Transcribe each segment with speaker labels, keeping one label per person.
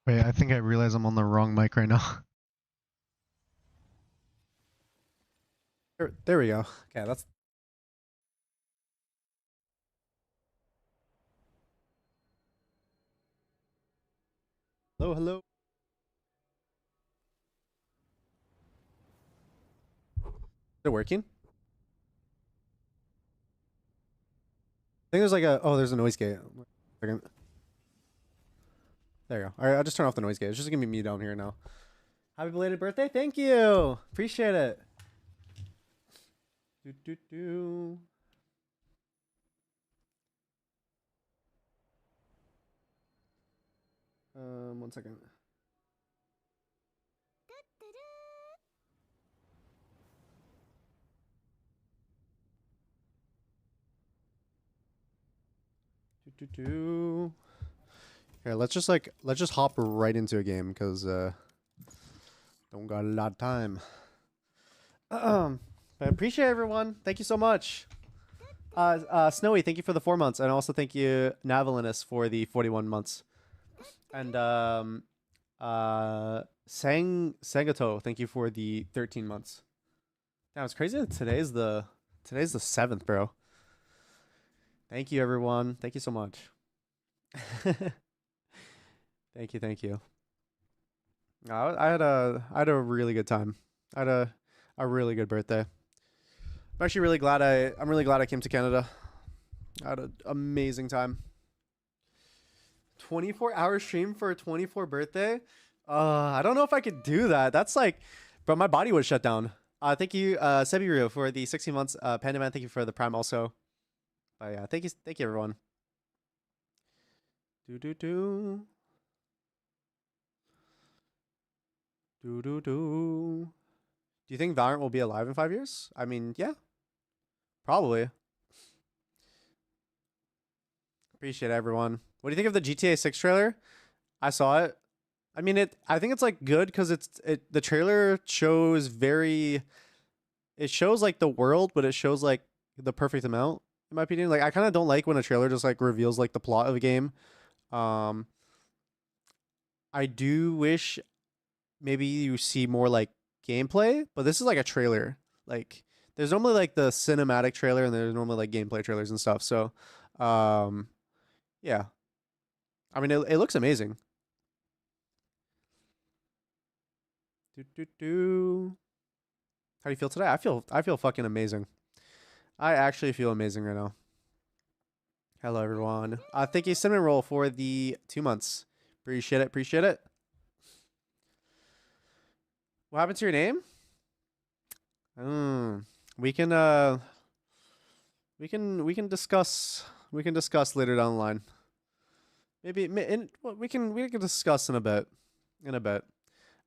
Speaker 1: Wait, I think I realize I'm on the wrong mic right now.
Speaker 2: There we go. Okay, that's hello, hello. Is it working? I think there's like a there's a noise gate. Second. There you go. All right, I'll just turn off the noise gate. It's just gonna be me down here now. Happy belated birthday! Thank you. Appreciate it. Do do do. 1 second. Do do do. Here, let's just hop right into a game because don't got a lot of time. I appreciate everyone. Thank you so much. Snowy, thank you for the 4 months, and also thank you Navalinus for the 41 months. And Sangato, thank you for the 13 months. Now it's crazy that today's the 7th, bro. Thank you, everyone. Thank you so much. Thank you. I had a really good time. I had a really good birthday. I'm actually really glad I'm really glad I came to Canada. I had an amazing time. 24-hour stream for a 24 birthday? I don't know if I could do that. That's like, bro, my body would shut down. Thank you, Sebiru, for the 16 months. Panda Man, thank you for the prime also. But yeah, thank you, everyone. Do do do. Do do do. Do you think Valorant will be alive in 5 years? I mean, yeah, probably. Appreciate everyone. What do you think of the GTA 6 trailer? I saw it. I mean, I think it's like good because the trailer shows it shows like the world, but it shows like the perfect amount in my opinion. Like I kind of don't like when a trailer just like reveals like the plot of a game. I do wish maybe you see more like gameplay, but this is like a trailer. Like there's normally like the cinematic trailer and there's normally like gameplay trailers and stuff. So, yeah. I mean, it looks amazing. Do do do. How do you feel today? I feel fucking amazing. I actually feel amazing right now. Hello everyone. Thank you Cinnamon Roll for the 2 months. Appreciate it. Appreciate it. What happened to your name? We can we can discuss later down the line. Maybe we can discuss in a bit.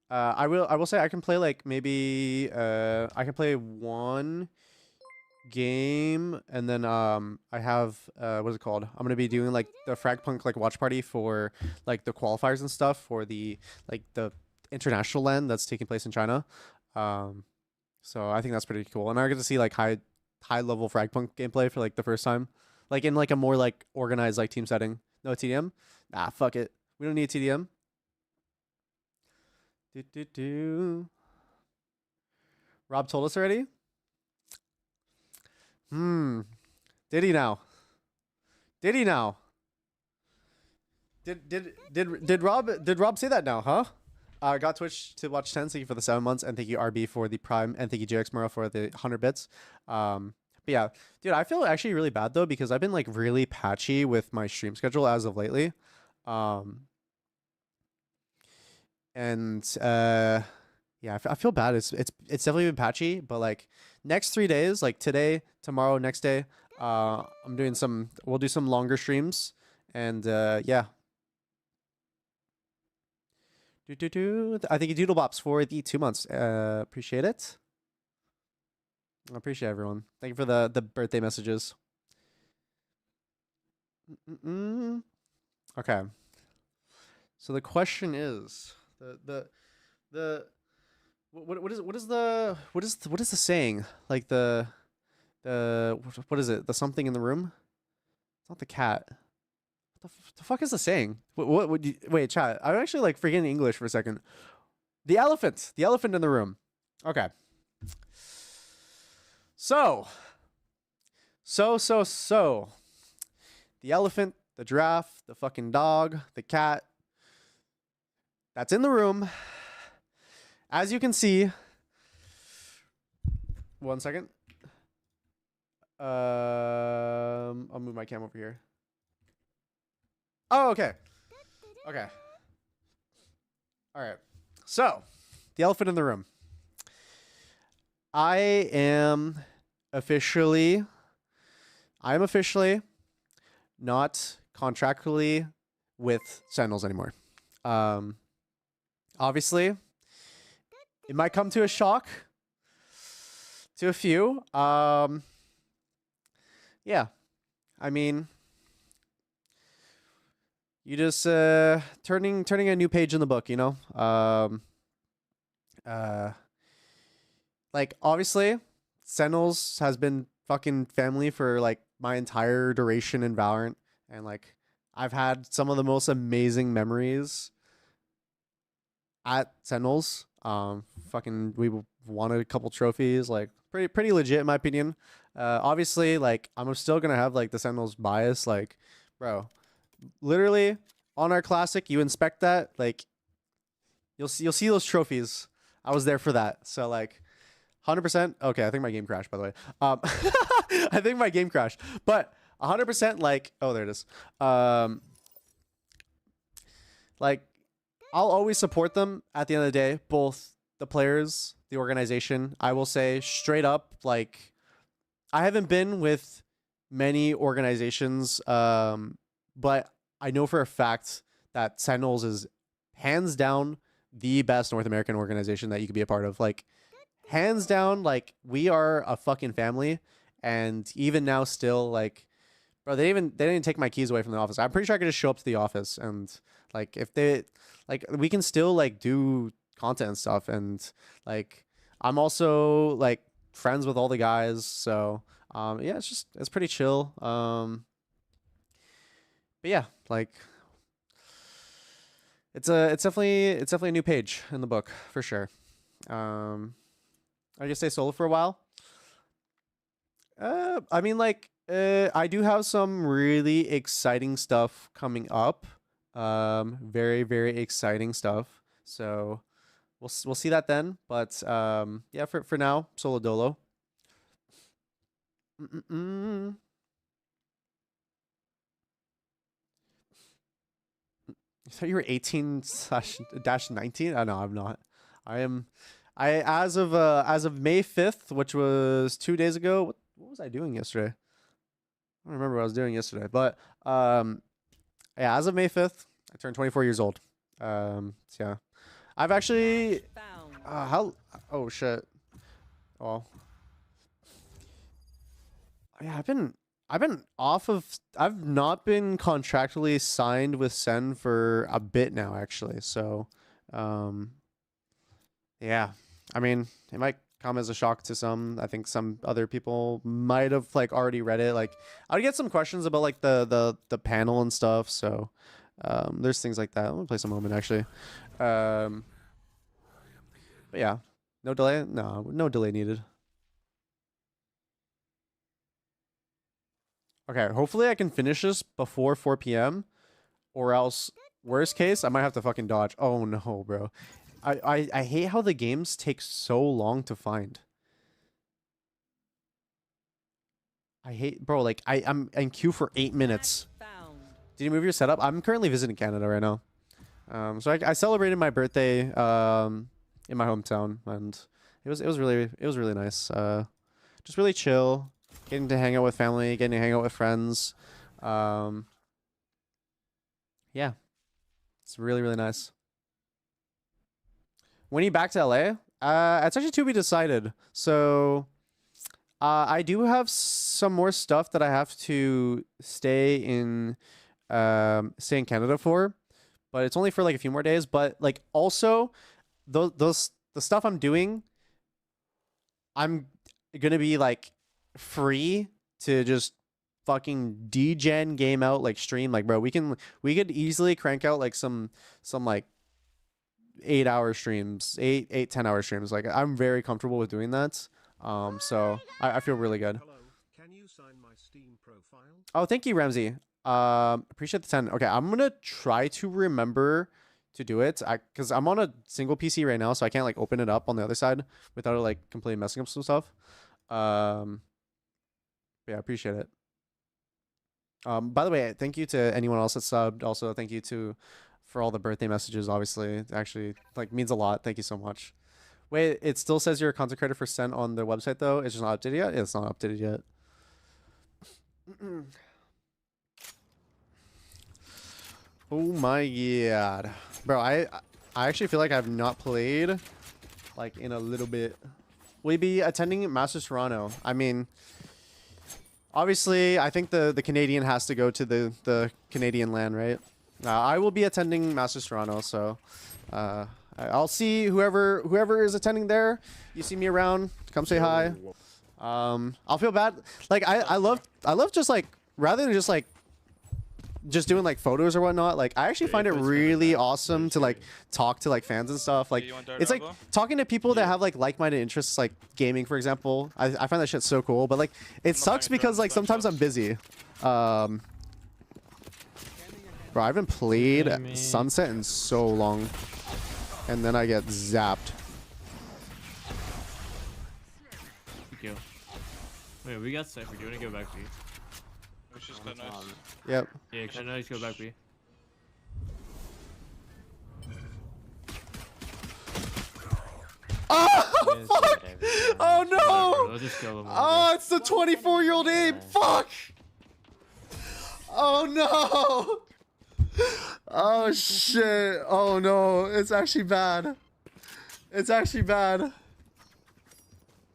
Speaker 2: I will say I can play like maybe I can play one game and then I have what is it called? I'm gonna be doing like the Frag Punk like watch party for like the qualifiers and stuff for the like the international LAN that's taking place in China. So I think that's pretty cool. And I get to see like high level Frag Punk gameplay for like the first time. Like in like a more like organized like team setting. No TDM? Nah, fuck it. We don't need TDM. Do do do. Rob told us already? Did he now? Did he now? Did Rob say that now, huh? Got Twitch to watch TenZ. Thank you for the 7 months, and thank you RB for the prime, and thank you JX Murrow for the 100 bits. But yeah, dude, I feel actually really bad though because I've been like really patchy with my stream schedule as of lately. And yeah, I feel bad. It's definitely been patchy, but like next 3 days, like today, tomorrow, next day, we'll do some longer streams, and yeah. I think you Doodlebops for the 2 months. Appreciate it. I appreciate everyone. Thank you for the birthday messages. Okay. So the question is what is the saying? Like the what is it? The something in the room? It's not the cat. What the fuck is the saying? What would you wait, chat? I'm actually like forgetting English for a second. The elephant in the room. Okay. So. The elephant, the giraffe, the fucking dog, the cat. That's in the room. As you can see. 1 second. I'll move my cam over here. Oh, okay. Okay. All right. So, the elephant in the room. I am officially not contractually with Sentinels anymore. Obviously, it might come to a shock to a few. Yeah. I mean, you just turning a new page in the book, you know? Like obviously, Sentinels has been fucking family for like my entire duration in Valorant, and like I've had some of the most amazing memories at Sentinels. Fucking we won a couple trophies, like pretty legit in my opinion. Obviously, like I'm still gonna have like the Sentinels bias, like, bro. Literally on our classic, you inspect that, like you'll see those trophies. I was there for that, so like 100%. Okay, I think my game crashed, by the way. I think my game crashed, but 100% like, oh, there it is. Like, I'll always support them at the end of the day, both the players, the organization. I will say straight up, like, I haven't been with many organizations, but I know for a fact that Sentinels is hands down the best North American organization that you could be a part of. Like, hands down, like we are a fucking family, and even now still, like, bro, they didn't take my keys away from the office. I'm pretty sure I could just show up to the office, and like if they like we can still like do content and stuff, and like I'm also like friends with all the guys, so yeah, it's pretty chill. But yeah, like it's definitely a new page in the book for sure. I just stay solo for a while. I mean, like, I do have some really exciting stuff coming up. Very very exciting stuff. So we'll see that then. But yeah, for now, solo dolo. Mm-mm-mm. You thought you were 18/-19? Oh, no, I'm not. I am. I as of May 5th, which was 2 days ago. What was I doing yesterday? I don't remember what I was doing yesterday, but yeah, as of May 5th, I turned 24 years old. So yeah, I've actually how oh shit. Oh yeah, I've been off of I've not been contractually signed with Sen for a bit now actually. So yeah, I mean, it might come as a shock to some. I think some other people might have like already read it. Like, I would get some questions about like the panel and stuff. So, there's things like that. I'm gonna play some moment actually. But yeah, no delay. No delay needed. Okay, hopefully I can finish this before 4 p.m. or else, worst case, I might have to fucking dodge. Oh no, bro. I hate how the games take so long to find. I hate, bro, like I'm in queue for 8 minutes. Did you move your setup? I'm currently visiting Canada right now. So I celebrated my birthday in my hometown, and it was really nice. Just really chill, getting to hang out with family, getting to hang out with friends. Yeah, it's really nice. When are you back to LA? It's actually to be decided. So I do have some more stuff that I have to stay in Canada for, but it's only for like a few more days. But like also the stuff I'm doing, I'm gonna be like free to just fucking degen game out like stream, like bro, we could easily crank out like some like 8-hour streams, 10-hour streams. Like I'm very comfortable with doing that. So I feel really good.
Speaker 3: Hello, can you sign my Steam profile?
Speaker 2: Oh, thank you, Ramsey. Appreciate the 10. Okay, I'm gonna try to remember to do it. Cause I'm on a single PC right now, so I can't like open it up on the other side without it like completely messing up some stuff. Yeah, I appreciate it. By the way, thank you to anyone else that subbed. Also, thank you for all the birthday messages. Obviously, it actually like means a lot. Thank you so much. Wait, it still says you're a content creator for Sent on the website though. It's just not updated yet. It's not updated yet. Oh my god, bro! I actually feel like I've not played like in a little bit. Will you be attending Masters Toronto? I mean, obviously, I think the Canadian has to go to the Canadian land, right? I will be attending Masters Toronto, so I'll see whoever is attending there. You see me around, come say hi. I'll feel bad. Like I love just like rather than just doing like photos or whatnot, like I actually find it really awesome to like talk to like fans and stuff. Like it's like talking to people that have like-minded interests, like gaming, for example. I find that shit so cool, but like it sucks because like sometimes I'm busy. Bro, I haven't played Sunset in so long, and then I get zapped.
Speaker 4: Wait, we got Cypher. Do you want to go back B?
Speaker 5: Which is kind of nice.
Speaker 2: Yep.
Speaker 4: Yeah, can I just go back B?
Speaker 2: Oh, fuck! Oh no!
Speaker 4: Let's just kill them.
Speaker 2: Oh, it's the 24-year-old Abe! Fuck! Oh no! Oh shit! Oh no! It's actually bad. It's actually bad.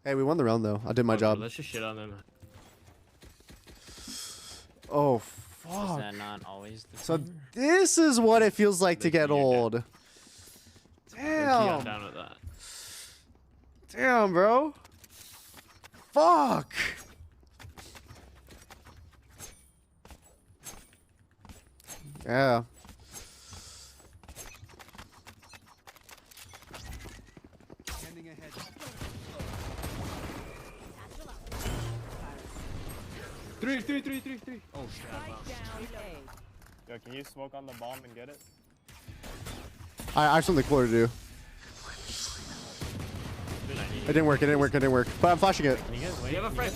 Speaker 2: Hey, we won the round though. I did my job.
Speaker 4: Let's just shit on them.
Speaker 2: Oh
Speaker 6: Is
Speaker 2: fuck!
Speaker 6: that not always the
Speaker 2: So
Speaker 6: timer?
Speaker 2: this is what it feels like to get old.
Speaker 4: I'm
Speaker 2: Damn!
Speaker 4: down with that.
Speaker 2: Damn, bro. Fuck. Yeah.
Speaker 4: Three. Oh shit! Wow.
Speaker 7: Yo, can you smoke on the bomb and get it?
Speaker 2: I have something cooler to do. It didn't work. But I'm flashing it.
Speaker 6: Can you guys wait?
Speaker 4: You have a Frank.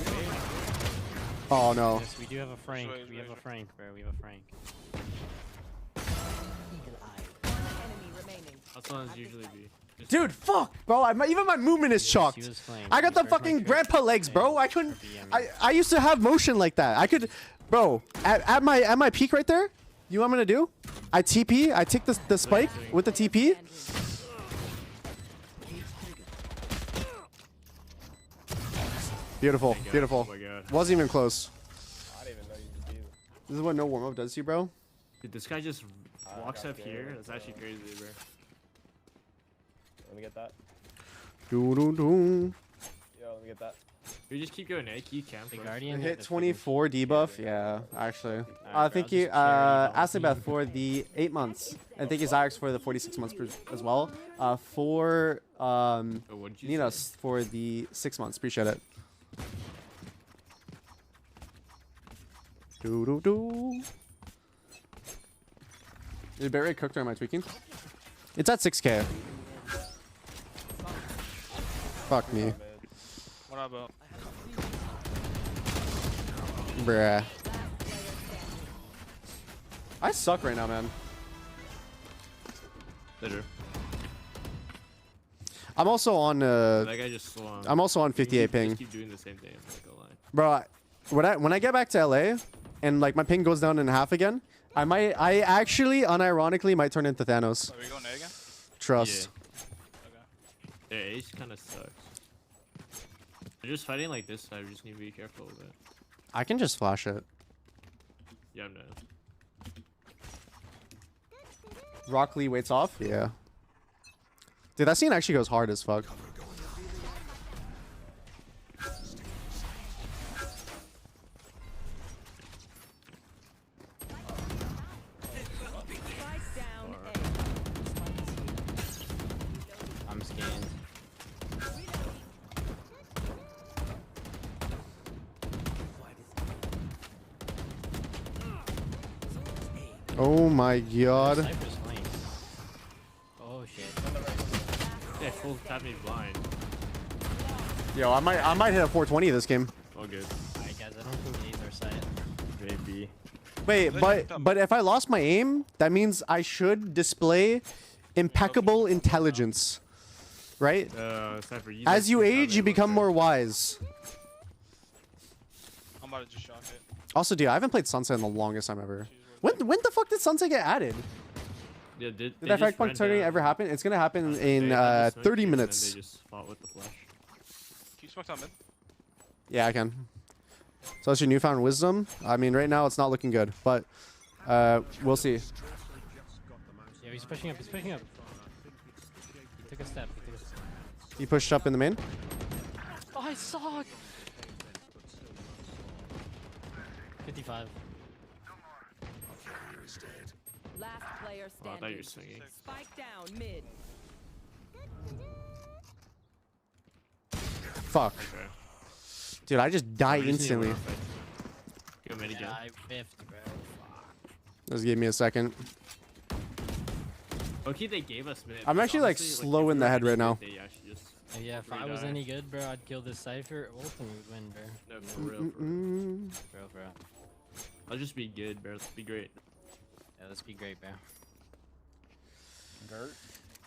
Speaker 2: Oh no.
Speaker 6: Yes, we do have a Frank. We have a Frank, bro. We have a Frank.
Speaker 4: That's one's usually B.
Speaker 2: Dude, fuck, bro. Even my movement is
Speaker 6: He
Speaker 2: shocked.
Speaker 6: was flamed.
Speaker 2: I got the
Speaker 6: Where's my
Speaker 2: fucking
Speaker 6: trick?
Speaker 2: grandpa legs, bro. I couldn't.
Speaker 6: BM.
Speaker 2: I used to have motion like that. I could, bro. At my peak right there. You know what I'm gonna do? I TP. I take the spike with the TP. Beautiful, beautiful.
Speaker 4: Oh my god.
Speaker 2: Wasn't even close.
Speaker 7: I didn't even know you could do that.
Speaker 2: This is what no warm up does to you, bro.
Speaker 4: Dude, this guy just walks
Speaker 7: got
Speaker 4: up
Speaker 7: scared.
Speaker 4: here. That's actually crazy, bro.
Speaker 7: Let me get that.
Speaker 2: Do do do.
Speaker 7: Yo, let me get that.
Speaker 4: We just keep going, Nick. You camp.
Speaker 6: The
Speaker 4: bro.
Speaker 6: Guardian
Speaker 2: Hit
Speaker 6: the
Speaker 2: 24 debuff. Yeah, actually.
Speaker 6: bro,
Speaker 2: Thank
Speaker 6: I'll
Speaker 2: you,
Speaker 6: just carry the
Speaker 2: Asibeth for the 8 months, and thank you, Zyrex, for the 46 months as well. For
Speaker 4: Oh, what'd you say?
Speaker 2: Ninas for the 6 months. Appreciate it. Do do do. Is it rate cooked or am I tweaking? It's at 6K. Fuck me.
Speaker 5: What about?
Speaker 2: Bruh. I suck right now, man.
Speaker 4: Later.
Speaker 2: I'm also on
Speaker 4: That guy just swung.
Speaker 2: I'm also on 58
Speaker 4: Just
Speaker 2: ping.
Speaker 4: keep doing the same thing. I'm not gonna lie.
Speaker 2: Bro, when I get back to LA and like my ping goes down in half again, I actually unironically might turn into Thanos.
Speaker 5: Are we going A again?
Speaker 2: Trust.
Speaker 4: Yeah, Ace kind of sucks. They're just fighting like this side. We just need to be careful with it.
Speaker 2: I can just flash it.
Speaker 4: Yeah, I'm down.
Speaker 2: Rock Lee waits off. Yeah. Dude, that scene actually goes hard as fuck. Oh my god.
Speaker 6: Cypher's flank. Oh shit.
Speaker 4: Yeah, full tap me blind.
Speaker 2: Yo, I might hit a 420 this game.
Speaker 4: All good.
Speaker 6: Alright guys, I don't think A's are sight.
Speaker 4: Maybe.
Speaker 2: Wait, but if I lost my aim, that means I should display impeccable intelligence, right?
Speaker 4: Cypher,
Speaker 2: As you age, you become more wise.
Speaker 5: I'm about to just shock it.
Speaker 2: Also, dude, I haven't played Sunset in the longest time ever. When the fuck did Sunset get added?
Speaker 4: Yeah,
Speaker 2: Did that Frag Punk tournament ever happen? It's gonna happen in 30 minutes.
Speaker 4: They just fought with the flash.
Speaker 5: Keep smoked on mid.
Speaker 2: Yeah, I can. So that's your newfound wisdom. I mean, right now it's not looking good, but we'll see.
Speaker 6: Yeah, he's pushing up, he's pushing up. He took a step, he took a step.
Speaker 2: He pushed up in the main.
Speaker 6: Oh, I suck! 55.
Speaker 8: Last player
Speaker 4: Oh, I thought you
Speaker 8: standing.
Speaker 4: were swinging.
Speaker 8: Spike down mid.
Speaker 2: Fuck.
Speaker 4: Okay.
Speaker 2: Dude, I just die
Speaker 4: We just need to
Speaker 2: instantly.
Speaker 4: run a fight. Go mid again.
Speaker 6: Yeah, I whiffed, bro. Fuck.
Speaker 2: Just give me a second.
Speaker 4: Okay, they gave us mid.
Speaker 2: I'm
Speaker 4: but
Speaker 2: actually, like,
Speaker 4: honestly,
Speaker 2: slow
Speaker 4: if
Speaker 2: in
Speaker 4: we
Speaker 2: the
Speaker 4: were
Speaker 2: head right
Speaker 4: any
Speaker 2: now.
Speaker 4: good, they actually just
Speaker 6: Yeah, if I was any good, bro, I'd kill this Cypher ult and we'd win, bro.
Speaker 4: no, for real, for real.
Speaker 6: Bro.
Speaker 4: I'll just be good, bro. Let's be great.
Speaker 6: Yeah, let's be great, bro.
Speaker 7: Dirt.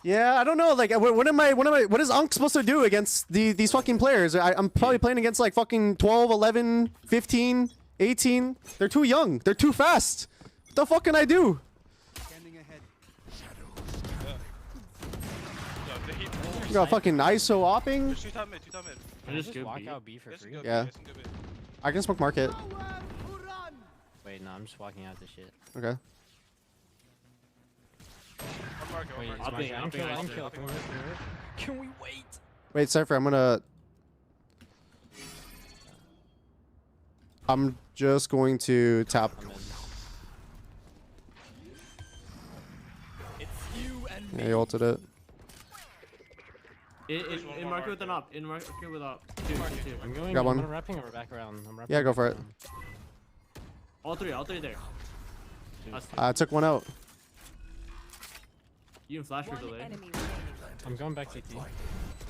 Speaker 2: Yeah, I don't know. Like, what is Unk supposed to do against these fucking players? I'm probably playing against like fucking 12, 11, 15, 18. They're too young. They're too fast. What the fuck can I do?
Speaker 5: Yo, they
Speaker 2: You got fucking ISO opping.
Speaker 5: There's two top mid, two top mid.
Speaker 6: Can I
Speaker 4: just
Speaker 6: just
Speaker 4: go
Speaker 6: walk
Speaker 4: B?
Speaker 6: out B for
Speaker 5: Guys can
Speaker 6: free?
Speaker 5: go B,
Speaker 2: Yeah.
Speaker 5: guys can go B.
Speaker 2: I can smoke market.
Speaker 6: Wait, no, I'm just walking out the shit.
Speaker 2: Okay.
Speaker 5: One market, one
Speaker 6: Wait,
Speaker 5: market.
Speaker 6: it's my
Speaker 4: Hopping,
Speaker 6: kill,
Speaker 4: hopping,
Speaker 6: I'm kill.
Speaker 4: hopping.
Speaker 6: Can we wait?
Speaker 2: Wait, Cypher, I'm just going to tap.
Speaker 6: I'm in.
Speaker 2: Yeah, you ulted it.
Speaker 4: In market with an op. In market with op. Two.
Speaker 6: I'm going.
Speaker 2: Got
Speaker 6: I'm
Speaker 2: one.
Speaker 6: gonna wrapping or back around. I'm wrapping
Speaker 2: Yeah, go
Speaker 6: back
Speaker 2: for it.
Speaker 6: around.
Speaker 4: All three there. Us two.
Speaker 2: I took one out.
Speaker 4: You can flash for
Speaker 8: One
Speaker 4: delay.
Speaker 8: enemy remaining.
Speaker 6: I'm going back to T.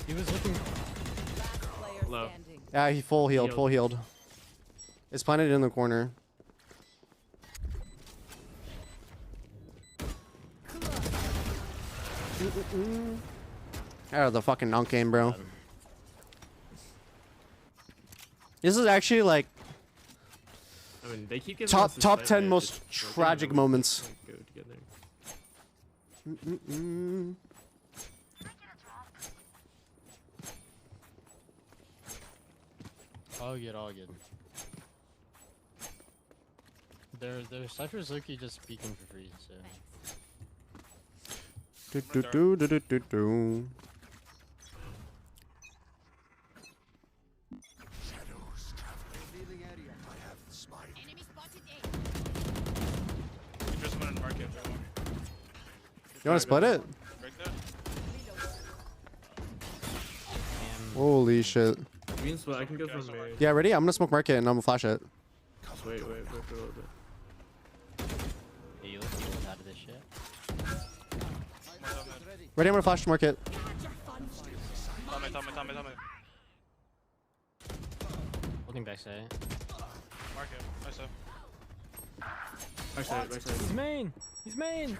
Speaker 6: He was looking.
Speaker 8: Last player
Speaker 4: Low.
Speaker 8: standing.
Speaker 2: Yeah, he full healed,
Speaker 4: Healed.
Speaker 2: full healed. It's planted in the corner. Out of the fucking Unk game, bro. This is actually like
Speaker 4: I mean, they keep giving
Speaker 2: top
Speaker 4: us this
Speaker 2: top
Speaker 4: fight,
Speaker 2: 10
Speaker 4: man.
Speaker 2: most
Speaker 4: It's- they don't
Speaker 2: tragic
Speaker 4: know
Speaker 2: moments.
Speaker 4: like, go together.
Speaker 6: All good, all good. Their Cypher's Loki just speaking for free, so.
Speaker 2: Do, do, do, do, do, do, do.
Speaker 5: Keep just one in the market.
Speaker 2: You want to split it?
Speaker 5: Right there.
Speaker 2: Holy shit.
Speaker 4: We can split. I can go from Mary.
Speaker 2: Yeah, ready? I'm gonna smoke market and I'm gonna flash it.
Speaker 4: Just wait for a little bit.
Speaker 6: Hey, you look out of this shit.
Speaker 5: One top mid.
Speaker 2: Ready? I'm gonna flash market.
Speaker 5: Tommy.
Speaker 6: Holding backside.
Speaker 5: Market. Nice up.
Speaker 4: Backside.
Speaker 6: He's main! He's main!
Speaker 4: Wait,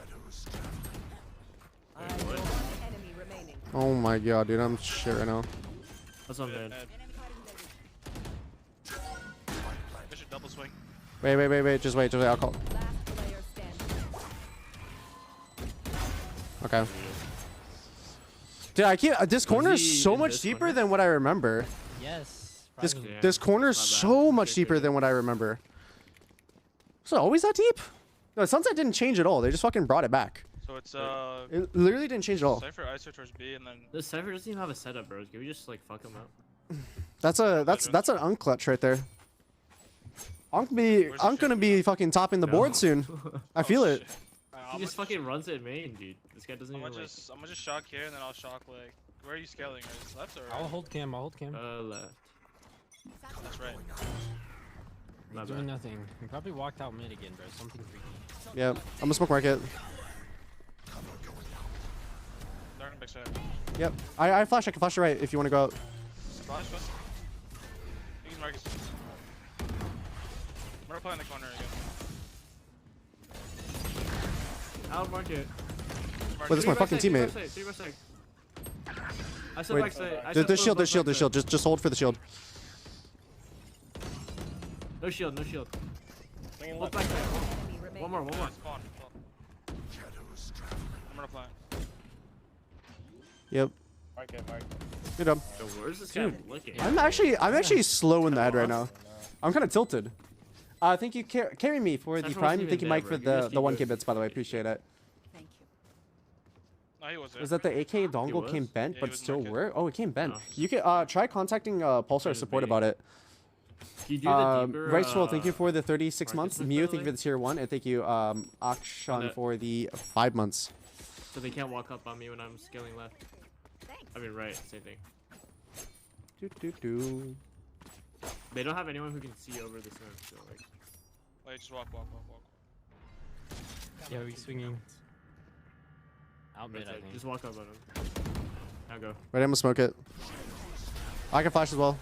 Speaker 4: what?
Speaker 8: One enemy remaining.
Speaker 2: Oh my god, dude, I'm shit right now.
Speaker 4: That's not bad.
Speaker 5: They should double swing.
Speaker 2: Wait, just wait, I'll call.
Speaker 8: Last player standing.
Speaker 2: Okay. Dude, I keep this corner
Speaker 4: he
Speaker 2: is so
Speaker 4: in
Speaker 2: much
Speaker 4: this
Speaker 2: deeper
Speaker 4: corner?
Speaker 2: than what I remember.
Speaker 6: Yes.
Speaker 2: This
Speaker 6: surprisingly.
Speaker 4: Yeah,
Speaker 2: this corner is
Speaker 4: not bad.
Speaker 2: so much
Speaker 4: Straight
Speaker 2: deeper
Speaker 4: to
Speaker 2: than what I remember. Was it always that deep? No, Sunset didn't change at all. They just fucking brought it back.
Speaker 5: So it's
Speaker 2: It literally didn't change at all.
Speaker 5: Cypher ISO towards B and then
Speaker 4: This Cypher doesn't even have a setup, bro. Can we just like fuck him up?
Speaker 2: That's an unclutch right there.
Speaker 5: Where's the
Speaker 2: I'm gonna be fucking topping the board soon. I feel it.
Speaker 4: He just fucking runs it main, dude. This guy doesn't
Speaker 5: I'm
Speaker 4: even
Speaker 5: gonna just shock here and then I'll shock like where are you scaling? Is left or
Speaker 6: I'll
Speaker 5: right?
Speaker 6: hold cam,
Speaker 4: left.
Speaker 5: That's right.
Speaker 4: My
Speaker 6: Doing
Speaker 4: bad.
Speaker 6: nothing. He probably walked out mid again, bro. Something freaky.
Speaker 2: Yeah, I'm gonna smoke market.
Speaker 5: They're in big side.
Speaker 2: Yep. I flash. I can flash to right if you want to go out.
Speaker 5: Flash, flash. He's Marcus. I'm gonna play in the corner again.
Speaker 4: Out market.
Speaker 2: Wait, this is my fucking teammate.
Speaker 4: I said
Speaker 2: Wait,
Speaker 4: backside.
Speaker 2: There's shield. There's shield. There's shield. Just hold for the shield.
Speaker 4: No shield, no shield.
Speaker 7: Swinging
Speaker 4: Hold
Speaker 7: left.
Speaker 4: backside.
Speaker 8: Enemy remaining.
Speaker 4: One more, one more.
Speaker 5: Spawn. I'm gonna plant.
Speaker 2: Yep.
Speaker 7: Market, market.
Speaker 2: Good job.
Speaker 4: Yo, where's this guy looking?
Speaker 2: I'm actually slow in the head right now. I'm kind of tilted. Thank you, carry me for the
Speaker 4: Central's
Speaker 2: prime.
Speaker 4: even
Speaker 2: Thank you,
Speaker 4: there,
Speaker 2: Mike,
Speaker 4: bro.
Speaker 2: for
Speaker 4: You just
Speaker 2: the
Speaker 4: keep
Speaker 2: 1K
Speaker 4: it.
Speaker 2: bits, by the way. Appreciate it.
Speaker 5: No, he was there.
Speaker 2: Was that the AK dongle
Speaker 4: was?
Speaker 2: came bent,
Speaker 5: Yeah, he
Speaker 2: but
Speaker 5: was
Speaker 2: still
Speaker 5: market.
Speaker 2: work? Oh, it came bent.
Speaker 4: Oh.
Speaker 2: You can try contacting Pulsar
Speaker 4: was
Speaker 2: support
Speaker 4: bait.
Speaker 2: about it.
Speaker 4: You do the deeper,
Speaker 2: Right, Swirl, thank you for the 36
Speaker 4: market
Speaker 2: months.
Speaker 4: split,
Speaker 2: Mew,
Speaker 4: by the
Speaker 2: thank you
Speaker 4: way.
Speaker 2: for the tier 1. And thank you, Akshan,
Speaker 4: And,
Speaker 2: for the 5 months.
Speaker 4: So they can't walk up on me when I'm scaling left. I mean right, same thing.
Speaker 2: Do.
Speaker 4: They don't have anyone who can see over the smoke, so like.
Speaker 5: Wait, just walk.
Speaker 6: Yeah, we swinging. Out mid, I
Speaker 4: Right side.
Speaker 6: think.
Speaker 4: Just walk up on him. Now go.
Speaker 2: Right, I'm gonna smoke it. I can flash as well.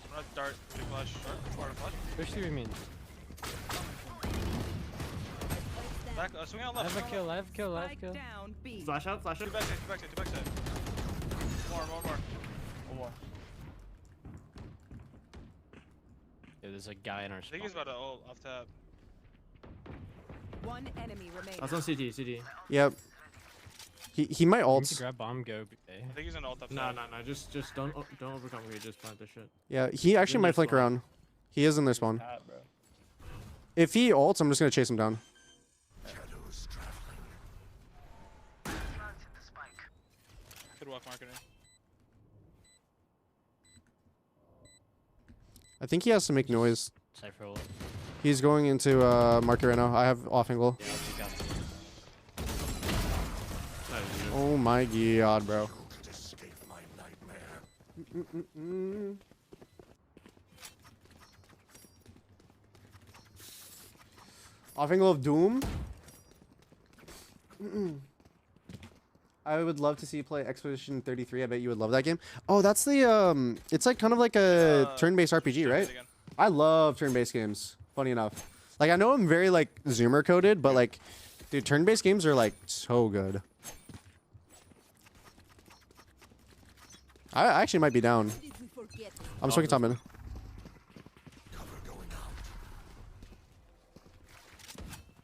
Speaker 5: I'm gonna dart. Big flash. Dart. Flash.
Speaker 6: Push through mid.
Speaker 5: Back. Swing out
Speaker 6: I
Speaker 5: left.
Speaker 6: have a kill, I have a kill, I have a
Speaker 8: Spike
Speaker 6: kill.
Speaker 8: down B.
Speaker 4: Flash out, flash
Speaker 5: Two
Speaker 4: out.
Speaker 5: backside. More.
Speaker 7: One more.
Speaker 6: Yeah, there's a guy in our
Speaker 5: I
Speaker 6: spot.
Speaker 5: think he's about to ult off tap.
Speaker 8: One enemy remaining.
Speaker 4: That's on CT.
Speaker 2: Yep. He might
Speaker 6: We need to
Speaker 2: ult.
Speaker 6: grab bomb, go. Okay.
Speaker 5: I think he's in ult off
Speaker 4: No,
Speaker 5: tap.
Speaker 4: just don't overcomplicate. Just plant this shit.
Speaker 2: Yeah, he actually
Speaker 4: In
Speaker 2: might
Speaker 4: their
Speaker 2: flank
Speaker 4: spawn.
Speaker 2: around. He is in their spawn.
Speaker 7: Hat, bro.
Speaker 2: If he ults, I'm just gonna chase him down.
Speaker 5: Could walk marketing.
Speaker 2: I think he has to make noise.
Speaker 6: Cypher ult.
Speaker 2: He's going into market right now. I have off angle.
Speaker 6: Yeah, I'll pick out.
Speaker 4: That is good.
Speaker 2: Oh my god, bro. Off angle of Doom. I would love to see you play Expedition 33. I bet you would love that game. Oh, that's the it's like kind of like a turn-based RPG, right?
Speaker 5: Again.
Speaker 2: I love turn-based games. Funny enough. Like I know I'm very like zoomer coded, but like dude, turn-based games are like so good. I actually might be down. I'm swinging top mid.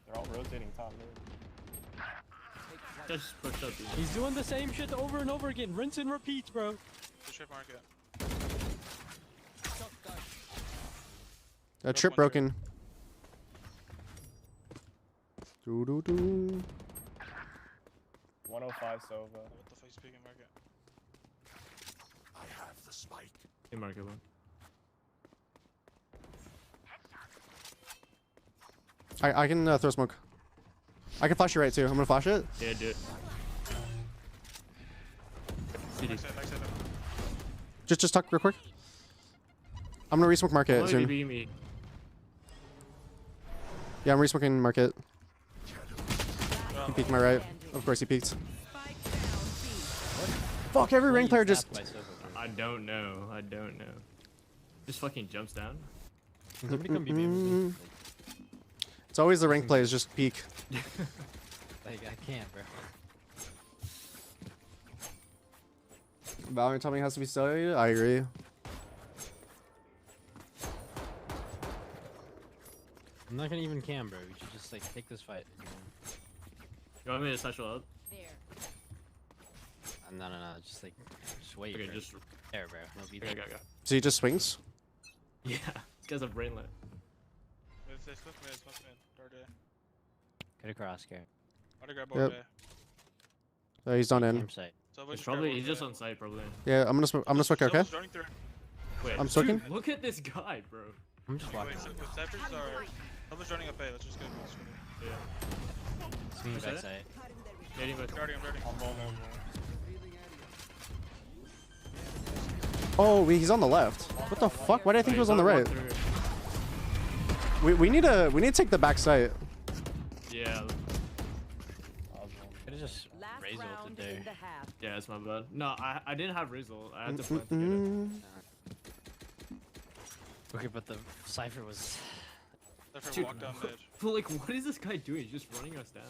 Speaker 7: They're all rotating top mid.
Speaker 4: Just pushed up. Dude.
Speaker 6: He's doing the same shit over and over again. Rinse and repeat, bro.
Speaker 5: Just straight market.
Speaker 2: A trip broken. Do do do.
Speaker 7: 105 Sova.
Speaker 5: What the fuck is speaking market?
Speaker 4: Hey, market one.
Speaker 2: I can throw smoke. I can flash you right too. I'm gonna flash it.
Speaker 4: Yeah, do it. CD.
Speaker 5: Backside.
Speaker 2: Just tuck real quick. I'm gonna resmoke market
Speaker 4: Only
Speaker 2: soon.
Speaker 4: BB me.
Speaker 2: Yeah, I'm resmoking market. He peeked my right. Of course he peeked.
Speaker 8: Spike down B.
Speaker 2: Fuck, every rank player
Speaker 6: He's
Speaker 2: just...
Speaker 6: tapped by Sova, bro.
Speaker 4: I don't know. Just fucking jumps down.
Speaker 6: Somebody come BB with me.
Speaker 2: It's always the rank plays, just peek.
Speaker 6: Like, I can't, bro.
Speaker 2: Valorant timing has to be studied. I agree.
Speaker 6: I'm not gonna even cam, bro. We should just, like, take this fight.
Speaker 4: You want me to special up?
Speaker 8: There.
Speaker 6: No. Just, like, just wait,
Speaker 4: Okay,
Speaker 6: bro.
Speaker 4: just.
Speaker 6: There, bro. He'll be
Speaker 4: Okay,
Speaker 6: there.
Speaker 4: go.
Speaker 2: So he just swings?
Speaker 4: Yeah, this guy's a brainlet.
Speaker 5: It's swift mid. Dart A.
Speaker 6: Cut across, Garrett.
Speaker 5: I'm gonna grab
Speaker 2: Yep.
Speaker 5: board
Speaker 2: He's done in.
Speaker 6: Campsite.
Speaker 5: A. So
Speaker 4: He's probably he's just on site probably.
Speaker 2: Yeah, I'm gonna swing, okay?
Speaker 5: Sova's running through.
Speaker 4: Wait,
Speaker 2: I'm swinging?
Speaker 4: dude, look at this guy, bro.
Speaker 6: I'm just walking.
Speaker 5: Wait, so with Cyphers are... Sova's running up A. Let's just go.
Speaker 4: Yeah.
Speaker 6: Swinging
Speaker 4: What's
Speaker 6: backside.
Speaker 4: Dating with.
Speaker 5: I'm darting.
Speaker 7: I'm vulnerable.
Speaker 2: Oh, wait, he's on the left. What the fuck? Why did I think he was on the right? We need to take the back site.
Speaker 4: Yeah.
Speaker 6: Could have just
Speaker 8: Last
Speaker 6: raised
Speaker 8: round
Speaker 6: ulted there.
Speaker 8: in the half.
Speaker 4: Yeah, it's my bad. No, I didn't have Rizzle. I had to plant to get it.
Speaker 6: Okay, but the Cypher was.
Speaker 5: Therefore,
Speaker 4: Dude,
Speaker 5: walk down mid.
Speaker 4: But like, what is this guy doing? He's just running us down.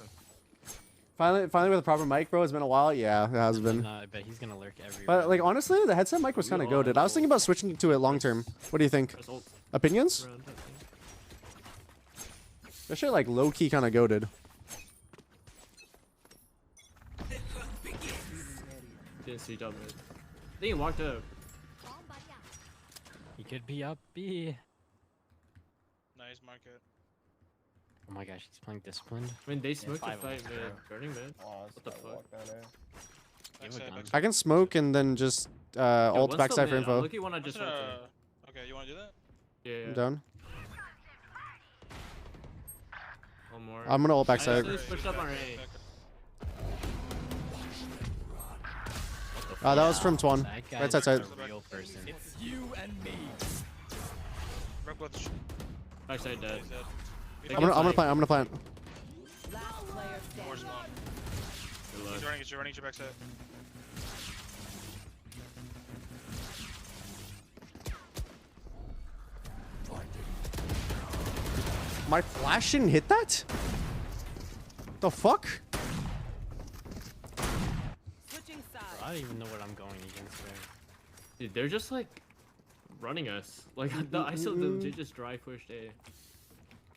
Speaker 2: Finally with a proper mic, bro. It's been a while. Yeah, it has been.
Speaker 6: I bet he's gonna lurk everywhere.
Speaker 2: But like honestly, the headset mic was
Speaker 4: We
Speaker 2: kind of
Speaker 4: all
Speaker 2: goated. I was
Speaker 4: have
Speaker 2: thinking about switching to it long term. What do you think?
Speaker 4: Press ult
Speaker 2: Opinions?
Speaker 4: around that thing.
Speaker 2: That shit like low key kind of goated.
Speaker 4: Didn't see top mid. I think he walked up.
Speaker 6: He could be up B.
Speaker 5: Nice market.
Speaker 6: Oh my gosh, he's playing disciplined.
Speaker 4: I mean, they smoked the
Speaker 6: 5
Speaker 4: fight
Speaker 6: ults,
Speaker 4: mid.
Speaker 6: bro.
Speaker 4: Burning mid.
Speaker 7: Oh,
Speaker 4: What the fuck?
Speaker 7: Walk down there.
Speaker 5: Backside,
Speaker 6: gun.
Speaker 5: backside.
Speaker 2: I can smoke and then just
Speaker 4: Yo,
Speaker 2: ult
Speaker 4: one's
Speaker 2: backside
Speaker 4: still
Speaker 2: for
Speaker 4: mid.
Speaker 2: info.
Speaker 4: Look at one I just went there.
Speaker 5: Okay, you wanna do that?
Speaker 4: Yeah,
Speaker 2: I'm down.
Speaker 4: One more.
Speaker 2: I'm gonna ult
Speaker 4: I
Speaker 2: backside.
Speaker 4: actually pushed up on A.
Speaker 2: That was from Twan.
Speaker 6: That guy
Speaker 2: Right side side.
Speaker 6: is a real person.
Speaker 5: Broke both sh-
Speaker 4: Backside dead.
Speaker 5: he's dead. We
Speaker 2: I'm
Speaker 5: don't-
Speaker 2: gonna plant. I'm gonna plant.
Speaker 8: Last player
Speaker 5: More
Speaker 8: standing.
Speaker 5: spawn.
Speaker 4: Good
Speaker 5: He's
Speaker 4: luck.
Speaker 5: running your backside.
Speaker 2: My flash didn't hit that? The fuck?
Speaker 8: Switching
Speaker 6: I
Speaker 8: sides.
Speaker 6: don't even know what I'm going against there.
Speaker 4: Dude, they're just like running us. Like I saw them just dry pushed A.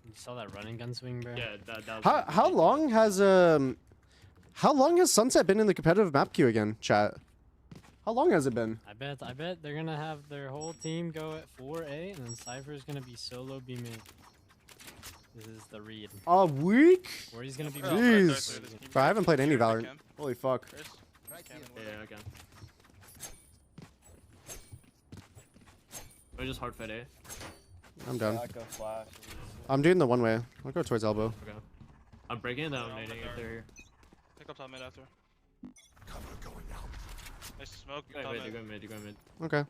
Speaker 6: You saw that running gun swing, bro?
Speaker 4: Yeah, that was
Speaker 2: How long has Sunset been in the competitive map queue again, chat? How long has it been?
Speaker 6: I bet they're gonna have their whole team go at 4A, and then Cypher's gonna be solo B mid. This is the read.
Speaker 2: A week?
Speaker 6: Or he's gonna be
Speaker 5: Oh,
Speaker 6: mid.
Speaker 2: Jeez. Bro, I haven't played any
Speaker 5: Sure,
Speaker 2: Valorant.
Speaker 5: they can.
Speaker 2: Holy fuck.
Speaker 5: Chris? Can and
Speaker 4: Yeah,
Speaker 5: win.
Speaker 4: I can. Or just hard fight A.
Speaker 2: I'm down.
Speaker 7: Back up flash.
Speaker 2: I'm doing the one way. I'll go towards elbow.
Speaker 4: Okay. I'm breaking it down,
Speaker 5: Yeah, I'm
Speaker 4: nading
Speaker 5: gonna
Speaker 4: if they're here.
Speaker 5: Pick up top mid after. Nice smoke.
Speaker 4: Wait,
Speaker 5: top
Speaker 4: wait,
Speaker 5: mid.
Speaker 4: you're going mid, you're going mid.
Speaker 2: Okay.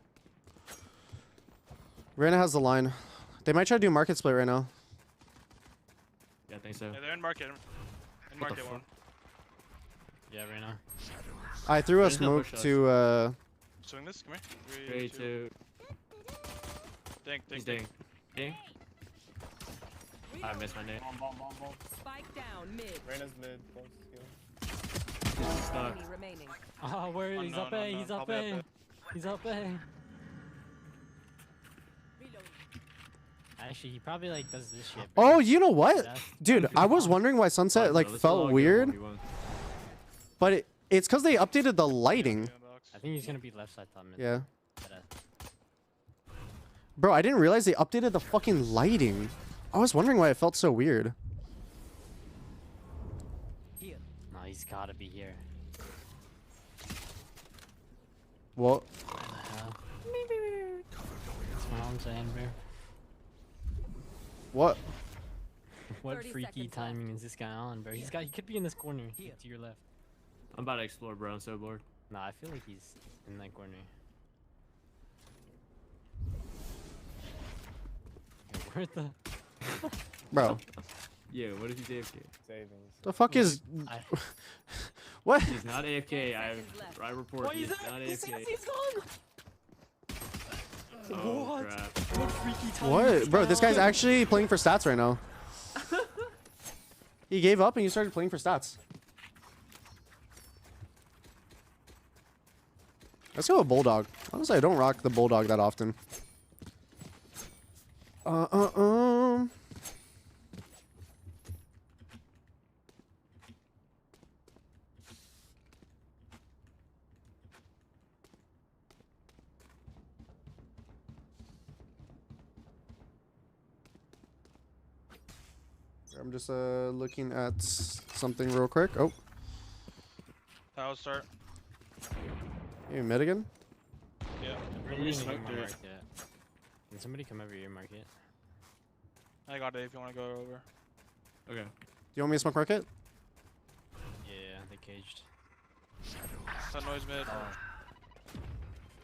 Speaker 2: Reyna has the line. They might try to do market split right now.
Speaker 4: Yeah, I think so.
Speaker 5: Yeah, they're in market. In market
Speaker 4: fuck?
Speaker 5: one.
Speaker 6: Yeah, right now.
Speaker 2: I threw a
Speaker 4: There's no
Speaker 2: smoke
Speaker 4: push us.
Speaker 2: to
Speaker 5: Swing this. Come here.
Speaker 4: 3, 2.
Speaker 5: Dink,
Speaker 4: He's
Speaker 5: dink,
Speaker 4: ding. Ding. I missed my name.
Speaker 7: Bomb.
Speaker 8: Spike down mid.
Speaker 7: Reyna's mid. Close skill.
Speaker 4: He's stuck.
Speaker 8: Enemy remaining.
Speaker 6: Oh, where? He's up A, he's up A. He's up A. Actually, he probably like does this shit.
Speaker 2: Oh, you know what?
Speaker 6: That's-
Speaker 2: Dude, I was wondering why Sunset
Speaker 4: Fuck,
Speaker 2: like
Speaker 4: bro, this is
Speaker 2: felt
Speaker 4: all good
Speaker 2: weird,
Speaker 4: 1v1.
Speaker 2: but it's because they updated the lighting.
Speaker 6: I think he's gonna be left side top mid.
Speaker 2: Yeah.
Speaker 6: But,
Speaker 2: Bro, I didn't realize they updated the fucking lighting. I was wondering why it felt so weird.
Speaker 6: no, he's gotta be here.
Speaker 2: Well,
Speaker 6: What the hell? That's what I'm saying, bro.
Speaker 2: what?
Speaker 6: What
Speaker 8: 30
Speaker 6: freaky
Speaker 8: seconds left.
Speaker 6: timing is this guy on, bro? He could be in this corner to your left.
Speaker 4: I'm about to explore, bro. I'm so bored.
Speaker 6: Nah, I feel like he's in that corner. Yo, where the?
Speaker 2: Bro,
Speaker 4: Yeah, what if he's AFK?
Speaker 7: Savings.
Speaker 2: the fuck is...
Speaker 6: I,
Speaker 2: What?
Speaker 4: He's not AFK.
Speaker 8: Seconds left.
Speaker 4: I report. He's not AFK.
Speaker 6: gone.
Speaker 4: Oh,
Speaker 6: What?
Speaker 4: crap.
Speaker 6: What freaky timing?
Speaker 2: What? Bro, this guy's actually playing for stats right now. He gave up and he started playing for stats. Let's go with Bulldog. Honestly, I don't rock the Bulldog that often. I'm just looking at something real quick. Oh,
Speaker 5: I'll start.
Speaker 2: hey, mid again?
Speaker 5: Yeah.
Speaker 6: Really
Speaker 4: just
Speaker 6: didn't
Speaker 4: smoked
Speaker 6: even
Speaker 4: it.
Speaker 6: mark yet. Can somebody come over here and mark it?
Speaker 5: I got it if you want to go over.
Speaker 4: Okay.
Speaker 2: Do you want me to smoke market?
Speaker 6: Yeah, they caged.
Speaker 5: That noise mid.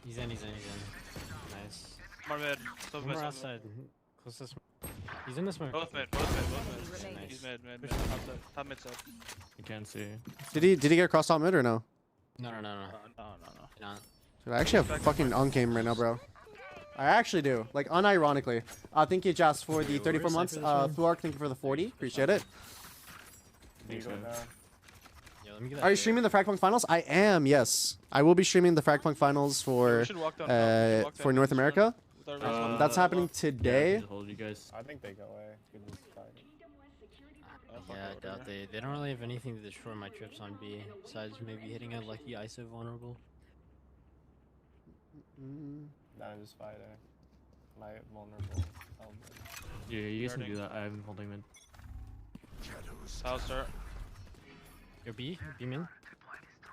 Speaker 6: He's in. Nice.
Speaker 5: More mid. Still
Speaker 6: One
Speaker 5: mid.
Speaker 6: more outside. Closest. He's in the smoke.
Speaker 5: Both mid, both mid, both mid.
Speaker 8: Nice.
Speaker 5: He's mid. Top mid side.
Speaker 4: You can't see.
Speaker 2: Did he get across top mid or no?
Speaker 6: No.
Speaker 5: No.
Speaker 6: Not.
Speaker 2: Dude, I actually have fucking uncame right now, bro. I actually do. Like, unironically. Thank you, Jas, for the
Speaker 6: Wait,
Speaker 2: 34
Speaker 6: where's
Speaker 2: months.
Speaker 6: Cypher this one?
Speaker 2: Fluark, thank you for the 40. Appreciate it.
Speaker 4: Think so.
Speaker 6: Yo, let me get that
Speaker 2: Are you
Speaker 6: shit.
Speaker 2: streaming the Frag Punk finals? I am, yes. I will be streaming the Frag Punk finals
Speaker 5: We
Speaker 2: for
Speaker 5: should walk down top. We should walk
Speaker 2: for
Speaker 5: down
Speaker 2: North
Speaker 5: this
Speaker 2: America.
Speaker 5: run with our race.
Speaker 2: That's happening
Speaker 4: Yeah,
Speaker 2: today.
Speaker 4: just hold you guys.
Speaker 7: I think they go away. Good just fight.
Speaker 5: Fuck
Speaker 6: Yeah, I
Speaker 5: it,
Speaker 6: doubt
Speaker 5: whatever.
Speaker 6: they don't really have anything to destroy my trips on B, besides maybe hitting a lucky ISO vulnerable.
Speaker 7: Nah, just fight My vulnerable element.
Speaker 4: Yeah, you guys can
Speaker 5: Guarding.
Speaker 4: do that. I'm holding mid.
Speaker 5: I'll start.
Speaker 6: Your B min.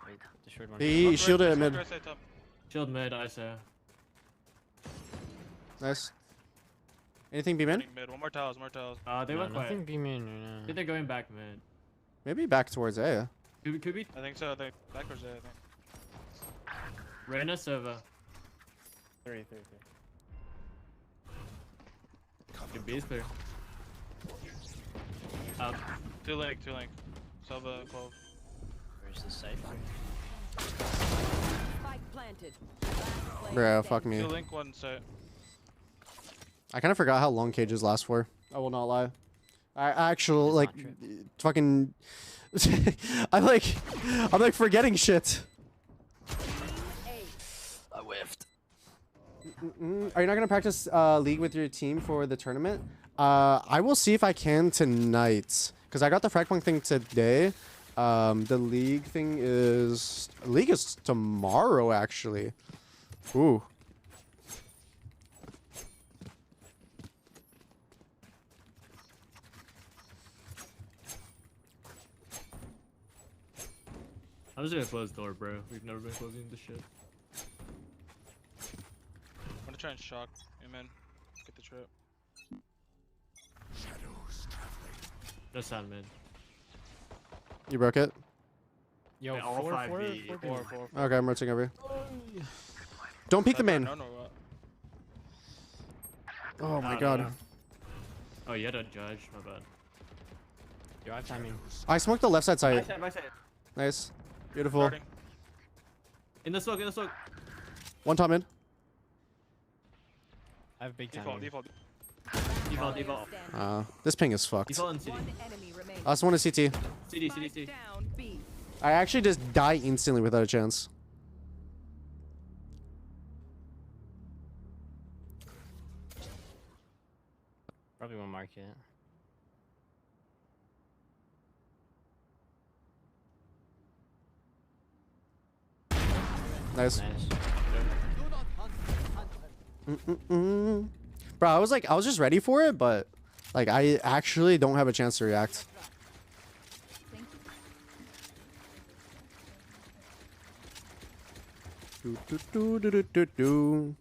Speaker 6: Wait, the short one.
Speaker 2: He
Speaker 5: Smoke
Speaker 2: shielded
Speaker 5: right,
Speaker 2: at
Speaker 5: smoke
Speaker 2: mid.
Speaker 5: right side top.
Speaker 4: Shield mid, I say.
Speaker 2: Nice. Anything B min?
Speaker 5: Running mid. One more towers, more towers.
Speaker 4: They
Speaker 6: No,
Speaker 4: went quiet.
Speaker 6: nothing B min.
Speaker 4: I think they're going back mid.
Speaker 2: Maybe back towards A.
Speaker 4: Could be.
Speaker 5: I think so. I think backwards there, I think.
Speaker 4: Reyna Sova.
Speaker 7: 3.
Speaker 4: Good B is clear. Out.
Speaker 5: Two link. Salva 12.
Speaker 6: Where's the Cypher?
Speaker 8: Spike planted. Last player
Speaker 2: Bruh,
Speaker 8: standing.
Speaker 2: fuck me.
Speaker 5: Two link, one site.
Speaker 2: I kind of forgot how long cages last for. I will not lie. I actually
Speaker 6: It's
Speaker 2: like
Speaker 6: not true.
Speaker 2: fucking. I'm like forgetting shit.
Speaker 6: I whiffed.
Speaker 2: Are you not gonna practice League with your team for the tournament? I will see if I can tonight, cause I got the Frag Punk thing today. The League thing is tomorrow actually. Ooh.
Speaker 4: I'm just gonna close the door, bro. We've never been closing the shit.
Speaker 5: I'm gonna try and shock him in. Get the trip.
Speaker 4: No sound mid.
Speaker 2: You broke it.
Speaker 6: Yo,
Speaker 4: Yeah, all 5B.
Speaker 5: Four.
Speaker 2: Okay, I'm rotating over. Don't peek the main.
Speaker 5: No, what?
Speaker 2: Oh my
Speaker 4: No,
Speaker 2: god.
Speaker 4: no. Oh, you had a judge. My bad.
Speaker 6: Yo, I have timing.
Speaker 2: I smoked the left side side.
Speaker 4: Backside.
Speaker 2: Nice. Beautiful.
Speaker 5: Starting.
Speaker 4: In the smoke.
Speaker 2: One top mid.
Speaker 6: I have big
Speaker 5: Default.
Speaker 6: timing.
Speaker 4: Default.
Speaker 8: Player standing.
Speaker 2: This ping is fucked.
Speaker 4: Default in city.
Speaker 8: One enemy remaining.
Speaker 2: Last one is CT.
Speaker 4: CD.
Speaker 8: Spike down B.
Speaker 2: I actually just die instantly without a chance.
Speaker 6: Probably won't mark it.
Speaker 2: Nice.
Speaker 6: Nice.
Speaker 2: Bro, I was just ready for it, but like I actually don't have a chance to react. Do, do, do, do, do, do, do.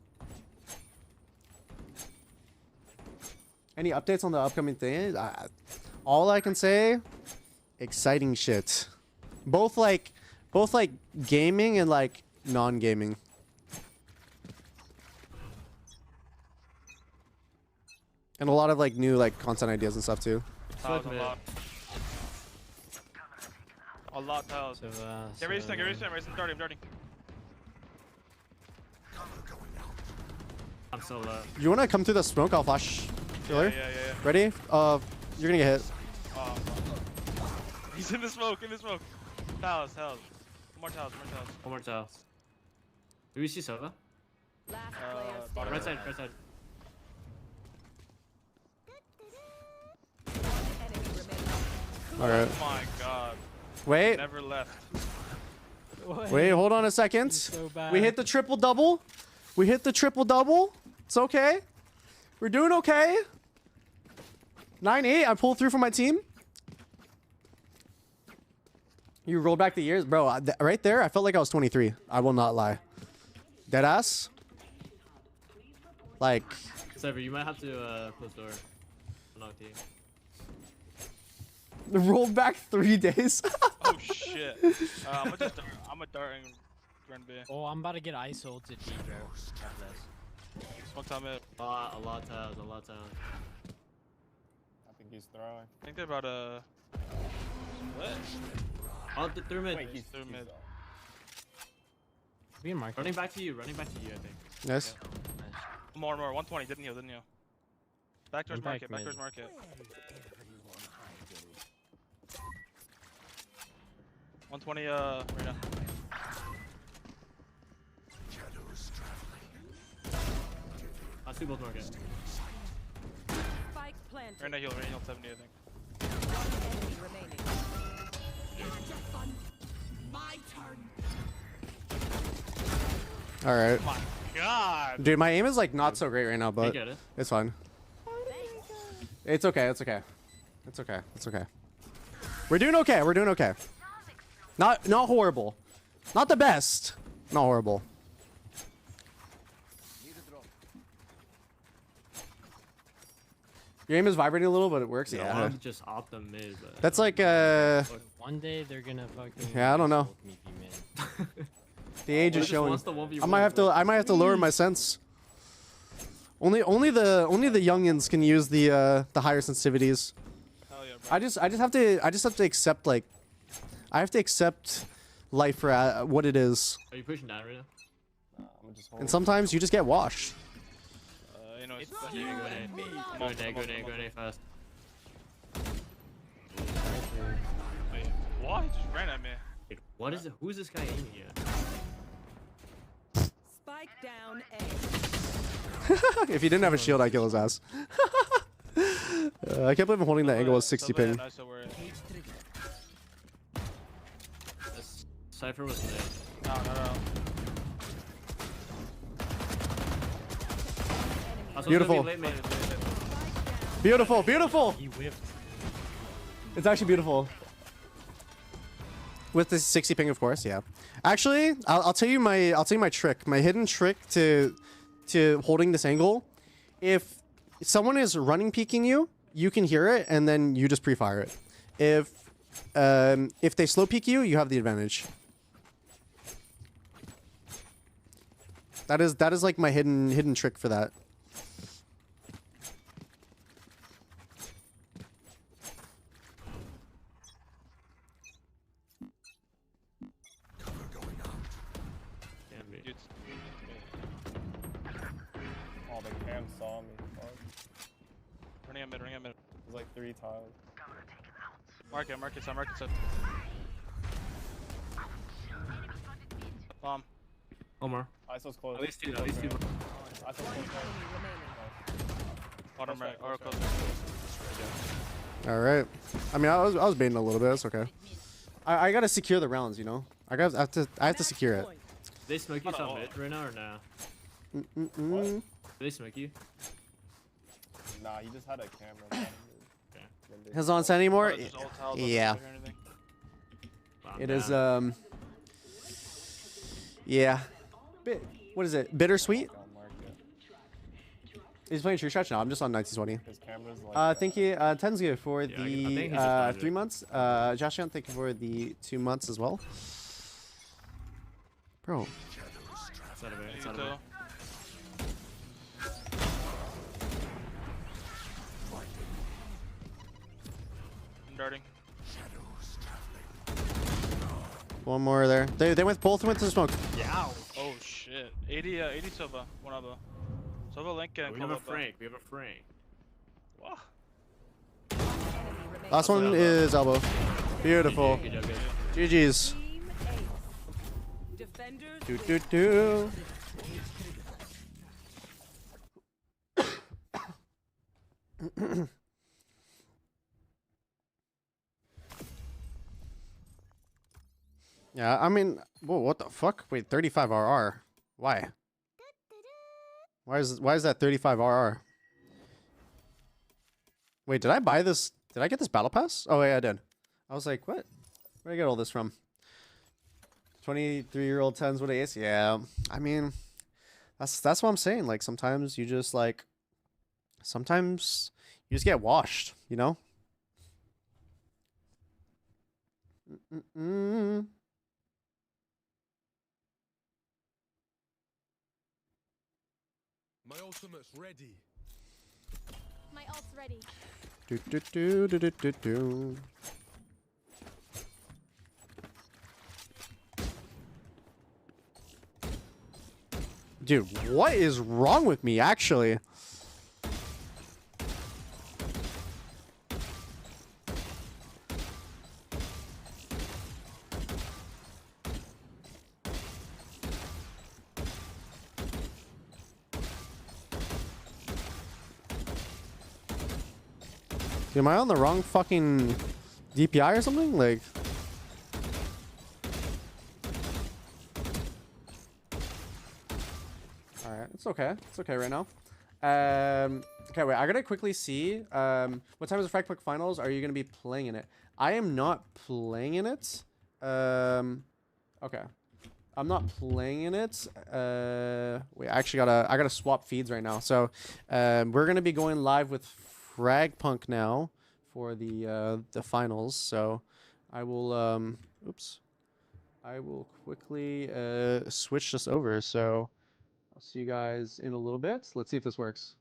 Speaker 2: Any updates on the upcoming thing? All I can say, exciting shit. Both like gaming and like non-gaming. And a lot of like new like content ideas and stuff too.
Speaker 5: Tiles
Speaker 4: Smoke
Speaker 5: a
Speaker 4: mid.
Speaker 5: lot. A lot tiles.
Speaker 6: So,
Speaker 5: Get raised in, darting.
Speaker 4: I'm so low.
Speaker 2: You wanna come through the smoke? I'll flash. Killer.
Speaker 5: Yeah.
Speaker 2: Ready? You're gonna get hit.
Speaker 5: Oh, he's in the smoke, Tiles. One more tiles.
Speaker 4: One more tile. Do we see Sova?
Speaker 8: Last player
Speaker 5: bottom
Speaker 8: standing.
Speaker 4: Right side.
Speaker 8: Enemy remaining.
Speaker 2: Alright.
Speaker 5: Oh my god.
Speaker 2: Wait.
Speaker 5: Never left.
Speaker 2: Wait, hold on a second.
Speaker 6: So bad.
Speaker 2: We hit the triple double. It's okay. We're doing okay. 9-8. I pulled through for my team. You rolled back the years, bro. Right there, I felt like I was 23. I will not lie. Deadass. Like,
Speaker 4: Cypher, you might have to close door. Knock team.
Speaker 2: rolled back 3 days.
Speaker 5: Oh shit. I'm a dart and run B.
Speaker 6: Oh, I'm about to get ISO to D, bro. After this.
Speaker 5: Smoke time mid.
Speaker 4: A lot of tiles.
Speaker 7: think he's throwing.
Speaker 5: I think they're about what?
Speaker 4: Oh, through mid.
Speaker 7: Wait, he's
Speaker 5: through mid.
Speaker 6: Be in market.
Speaker 4: Running back to you, I think.
Speaker 2: Nice.
Speaker 5: More. 120. Didn't heal. Back towards
Speaker 6: Impact
Speaker 5: market. Back
Speaker 6: mid.
Speaker 5: towards market. 120. Right now.
Speaker 4: I see both market.
Speaker 8: Spike planted.
Speaker 5: Right now heal. 70. I think.
Speaker 8: One enemy remaining.
Speaker 2: All right.
Speaker 5: Oh my God.
Speaker 2: Dude, my aim is like not so great right now,
Speaker 4: I
Speaker 2: but
Speaker 4: get it.
Speaker 2: it's fine. It's okay. It's okay. It's okay. It's okay. We're doing okay. We're doing okay. Not horrible. Not the best. Not horrible. Your aim is vibrating a little, but it works.
Speaker 4: Yeah,
Speaker 2: Yeah.
Speaker 4: I'm just off the mid, but
Speaker 2: That's like
Speaker 6: One day they're gonna fucking.
Speaker 2: Yeah, I don't know.
Speaker 6: insult me, B-mid.
Speaker 2: the age is
Speaker 4: just
Speaker 2: showing.
Speaker 4: wants the 1v1,
Speaker 2: I might have to lower my sense. Only the youngins can use the higher sensitivities.
Speaker 5: Hell yeah, bro.
Speaker 2: I just have to accept, like, I have to accept life for what it is.
Speaker 4: Are you pushing down right now?
Speaker 7: Nah, I'm just
Speaker 2: And
Speaker 7: holding.
Speaker 2: sometimes you just get washed.
Speaker 5: You know, it's
Speaker 4: Go A fast.
Speaker 5: Wait, what? He just ran at me.
Speaker 4: Wait, what is it? Who's this guy aiming at?
Speaker 8: Spike down A.
Speaker 2: If he didn't have a shield, I'd kill his ass. I can't believe I'm holding that angle with 60 ping.
Speaker 5: Nice, so we're
Speaker 4: This Cypher was there.
Speaker 5: no.
Speaker 2: Beautiful. Beautiful, beautiful.
Speaker 6: He whiffed.
Speaker 2: It's actually beautiful. With the 60 ping, of course, yeah. Actually, I'll tell you my trick, my hidden trick to holding this angle. If someone is running peeking you, you can hear it and then you just pre-fire it. If they slow peek you, you have the advantage. That is like my hidden trick for that.
Speaker 4: Can't be.
Speaker 5: Dude,
Speaker 7: Oh, the cam saw me. Fuck.
Speaker 5: running at mid.
Speaker 7: There's like 3 tiles.
Speaker 5: Market side. Bomb.
Speaker 4: Omar.
Speaker 7: ISO's close.
Speaker 4: At least two.
Speaker 7: ISO's close.
Speaker 8: Enemy remaining.
Speaker 5: Bottom right. Or close.
Speaker 2: All right. I mean, I was baiting a little bit. It's okay. I gotta secure the rounds, you know. I have to secure it.
Speaker 8: Point.
Speaker 4: They smoke you
Speaker 5: Hold on,
Speaker 4: some mid right now or no?
Speaker 7: What?
Speaker 4: Do they smoke you?
Speaker 7: Nah, he just had a camera. on him, dude.
Speaker 4: Okay.
Speaker 7: When they-
Speaker 2: Has on set anymore?
Speaker 5: Oh, there's all tiles
Speaker 2: Yeah.
Speaker 5: over here or anything.
Speaker 4: Wow,
Speaker 2: It is
Speaker 4: down.
Speaker 2: yeah. What is it? Bittersweet?
Speaker 7: on market.
Speaker 2: He's playing True Stretch now. I'm just on 1920.
Speaker 7: His camera's like.
Speaker 2: Thank you, TenZ for
Speaker 4: I think
Speaker 2: the
Speaker 4: he just found it.
Speaker 2: 3 months. Joshian, thank you for the 2 months as well. Bro,
Speaker 4: It's out of it. It's
Speaker 5: You
Speaker 4: out
Speaker 5: too.
Speaker 4: of it.
Speaker 5: I'm darting.
Speaker 2: one more there. They both went to the smoke.
Speaker 5: Yeah. Oh shit. 80 Silva. One other. Silva Link and
Speaker 4: We have a
Speaker 5: Cobalt.
Speaker 4: Frank. We have a Frank.
Speaker 5: What?
Speaker 8: Enemy remaining.
Speaker 2: Last one
Speaker 4: elbow.
Speaker 2: is elbow. Beautiful.
Speaker 4: Good job, guys.
Speaker 2: GG's.
Speaker 8: Team Ace. Defenders.
Speaker 2: Do do do. Yeah, I mean, whoa, what the fuck? Wait, 35 RR. Why? Why is that 35 RR? Wait, did I buy this? Did I get this battle pass? Oh, wait, I did. I was like, what? Where did I get all this from? 23-year-old TenZ with ace? Yeah, I mean, that's what I'm saying. Like, sometimes you just sometimes you just get washed, you know? Mm-mm-mm.
Speaker 9: My ultimate's ready.
Speaker 10: My ult's ready.
Speaker 2: Do, do, do, do, do, do, do. Dude, what is wrong with me, actually? Dude, am I on the wrong fucking DPI or something? Like... Alright, it's okay. It's okay right now. Okay, wait, I gotta quickly see. What time is the Frag Punk finals? Are you gonna be playing in it? I am not playing in it. Okay. I'm not playing in it. Wait, I actually I gotta swap feeds right now. So, we're gonna be going live with Frag Punk now for the finals. So, I will oops. I will quickly switch this over. So, I'll see you guys in a little bit. Let's see if this works.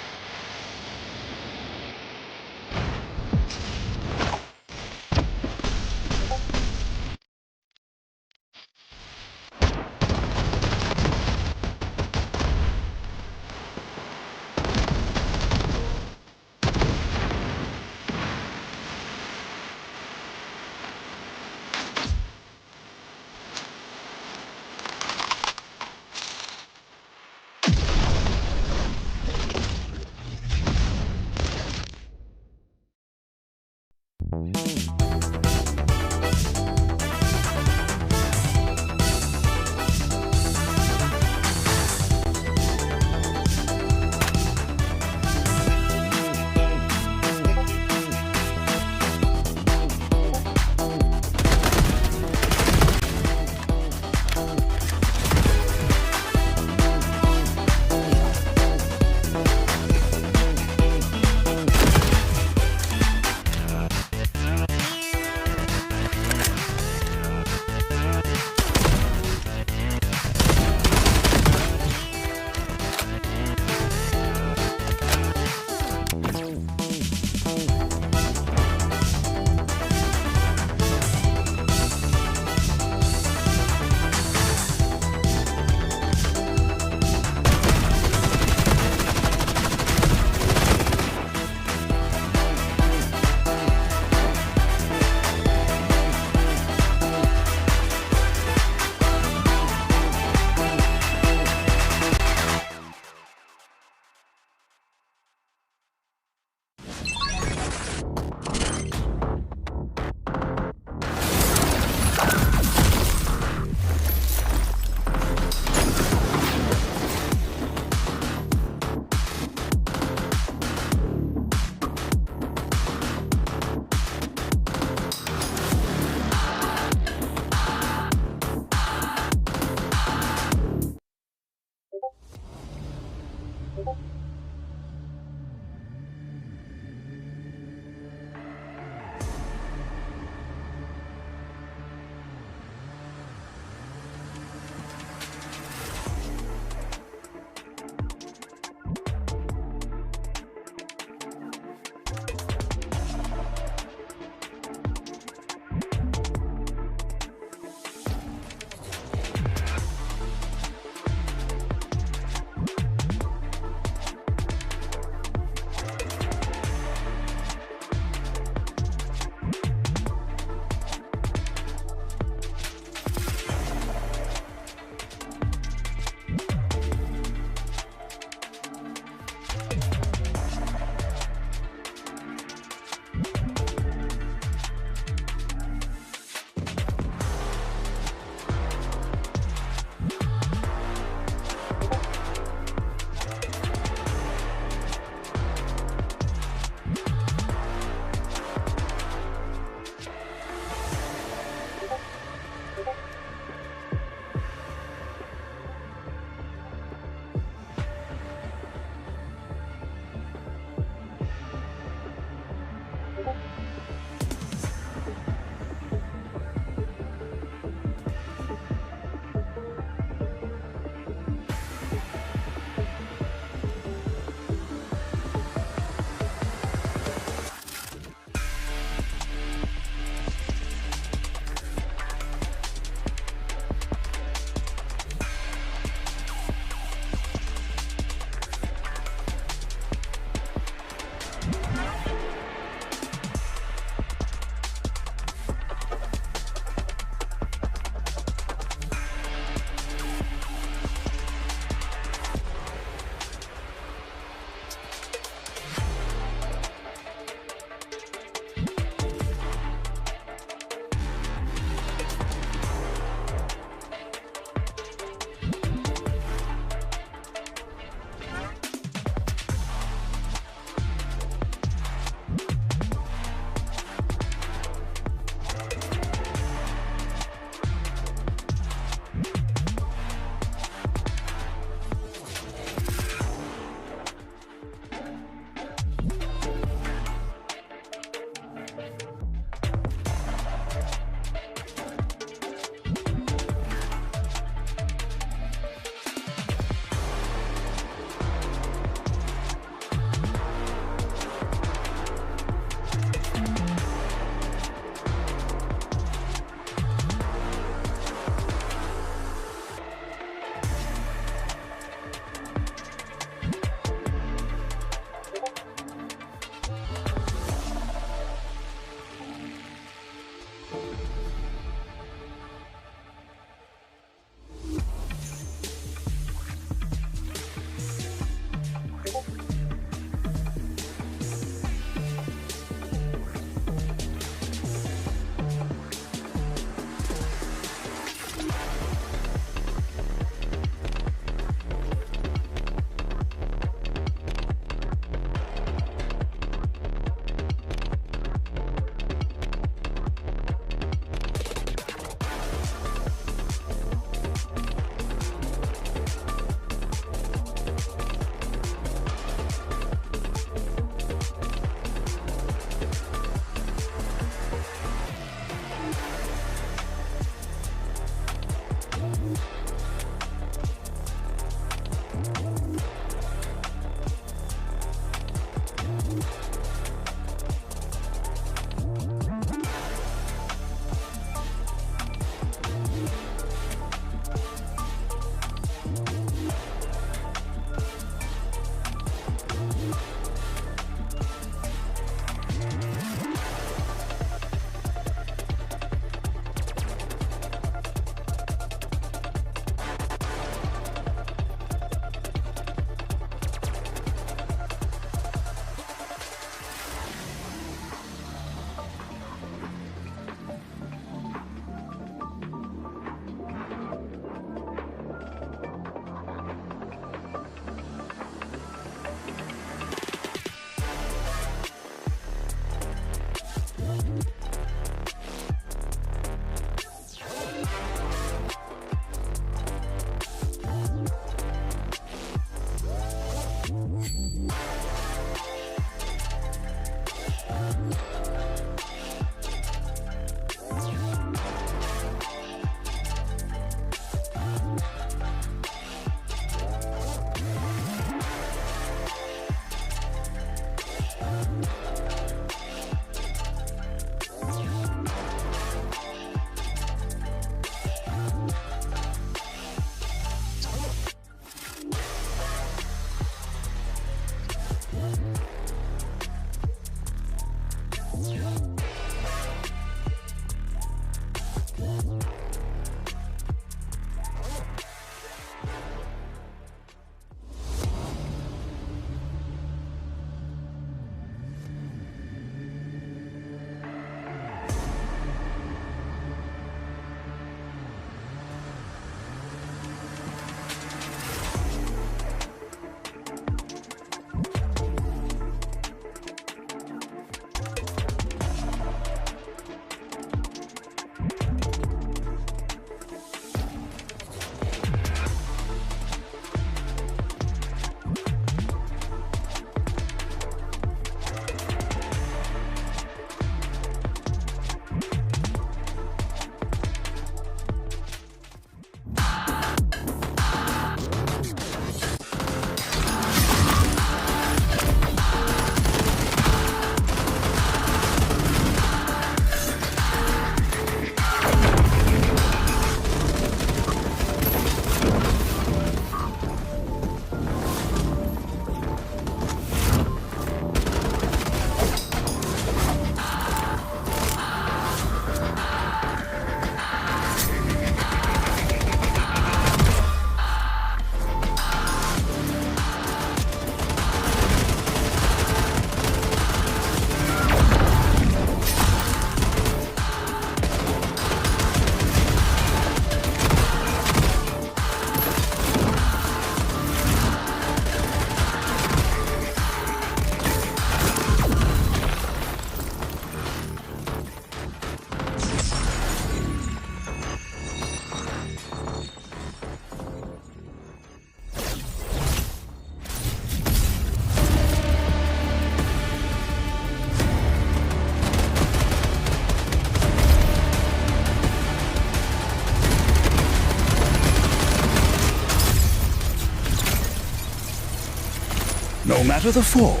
Speaker 9: No matter the fall,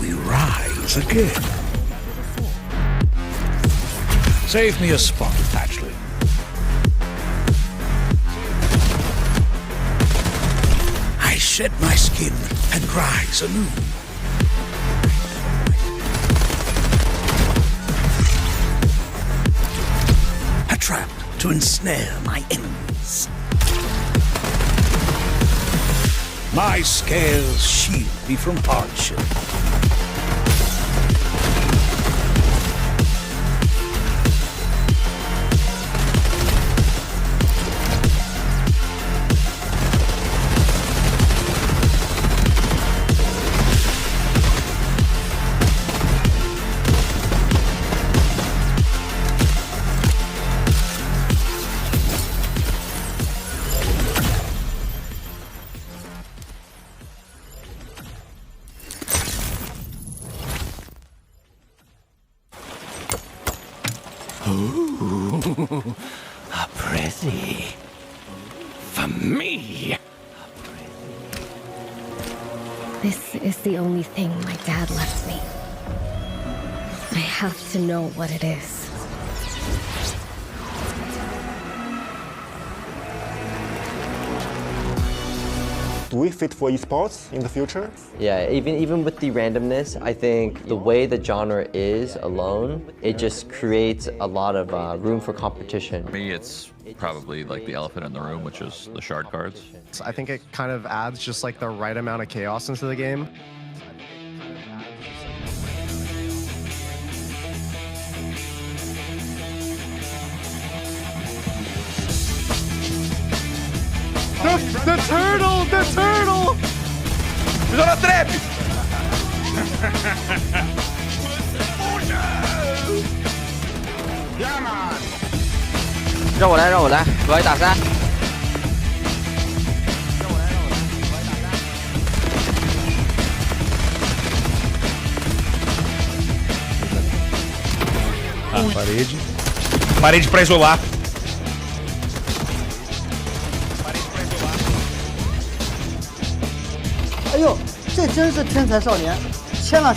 Speaker 9: we rise again. Save me a spot, hatchling. I shed my skin and rise anew. A trap to ensnare my enemies. My scales shield me from hardship. Ooh, a pretty. For me.
Speaker 10: This is the only thing my dad left me. I have to know what it is.
Speaker 7: Do we fit for esports in the future?
Speaker 11: Yeah, even with the randomness, I think the way the genre is alone, it just creates a lot of room for competition.
Speaker 12: For me, it's probably like the elephant in the room, which is the shard cards.
Speaker 2: I think it kind of adds just like the right amount of chaos into the game. The turtle! The turtle!
Speaker 12: Bisogna trap!
Speaker 7: Yeah, man!
Speaker 11: 让我来，我来打杀。
Speaker 9: Parede. Parede pra isolar.
Speaker 13: 哎呦，这真是天才少年，签了。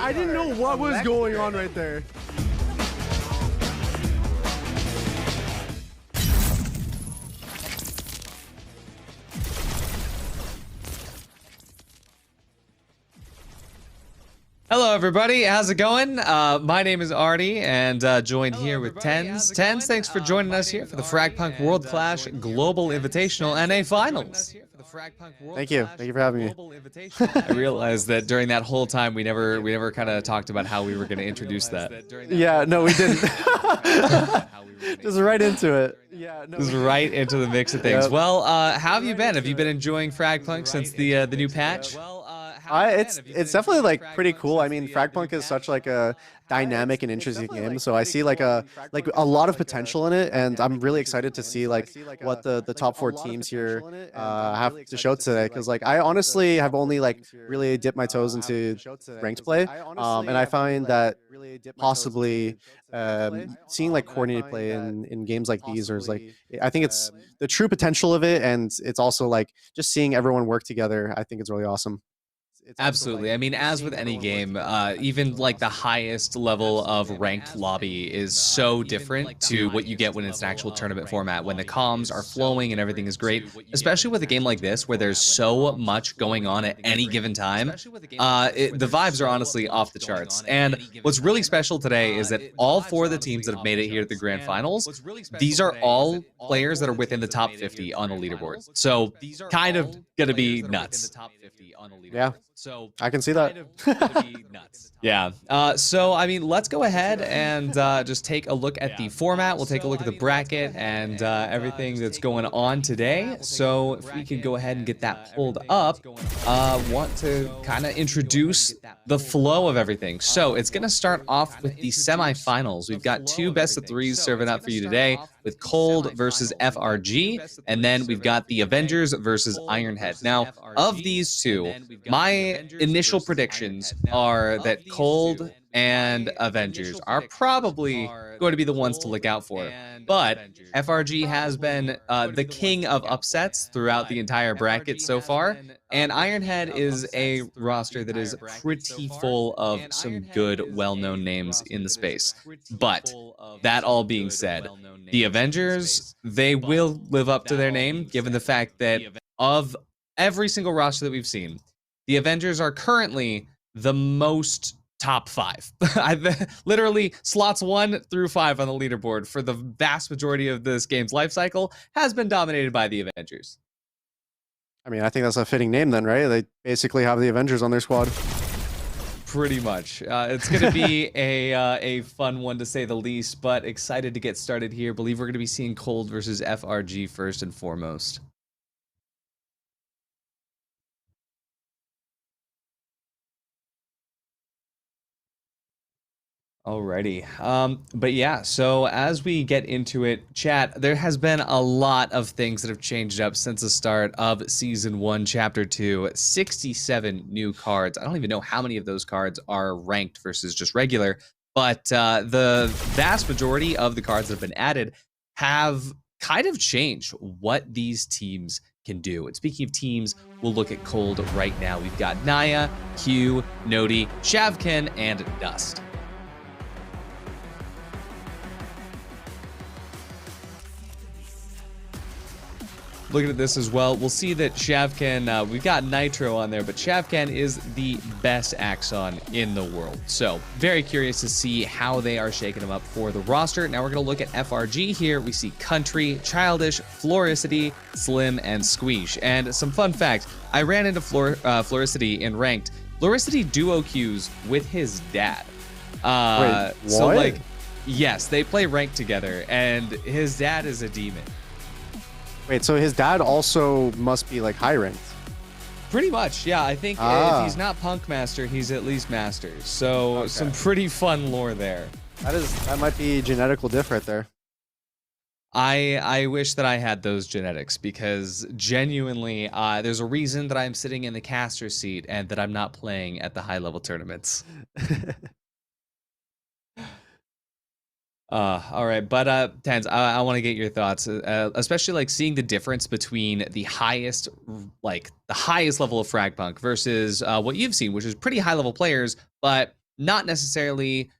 Speaker 2: I didn't know what was going on right there.
Speaker 14: Hello everybody, how's it going? My name is Artie, and joined here with TenZ. TenZ, thanks for joining us here for the Frag Punk World Clash Global Invitational NA Finals.
Speaker 2: Thank you for having me.
Speaker 14: I realized that during that whole time we never kind of talked about how we were going to introduce that.
Speaker 2: Yeah, no, we didn't. Just right into it. Yeah, no,
Speaker 14: just right into the mix of things. Yep. Well, how have you been? Have you been enjoying Frag Punk since the new patch?
Speaker 2: It's definitely like pretty cool. I mean, Frag Punk is such like a dynamic and interesting game, so I see like a lot of potential in it, and I'm really excited to see like what the top 4 teams here have to show today. Because like I honestly have only like really dipped my toes into ranked play, and I find that possibly seeing like coordinated play in games like these, or is like I think it's the true potential of it, and it's also like just seeing everyone work together. I think it's really awesome.
Speaker 14: Absolutely. I mean, as with any game, even like the highest level of ranked lobby is so different to what you get when it's an actual tournament format, when the comms are flowing and everything is great, especially with a game like this where there's so much going on at any given time. The vibes are honestly off the charts. And what's really special today is that all 4 of the teams that have made it here at the Grand Finals, these are all players that are within the top 50 on the leaderboard. So kind of gonna be nuts.
Speaker 2: Yeah. So I can see that.
Speaker 14: Yeah. So, I mean, let's go ahead and just take a look at the format. We'll take a look at the bracket and everything that's going on today. So if we could go ahead and get that pulled up, want to kind of introduce the flow of everything. So it's going to start off with the semifinals. We've got 2 best of 3s serving up for you today. with Cold versus FRG, and then we've got the Avengers versus Ironhead. Now, of these two, my initial predictions are that Cold and Avengers are probably going to be the ones to look out for. But FRG has been the king of upsets throughout the entire bracket so far, and Ironhead is a roster that is pretty full of some good, well-known names in the space. But that all being said, the Avengers, they will live up to their name, given the fact that of every single roster that we've seen, the Avengers are currently the most top 5. Literally, slots 1 through 5 on the leaderboard for the vast majority of this game's life cycle has been dominated by the Avengers.
Speaker 2: I mean, I think that's a fitting name then, right? They basically have the Avengers on their squad.
Speaker 14: Pretty much. It's going to be a fun one to say the least, but excited to get started here. Believe we're going to be seeing Cold versus FRG first and foremost. Alrighty. But yeah, so as we get into it, chat, there has been a lot of things that have changed up since the start of Season 1, Chapter 2. 67 new cards. I don't even know how many of those cards are ranked versus just regular, but the vast majority of the cards that have been added have kind of changed what these teams can do. And speaking of teams, we'll look at Cold right now. We've got Naya, Q, Nodi, Shavken, and Dust. Looking at this as well, we'll see that Shavken, we've got Nitro on there, but Shavken is the best Axon in the world. So very curious to see how they are shaking him up for the roster. Now we're going to look at FRG here. We see Country, Childish, Floricity, Slim, and Squeesh. And some fun fact, I ran into Floricity in Ranked. Floricity duo queues with his dad.
Speaker 2: Wait, what?
Speaker 14: So like, yes, they play Ranked together, and his dad is a demon.
Speaker 2: Wait, so his dad also must be like high ranked?
Speaker 14: Pretty much, yeah. I think if he's not Punk Master, he's at least Master. So some pretty fun lore there.
Speaker 2: That might be genetical diff right there.
Speaker 14: I wish that I had those genetics, because genuinely, there's a reason that I'm sitting in the caster seat and that I'm not playing at the high level tournaments. All right, but TenZ, I want to get your thoughts, especially like seeing the difference between the highest level of Frag Punk versus what you've seen, which is pretty high level players, but not necessarily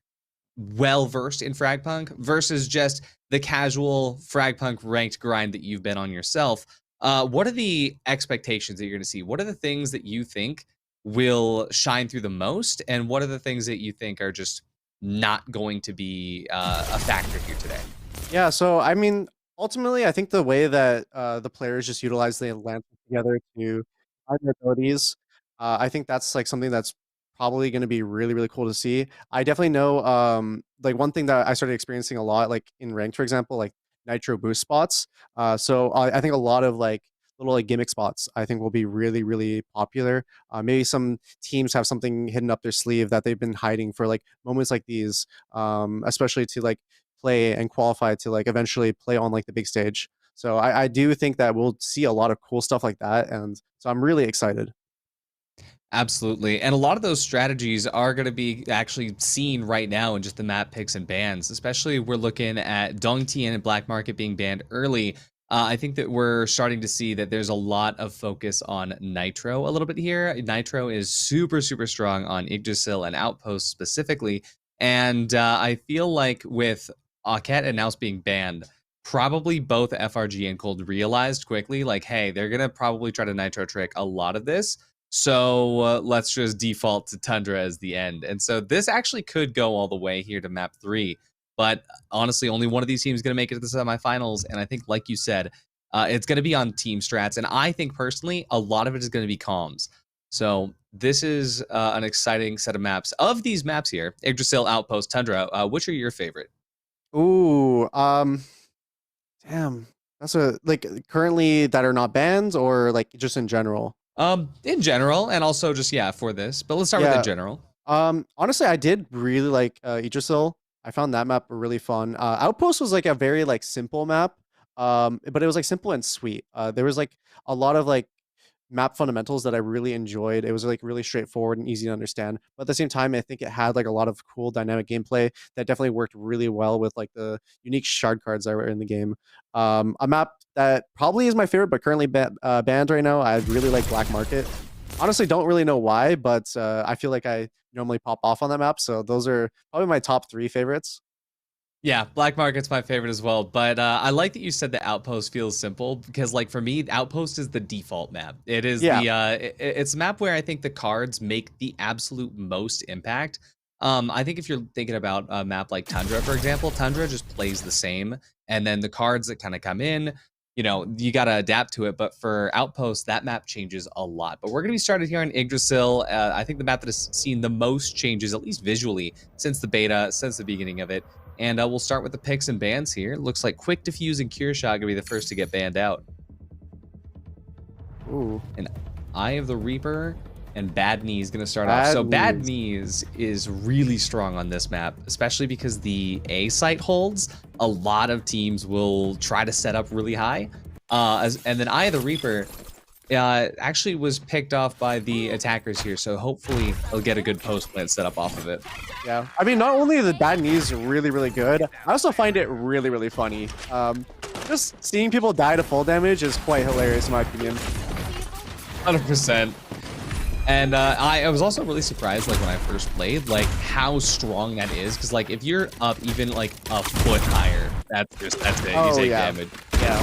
Speaker 14: well versed in Frag Punk, versus just the casual Frag Punk ranked grind that you've been on yourself. What are the expectations that you're going to see? What are the things that you think will shine through the most, and what are the things that you think are just not going to be a factor here today?
Speaker 2: Yeah, so I mean, ultimately, I think the way that the players just utilize the Atlantic together to find their abilities, I think that's like something that's probably going to be really, really cool to see. I definitely know, like one thing that I started experiencing a lot, like in ranked, for example, like Nitro boost spots. So I think a lot of like little like gimmick spots I think will be really, really popular. Maybe some teams have something hidden up their sleeve that they've been hiding for like moments like these, especially to like play and qualify to like eventually play on like the big stage. So I do think that we'll see a lot of cool stuff like that, and so I'm really excited.
Speaker 14: Absolutely. And a lot of those strategies are going to be actually seen right now in just the map picks and bans, especially we're looking at Dongtian and Black Market being banned early. I think that we're starting to see that there's a lot of focus on Nitro a little bit here. Nitro is super, super strong on Yggdrasil and Outpost specifically. And I feel like with Aket and Naus being banned, probably both FRG and Cold realized quickly, like, hey, they're going to probably try to Nitro trick a lot of this. So let's just default to Tundra as the end. And so this actually could go all the way here to map 3. But honestly, only one of these teams is going to make it to the semifinals. And I think, like you said, it's going to be on team strats. And I think, personally, a lot of it is going to be comms. So this is an exciting set of maps. Of these maps here, Yggdrasil, Outpost, Tundra, which are your favorite?
Speaker 2: Ooh, damn. That's like currently that are not banned, or like just in general?
Speaker 14: In general, and also just, yeah, for this. But let's start with in general.
Speaker 2: Honestly, I did really like Yggdrasil. I found that map really fun. Outpost was like a very like simple map, but it was like simple and sweet. There was like a lot of like map fundamentals that I really enjoyed. It was like really straightforward and easy to understand. But at the same time, I think it had like a lot of cool dynamic gameplay that definitely worked really well with like the unique shard cards that were in the game. A map that probably is my favorite, but currently banned right now. I really like Black Market. Honestly, don't really know why, but I feel like I normally pop off on that map. So those are probably my top 3 favorites.
Speaker 14: Yeah, Black Market's my favorite as well, but I like that you said the Outpost feels simple because, like, for me, Outpost is the default map. It is it's a map where I think the cards make the absolute most impact. I think if you're thinking about a map like Tundra, for example, Tundra just plays the same, and then the cards that kind of come in, you know, you got to adapt to it. But for Outpost, that map changes a lot. But we're going to be started here on Yggdrasil. I think the map that has seen the most changes, at least visually, since the beta, since the beginning of it. And we'll start with the picks and bans here. Looks like Quick Diffuse and Cure Shot gonna be the first to get banned out.
Speaker 2: Ooh.
Speaker 14: And Eye of the Reaper and Bad Knees gonna start off. So Bad Knees is really strong on this map, especially because the A site holds. A lot of teams will try to set up really high. And then Eye of the Reaper actually was picked off by the attackers here, so hopefully they'll get a good post plant set up off of it.
Speaker 2: Yeah, I mean, not only the Bad Knees really, really good, I also find it really, really funny. Just seeing people die to full damage is quite hilarious in my opinion.
Speaker 14: 100%. And I was also really surprised, like, when I first played, like, how strong that is. Because, like, if you're up even, like, a foot higher, that's it. You take damage.
Speaker 2: Yeah.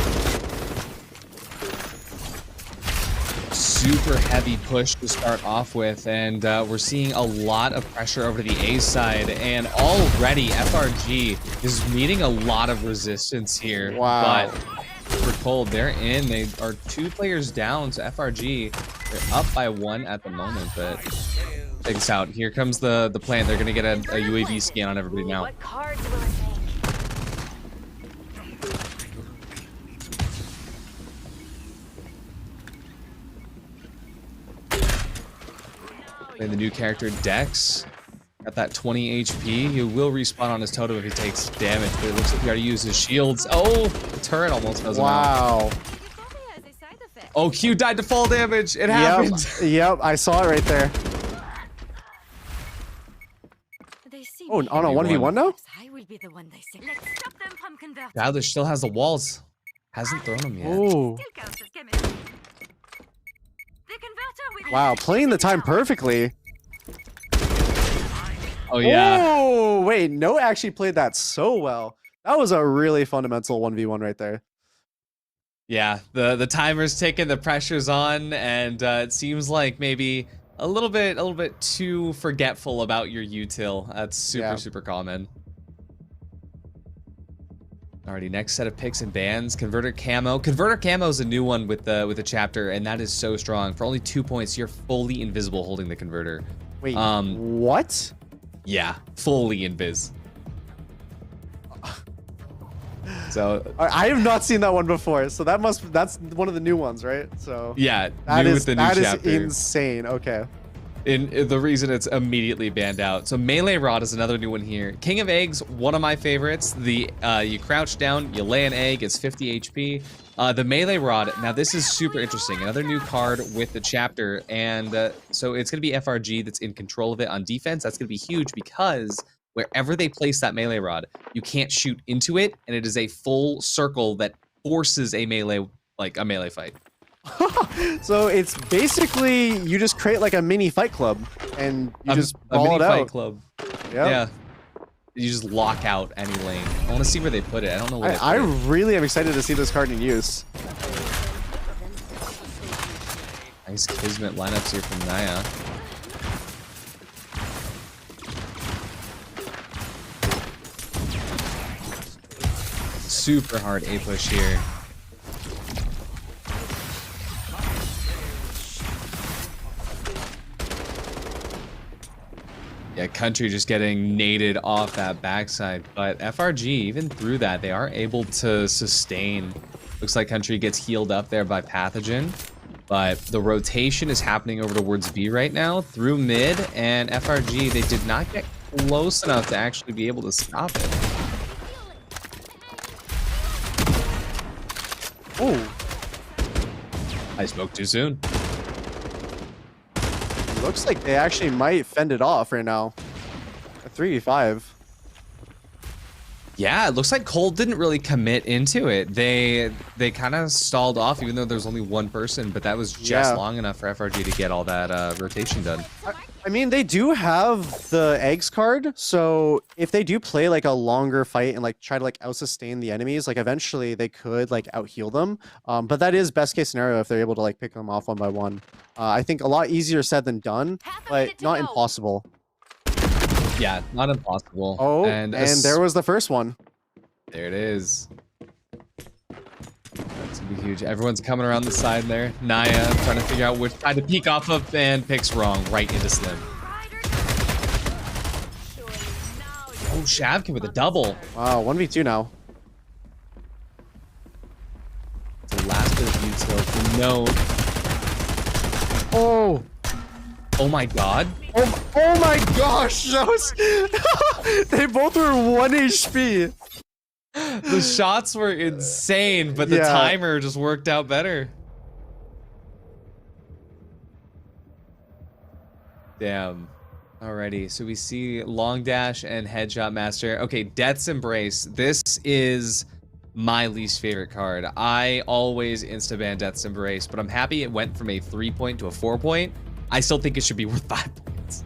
Speaker 14: Super heavy push to start off with, and we're seeing a lot of pressure over to the A side, and already FRG is meeting a lot of resistance here.
Speaker 2: Wow.
Speaker 14: But for Cold, they're in. They are 2 players down, so FRG, they're up by 1 at the moment, but check this out. Here comes the plant. They're gonna get a UAV scan on everybody now.
Speaker 8: What cards will I take?
Speaker 14: And the new character Dex got that 20 HP. He will respawn on his totem if he takes damage, but it looks like he already used his shields. Oh, the turret almost doesn't.
Speaker 2: Wow.
Speaker 14: Oh, Q died to fall damage. It happened.
Speaker 2: Yep, I saw it right there. Oh, on a 1v1 now?
Speaker 14: Bowser still has the walls. Hasn't thrown them yet.
Speaker 2: Oh. Wow, playing the time perfectly.
Speaker 14: Oh, yeah.
Speaker 2: Oh, wait, no actually played that so well. That was a really fundamental 1v1 right there.
Speaker 14: Yeah, the timer's ticking, the pressure's on, and it seems like maybe a little bit too forgetful about your util. That's super common. Alrighty, next set of picks and bans. Converter Camo. Converter Camo is a new one with the chapter, and that is so strong. For only 2 points, you're fully invisible holding the converter.
Speaker 2: Wait, what?
Speaker 14: Yeah, fully invis. So
Speaker 2: I have not seen that one before, so that's one of the new ones, right? So
Speaker 14: yeah,
Speaker 2: that
Speaker 14: new
Speaker 2: is
Speaker 14: with the new chapter.
Speaker 2: Insane. Okay.
Speaker 14: In the reason it's immediately banned out. So Melee Rod is another new one here. King of Eggs, one of my favorites. The you crouch down, you lay an egg, it's 50 HP. The Melee Rod, now this is super interesting. Another new card with the chapter, and so it's going to be FRG that's in control of it on defense. That's going to be huge because wherever they place that Melee Rod, you can't shoot into it, and it is a full circle that forces a melee fight.
Speaker 2: So it's basically you just create like a mini fight club and you just ball it out.
Speaker 14: Fight club. Yep. Yeah. You just lock out any lane. I want to see where they put it. I don't know where
Speaker 2: I really am excited to see this card in use.
Speaker 14: Nice Kismet lineups here from Naya. Super hard A push here. Yeah, Country just getting naded off that backside, but FRG, even through that, they are able to sustain. Looks like Country gets healed up there by Pathogen, but the rotation is happening over towards B right now, through mid, and FRG, they did not get close enough to actually be able to stop it.
Speaker 2: Oh,
Speaker 14: I spoke too soon.
Speaker 2: looks like they actually might fend it off right now. A 3v5.
Speaker 14: Yeah, it looks like Cole didn't really commit into it. They kind of stalled off, even though there's only one person, but that was just long enough for FRG to get all that rotation done.
Speaker 2: I mean, they do have the eggs card, so if they do play like a longer fight and like try to like out-sustain the enemies, like eventually they could like out-heal them. But that is best case scenario if they're able to like pick them off one by one. I think a lot easier said than done, but not impossible.
Speaker 14: Yeah, not impossible.
Speaker 2: Oh, and there was the first one.
Speaker 14: There it is. That's gonna be huge. Everyone's coming around the side there. Naya trying to figure out which side to peek off of, and picks wrong, right into Slim. Oh, Shavkin with a double.
Speaker 2: Wow, 1v2 now.
Speaker 14: The last bit of utility. No.
Speaker 2: Oh.
Speaker 14: Oh my god.
Speaker 2: Oh my gosh, those they both were 1 HP.
Speaker 14: The shots were insane, but the timer just worked out better. Damn. Alrighty, so we see Long Dash and Headshot Master. Okay, Death's Embrace. This is my least favorite card. I always insta-ban Death's Embrace, but I'm happy it went from a 3-point to a 4-point. I still think it should be worth 5 points.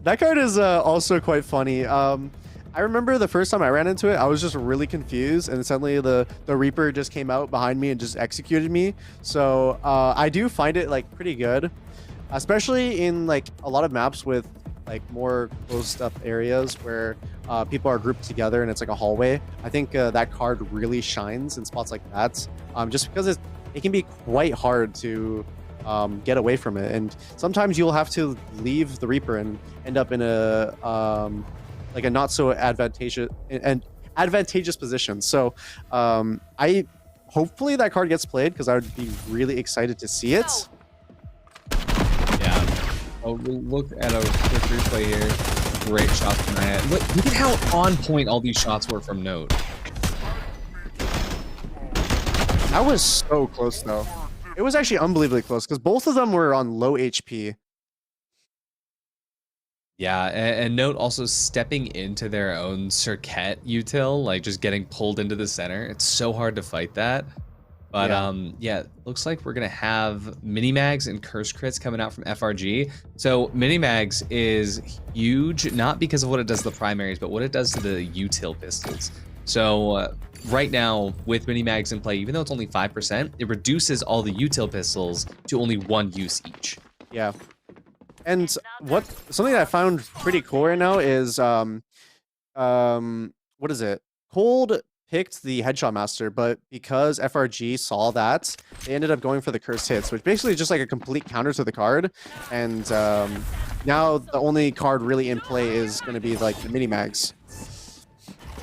Speaker 2: That card is also quite funny. I remember the first time I ran into it, I was just really confused, and suddenly the Reaper just came out behind me and just executed me. So I do find it like pretty good, especially in like a lot of maps with like more closed up areas where people are grouped together and it's like a hallway. I think that card really shines in spots like that, just because it can be quite hard to get away from it, and sometimes you'll have to leave the Reaper and end up in a like a not so advantageous position. So I hopefully that card gets played, because I would be really excited to see it.
Speaker 14: Yeah. Oh, look at a quick replay here. Great shot from that. Look at how on point all these shots were from Note.
Speaker 2: That was so close though. It was actually unbelievably close, because both of them were on low HP.
Speaker 14: Yeah, and Note also stepping into their own circuit util, like just getting pulled into the center. It's so hard to fight that. But yeah, looks like we're gonna have Minimags and Curse Crits coming out from FRG. So Minimags is huge, not because of what it does to the primaries, but what it does to the util pistols. So right now, with Minimags in play, even though it's only 5%, it reduces all the util pistols to only 1 use each.
Speaker 2: Yeah. And something that I found pretty cool right now is what is it? Cold picked the Headshot Master, but because FRG saw that, they ended up going for the Cursed Hits, which basically is just like a complete counter to the card. And now the only card really in play is going to be like the Minimags.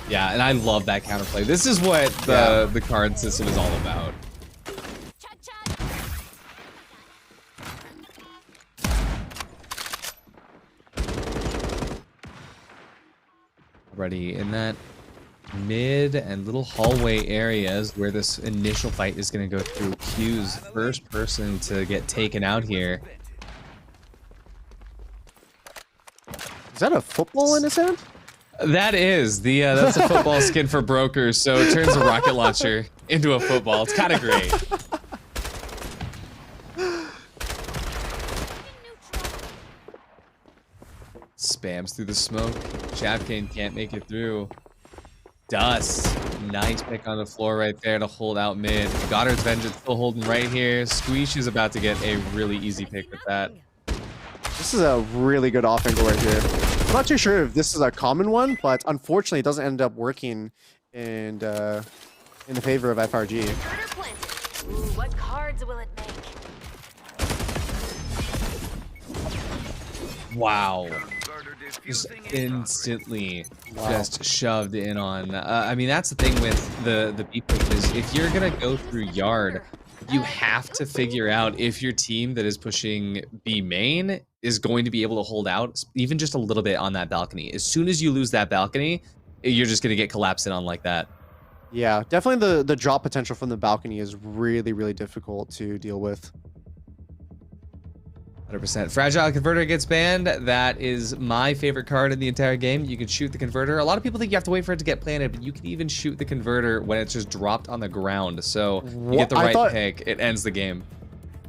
Speaker 14: Yeah, and I love that counterplay. This is what the card system is all about. Already in that mid and little hallway areas where this initial fight is going to go through. Q's first person to get taken out here.
Speaker 2: Is that a football in his hand?
Speaker 14: That is that's a football skin for brokers, so it turns a rocket launcher into a football. It's kind of great. Spams through the smoke. Shavkin can't make it through. Dust. Nice pick on the floor right there to hold out mid. Goddard's Vengeance still holding right here. Squeesh is about to get a really easy pick with that.
Speaker 2: This is a really good off angle right here. I'm not too sure if this is a common one, but unfortunately it doesn't end up working in the favor of FRG.
Speaker 8: Ooh, what cards will it make?
Speaker 14: Wow. Just instantly just shoved in on. I mean, that's the thing with the beat pick is if you're gonna go through yard, you have to figure out if your team that is pushing B main is going to be able to hold out even just a little bit on that balcony. As soon as you lose that balcony, you're just going to get collapsed in on like that.
Speaker 2: Yeah, definitely the drop potential from the balcony is really, really difficult to deal with.
Speaker 14: 100%. Fragile Converter gets banned. That is my favorite card in the entire game. You can shoot the Converter. A lot of people think you have to wait for it to get planted, but you can even shoot the Converter when it's just dropped on the ground. So you get the right pick. It ends the game.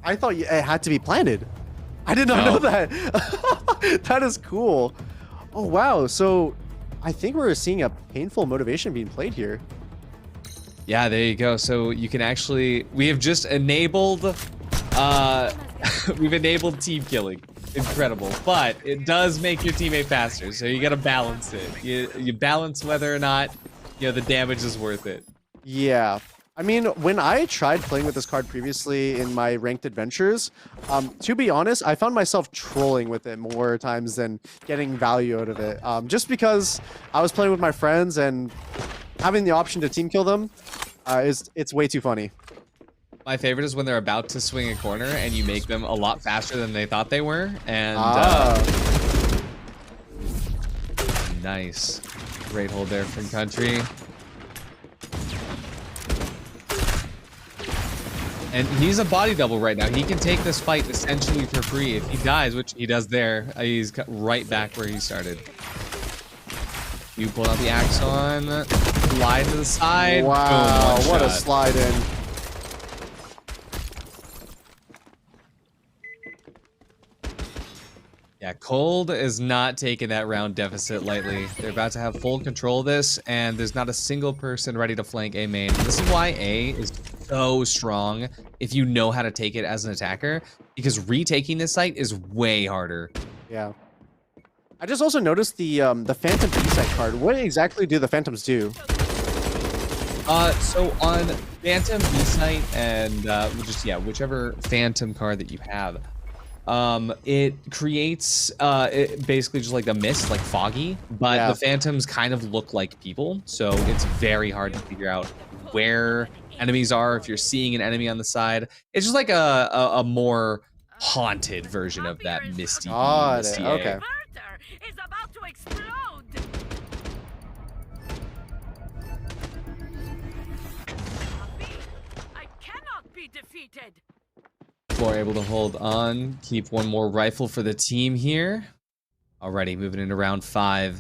Speaker 2: I thought it had to be planted. I did not know that. That is cool. Oh, wow. So I think we're seeing a painful motivation being played here.
Speaker 14: Yeah, there you go. So you can actually... We have just enabled... we've enabled team killing. Incredible. But it does make your teammate faster, so you gotta balance it. You balance whether or not, you know, the damage is worth it.
Speaker 2: Yeah. I mean, when I tried playing with this card previously in my ranked adventures, to be honest, I found myself trolling with it more times than getting value out of it. Just because I was playing with my friends and having the option to team kill them, it's way too funny.
Speaker 14: My favorite is when they're about to swing a corner and you make them a lot faster than they thought they were. And nice. Great hold there from Country. And he's a body double right now. He can take this fight essentially for free. If he dies, which he does there, he's right back where he started. You pull out the Axon, slide to the side.
Speaker 2: Wow,
Speaker 14: boom,
Speaker 2: what a
Speaker 14: shot.
Speaker 2: slide in.
Speaker 14: Yeah, Cold is not taking that round deficit lightly. They're about to have full control of this, and there's not a single person ready to flank A main. This is why A is so strong if you know how to take it as an attacker, because retaking this site is way harder.
Speaker 2: Yeah. I just also noticed the Phantom B-site card. What exactly do the Phantoms do?
Speaker 14: So on Phantom B-site and whichever Phantom card that you have, it creates it basically just like a mist, like foggy, but the Phantoms kind of look like people, so it's very hard to figure out where enemies are if you're seeing an enemy on the side. It's just like a more haunted version of that misty.
Speaker 2: Okay.
Speaker 8: Is about to explode. I cannot be defeated.
Speaker 14: We're able to hold on, keep one more rifle for the team here. Alrighty, moving into round 5.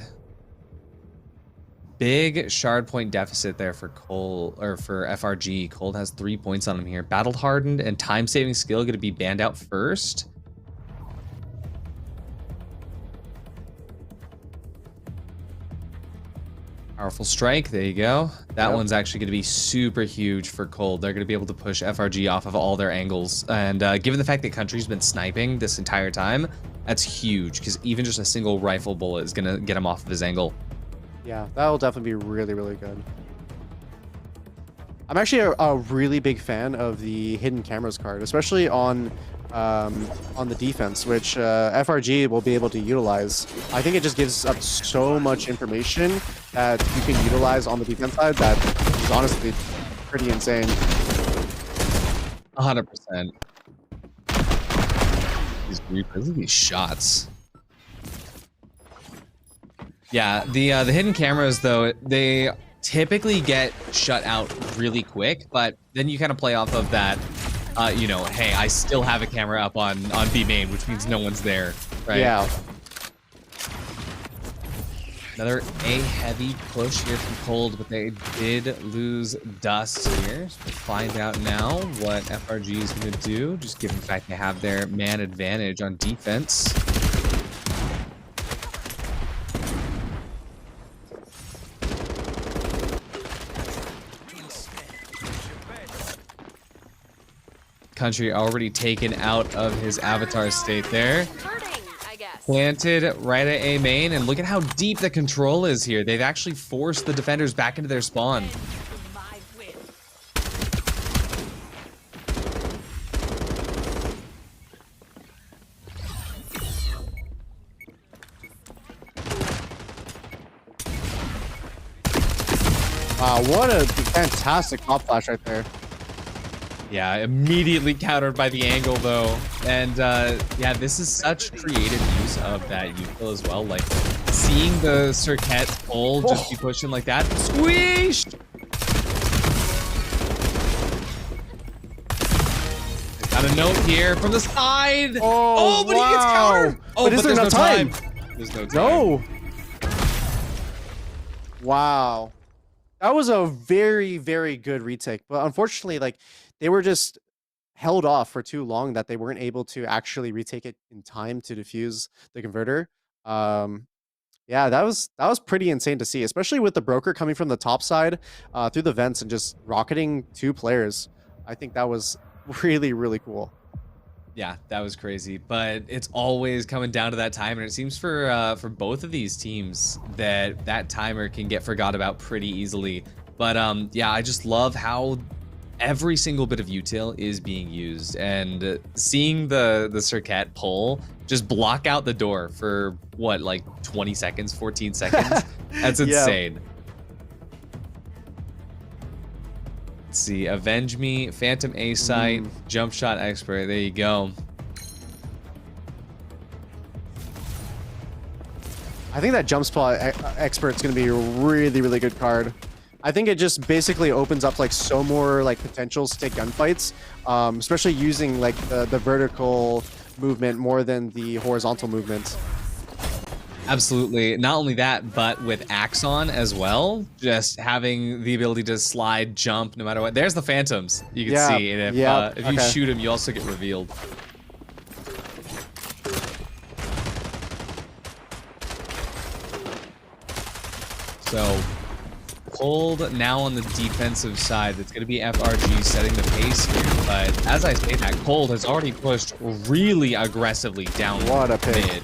Speaker 14: Big shard point deficit there for Cole, or for FRG. Cold has 3 points on him here. Battle hardened and time saving skill going to be banned out first. Powerful strike, there you go. That one's actually going to be super huge for Cold. They're going to be able to push FRG off of all their angles. And given the fact that Country's been sniping this entire time, that's huge, because even just a single rifle bullet is going to get him off of his angle.
Speaker 2: Yeah, that will definitely be really, really good. I'm actually a really big fan of the hidden cameras card, especially on the defense, which FRG will be able to utilize. I think it just gives up so much information that you can utilize on the defense side that is honestly pretty insane.
Speaker 14: 100%. Look at these shots. Yeah, the hidden cameras though, they typically get shut out really quick, but then you kind of play off of that. You know, hey, I still have a camera up on B main, which means no one's there, right?
Speaker 2: Yeah.
Speaker 14: Another A heavy push here from Cold, but they did lose Dust here. So we'll find out now what FRG is going to do, just given the fact they have their man advantage on defense. Country already taken out of his avatar state there. Planted right at A main, and look at how deep the control is here. They've actually forced the defenders back into their spawn.
Speaker 2: Wow, what a fantastic pop flash right there.
Speaker 14: Yeah, immediately countered by the angle though. And yeah, this is such creative use of that util as well. Like seeing the Circuit pull just be pushing like that. Squish! Got a note here from the side.
Speaker 2: Oh,
Speaker 14: but he gets countered. Oh,
Speaker 2: but is there
Speaker 14: there's
Speaker 2: no time?
Speaker 14: There's no time.
Speaker 2: No. Wow. That was a very, very good retake. But unfortunately, like they were just held off for too long that they weren't able to actually retake it in time to defuse the converter. Yeah, that was pretty insane to see, especially with the broker coming from the top side through the vents and just rocketing 2 players. I think that was really, really cool.
Speaker 14: Yeah, that was crazy, but it's always coming down to that time, and it seems for both of these teams that timer can get forgot about pretty easily. But yeah, I just love how every single bit of util is being used, and seeing the Circuit pull just block out the door for what, like 20 seconds, 14 seconds. That's insane. Let's see, Avenge Me, Phantom A Sight, Jump Shot Expert. There you go.
Speaker 2: I think that Jump Spot Expert is going to be a really, really good card. I think it just basically opens up like so more like potentials to take gunfights, especially using like the vertical movement more than the horizontal movement.
Speaker 14: Absolutely. Not only that, but with Axon as well, just having the ability to slide, jump, no matter what. There's the Phantoms, you can see. And if you shoot him, you also get revealed. So, Cold now on the defensive side. It's going to be FRG setting the pace here. But as I say that, Cold has already pushed really aggressively down
Speaker 2: what a pick.
Speaker 14: mid.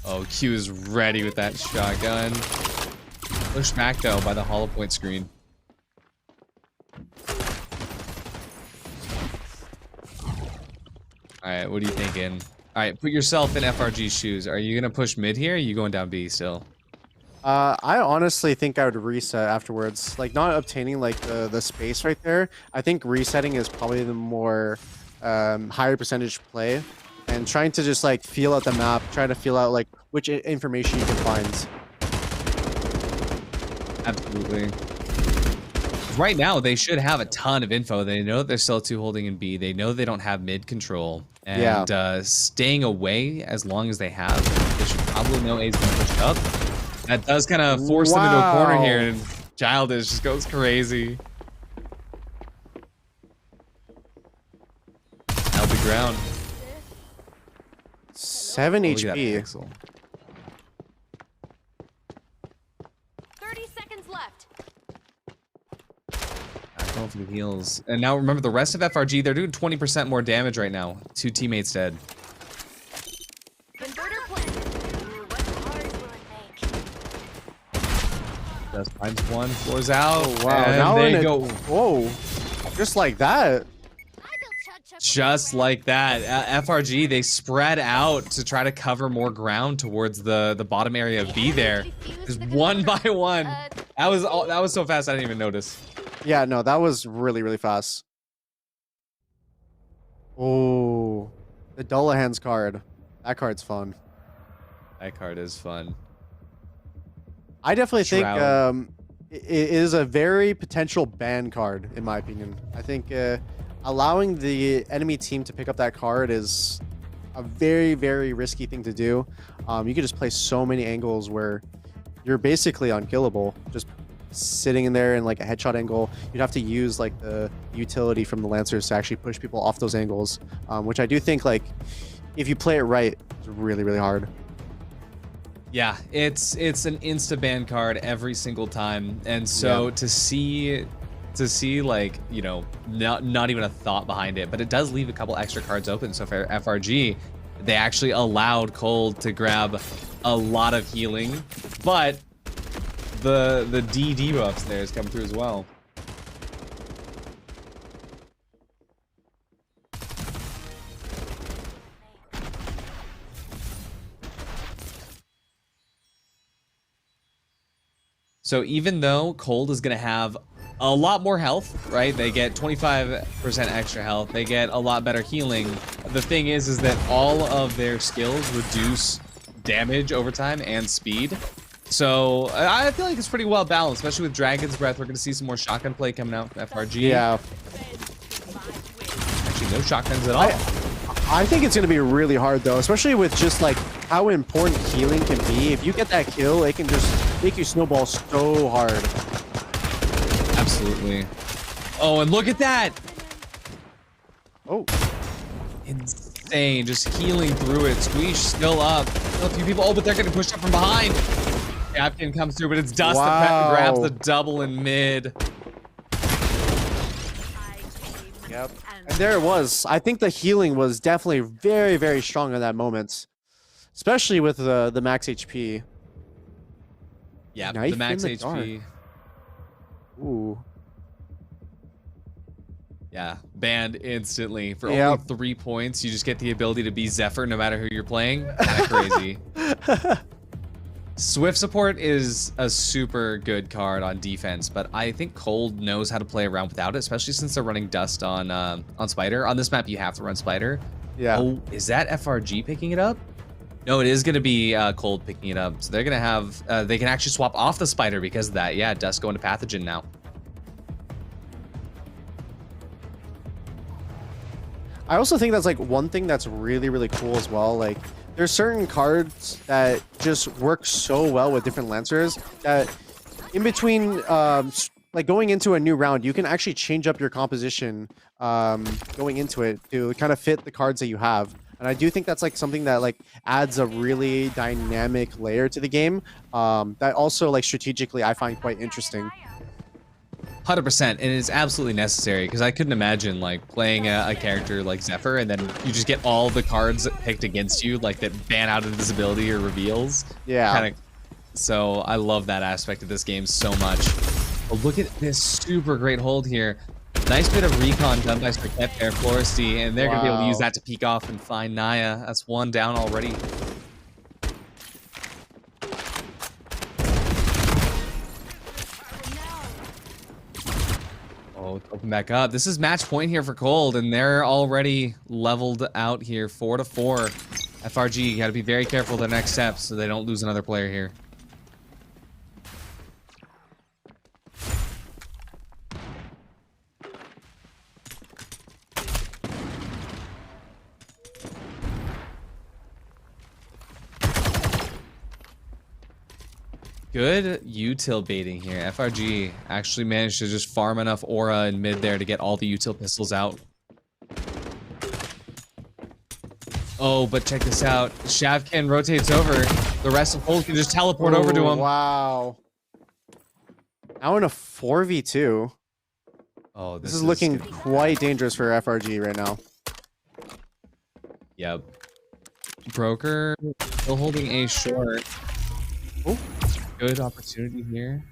Speaker 14: Oh, Q is ready with that shotgun. Pushed back though by the hollow point screen. Alright, what are you thinking? Alright, put yourself in FRG's shoes. Are you gonna push mid here, or are you going down B still?
Speaker 2: I honestly think I would reset afterwards. Like not obtaining like the space right there. I think resetting is probably the more higher percentage play. And trying to just like feel out the map, try to feel out like which information you can find.
Speaker 14: Absolutely. Right now, they should have a ton of info. They know that they're still 2 holding in B. They know they don't have mid control. And staying away as long as they have, they should probably know A's gonna push up. That does kind of force them into a corner here, and Childish just goes crazy. Held the ground.
Speaker 2: 7 HP.
Speaker 8: 30 seconds left.
Speaker 14: Going for the heals. And now remember, the rest of FRG, they're doing 20% more damage right now. 2 teammates dead.
Speaker 8: Converter planted. What cars will it make?
Speaker 14: Just finds one, floors out.
Speaker 2: Oh, wow.
Speaker 14: And
Speaker 2: Now
Speaker 14: they go.
Speaker 2: Whoa. Just like that.
Speaker 14: Just like that. FRG, they spread out to try to cover more ground towards the bottom area of B there. Just one by one. That was so fast I didn't even notice.
Speaker 2: Yeah, no, that was really, really fast. Oh, the Dullahan's card. That card's fun.
Speaker 14: That card is fun.
Speaker 2: I definitely think
Speaker 14: Shroud.
Speaker 2: it is a very potential ban card, in my opinion. I think allowing the enemy team to pick up that card is a very, very risky thing to do. You could just play so many angles where you're basically unkillable. Just sitting in there in like a headshot angle. You'd have to use like the utility from the Lancers to actually push people off those angles, which I do think like if you play it right, it's really, really hard.
Speaker 14: Yeah, it's an insta ban card every single time, and so to see like, you know, not even a thought behind it, but it does leave a couple extra cards open. So for FRG, they actually allowed Cold to grab a lot of healing, but the D debuffs there has come through as well. So even though Cold is going to have a lot more health, right? They get 25% extra health. They get a lot better healing. The thing is that all of their skills reduce damage over time and speed. So I feel like it's pretty well balanced, especially with Dragon's Breath. We're going to see some more shotgun play coming out from FRG.
Speaker 2: Yeah.
Speaker 14: Actually, no shotguns at all.
Speaker 2: I think it's going to be really hard, though, especially with just, like, how important healing can be. If you get that kill, it can just make you snowball so hard.
Speaker 14: Absolutely. Oh, and look at that!
Speaker 2: Oh.
Speaker 14: Insane. Just healing through it. Squeeze still up. Still a few people. Oh, but they're getting pushed up from behind. Captain comes through, but it's Dust that grabs the double in mid.
Speaker 2: Yep. And there it was. I think the healing was definitely very, very strong in that moment. Especially with the max HP.
Speaker 14: Yeah,
Speaker 2: Knife
Speaker 14: the max
Speaker 2: in the
Speaker 14: HP.
Speaker 2: dark. Ooh.
Speaker 14: Yeah, banned instantly. For only 3 points, you just get the ability to be Zephyr no matter who you're playing. Kind of crazy. Swift support is a super good card on defense, but I think Cold knows how to play around without it, especially since they're running Dust on Spider. On this map, you have to run Spider.
Speaker 2: Yeah.
Speaker 14: Oh, is that FRG picking it up? No, it is going to be Cold picking it up. So they're going to have, they can actually swap off the Spider because of that. Yeah, Dust going to Pathogen now.
Speaker 2: I also think that's like one thing that's really, really cool as well. Like, there's certain cards that just work so well with different Lancers that in between, like going into a new round, you can actually change up your composition going into it to kind of fit the cards that you have. And I do think that's like something that like adds a really dynamic layer to the game that also like strategically I find quite interesting.
Speaker 14: 100%, and it's absolutely necessary because I couldn't imagine like playing a character like Zephyr and then you just get all the cards picked against you like that ban out invisibility or reveals.
Speaker 2: Yeah.
Speaker 14: So I love that aspect of this game so much. Oh, look at this super great hold here. Nice bit of recon done by Sprocket there, Floresty, and they're going to be able to use that to peek off and find Naya. That's one down already. Oh, open back up. This is match point here for Cold, and they're already leveled out here, 4-4. FRG, got to be very careful of their next steps so they don't lose another player here. Good util baiting here. FRG actually managed to just farm enough aura in mid there to get all the util pistols out. Oh, but check this out. Shavkin rotates over. The rest of Cold can just teleport over to him.
Speaker 2: Wow. Now in a 4v2.
Speaker 14: Oh,
Speaker 2: this is looking quite dangerous for FRG right now.
Speaker 14: Yep. Broker still holding A short. Oh. Good opportunity here.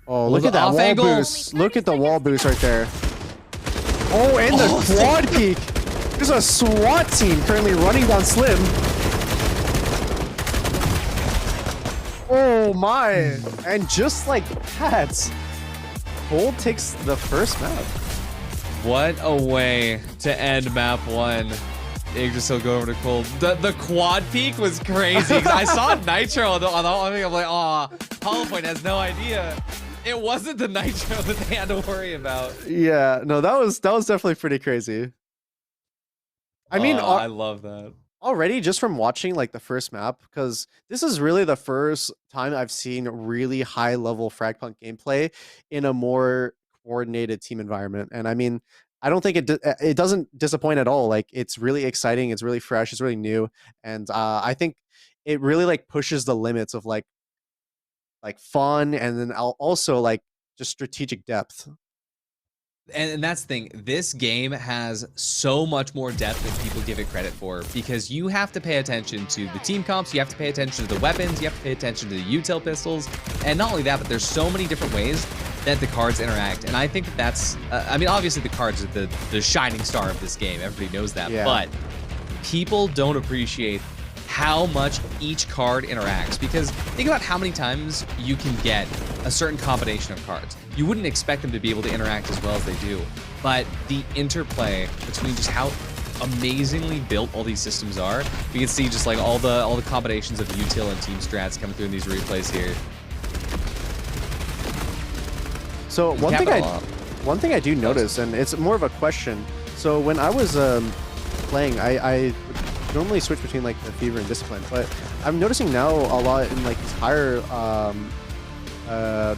Speaker 2: Oh, look at that wall
Speaker 14: angle
Speaker 2: boost. Look at the wall boost right there. Oh, and the quad peek. There's a SWAT team currently running down Slim. Oh my. And just like that, Cold takes the first map.
Speaker 14: What a way to end map 1. Yggdrasil go over to Cold. The quad peak was crazy. I saw Nitro on the whole thing. I'm like, aw, Hollow Point has no idea. It wasn't the Nitro that they had to worry about.
Speaker 2: Yeah, no, that was definitely pretty crazy. I mean,
Speaker 14: I love that.
Speaker 2: Already just from watching like the first map, because this is really the first time I've seen really high level Frag Punk gameplay in a more coordinated team environment. And I mean, I don't think it doesn't disappoint at all. Like, it's really exciting, it's really fresh, it's really new, and I think it really like pushes the limits of like fun, and then also like just strategic depth.
Speaker 14: And that's the thing. This game has so much more depth than people give it credit for, because you have to pay attention to the team comps, you have to pay attention to the weapons, you have to pay attention to the util pistols, and not only that, but there's so many different ways that the cards interact. And I think that that's, I mean, obviously the cards are the shining star of this game. Everybody knows that.
Speaker 2: Yeah.
Speaker 14: But people don't appreciate how much each card interacts. Because think about how many times you can get a certain combination of cards. You wouldn't expect them to be able to interact as well as they do. But the interplay between just how amazingly built all these systems are, you can see just like all the combinations of util and team strats coming through in these replays here.
Speaker 2: So one thing I do notice, and it's more of a question. So when I was playing, I would normally switch between like the Fever and Discipline, but I'm noticing now a lot in like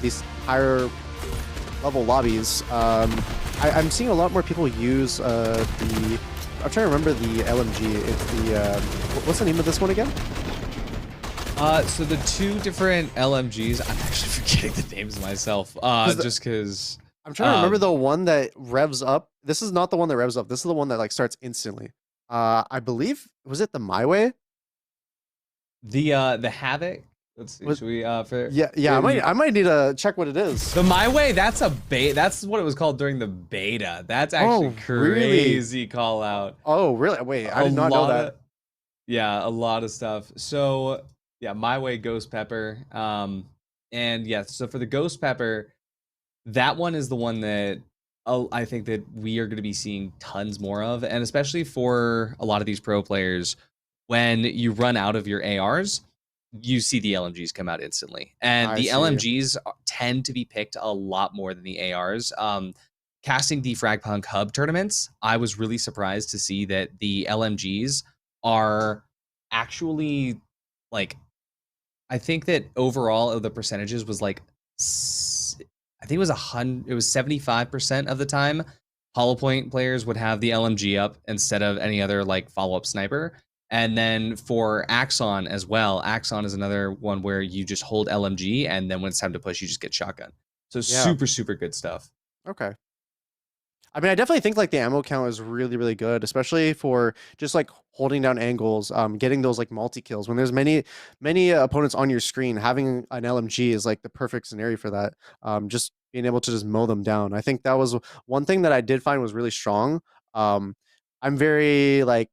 Speaker 2: these higher level lobbies. I'm seeing a lot more people use the. I'm trying to remember the LMG. It's the what's the name of this one again?
Speaker 14: So the two different LMGs, I'm actually forgetting the names myself. Just because
Speaker 2: I'm trying to remember the one that revs up. This is not the one that revs up. This is the one that like starts instantly. I believe, was it the My Way?
Speaker 14: The Havoc. Let's see. Should we
Speaker 2: Yeah. I might need to check what it is.
Speaker 14: The My Way, that's a beta. That's what it was called during the beta. That's actually crazy call out.
Speaker 2: Oh, really? Wait, I did not know that.
Speaker 14: Yeah, a lot of stuff. So yeah, My Way, Ghost Pepper. And yeah, so for the Ghost Pepper, that one is the one that I think that we are going to be seeing tons more of, and especially for a lot of these pro players, when you run out of your ARs, you see the LMGs come out instantly, and the LMGs tend to be picked a lot more than the ARs. Casting the Frag Punk hub tournaments, I was really surprised to see that the LMGs are actually like, I think that overall of the percentages was like, I think it was 75% of the time Hollow Point players would have the LMG up instead of any other like follow-up sniper. And then for Axon as well, Axon is another one where you just hold LMG, and then when it's time to push, you just get shotgun. So super, super good stuff.
Speaker 2: Okay. I mean, I definitely think like the ammo count is really, really good, especially for just like holding down angles, getting those like multi kills. When there's many opponents on your screen, having an LMG is like the perfect scenario for that. Just being able to just mow them down. I think that was one thing that I did find was really strong. I'm very like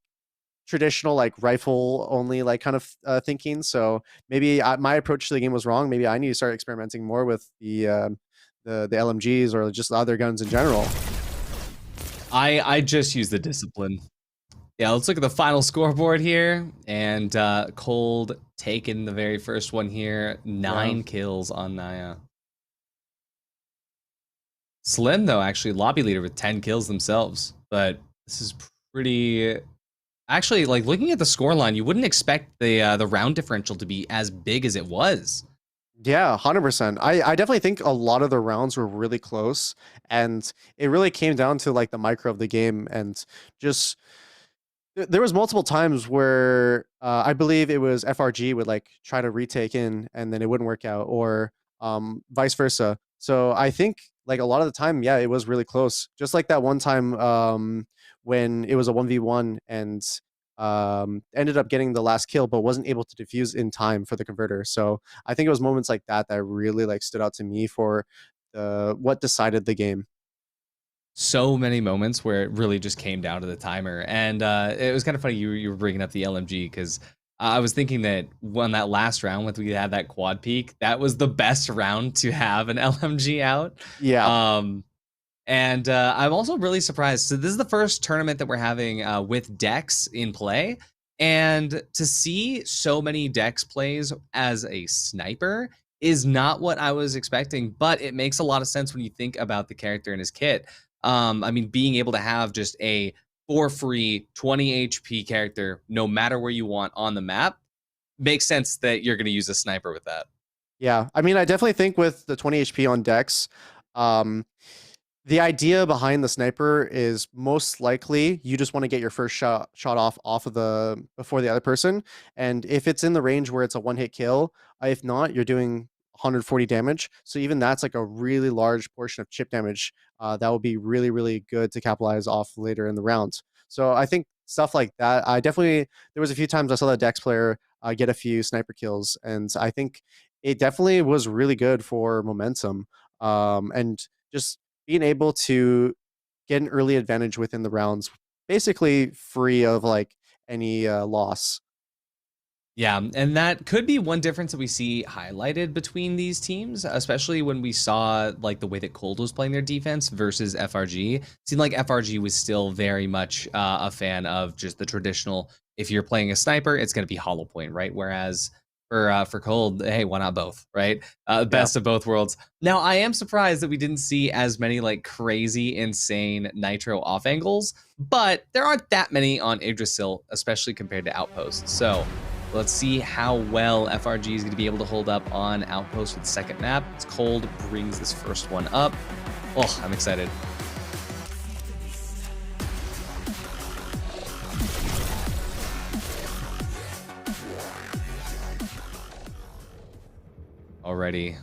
Speaker 2: traditional like rifle only like kind of thinking. So maybe my approach to the game was wrong. Maybe I need to start experimenting more with the LMGs or just the other guns in general.
Speaker 14: I just use the discipline. Yeah, let's look at the final scoreboard here. And Cold taking the very first one here. 9 kills on Naya. Slim, though, actually lobby leader with 10 kills themselves. But this is pretty... Actually, like looking at the scoreline, you wouldn't expect the round differential to be as big as it was.
Speaker 2: Yeah, 100%. I definitely think a lot of the rounds were really close, and it really came down to like the micro of the game, and just there was multiple times where I believe it was FRG would like try to retake in, and then it wouldn't work out, or vice versa. So I think like a lot of the time, yeah, it was really close. Just like that one time when it was a 1v1 and ended up getting the last kill, but wasn't able to defuse in time for the converter. So I think it was moments like that that really like stood out to me for what decided the game.
Speaker 14: So many moments where it really just came down to the timer, and it was kind of funny you were bringing up the LMG, because I was thinking that when that last round when we had that quad peak, that was the best round to have an LMG out.
Speaker 2: Yeah.
Speaker 14: And I'm also really surprised. So this is the first tournament that we're having with Dex in play. And to see so many Dex plays as a sniper is not what I was expecting, but it makes a lot of sense when you think about the character and his kit. I mean, being able to have just a for free 20 HP character, no matter where you want on the map, makes sense that you're going to use a sniper with that.
Speaker 2: Yeah, I mean, I definitely think with the 20 HP on Dex, the idea behind the sniper is most likely you just want to get your first shot off of the before the other person, and if it's in the range where it's a one-hit kill, if not, you're doing 140 damage. So even that's like a really large portion of chip damage that will be really, really good to capitalize off later in the round. So I think stuff like that. There was a few times I saw that Dex player get a few sniper kills, and I think it definitely was really good for momentum, and just being able to get an early advantage within the rounds, basically free of like any loss.
Speaker 14: Yeah, and that could be one difference that we see highlighted between these teams, especially when we saw like the way that Cold was playing their defense versus FRG. It seemed like FRG was still very much a fan of just the traditional. If you're playing a sniper, it's going to be hollow point, right? Whereas for Cold, hey, why not both, right? Best of both worlds. Now, I am surprised that we didn't see as many like crazy, insane Nitro off angles, but there aren't that many on Yggdrasil, especially compared to Outpost. So. Let's see how well FRG is going to be able to hold up on Outpost with the second map. It's Cold brings this first one up. Oh, I'm excited. Already.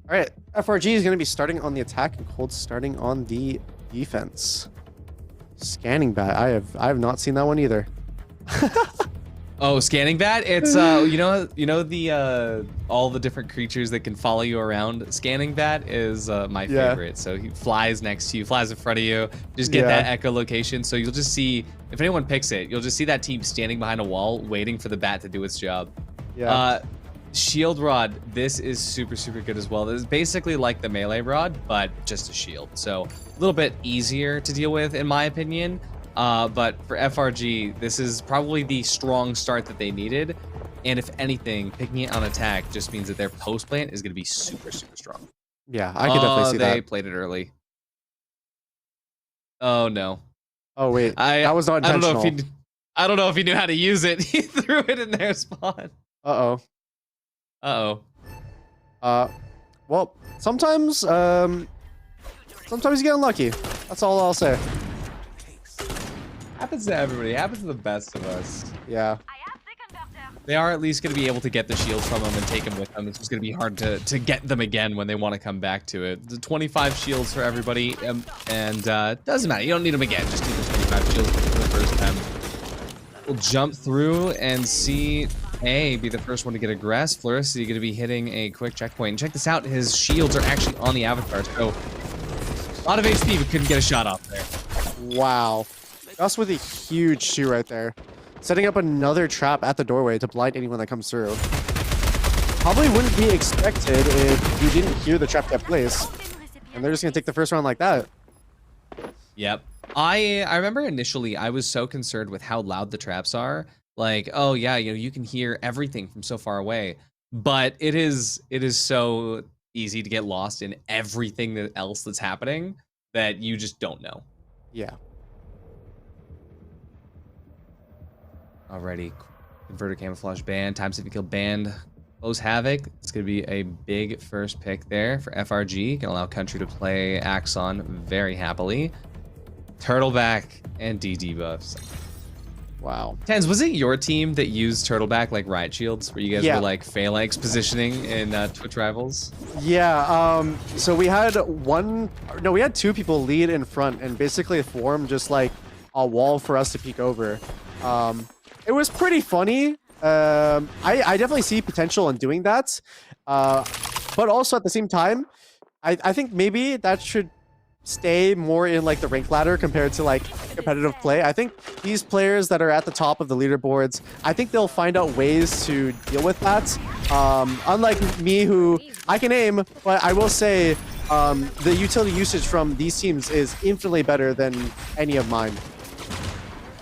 Speaker 2: All right, FRG is going to be starting on the attack and Cold starting on the defense. Scanning bat. I have not seen that one either.
Speaker 14: Oh, scanning bat. It's you know the all the different creatures that can follow you around. Scanning bat is my favorite. So he flies next to you, flies in front of you. Just get that echolocation. So you'll just see if anyone picks it, you'll just see that team standing behind a wall waiting for the bat to do its job.
Speaker 2: Yeah.
Speaker 14: Shield rod, this is super good as well. This is basically like the melee rod, but just a shield. So a little bit easier to deal with in my opinion. But for FRG, this is probably the strong start that they needed. And if anything, picking it on attack just means that their post plant is going to be super strong.
Speaker 2: Yeah, I could definitely see that.
Speaker 14: They played it early. Oh no.
Speaker 2: Oh wait, that was not intentional.
Speaker 14: I don't know if he knew how to use it. He threw it in their spawn.
Speaker 2: Uh-oh. Well, sometimes you get unlucky. That's all I'll say.
Speaker 14: Happens to everybody. Happens to the best of us.
Speaker 2: Yeah.
Speaker 14: They are at least going to be able to get the shields from them and take them with them. It's just going to be hard to get them again when they want to come back to it. The 25 shields for everybody, and doesn't matter. You don't need them again. Just need the 25 shields for the first time. We'll jump through and see A be the first one to get aggressed. Fluricity going to be hitting a quick checkpoint. And check this out. His shields are actually on the avatar. So a lot of HP, but couldn't get a shot off there.
Speaker 2: Wow. Us with a huge shoe right there. Setting up another trap at the doorway to blind anyone that comes through. Probably wouldn't be expected if you didn't hear the trap get placed. And they're just going to take the first round like that.
Speaker 14: Yep. I remember initially I was so concerned with how loud the traps are. Like, oh yeah, you can hear everything from so far away. But it is so easy to get lost in everything else that's happening that you just don't know.
Speaker 2: Yeah.
Speaker 14: Already, converter camouflage band, times if you kill band, close havoc. It's gonna be a big first pick there for FRG. Can allow Country to play Axon very happily. Turtleback and D debuffs.
Speaker 2: Wow.
Speaker 14: TenZ, was it your team that used Turtleback like riot shields, where you guys were like phalanx positioning in Twitch Rivals?
Speaker 2: Yeah. So we had we had two people lead in front and basically form just like a wall for us to peek over. It was pretty funny. I definitely see potential in doing that. But also at the same time, I think maybe that should stay more in like the rank ladder compared to like competitive play. I think these players that are at the top of the leaderboards, I think they'll find out ways to deal with that. Unlike me, who I can aim, but I will say the utility usage from these teams is infinitely better than any of mine.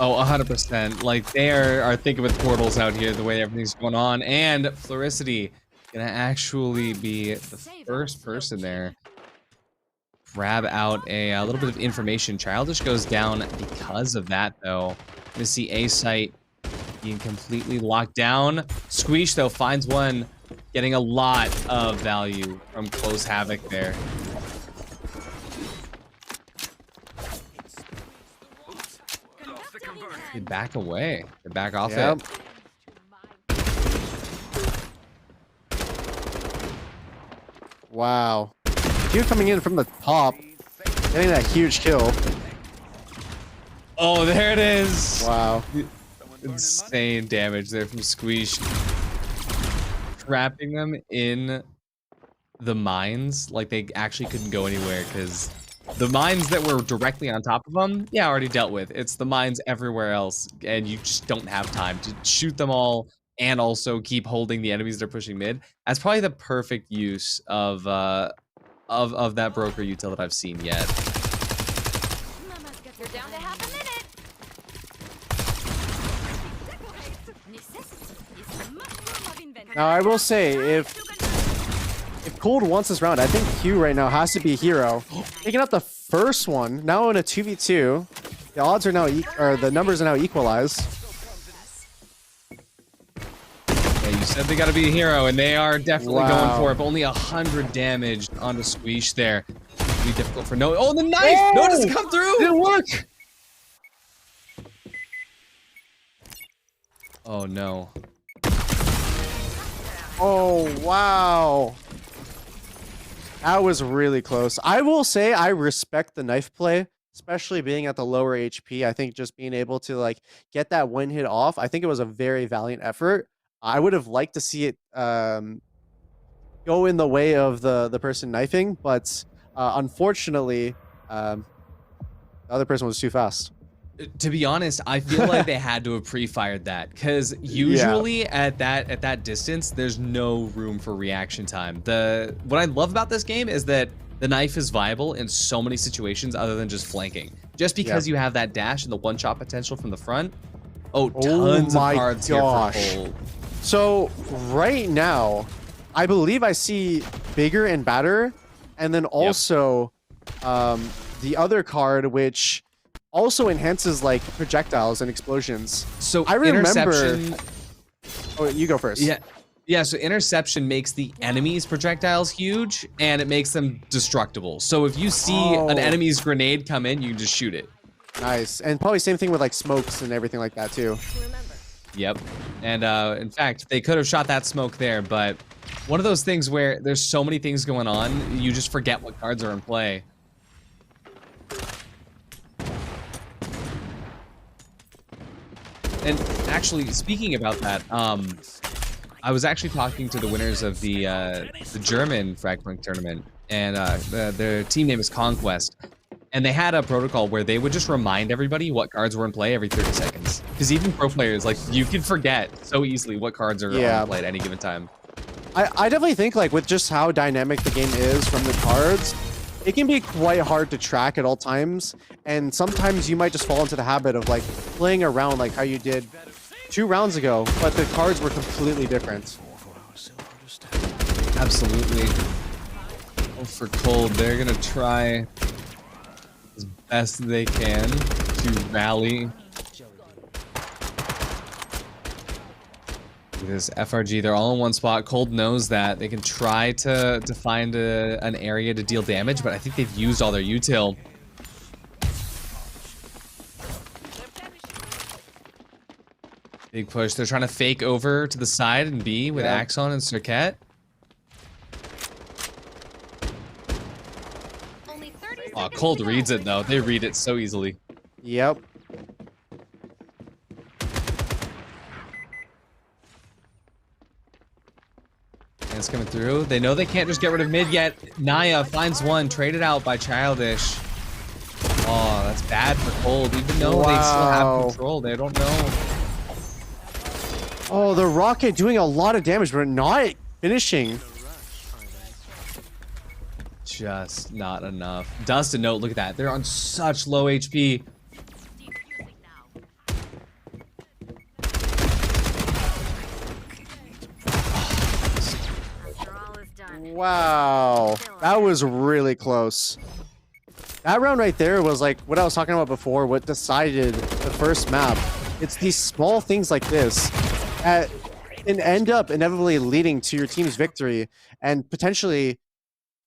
Speaker 14: Oh, 100%. Like, they are thinking with portals out here, the way everything's going on. And Fluricity gonna actually be the first person there. Grab out a little bit of information. Childish goes down because of that, though. Gonna see A site being completely locked down. Squeesh, though, finds one, getting a lot of value from close havoc there. They back away. They back off it.
Speaker 2: Wow. Dude coming in from the top, getting that huge kill.
Speaker 14: Oh, there it is.
Speaker 2: Wow.
Speaker 14: Insane damage there from Squeesh. Trapping them in the mines. Like, they actually couldn't go anywhere because The mines that were directly on top of them, yeah, already dealt with. It's the mines everywhere else, and you just don't have time to shoot them all and also keep holding the enemies that are pushing mid. That's probably the perfect use of that broker util that I've seen yet.
Speaker 8: You're down to half a minute.
Speaker 2: Now I will say, if Cold wants this round, I think Q right now has to be a hero. Taking out the first one, now in a 2v2. The odds are now, or the numbers are now equalized.
Speaker 14: Yeah, you said they got to be a hero, and they are definitely going for it. But only 100 damage onto Squeesh there. It'll be difficult for No. Oh, the knife!
Speaker 2: Oh!
Speaker 14: No, does it come through?
Speaker 2: Didn't work.
Speaker 14: Oh no.
Speaker 2: Oh wow. That was really close. I will say I respect the knife play, especially being at the lower HP. I think just being able to like get that one hit off, I think it was a very valiant effort. I would have liked to see it go in the way of the person knifing, but unfortunately, the other person was too fast.
Speaker 14: To be honest, I feel like they had to have pre-fired that, because usually at that distance, there's no room for reaction time. What I love about this game is that the knife is viable in so many situations other than just flanking. Just because you have that dash and the one-shot potential from the front. Oh, tons of cards here for Cold.
Speaker 2: So right now, I believe I see bigger and badder, and then also the other card which also enhances like projectiles and explosions.
Speaker 14: So
Speaker 2: I remember.
Speaker 14: interception.
Speaker 2: Oh, you go first.
Speaker 14: Yeah. So interception makes the enemy's projectiles huge, and it makes them destructible. So if you see an enemy's grenade come in, you can just shoot it.
Speaker 2: Nice, and probably same thing with like smokes and everything like that too.
Speaker 14: Yep. And in fact, they could have shot that smoke there, but one of those things where there's so many things going on, you just forget what cards are in play. And actually, speaking about that, I was actually talking to the winners of the German Frag Punk tournament, and their team name is Conquest, and they had a protocol where they would just remind everybody what cards were in play every 30 seconds. Because even pro players, like, you can forget so easily what cards are in play at any given time.
Speaker 2: I definitely think like with just how dynamic the game is from the cards, it can be quite hard to track at all times, and sometimes you might just fall into the habit of like playing around like how you did 2 rounds ago, but the cards were completely different.
Speaker 14: Absolutely. Oh, for Cold, they're gonna try as best they can to rally. This FRG, they're all in one spot. Cold knows that. They can try to find an area to deal damage, but I think they've used all their util. Big push. They're trying to fake over to the side and B with Axon and Circuit. Oh, Cold reads it though. They read it so easily.
Speaker 2: Yep.
Speaker 14: It's coming through. They know they can't just get rid of mid yet. Naya finds one, traded out by Childish. Oh, that's bad for Cold. Even though they still have control, they don't know.
Speaker 2: Oh, the rocket doing a lot of damage, but not finishing.
Speaker 14: Just not enough. Dust and Note, look at that. They're on such low HP.
Speaker 2: Wow, that was really close. That round right there was like what I was talking about before, what decided the first map. It's these small things like this that can end up inevitably leading to your team's victory and potentially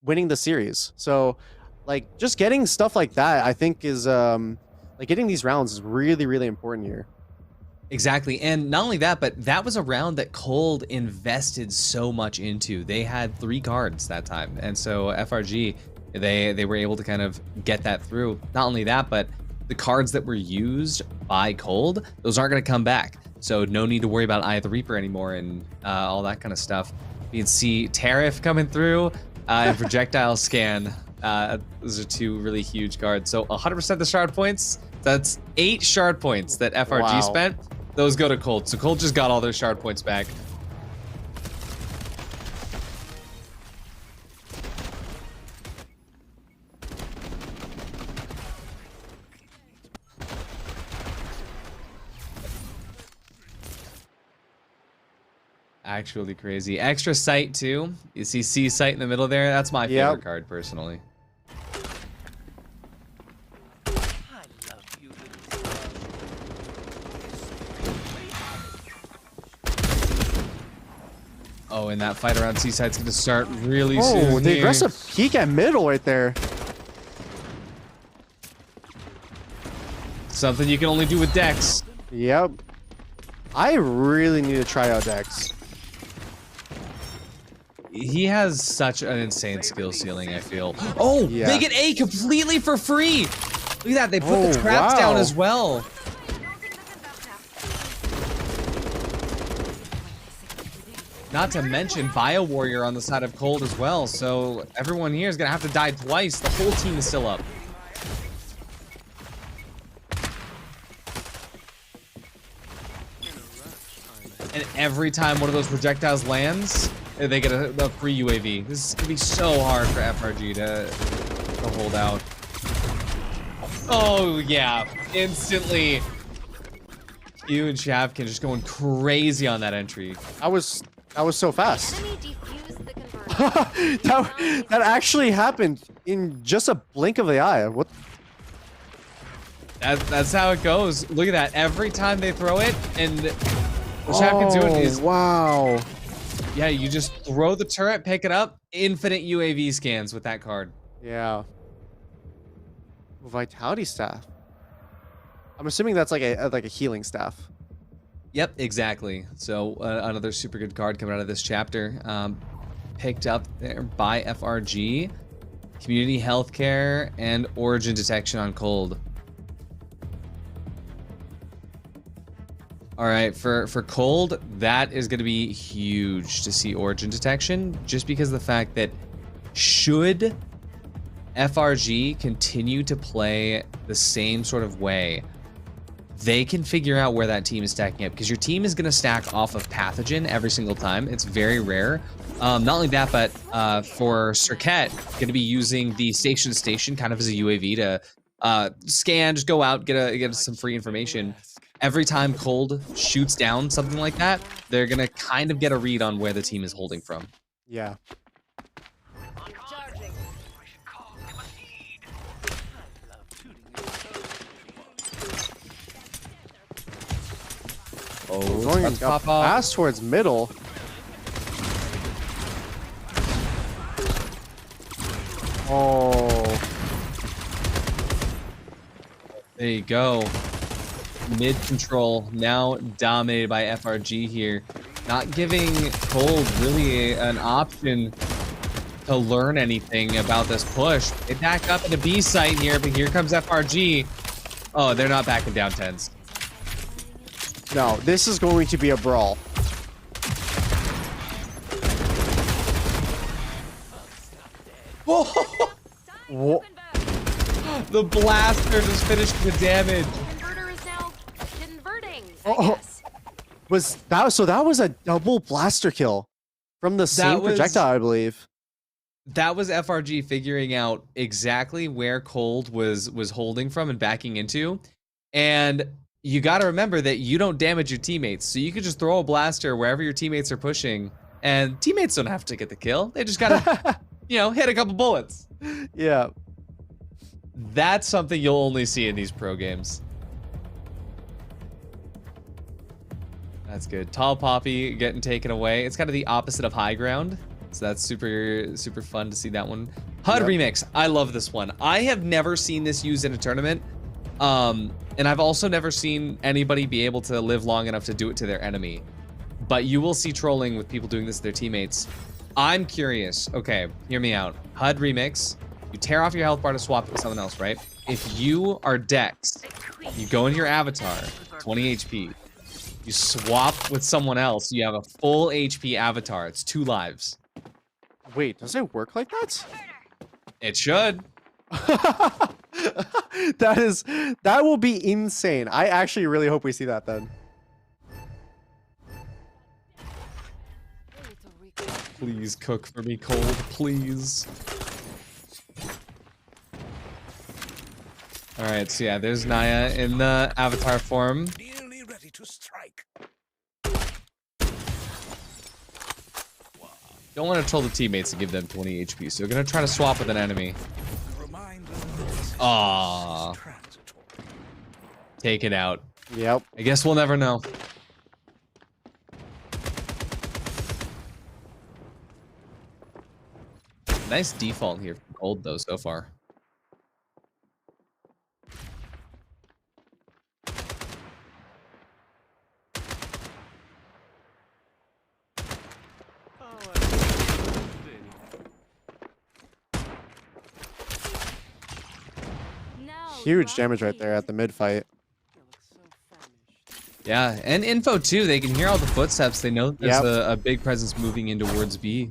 Speaker 2: winning the series. So like just getting stuff like that, I think is like getting these rounds is really, really important here.
Speaker 14: Exactly, and not only that, but that was a round that Cold invested so much into. They had 3 cards that time, and so FRG, they were able to kind of get that through. Not only that, but the cards that were used by Cold, those aren't going to come back. So no need to worry about Eye of the Reaper anymore and all that kind of stuff. You can see Tariff coming through and Projectile Scan. Those are two really huge cards. So 100% the shard points. That's 8 shard points that FRG spent. Those go to Cold. So Cold just got all their shard points back. Actually crazy. Extra sight too. You see C sight in the middle there? That's my favorite card personally. Oh, and that fight around C side's gonna start really soon.
Speaker 2: Oh, the aggressive peek at middle right there.
Speaker 14: Something you can only do with Dex.
Speaker 2: Yep. I really need to try out Dex.
Speaker 14: He has such an insane skill ceiling, I feel. Oh, they get A completely for free. Look at that, they put the traps down as well. Not to mention Bio Warrior on the side of Cold as well, so everyone here is gonna have to die twice. The whole team is still up. And every time one of those projectiles lands, they get a free UAV. This is gonna be so hard for FRG to hold out. Oh yeah, instantly. Q and Shavkin just going crazy on that entry.
Speaker 2: That was so fast. that actually happened in just a blink of the eye. What?
Speaker 14: That's how it goes. Look at that. Every time they throw it, and what Shavkin's doing is yeah, you just throw the turret, pick it up, infinite UAV scans with that card.
Speaker 2: Yeah. Vitality staff. I'm assuming that's like a healing staff.
Speaker 14: Yep, exactly. So another super good card coming out of this chapter. Picked up there by FRG. Community healthcare and origin detection on Cold. All right, for Cold, that is going to be huge to see origin detection, just because of the fact that should FRG continue to play the same sort of way, they can figure out where that team is stacking up, because your team is going to stack off of pathogen every single time. It's very rare. Not only that, but for Circuit, going to be using the station to station kind of as a UAV to scan, just go out, get some free information. Every time Cold shoots down something like that, they're going to kind of get a read on where the team is holding from.
Speaker 2: Yeah.
Speaker 14: Oh,
Speaker 2: going fast towards middle. Oh.
Speaker 14: There you go. Mid control now dominated by FRG here. Not giving Cold really an option to learn anything about this push. They back up in the B site here, but here comes FRG. Oh, they're not backing down TenZ.
Speaker 2: No, this is going to be a brawl.
Speaker 14: Whoa. The blaster just finished the damage.
Speaker 8: Converter is now converting.
Speaker 2: So that was a double blaster kill from the same projectile, I believe.
Speaker 14: That was FRG figuring out exactly where Cold was holding from and backing into. And you got to remember that you don't damage your teammates. So you could just throw a blaster wherever your teammates are pushing, and teammates don't have to get the kill. They just got to, hit a couple bullets.
Speaker 2: Yeah.
Speaker 14: That's something you'll only see in these pro games. That's good. Tall Poppy getting taken away. It's kind of the opposite of High Ground. So that's super, super fun to see that one. HUD Remix. I love this one. I have never seen this used in a tournament. And I've also never seen anybody be able to live long enough to do it to their enemy. But you will see trolling with people doing this to their teammates. I'm curious. Okay, hear me out. HUD Remix. You tear off your health bar to swap it with someone else, right? If you are Dex, you go into your avatar, 20 HP. You swap with someone else, you have a full HP avatar. It's 2 lives.
Speaker 2: Wait, does it work like that?
Speaker 14: It should.
Speaker 2: That will be insane. I actually really hope we see that then.
Speaker 14: Please cook for me, Cold. Please. All right, so yeah, there's Naya in the avatar form.
Speaker 9: Nearly ready to strike.
Speaker 14: Don't want to troll the teammates to give them 20 HP, so we're gonna try to swap with an enemy. Aww. Take it out.
Speaker 2: Yep.
Speaker 14: I guess we'll never know. Nice default here from Cold though so far.
Speaker 2: Huge damage right there at the mid fight.
Speaker 14: Yeah, and info too. They can hear all the footsteps. They know there's a big presence moving in towards B.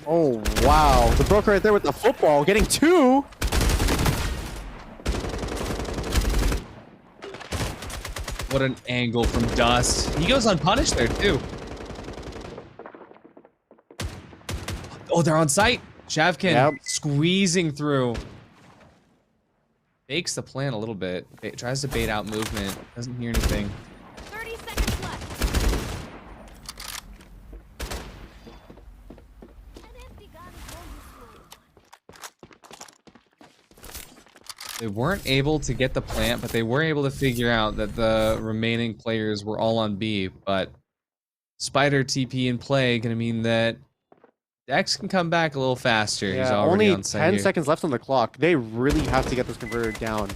Speaker 2: Oh, wow. The broker right there with the football, getting 2.
Speaker 14: What an angle from Dust. He goes unpunished there too. Oh, they're on site. Shavkin squeezing through. Fakes the plan a little bit. Tries to bait out movement. Doesn't hear anything.
Speaker 8: 30 seconds left.
Speaker 14: They weren't able to get the plant, but they were able to figure out that the remaining players were all on B. But Spider TP in play gonna mean that Dex can come back a little faster.
Speaker 2: Yeah,
Speaker 14: he's already
Speaker 2: only
Speaker 14: on site
Speaker 2: 10
Speaker 14: here.
Speaker 2: seconds left on the clock. They really have to get this converter down.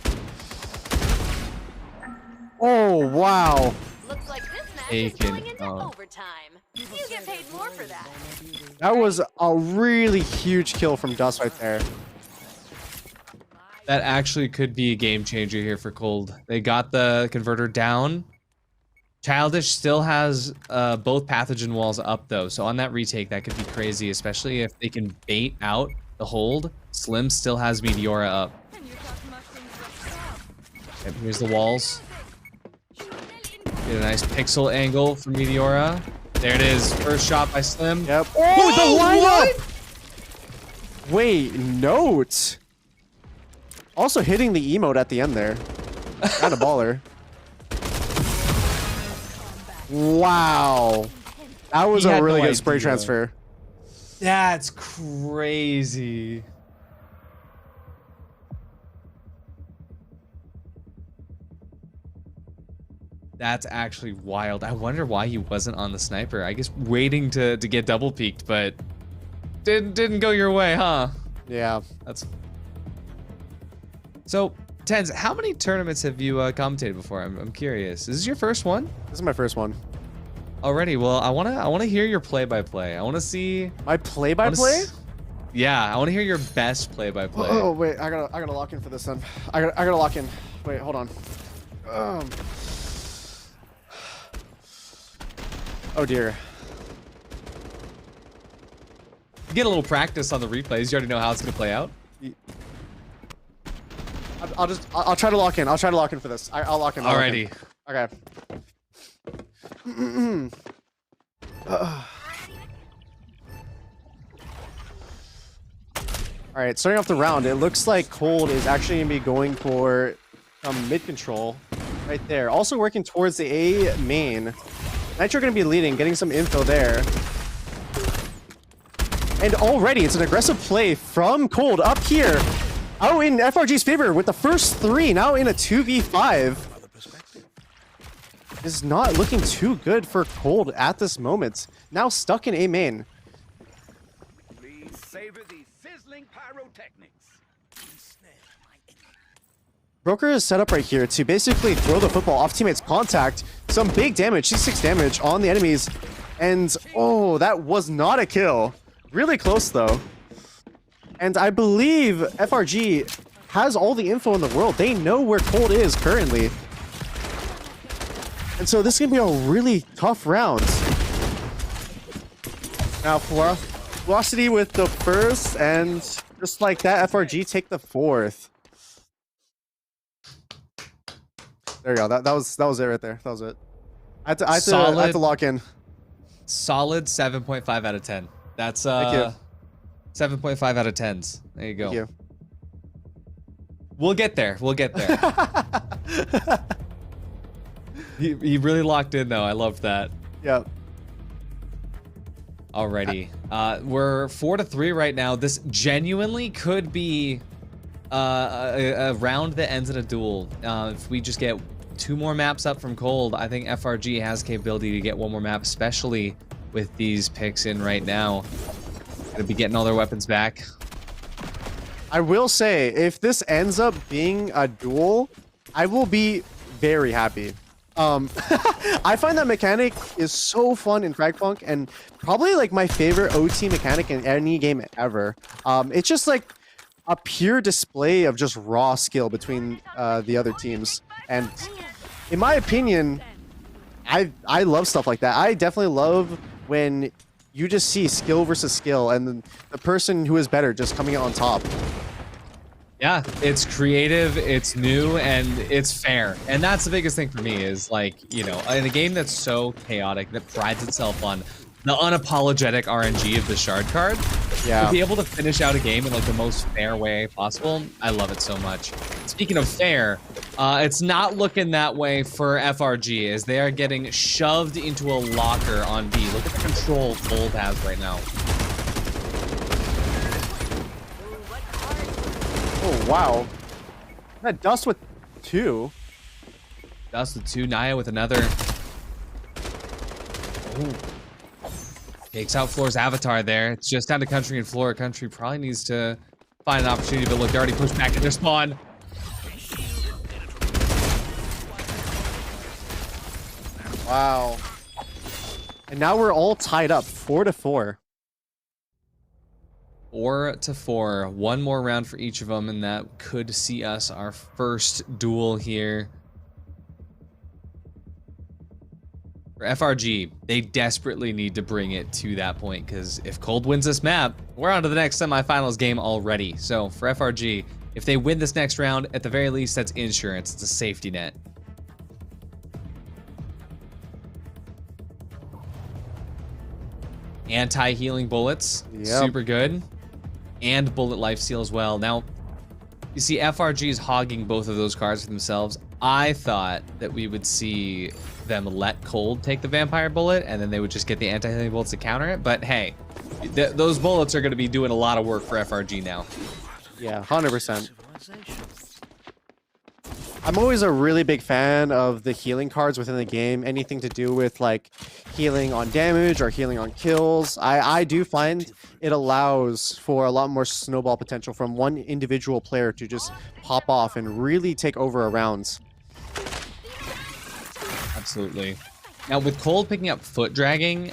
Speaker 2: Oh, wow.
Speaker 8: Looks like this match
Speaker 14: Taken.
Speaker 8: is going into overtime. You get paid more for that.
Speaker 2: That was a really huge kill from Dust right there.
Speaker 14: That actually could be a game changer here for Cold. They got the converter down. Childish still has both pathogen walls up though, so on that retake that could be crazy, especially if they can bait out the hold. Slim still has Meteora up. Yep, here's the walls. Get a nice pixel angle from Meteora. There it is, first shot by Slim.
Speaker 2: Yep. Oh, the lineup! Wait, note. Also hitting the emote at the end there. Kind of baller. Wow. That was a really good spray transfer.
Speaker 14: That's crazy. That's actually wild. I wonder why he wasn't on the sniper. I guess waiting to get double peeked, but didn't go your way, huh?
Speaker 2: Yeah.
Speaker 14: That's so. TenZ, how many tournaments have you commentated before? I'm curious. Is this your first one?
Speaker 2: This is my first one.
Speaker 14: Already. Well, I wanna hear your play-by-play. I wanna see
Speaker 2: my play-by-play.
Speaker 14: Yeah, I wanna hear your best play-by-play.
Speaker 2: Oh wait, I gotta lock in for this then. I gotta lock in. Wait, hold on. Oh dear.
Speaker 14: You get a little practice on the replays. You already know how it's gonna play out.
Speaker 2: I'll try to lock in. I'll try to lock in for this. I'll lock in.
Speaker 14: Alrighty.
Speaker 2: Okay. Alright, starting off the round, it looks like Cold is actually going to be going for some mid control right there. Also working towards the A main. Nitro going to be leading, getting some info there. And already it's an aggressive play from Cold up here. Oh, in FRG's favor with the first 3, now in a 2v5. This is not looking too good for Cold at this moment. Now stuck in A main.
Speaker 9: Please savor these sizzling pyrotechnics.
Speaker 2: Broker is set up right here to basically throw the football off teammates' contact. Some big damage, 6 damage on the enemies. And, oh, that was not a kill. Really close, though. And I believe FRG has all the info in the world. They know where Cold is currently. And so this is going to be a really tough round. Now, Velocity with the first, and just like that, FRG take the fourth. There you go. That was it right there. That was it. I had to lock in.
Speaker 14: Solid 7.5 out of 10. That's 7.5 out of 10s. There you go.
Speaker 2: Thank you.
Speaker 14: We'll get there. We'll get there. he really locked in though. I loved that.
Speaker 2: Yep.
Speaker 14: Alrighty. We're 4-3 right now. This genuinely could be a round that ends in a duel. If we just get 2 more maps up from Cold, I think FRG has capability to get 1 more map, especially with these picks in right now. Gonna be getting all their weapons back.
Speaker 2: I will say, if this ends up being a duel, I will be very happy. I find that mechanic is so fun in Frag Punk, and probably like my favorite OT mechanic in any game ever. It's just like a pure display of just raw skill between the other teams, and in my opinion, I love stuff like that. I definitely love when you just see skill versus skill, and the person who is better just coming out on top.
Speaker 14: Yeah, it's creative, it's new, and it's fair. And that's the biggest thing for me is like, you know, in a game that's so chaotic, that prides itself on the unapologetic RNG of the shard card, to be able to finish out a game in like the most fair way possible, I love it so much. Speaking of fair, it's not looking that way for FRG as they are getting shoved into a locker on B. Look at the control Cold has right now.
Speaker 2: Oh, wow. That Dust with 2.
Speaker 14: Dust with 2, Naya with another. Ooh. Takes out Floor's avatar there. It's just down to Country and Floor. Country probably needs to find an opportunity, but look, they already pushed back at their spawn.
Speaker 2: Wow. And now we're all tied up, 4-4.
Speaker 14: 4-4. 1 more round for each of them, and that could see us our first duel here. For FRG, they desperately need to bring it to that point, because if Cold wins this map, we're on to the next semifinals game already. So for FRG, if they win this next round, at the very least, that's insurance. It's a safety net. Anti-healing bullets, super good. And bullet lifesteal as well. Now, you see FRG is hogging both of those cards for themselves. I thought that we would see them let Cold take the vampire bullet, and then they would just get the anti-healing bullets to counter it. But hey, those bullets are going to be doing a lot of work for FRG now.
Speaker 2: Yeah, 100%. I'm always a really big fan of the healing cards within the game. Anything to do with like healing on damage or healing on kills. I do find it allows for a lot more snowball potential from one individual player to just pop off and really take over a round.
Speaker 14: Absolutely. Now with Cold picking up foot dragging,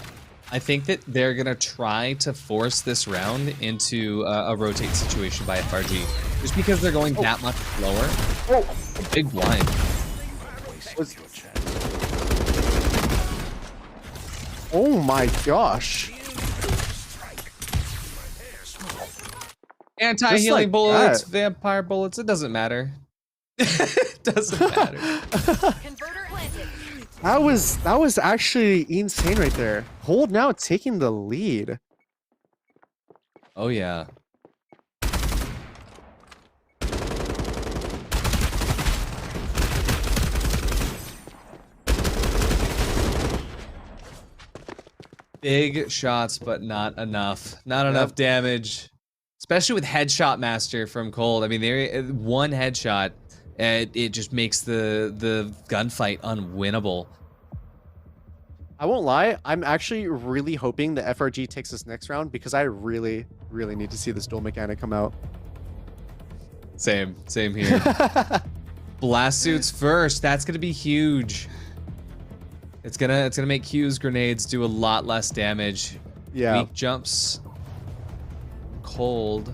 Speaker 14: I think that they're going to try to force this round into a rotate situation by FRG. Just because they're going that much slower.
Speaker 2: Oh,
Speaker 14: big blind.
Speaker 2: Oh my gosh.
Speaker 14: Anti-healing
Speaker 2: like
Speaker 14: bullets,
Speaker 2: that.
Speaker 14: vampire bullets, it doesn't matter. It doesn't matter.
Speaker 2: That was actually insane right there. Hold now taking the lead.
Speaker 14: Oh yeah. Big shots, but not enough. Not enough damage. Especially with Headshot Master from Cold. I mean, one headshot, it just makes the gunfight unwinnable.
Speaker 2: I won't lie, I'm actually really hoping that FRG takes this next round because I really, really need to see this dual mechanic come out.
Speaker 14: Same here. Blast suits first. That's gonna be huge. It's gonna make Q's grenades do a lot less damage.
Speaker 2: Yeah.
Speaker 14: Weak jumps. Cold.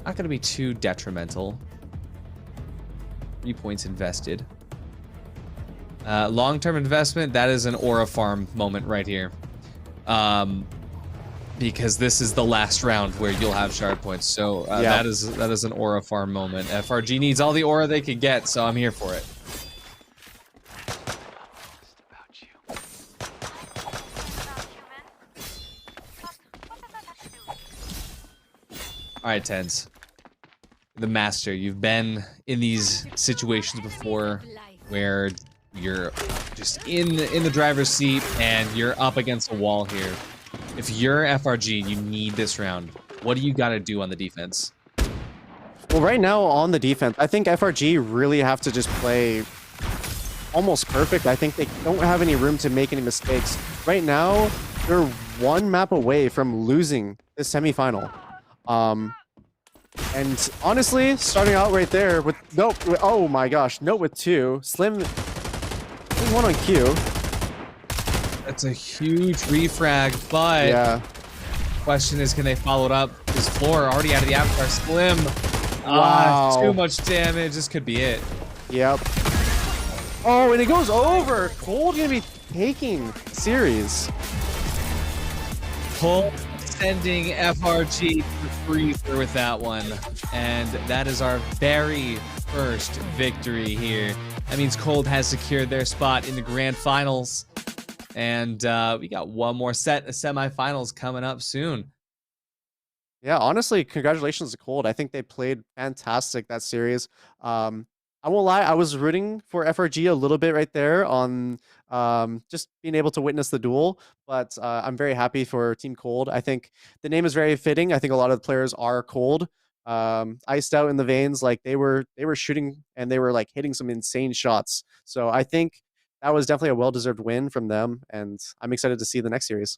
Speaker 14: Not gonna be too detrimental. 3 points invested. Long-term investment, that is an aura farm moment right here. because this is the last round where you'll have shard points. So that is an aura farm moment. FRG needs all the aura they could get, so I'm here for it. All right, TenZ, the master. You've been in these situations before where you're just in the driver's seat and you're up against a wall here. If you're FRG and you need this round, what do you got to do on the defense?
Speaker 2: Well, right now on the defense, I think FRG really have to just play almost perfect. I think they don't have any room to make any mistakes. Right now, they're one map away from losing the semifinal. And honestly, starting out right there with oh my gosh, note with 2. Slim 1 on Q.
Speaker 14: That's a huge refrag, but
Speaker 2: yeah.
Speaker 14: Question is, can they follow it up? His floor already out of the avatar. Slim.
Speaker 2: Wow.
Speaker 14: Too much damage. This could be it.
Speaker 2: Yep. Oh, and it goes over. Cold gonna be taking series.
Speaker 14: Cold sending FRG to freezer with that one. And that is our very first victory here. That means Cold has secured their spot in the grand finals. And we got one more set of semifinals coming up soon.
Speaker 2: Yeah, honestly, congratulations to Cold. I think they played fantastic that series. I won't lie, I was rooting for FRG a little bit right there on just being able to witness the duel, but I'm very happy for Team Cold. I think the name is very fitting. I think a lot of the players are cold, iced out in the veins. Like they were shooting and they were like hitting some insane shots. So I think that was definitely a well-deserved win from them, and I'm excited to see the next series.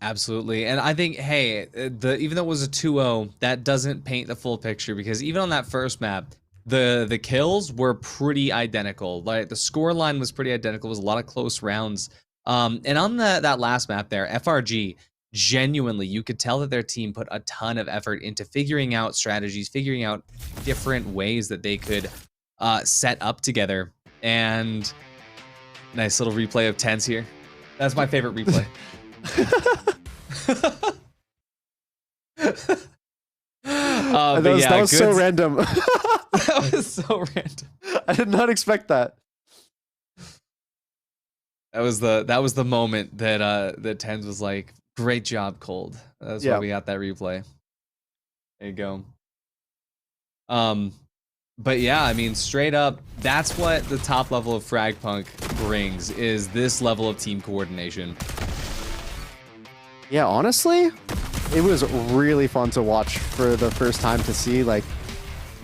Speaker 14: Absolutely. And I think, hey, even though it was a 2-0, that doesn't paint the full picture, because even on that first map, the kills were pretty identical. Like the score line was pretty identical. It was a lot of close rounds. And on that last map there, FRG, genuinely, you could tell that their team put a ton of effort into figuring out strategies, figuring out different ways that they could set up together. And nice little replay of TenZ here. That's my favorite replay.
Speaker 2: That was so random.
Speaker 14: That was so random.
Speaker 2: I did not expect that.
Speaker 14: That was the moment that that TenZ was like, "Great job, Cold." That's why we got that replay. There you go. But yeah, I mean, straight up, that's what the top level of Frag Punk brings, is this level of team coordination.
Speaker 2: Yeah, honestly, it was really fun to watch for the first time, to see like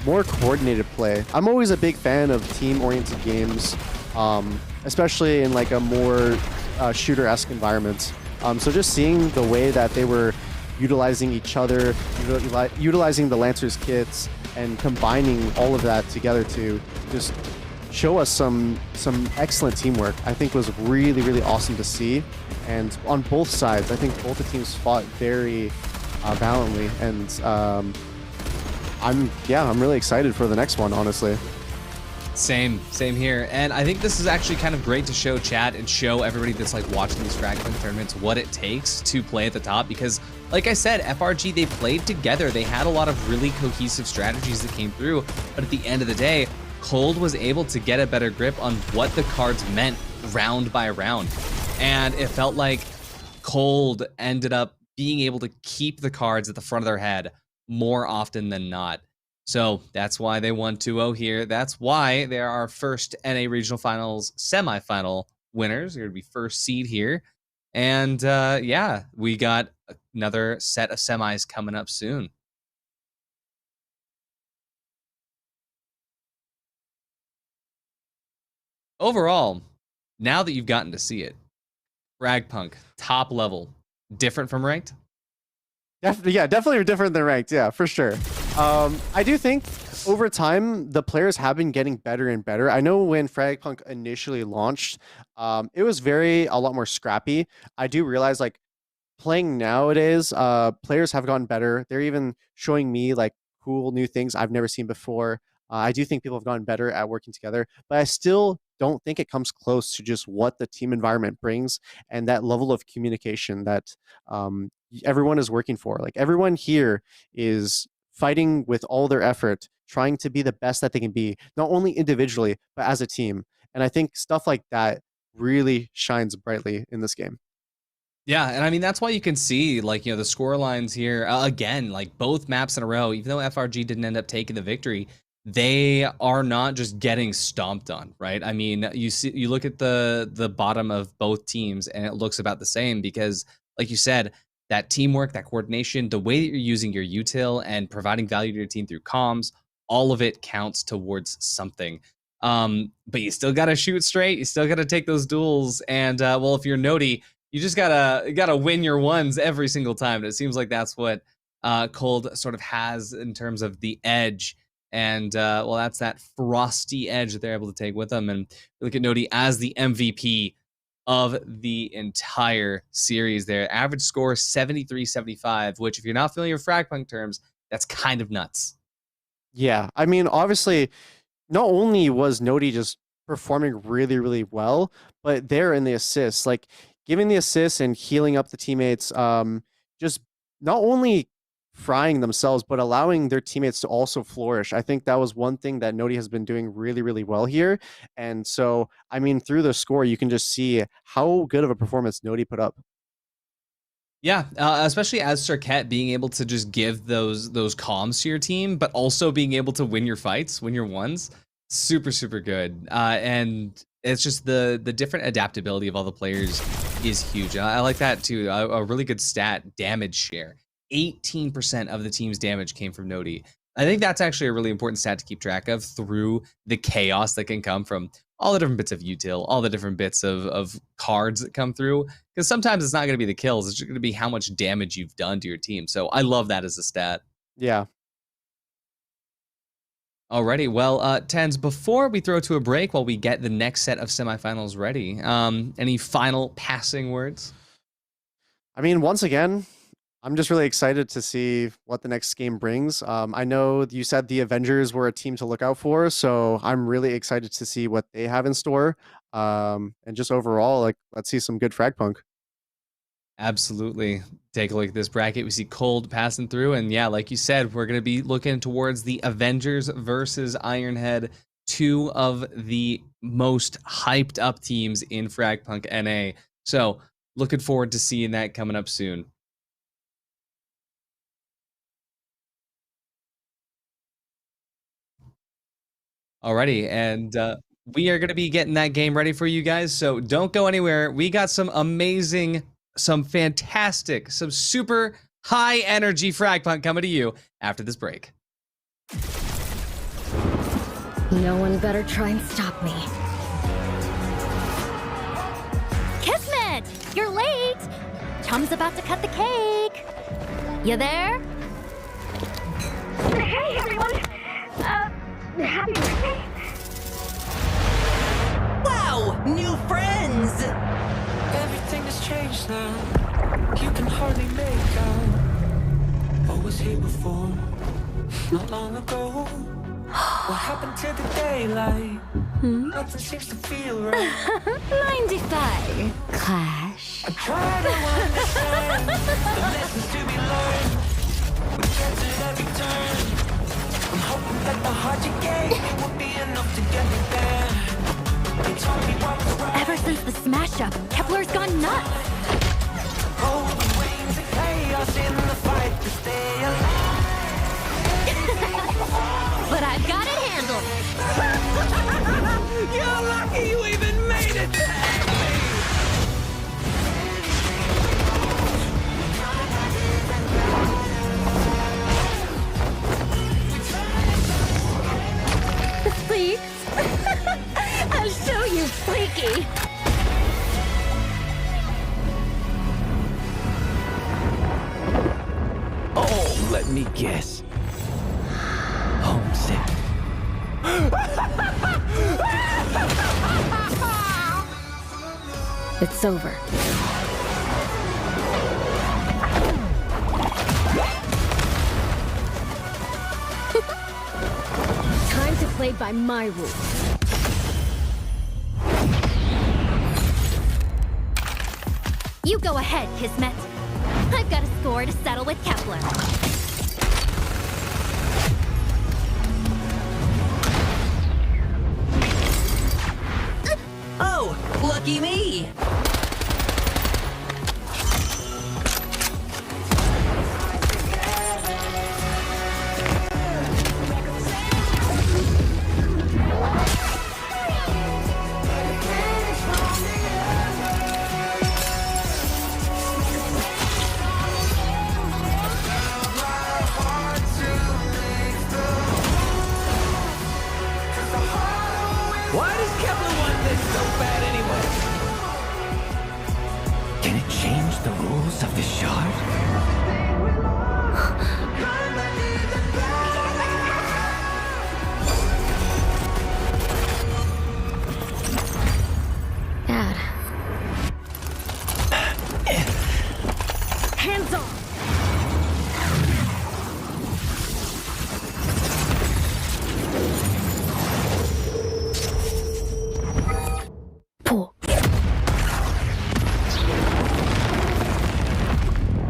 Speaker 2: more coordinated play. I'm always a big fan of team-oriented games, especially in like a more shooter-esque environment. So just seeing the way that they were utilizing each other, utilizing the Lancers kits, and combining all of that together to just show us some excellent teamwork, I think was really, really awesome to see. And on both sides, I think both the teams fought very valiantly, and I'm really excited for the next one, honestly.
Speaker 14: Same here. And I think this is actually kind of great to show chat and show everybody that's like watching these Frag Punk tournaments what it takes to play at the top, because like I said, FRG, they played together. They had a lot of really cohesive strategies that came through, but at the end of the day, Cold was able to get a better grip on what the cards meant round by round. And it felt like Cold ended up being able to keep the cards at the front of their head more often than not. So that's why they won 2-0 here. That's why they're our first NA Regional Finals semifinal winners. They're going to be first seed here. And yeah, we got another set of semis coming up soon. Overall, now that you've gotten to see it, Frag Punk, top level, different from ranked?
Speaker 2: Yeah, definitely different than ranked. Yeah, for sure. I do think over time, the players have been getting better and better. I know when Frag Punk initially launched, it was a lot more scrappy. I do realize, like, playing nowadays, players have gotten better. They're even showing me like cool new things I've never seen before. I do think people have gotten better at working together, but I still don't think it comes close to just what the team environment brings and that level of communication that everyone is working for. Like everyone here is fighting with all their effort, trying to be the best that they can be, not only individually, but as a team. And I think stuff like that really shines brightly in this game.
Speaker 14: Yeah, and I mean that's why you can see like the score lines here again, like both maps in a row. Even though FRG didn't end up taking the victory, they are not just getting stomped on, right? I mean, you look at the bottom of both teams, and it looks about the same because, like you said, that teamwork, that coordination, the way that you're using your util and providing value to your team through comms, all of it counts towards something. But you still gotta shoot straight. You still gotta take those duels, and well, if you're Noti, you just gotta win your ones every single time. And it seems like that's what Cold sort of has in terms of the edge. And well, that's that frosty edge that they're able to take with them. And look at Noti as the MVP of the entire series there. Average score 73-75, which if you're not familiar with Frag Punk terms, that's kind of nuts.
Speaker 2: Yeah, I mean, obviously, not only was Noti just performing really, really well, but they're in the assists, like giving the assists and healing up the teammates, just not only frying themselves, but allowing their teammates to also flourish. I think that was one thing that Noti has been doing really, really well here. And so, I mean, through the score, you can just see how good of a performance Noti put up.
Speaker 14: Yeah, especially as Cirquette being able to just give those comms to your team, but also being able to win your fights, win your ones. Super, super good. And it's just the different adaptability of all the players is huge. I like that too. A really good stat, damage share. 18% of the team's damage came from Noti. I think that's actually a really important stat to keep track of through the chaos that can come from all the different bits of util, all the different bits of cards that come through. Because sometimes it's not going to be the kills, it's just going to be how much damage you've done to your team. So I love that as a stat.
Speaker 2: Yeah.
Speaker 14: Alrighty, well, TenZ, before we throw to a break while we get the next set of semifinals ready, any final passing words?
Speaker 2: I mean, once again, I'm just really excited to see what the next game brings. I know you said the Avengers were a team to look out for, so I'm really excited to see what they have in store. And just overall, like, let's see some good Frag Punk.
Speaker 14: Absolutely. Take a look at this bracket. We see Cold passing through, and yeah, like you said, we're going to be looking towards the Avengers versus Ironhead, two of the most hyped up teams in Frag Punk NA. So looking forward to seeing that coming up soon. Alrighty, and we are going to be getting that game ready for you guys, so don't go anywhere. We got some amazing, some fantastic, some super high energy Frag Punk coming to you after this break.
Speaker 10: No one better try and stop me.
Speaker 8: Kismet! You're late! Chum's about to cut the cake. You there?
Speaker 15: Hey, everyone! Happy birthday!
Speaker 16: Wow! New friends!
Speaker 17: Everything has changed now. You can hardly make out what was here before. Not long ago. What happened to the daylight? Nothing seems to feel right.
Speaker 10: Mind if I clash?
Speaker 17: I try to understand the lessons to be learned. We get it every turn. I'm hoping that the heart you gave me will be enough to get me there. They told me what was right.
Speaker 8: Ever since the smash up, Kepler's gone nuts.
Speaker 17: Oh, the wings of chaos in the fight to stay alive.
Speaker 8: But I've got it handled.
Speaker 16: You're lucky you even made it back!
Speaker 10: Please? I'll show you, freaky.
Speaker 9: Oh, let me guess. Homesick.
Speaker 10: It's over. Time to played by my rules.
Speaker 8: You go ahead, Kismet. I've got a score to settle with Kepler.
Speaker 16: Oh, lucky me! Why does Kepler want this so bad anyway?
Speaker 9: Can it change the rules of the shard?
Speaker 10: Dad. Hands off! Pull.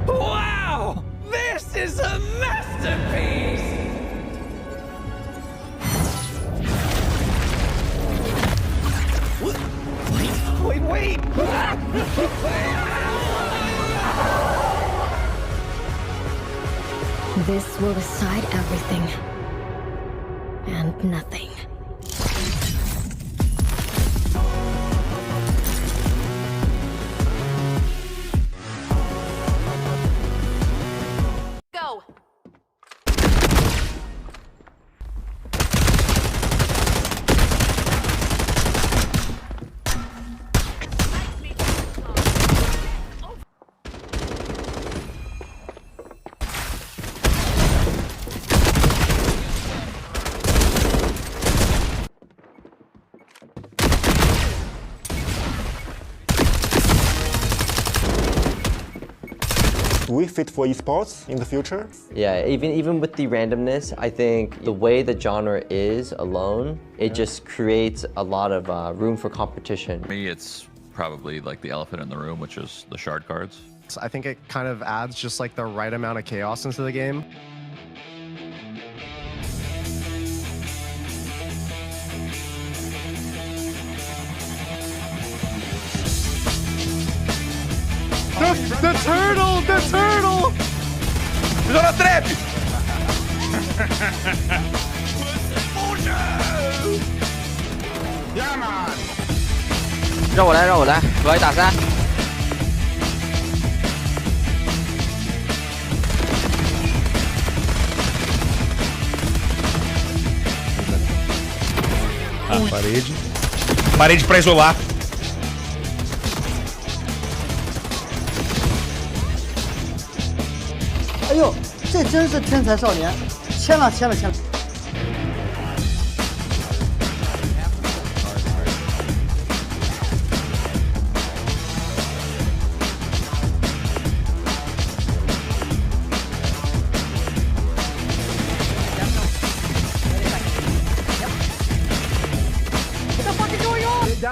Speaker 16: Wow! This is a masterpiece! Wait!
Speaker 10: This will decide everything. And nothing.
Speaker 16: Go!
Speaker 7: Do we fit for esports in the future?
Speaker 11: Yeah, even with the randomness, I think the way the genre is alone, it just creates a lot of room for competition.
Speaker 12: For me, it's probably like the elephant in the room, which is the shard cards.
Speaker 2: I think it kind of adds just like the right amount of chaos into the game. The turtle! The turtle!
Speaker 9: Zona trap!
Speaker 7: Yeah, man!
Speaker 11: 让我来，我来打3。
Speaker 9: Parede. Parede pra isolar.
Speaker 13: 哎呦，这真是天才少年，签了。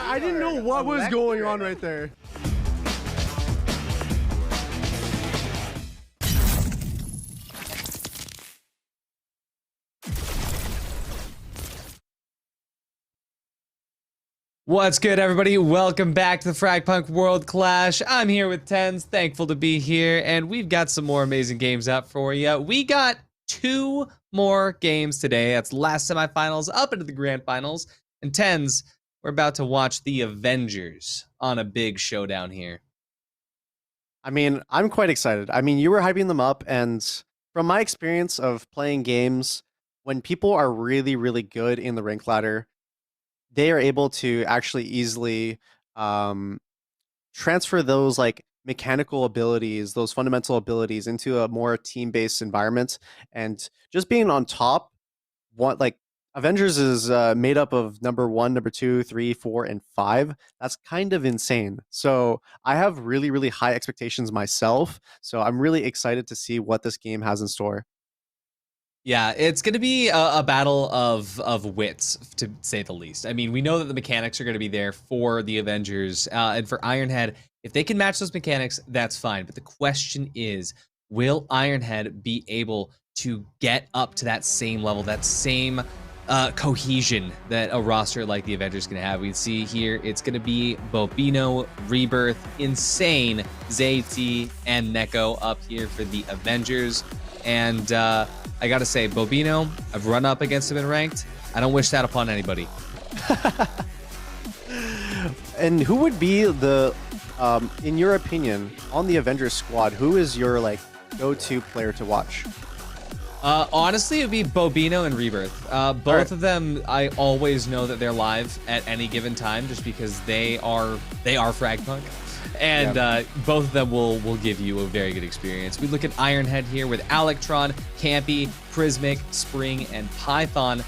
Speaker 2: I didn't know what was going on right there.
Speaker 14: What's good, everybody? Welcome back to the Frag Punk World Clash. I'm here with TenZ, thankful to be here, and we've got some more amazing games up for you. We got 2 more games today. That's last semifinals up into the grand finals. And TenZ, we're about to watch the Avengers on a big showdown here.
Speaker 2: I mean, I'm quite excited. I mean, you were hyping them up, and from my experience of playing games, when people are really, really good in the rank ladder, they are able to actually easily transfer those like mechanical abilities, those fundamental abilities into a more team-based environment. And just being on top, like Avengers is made up of number 1, number 2, 3, 4, and 5. That's kind of insane. So I have really, really high expectations myself. So I'm really excited to see what this game has in store.
Speaker 14: Yeah, it's going to be a battle of wits, to say the least. I mean, we know that the mechanics are going to be there for the Avengers, and for Ironhead, if they can match those mechanics, that's fine. But the question is, will Ironhead be able to get up to that same level, that same cohesion that a roster like the Avengers can have? We see here it's going to be Bobino, Rebirth, Insane, Zayti, and Neko up here for the Avengers. And I gotta say, Bobino, I've run up against him in ranked. I don't wish that upon anybody.
Speaker 2: And who would be the, in your opinion, on the Avengers squad, who is your like go-to player to watch?
Speaker 14: Honestly, it would be Bobino and Rebirth. Both of them, I always know that they're live at any given time, just because they are Frag Punk. And both of them will give you a very good experience. We look at Ironhead here with Electron, Campy, Prismic, Spring, and Python.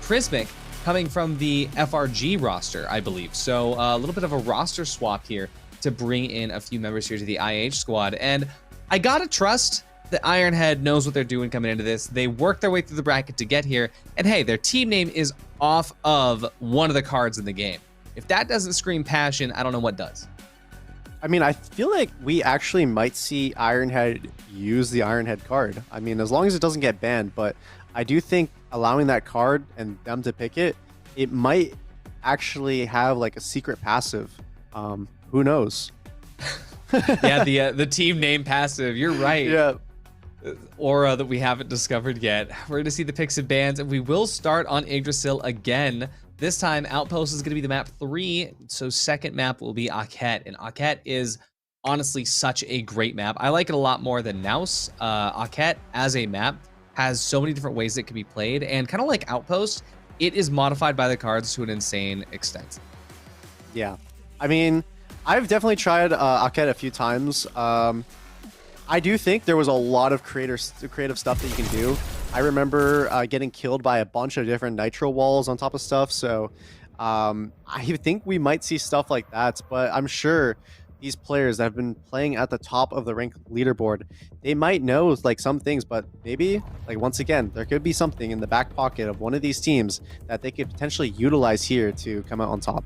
Speaker 14: Prismic coming from the FRG roster, I believe. So a little bit of a roster swap here to bring in a few members here to the IH squad. And I gotta trust that Ironhead knows what they're doing coming into this. They worked their way through the bracket to get here. And hey, their team name is off of one of the cards in the game. If that doesn't scream passion, I don't know what does.
Speaker 2: I mean, I feel like we actually might see Ironhead use the Ironhead card. I mean, as long as it doesn't get banned, but I do think allowing that card and them to pick it, it might actually have like a secret passive. Who knows?
Speaker 14: Yeah, the team name passive. You're right.
Speaker 2: Yeah.
Speaker 14: Aura that we haven't discovered yet. We're gonna see the picks and bans, and we will start on Yggdrasil again. This time, Outpost is going to be the map 3, so second map will be Akhet, and Akhet is honestly such a great map. I like it a lot more than Naus. Akhet, as a map, has so many different ways it can be played, and kind of like Outpost, it is modified by the cards to an insane extent.
Speaker 2: Yeah. I mean, I've definitely tried Akhet a few times. I do think there was a lot of creative stuff that you can do. I remember getting killed by a bunch of different nitro walls on top of stuff, so I think we might see stuff like that, but I'm sure these players that have been playing at the top of the rank leaderboard, they might know like some things, but maybe, like once again, there could be something in the back pocket of one of these teams that they could potentially utilize here to come out on top.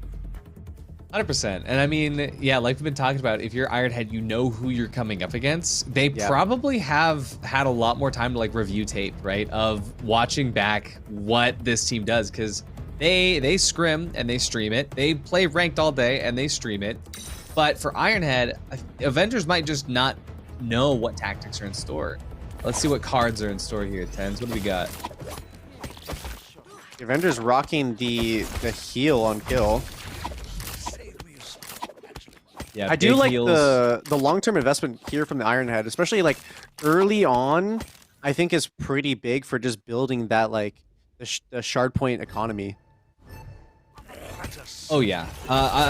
Speaker 14: 100%. And I mean, yeah, like we've been talking about, if you're Ironhead, you know who you're coming up against. They probably have had a lot more time to like review tape, right? Of watching back what this team does, because they scrim and they stream it. They play ranked all day and they stream it. But for Ironhead, Avengers might just not know what tactics are in store. Let's see what cards are in store here, TenZ. What do we got?
Speaker 2: The Avengers rocking the heal on kill.
Speaker 14: Yeah,
Speaker 2: I do like the long-term investment here from the Ironhead, especially like early on. I think is pretty big for just building that like the shard point economy.
Speaker 14: Oh yeah,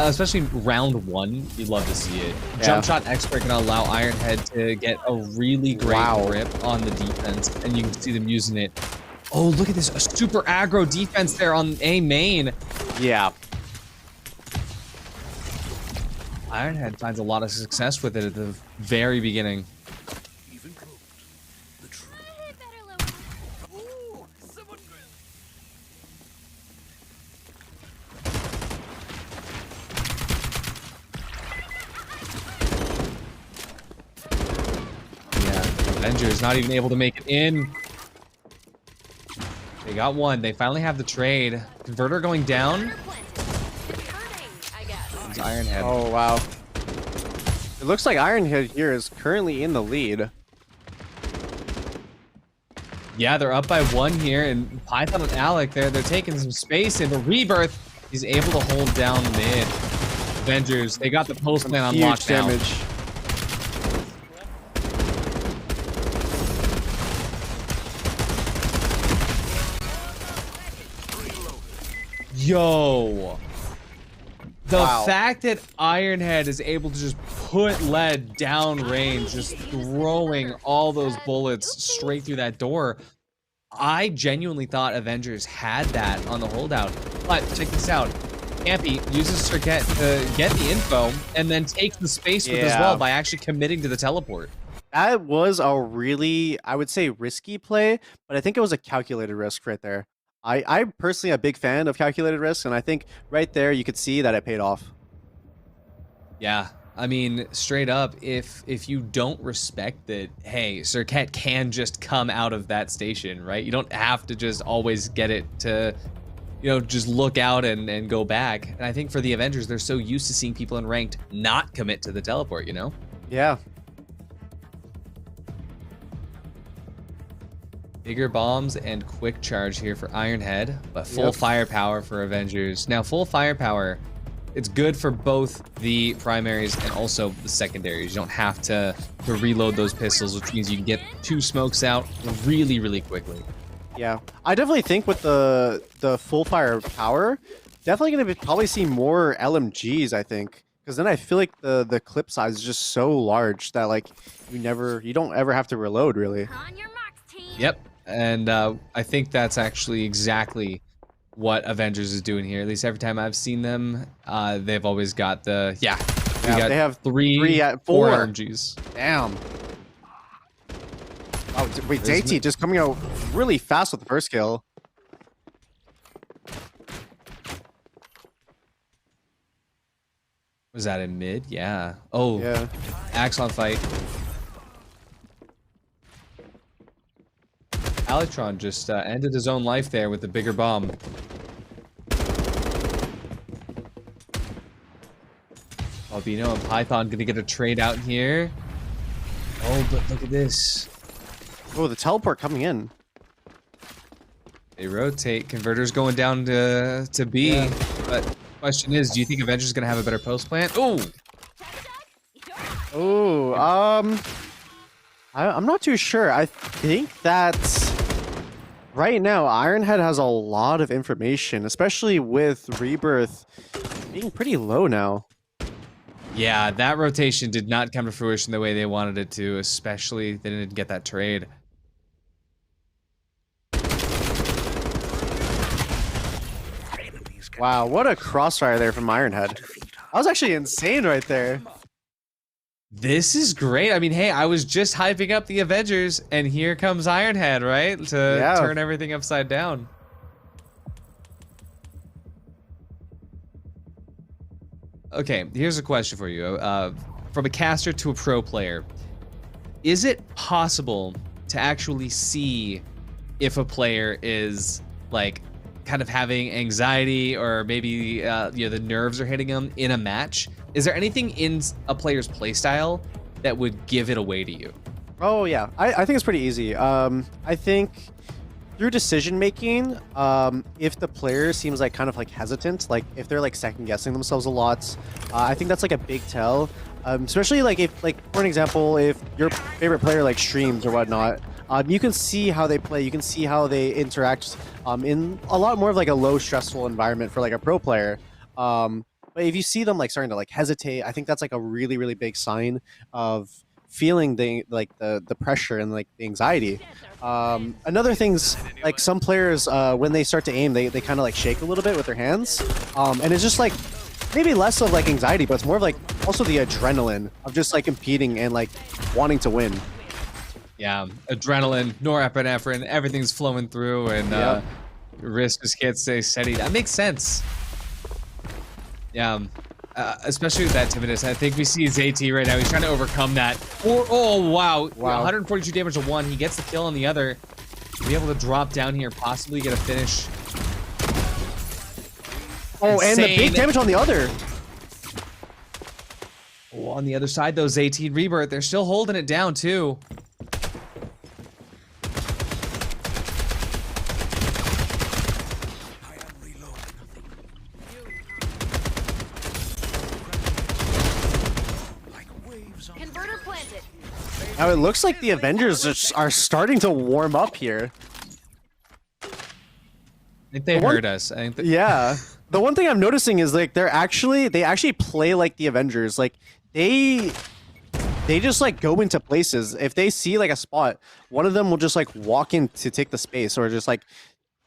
Speaker 14: especially round 1, you'd love to see it.
Speaker 2: Yeah.
Speaker 14: Jump shot expert can allow Ironhead to get a really great grip on the defense, and you can see them using it. Oh, look at this, a super aggro defense there on A main.
Speaker 2: Yeah.
Speaker 14: Ironhead finds a lot of success with it at the very beginning. Yeah, Avengers not even able to make it in. They got one. They finally have the trade. Converter going down. Ironhead.
Speaker 2: Oh, wow. It looks like Ironhead here is currently in the lead.
Speaker 14: Yeah, they're up by 1 here, and Python and Alec, they're taking some space, and the Rebirth is able to hold down mid. Avengers, they got the post plan on lockdown.
Speaker 2: Damage.
Speaker 14: Yo! The fact that Ironhead is able to just put lead down range, just throwing all those bullets straight through that door, I genuinely thought Avengers had that on the holdout. But check this out. Campy uses Circuit to get the info and then takes the space with as well by actually committing to the teleport.
Speaker 2: That was a really, I would say, risky play, but I think it was a calculated risk right there. I'm personally a big fan of calculated risk, and I think right there you could see that it paid off.
Speaker 14: Yeah, I mean, straight up, if you don't respect that, hey, Circuit can just come out of that station, right? You don't have to just always get it to, just look out and go back. And I think for the Avengers, they're so used to seeing people in ranked not commit to the teleport,
Speaker 2: Yeah.
Speaker 14: Bigger bombs and quick charge here for Ironhead, but full firepower for Avengers. Now, full firepower, it's good for both the primaries and also the secondaries. You don't have to reload those pistols, which means you can get 2 smokes out really, really quickly.
Speaker 2: Yeah, I definitely think with the full firepower, definitely going to probably see more LMGs, I think. Because then I feel like the clip size is just so large that like you don't ever have to reload, really.
Speaker 14: Yep. And I think that's actually exactly what Avengers is doing here. At least every time I've seen them, they've always got the
Speaker 2: they have
Speaker 14: three, 4 RNGs.
Speaker 2: Damn. Oh, wait, JT just coming out really fast with the first kill.
Speaker 14: Was that in mid? Yeah. Oh,
Speaker 2: yeah.
Speaker 14: Axon fight. Alectron just ended his own life there with the bigger bomb. Albino and Python gonna get a trade out here. Oh, but look at this.
Speaker 2: Oh, the teleport coming in.
Speaker 14: They rotate. Converter's going down to B. Yeah. But question is, do you think Avengers gonna have a better post plant? Oh.
Speaker 2: Oh, I'm not too sure. I think that right now Ironhead has a lot of information, especially with Rebirth being pretty low now.
Speaker 14: Yeah, that rotation did not come to fruition the way they wanted it to, especially they didn't get that trade.
Speaker 2: Wow, what a crossfire there from Ironhead. That was actually insane right there.
Speaker 14: This is great. I mean, hey, I was just hyping up the Avengers, and here comes Ironhead, right? To turn everything upside down. Okay, here's a question for you. From a caster to a pro player, is it possible to actually see if a player is, like, kind of having anxiety or maybe the nerves are hitting them in a match? Is there anything in a player's playstyle that would give it away to you?
Speaker 2: Oh yeah, I think it's pretty easy. I think through decision making, if the player seems like kind of like hesitant, like if they're like second guessing themselves a lot, I think that's like a big tell. Especially like if, like for an example, if your favorite player like streams or whatnot, you can see how they play, you can see how they interact in a lot more of like a low stressful environment for like a pro player. But if you see them like starting to like hesitate, I think that's like a really, really big sign of feeling the pressure and like the anxiety. Another thing's like some players when they start to aim, they kind of like shake a little bit with their hands, and it's just like maybe less of like anxiety, but it's more of like also the adrenaline of just like competing and like wanting to win.
Speaker 14: Yeah, adrenaline, norepinephrine, everything's flowing through, and wrist just can't stay steady. That makes sense. Yeah, especially with that timidness. I think we see ZT right now. He's trying to overcome that. Oh, wow. 142 damage to one. He gets the kill on the other. Be able to drop down here, possibly get a finish.
Speaker 2: Oh, and the big damage on the other.
Speaker 14: Oh, on the other side, though, ZT Rebirth, they're still holding it down, too.
Speaker 2: Now it looks like the Avengers are starting to warm up here.
Speaker 14: I think they heard us. I think
Speaker 2: yeah. The one thing I'm noticing is like they actually play like the Avengers. Like they just like go into places. If they see like a spot, one of them will just like walk in to take the space or just like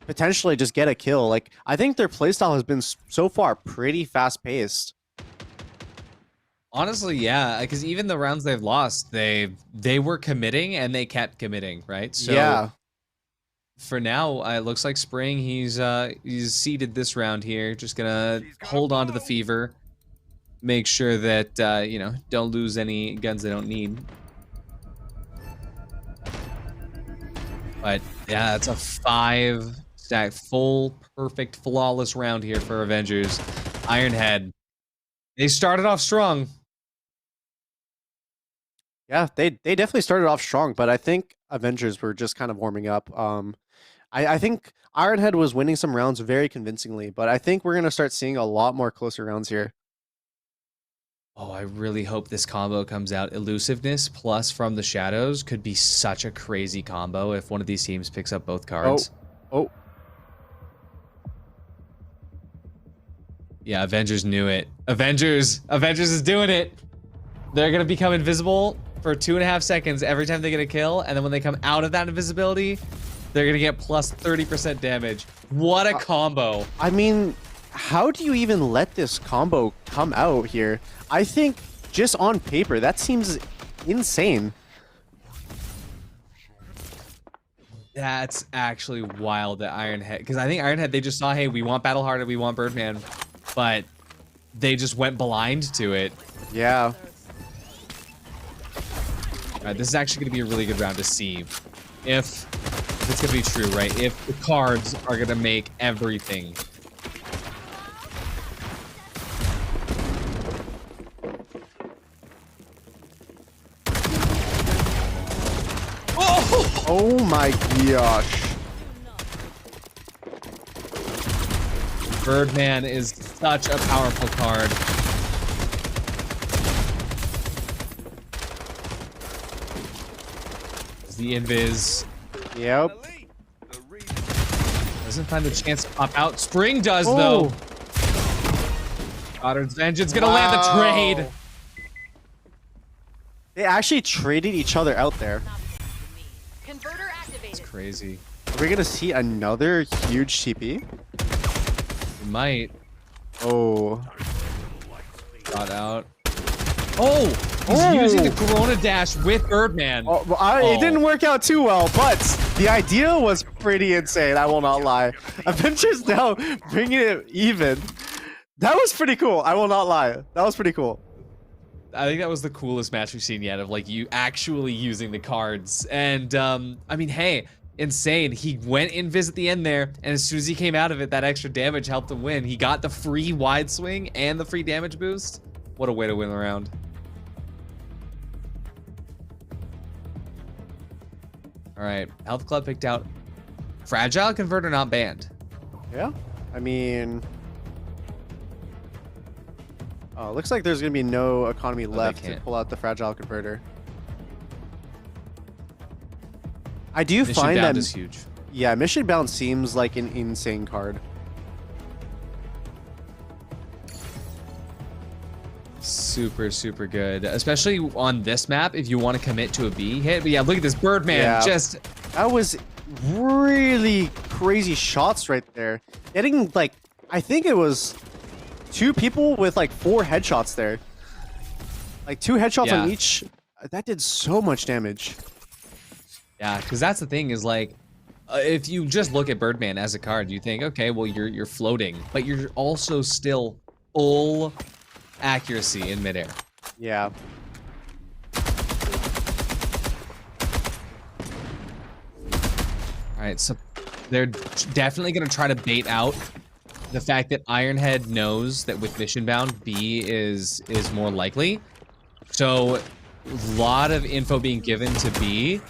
Speaker 2: potentially just get a kill. Like I think their playstyle has been so far pretty fast paced.
Speaker 14: Honestly, yeah, because even the rounds they've lost, they were committing and they kept committing, right? So
Speaker 2: Yeah.
Speaker 14: for now, it looks like Spring, he's seeded this round here. Just gonna hold on to the fever, make sure that you know, don't lose any guns they don't need. But yeah, it's a 5-stack, full, perfect, flawless round here for Avengers. Ironhead, they started off strong.
Speaker 2: Yeah, they definitely started off strong, but I think Avengers were just kind of warming up. I think Ironhead was winning some rounds very convincingly, but I think we're gonna start seeing a lot more closer rounds here.
Speaker 14: Oh, I really hope this combo comes out. Elusiveness plus From the Shadows could be such a crazy combo if one of these teams picks up both cards.
Speaker 2: Oh.
Speaker 14: Yeah, Avengers knew it. Avengers is doing it. They're gonna become invisible for 2.5 seconds every time they get a kill, and then when they come out of that invisibility, they're gonna get plus 30% damage. What a combo.
Speaker 2: I mean, how do you even let this combo come out here? I think just on paper, that seems insane.
Speaker 14: That's actually wild that Ironhead, because I think Ironhead, they just saw, hey, we want Battlehearted, we want Birdman, but they just went blind to it.
Speaker 2: Yeah.
Speaker 14: All right, this is actually going to be a really good round to see if it's going to be true, right? If the cards are going to make everything.
Speaker 2: Oh my gosh.
Speaker 14: Birdman is such a powerful card. The invis.
Speaker 2: Yep.
Speaker 14: Doesn't find the chance to pop out. Spring does, though. Goddard's Vengeance gonna land the trade.
Speaker 2: They actually traded each other out there.
Speaker 14: It's crazy.
Speaker 2: Are we gonna see another huge TP?
Speaker 14: We might.
Speaker 2: Oh.
Speaker 14: Got out. Oh! He's using the Corona Dash with Birdman.
Speaker 2: Oh, well, it didn't work out too well, but the idea was pretty insane. I will not lie. Avengers now bringing it even. That was pretty cool. I will not lie. That was pretty cool.
Speaker 14: I think that was the coolest match we've seen yet of like you actually using the cards. And I mean, hey, insane. He went invis at the end there, and as soon as he came out of it, that extra damage helped him win. He got the free wide swing and the free damage boost. What a way to win the round. All right, Health Club picked out Fragile Converter not banned.
Speaker 2: Yeah, I mean, looks like there's gonna be no economy left to pull out the Fragile Converter. I do
Speaker 14: Mission
Speaker 2: find
Speaker 14: Bound
Speaker 2: that
Speaker 14: is huge.
Speaker 2: Yeah, Mission Bound seems like an insane card.
Speaker 14: Super, super good, especially on this map if you want to commit to a B hit. But yeah, look at this Birdman.
Speaker 2: Yeah. That was really crazy shots right there. Getting like, I think it was 2 people with like 4 headshots there. Like 2 headshots on each. That did so much damage.
Speaker 14: Yeah, because that's the thing is like, if you just look at Birdman as a card, you think, okay, well you're floating, but you're also still full accuracy in midair.
Speaker 2: Yeah.
Speaker 14: All right, so they're definitely going to try to bait out the fact that Ironhead knows that with Mission Bound, B is more likely. So a lot of info being given to B,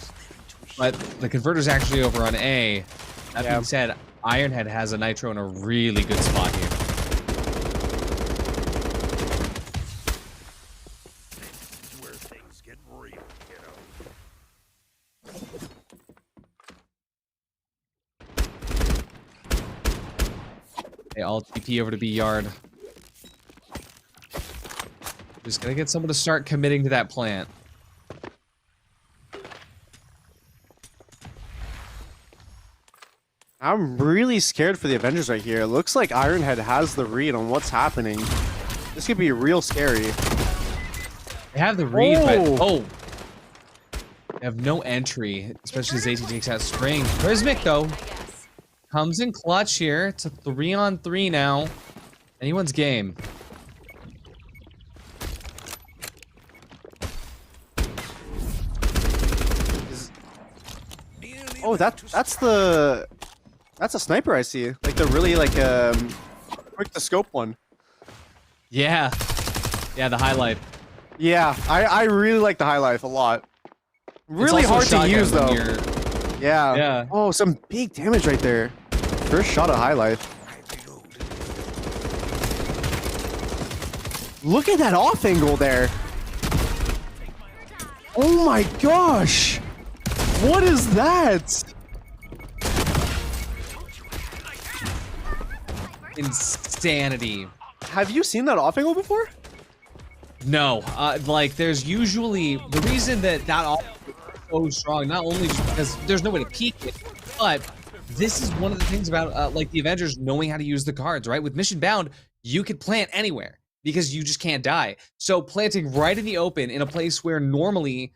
Speaker 14: but the converter's actually over on A. That being said, Ironhead has a Nitro in a really good spot here. They all TP over to B yard. Just gonna get someone to start committing to that plant.
Speaker 2: I'm really scared for the Avengers right here. It looks like Ironhead has the read on what's happening. This could be real scary.
Speaker 14: They have the read, but they have no entry, especially as AT takes out Spring. Prismic though comes in clutch here. It's a 3-on-3 now. Anyone's game.
Speaker 2: Oh, that's a sniper I see. Like the really like quick to scope one.
Speaker 14: Yeah, the high life.
Speaker 2: Yeah, I really like the high life a lot. Really hard to use though. Yeah. Oh, some big damage right there. First shot of high life. Look at that off angle there. Oh my gosh. What is that?
Speaker 14: Insanity.
Speaker 2: Have you seen that off angle before?
Speaker 14: No, like there's usually the reason that off is so strong, not only just because there's no way to peek it, but this is one of the things about like the Avengers knowing how to use the cards, right? With Mission Bound, you could plant anywhere because you just can't die. So planting right in the open in a place where normally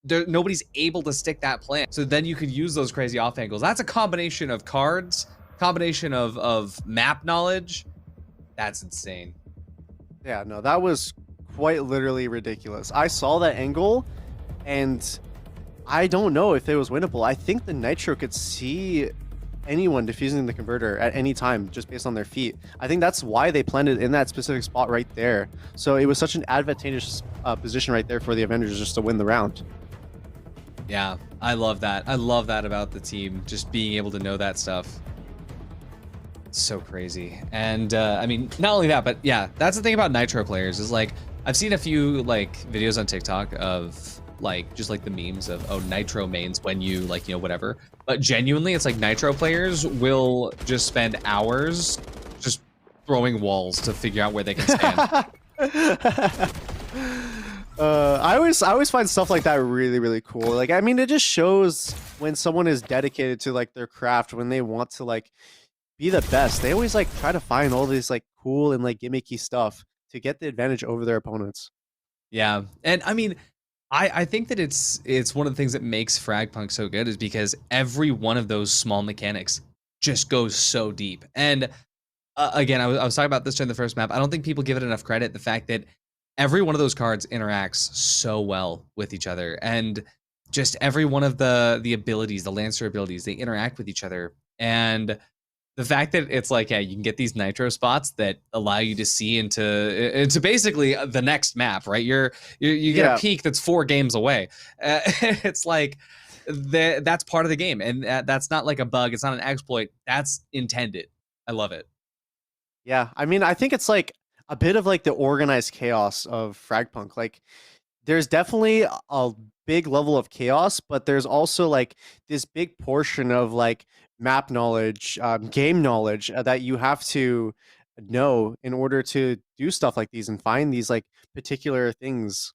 Speaker 14: nobody's able to stick that plant. So then you could use those crazy off angles. That's a combination of cards, combination of map knowledge. That's insane.
Speaker 2: Yeah, no, that was quite literally ridiculous. I saw that angle and I don't know if it was winnable. I think the Nitro could see anyone defusing the converter at any time just based on their feet. I think that's why they planted in that specific spot right there. So it was such an advantageous position right there for the Avengers just to win the round.
Speaker 14: Yeah, I love that. I love that about the team, just being able to know that stuff. It's so crazy. And I mean, not only that, but yeah, that's the thing about Nitro players is like, I've seen a few like videos on TikTok of like just like the memes of, oh, Nitro mains when you like, you know, whatever. But genuinely, it's like Nitro players will just spend hours just throwing walls to figure out where they can stand.
Speaker 2: I always find stuff like that really cool. Like, I mean, it just shows when someone is dedicated to like their craft, when they want to like be the best. They always like try to find all these like cool and like gimmicky stuff to get the advantage over their opponents.
Speaker 14: Yeah, and I mean, I think that it's one of the things that makes Frag Punk so good is because every one of those small mechanics just goes so deep. And again, I was talking about this during the first map. I don't think people give it enough credit. The fact that every one of those cards interacts so well with each other, and just every one of the abilities, the Lancer abilities, they interact with each other. And the fact that it's like, yeah, you can get these Nitro spots that allow you to see into basically the next map, right? You get a peak that's 4 games away. It's like that's part of the game, and that's not like a bug. It's not an exploit. That's intended. I love it.
Speaker 2: Yeah, I mean, I think it's like a bit of like the organized chaos of Frag Punk. Like, there's definitely a big level of chaos, but there's also like this big portion of like map knowledge, game knowledge that you have to know in order to do stuff like these and find these like particular things.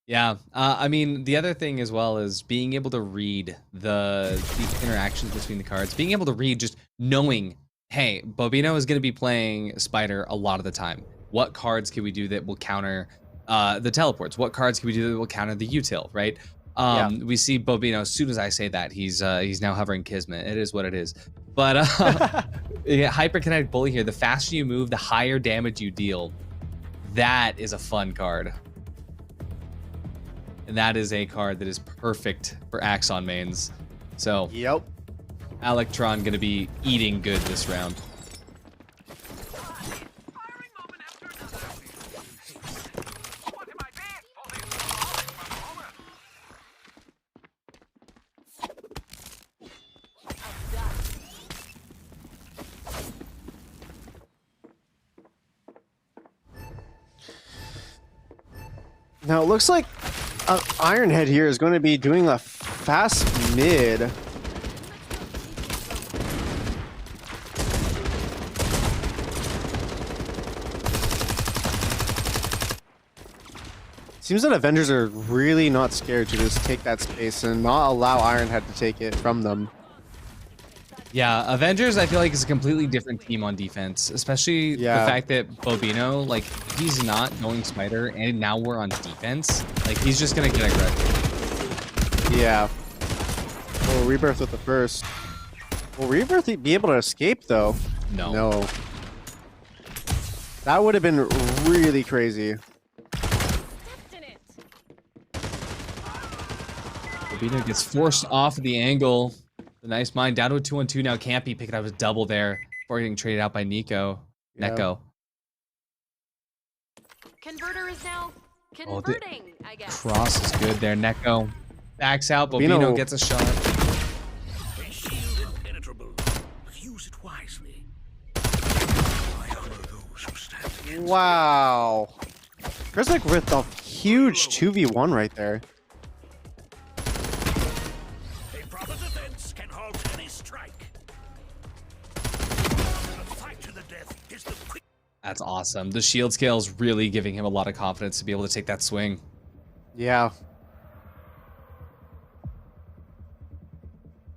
Speaker 14: Yeah, I mean, the other thing as well is being able to read the interactions between the cards, being able to read, just knowing, hey, Bobino is going to be playing Spider a lot of the time. What cards can we do that will counter the teleports? What cards can we do that will counter the util, right? We see Bobino, as soon as I say that, he's now hovering Kismet. It is what it is. But yeah, Hyperkinetic Bully here, the faster you move, the higher damage you deal. That is a fun card. And that is a card that is perfect for Axon mains. So,
Speaker 2: yep.
Speaker 14: Electron gonna be eating good this round.
Speaker 2: Now it looks like Ironhead here is going to be doing a fast mid. Seems that Avengers are really not scared to just take that space and not allow Ironhead to take it from them.
Speaker 14: Yeah, Avengers I feel like is a completely different team on defense, especially the fact that Bobino, like, he's not going Smiter, and now we're on defense. Like, he's just gonna get aggressive.
Speaker 2: Yeah. Oh, Rebirth with the first. Will Rebirth be able to escape, though?
Speaker 14: No.
Speaker 2: No. That would have been really crazy.
Speaker 14: Bobino gets forced off the angle. The nice mine down to a 2-on-2 now. Campy picking up his double there before getting traded out by Nico. Neko.
Speaker 8: Converter is now converting, I guess.
Speaker 14: Cross is good there. Neko backs out. Bobino gets a shot.
Speaker 9: A shield impenetrable. Use it wisely. I honor those who stand.
Speaker 2: Wow. Krizik with a huge 2v1 right there.
Speaker 9: A proper defense can halt any strike. A fight to the death is the quick.
Speaker 14: That's awesome. The shield scale is really giving him a lot of confidence to be able to take that swing.
Speaker 2: Yeah.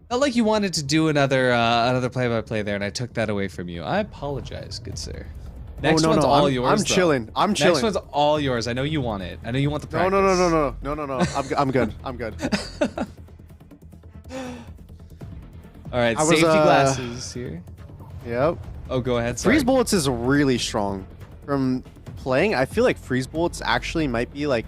Speaker 14: Felt like you wanted to do another play-by-play there, and I took that away from you. I apologize, good sir. Next one's all yours.
Speaker 2: I'm chilling. I'm chilling.
Speaker 14: Next one's all yours. I know you want it. I know you want the practice.
Speaker 2: No. I'm good. I'm good.
Speaker 14: All right, safety glasses here.
Speaker 2: Yep.
Speaker 14: Oh, go ahead. Sorry.
Speaker 2: Freeze bullets is really strong. From playing, I feel like freeze bullets actually might be like,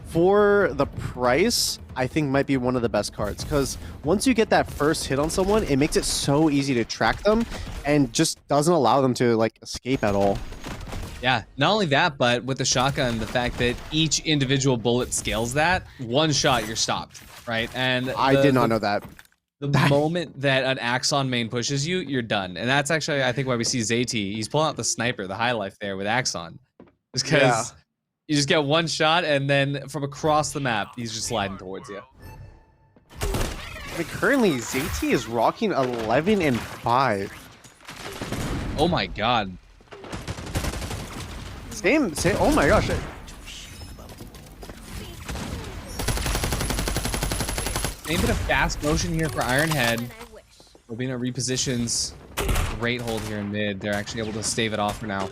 Speaker 2: for the price, I think might be one of the best cards, because once you get that first hit on someone, it makes it so easy to track them and just doesn't allow them to like escape at all.
Speaker 14: Yeah, not only that, but with the shotgun, the fact that each individual bullet scales that, one shot you're stopped, right? And
Speaker 2: I did not know that.
Speaker 14: The moment that an Axon main pushes you, you're done. And that's actually, I think, why we see Zayt. He's pulling out the sniper, the high life there with Axon. Just because you just get one shot, and then from across the map, he's just sliding towards you.
Speaker 2: I mean, currently, Zayt is rocking 11 and 5.
Speaker 14: Oh my god.
Speaker 2: Same. Oh my gosh.
Speaker 14: Same bit of fast motion here for Ironhead. Bobino repositions. Great hold here in mid. They're actually able to stave it off for now.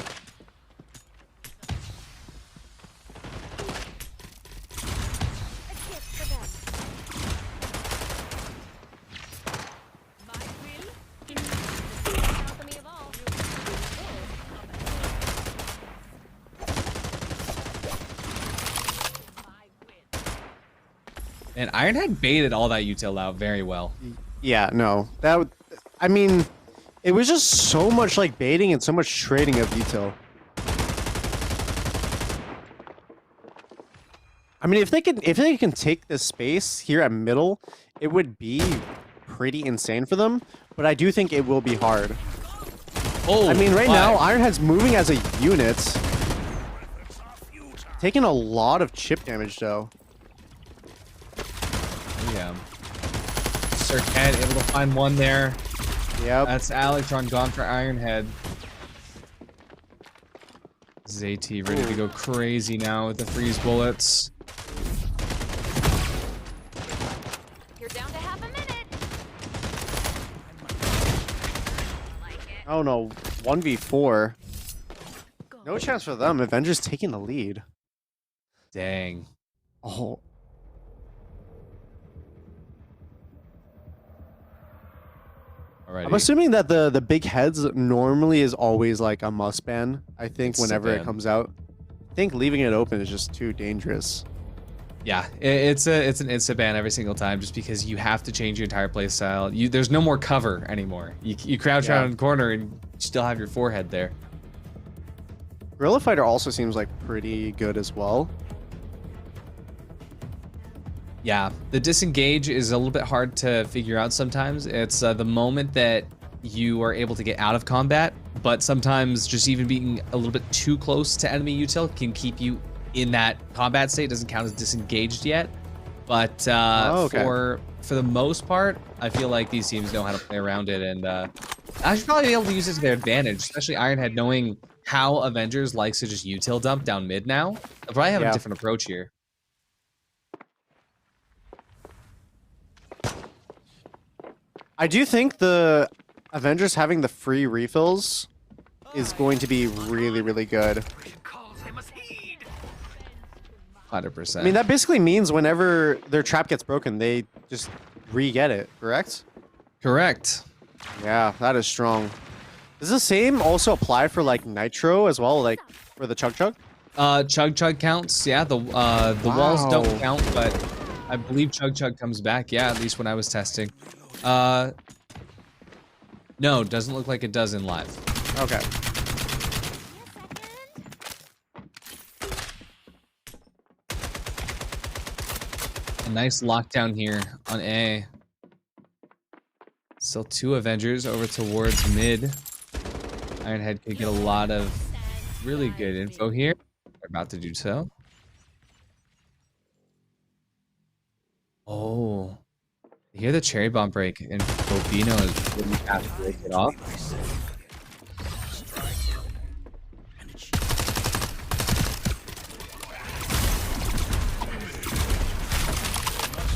Speaker 14: And Ironhead baited all that util out very well.
Speaker 2: Yeah, no. I mean, it was just so much like baiting and so much trading of util. I mean, if they can take this space here at middle, it would be pretty insane for them, but I do think it will be hard.
Speaker 14: Oh,
Speaker 2: I mean, right now, Ironhead's moving as a unit. Taking a lot of chip damage, though.
Speaker 14: Yeah. Circuit able to find one there.
Speaker 2: Yep.
Speaker 14: That's Alectron gone for Ironhead. Zayt ready to go crazy now with the freeze bullets.
Speaker 8: You're down to half a minute.
Speaker 2: Oh no, 1v4. No chance for them. Avengers taking the lead.
Speaker 14: Dang.
Speaker 2: Oh.
Speaker 14: Alrighty.
Speaker 2: I'm assuming that the big heads normally is always like a must ban. I think whenever it comes out, I think leaving it open is just too dangerous.
Speaker 14: Yeah, it's an insta ban every single time, just because you have to change your entire play style. There's no more cover anymore. You crouch around in the corner and you still have your forehead there.
Speaker 2: Guerrilla Fighter also seems like pretty good as well.
Speaker 14: Yeah, the disengage is a little bit hard to figure out sometimes. It's the moment that you are able to get out of combat, but sometimes just even being a little bit too close to enemy util can keep you in that combat state. Doesn't count as disengaged yet. But for the most part, I feel like these teams know how to play around it, and I should probably be able to use it to their advantage, especially Ironhead knowing how Avengers likes to just util dump down mid now. They'll probably have a different approach here.
Speaker 2: I do think the Avengers having the free refills is going to be really, really good.
Speaker 14: 100%.
Speaker 2: I mean, that basically means whenever their trap gets broken, they just re-get it, correct?
Speaker 14: Correct.
Speaker 2: Yeah, that is strong. Does the same also apply for like Nitro as well, like for the Chug Chug?
Speaker 14: Chug Chug counts. Yeah, the walls don't count, but I believe Chug Chug comes back. Yeah, at least when I was testing. No, doesn't look like it does in live.
Speaker 2: Okay.
Speaker 14: A nice lockdown here on A. Still 2 Avengers over towards mid. Ironhead could get a lot of really good info here. They're about to do so. Oh. You hear the cherry bomb break, and Bobino is really fast to break it off.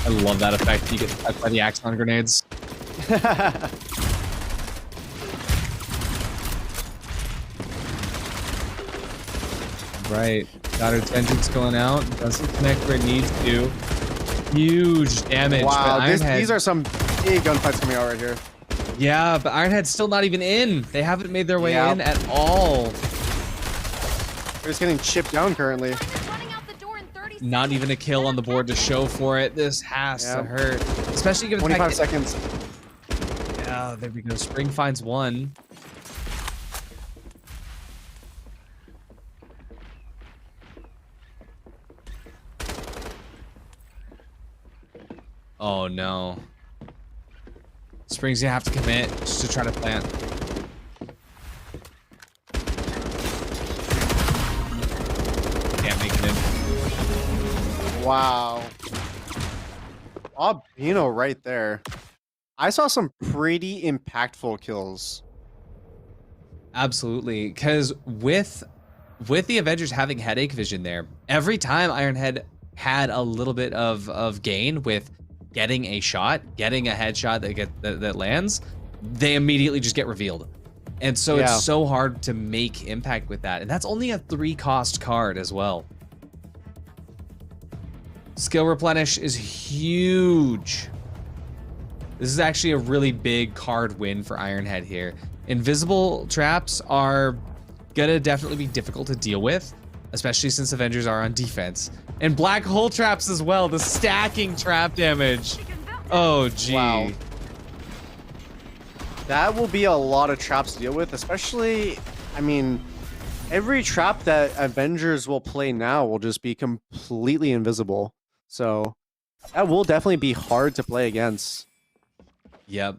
Speaker 14: I love that effect. You get touched by the Axon grenades. Right. Got her tangents going out. Doesn't connect where it needs to. Huge damage.
Speaker 2: Wow, these are some big gunfights coming out right here.
Speaker 14: Yeah, but Ironhead's still not even in. They haven't made their way in at all.
Speaker 2: They're just getting chipped down currently.
Speaker 14: Not even a kill on the board to show for it. This has to hurt. Especially given
Speaker 2: 25 seconds.
Speaker 14: Yeah, there we go. Spring finds one. Oh no. Spring's gonna have to commit just to try to plant. Can't make it in.
Speaker 2: Wow. Bobino right there. I saw some pretty impactful kills.
Speaker 14: Absolutely, because with the Avengers having headache vision there, every time Ironhead had a little bit of gain with getting a shot, getting a headshot that lands, they immediately just get revealed. And so it's so hard to make impact with that. And that's only a 3-cost card as well. Skill replenish is huge. This is actually a really big card win for Ironhead here. Invisible traps are gonna definitely be difficult to deal with, especially since Avengers are on defense. And black hole traps as well, the stacking trap damage. Oh, gee.
Speaker 2: Wow. That will be a lot of traps to deal with, especially, I mean, every trap that Avengers will play now will just be completely invisible. So that will definitely be hard to play against.
Speaker 14: Yep.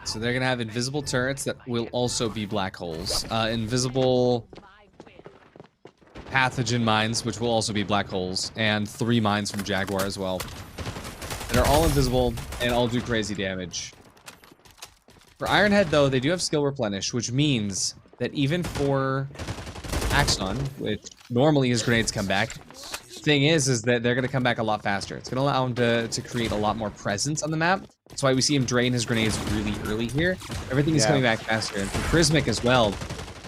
Speaker 14: So they're gonna have invisible turrets that will also be black holes. Invisible pathogen mines, which will also be black holes, and 3 mines from Jaguar as well. They're all invisible and all do crazy damage. For Ironhead, though, they do have skill replenish, which means that even for Axon, which normally his grenades come back, thing is that they're going to come back a lot faster. It's going to allow him to create a lot more presence on the map. That's why we see him drain his grenades really early here. Everything is coming back faster. And for Prismic as well,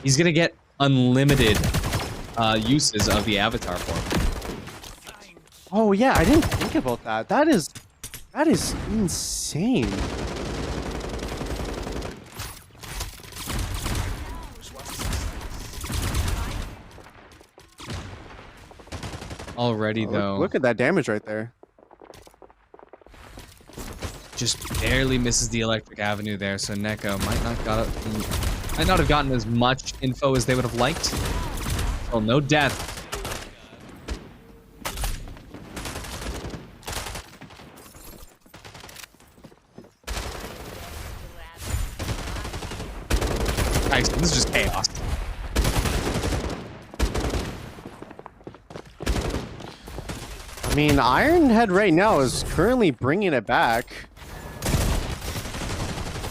Speaker 14: he's going to get unlimited uses of the avatar form.
Speaker 2: Oh yeah, I didn't think about that. That is insane.
Speaker 14: Already though.
Speaker 2: Look at that damage right there.
Speaker 14: Just barely misses the electric avenue there, so Neko might not have gotten as much info as they would have liked. Well, no death. Nice, this is just chaos.
Speaker 2: I mean, Ironhead right now is currently bringing it back.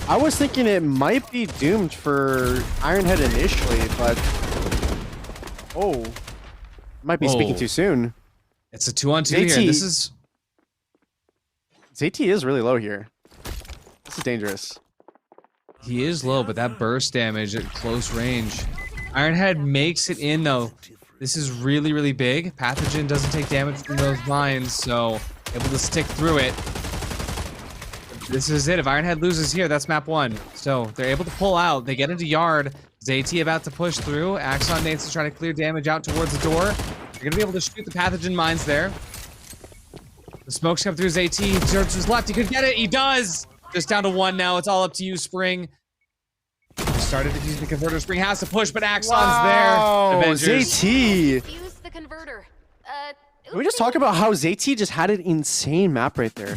Speaker 2: I was thinking it might be doomed for Ironhead initially, but might be speaking too soon.
Speaker 14: It's a 2-on-2 here. This is
Speaker 2: ZT is really low here. This is dangerous.
Speaker 14: He is low, but that burst damage at close range. Ironhead makes it in though. This is really, really big. Pathogen doesn't take damage from those mines, so able to stick through it. This is it. If Ironhead loses here, that's map 1. So they're able to pull out. They get into yard. ZT about to push through. Axon needs to try to clear damage out towards the door. They're going to be able to shoot the pathogen mines there. The smokes come through ZT. He turns to his left. He could get it. He does. Just down to 1 now. It's all up to you, Spring. He started to use the converter. Spring has to push, but Axon's there. Avengers.
Speaker 2: ZT.
Speaker 8: Use the converter.
Speaker 2: Can we just talk about how ZT just had an insane map right there?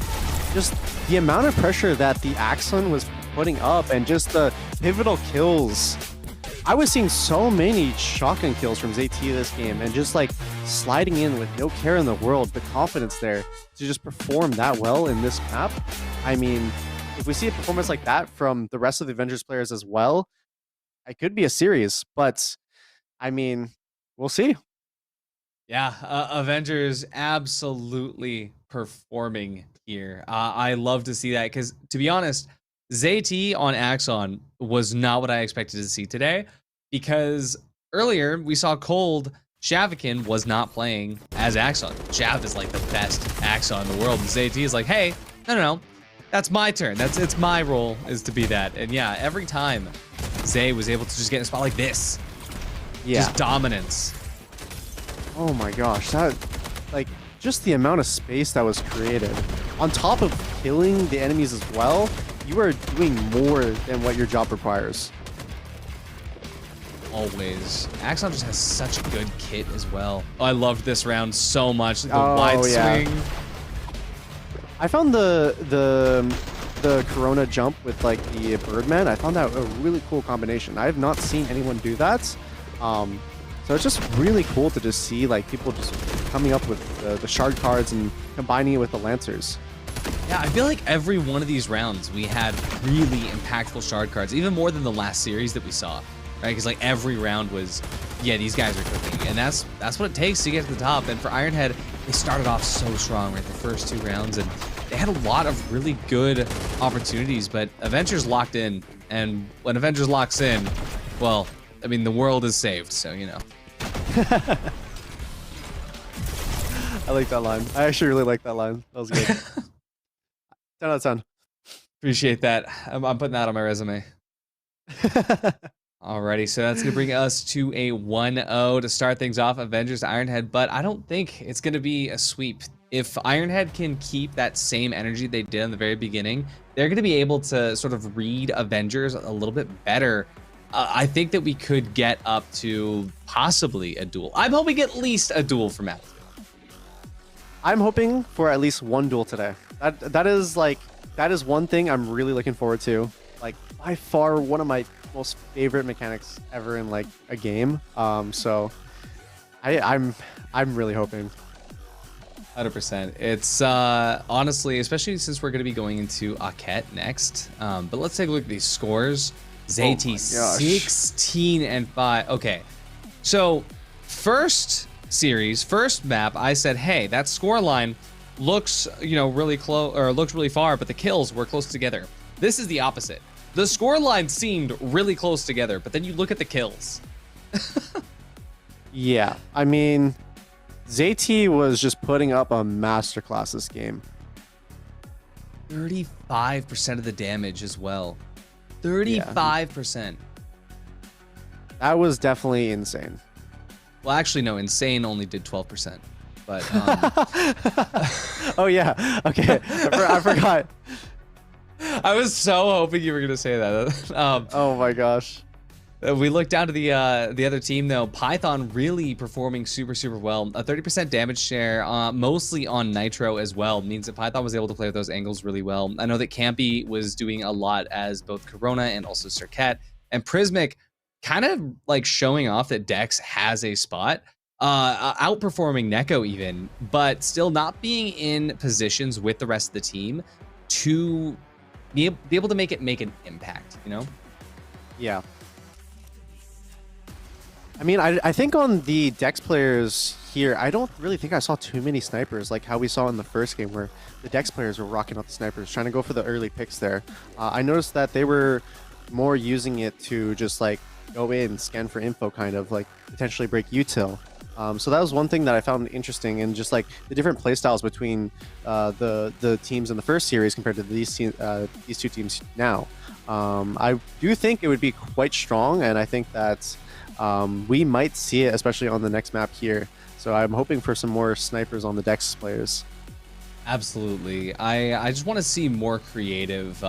Speaker 2: Just the amount of pressure that the Axon was putting up and just the pivotal kills. I was seeing so many shotgun kills from ZT this game and just like sliding in with no care in the world, the confidence there to just perform that well in this map. I mean, if we see a performance like that from the rest of the Avengers players as well, it could be a series, but I mean, we'll see.
Speaker 14: Yeah, Avengers absolutely performing here. I love to see that because, to be honest, ZT on Axon was not what I expected to see today because earlier we saw Cold Shavikin was not playing as Axon. Shav is like the best Axon in the world, and ZT is like, hey, no, that's my turn. It's my role is to be that. And yeah, every time Zay was able to just get in a spot like this, just dominance.
Speaker 2: Oh my gosh, that, like, just the amount of space that was created. On top of killing the enemies as well, you are doing more than what your job requires.
Speaker 14: Always. Axon just has such a good kit as well. Oh, I loved this round so much. The wide swing.
Speaker 2: I found the Corona jump with like the Birdman. I found that a really cool combination. I have not seen anyone do that. So it's just really cool to just see like people just coming up with the shard cards and combining it with the Lancers.
Speaker 14: Yeah, I feel like every one of these rounds we had really impactful shard cards, even more than the last series that we saw, right? Because like every round was, yeah, these guys are cooking, and that's what it takes to get to the top. And for Ironhead, they started off so strong, right? The first 2 rounds, and they had a lot of really good opportunities, but Avengers locked in, and when Avengers locks in, well, I mean, the world is saved, so you know.
Speaker 2: I like that line. I actually really like that line. That was good. 10 out of 10.
Speaker 14: Appreciate that. I'm putting that on my resume. Alrighty, so that's going to bring us to a 1-0 to start things off, Avengers Ironhead, but I don't think it's going to be a sweep. If Ironhead can keep that same energy they did in the very beginning, they're going to be able to sort of read Avengers a little bit better. I think that we could get up to possibly a duel. I'm hoping at least a duel for Matt.
Speaker 2: I'm hoping for at least 1 duel today. That is one thing I'm really looking forward to. Like by far one of my most favorite mechanics ever in like a game. So I'm really hoping.
Speaker 14: 100%. It's honestly, especially since we're going to be going into Aket next. But let's take a look at these scores. ZT 16 and 5. Okay, so first map, I said, hey, that score line looks, really close, or looks really far, but the kills were close together. This is the opposite. The score line seemed really close together, but then you look at the kills.
Speaker 2: Yeah, I mean, ZT was just putting up a masterclass this game.
Speaker 14: 35% of the damage as well. 35%.
Speaker 2: That was definitely insane.
Speaker 14: Well, actually, no, insane only did 12%. But
Speaker 2: oh yeah, okay, I forgot.
Speaker 14: I was so hoping you were gonna say that.
Speaker 2: Oh my gosh.
Speaker 14: We look down to the other team though. Python really performing super well. A 30% damage share, mostly on Nitro as well, means that Python was able to play with those angles really well. I know that Campy was doing a lot as both Corona and also Circuit, and Prismic kind of like showing off that Dex has a spot, outperforming Neko even, but still not being in positions with the rest of the team to be able to make an impact,
Speaker 2: Yeah. I mean, I think on the Dex players here, I don't really think I saw too many snipers like how we saw in the first game where the Dex players were rocking out the snipers, trying to go for the early picks there. I noticed that they were more using it to just like go in, scan for info, kind of like potentially break util. So that was one thing that I found interesting, and just like the different playstyles between the teams in the first series compared to these two teams now. I do think it would be quite strong, and I think that we might see it, especially on the next map here. So I'm hoping for some more snipers on the Dex players.
Speaker 14: Absolutely. I just want to see more creative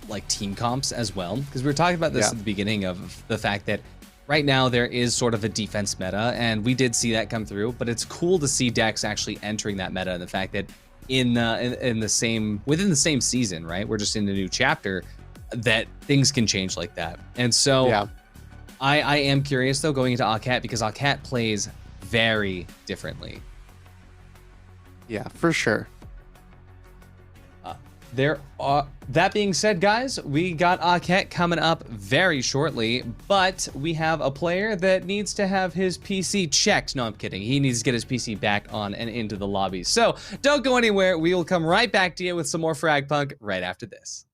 Speaker 14: like team comps as well, because we were talking about this at the beginning of the fact that right now there is sort of a defense meta, and we did see that come through, but it's cool to see Dex actually entering that meta, and the fact that within the same season, right? We're just in a new chapter, that things can change like that. And so I am curious though going into Aket, because Aket plays very differently.
Speaker 2: Yeah, for sure.
Speaker 14: That being said, guys, we got Aket coming up very shortly, but we have a player that needs to have his PC checked. No, I'm kidding. He needs to get his PC back on and into the lobby. So don't go anywhere. We will come right back to you with some more Frag Punk right after this.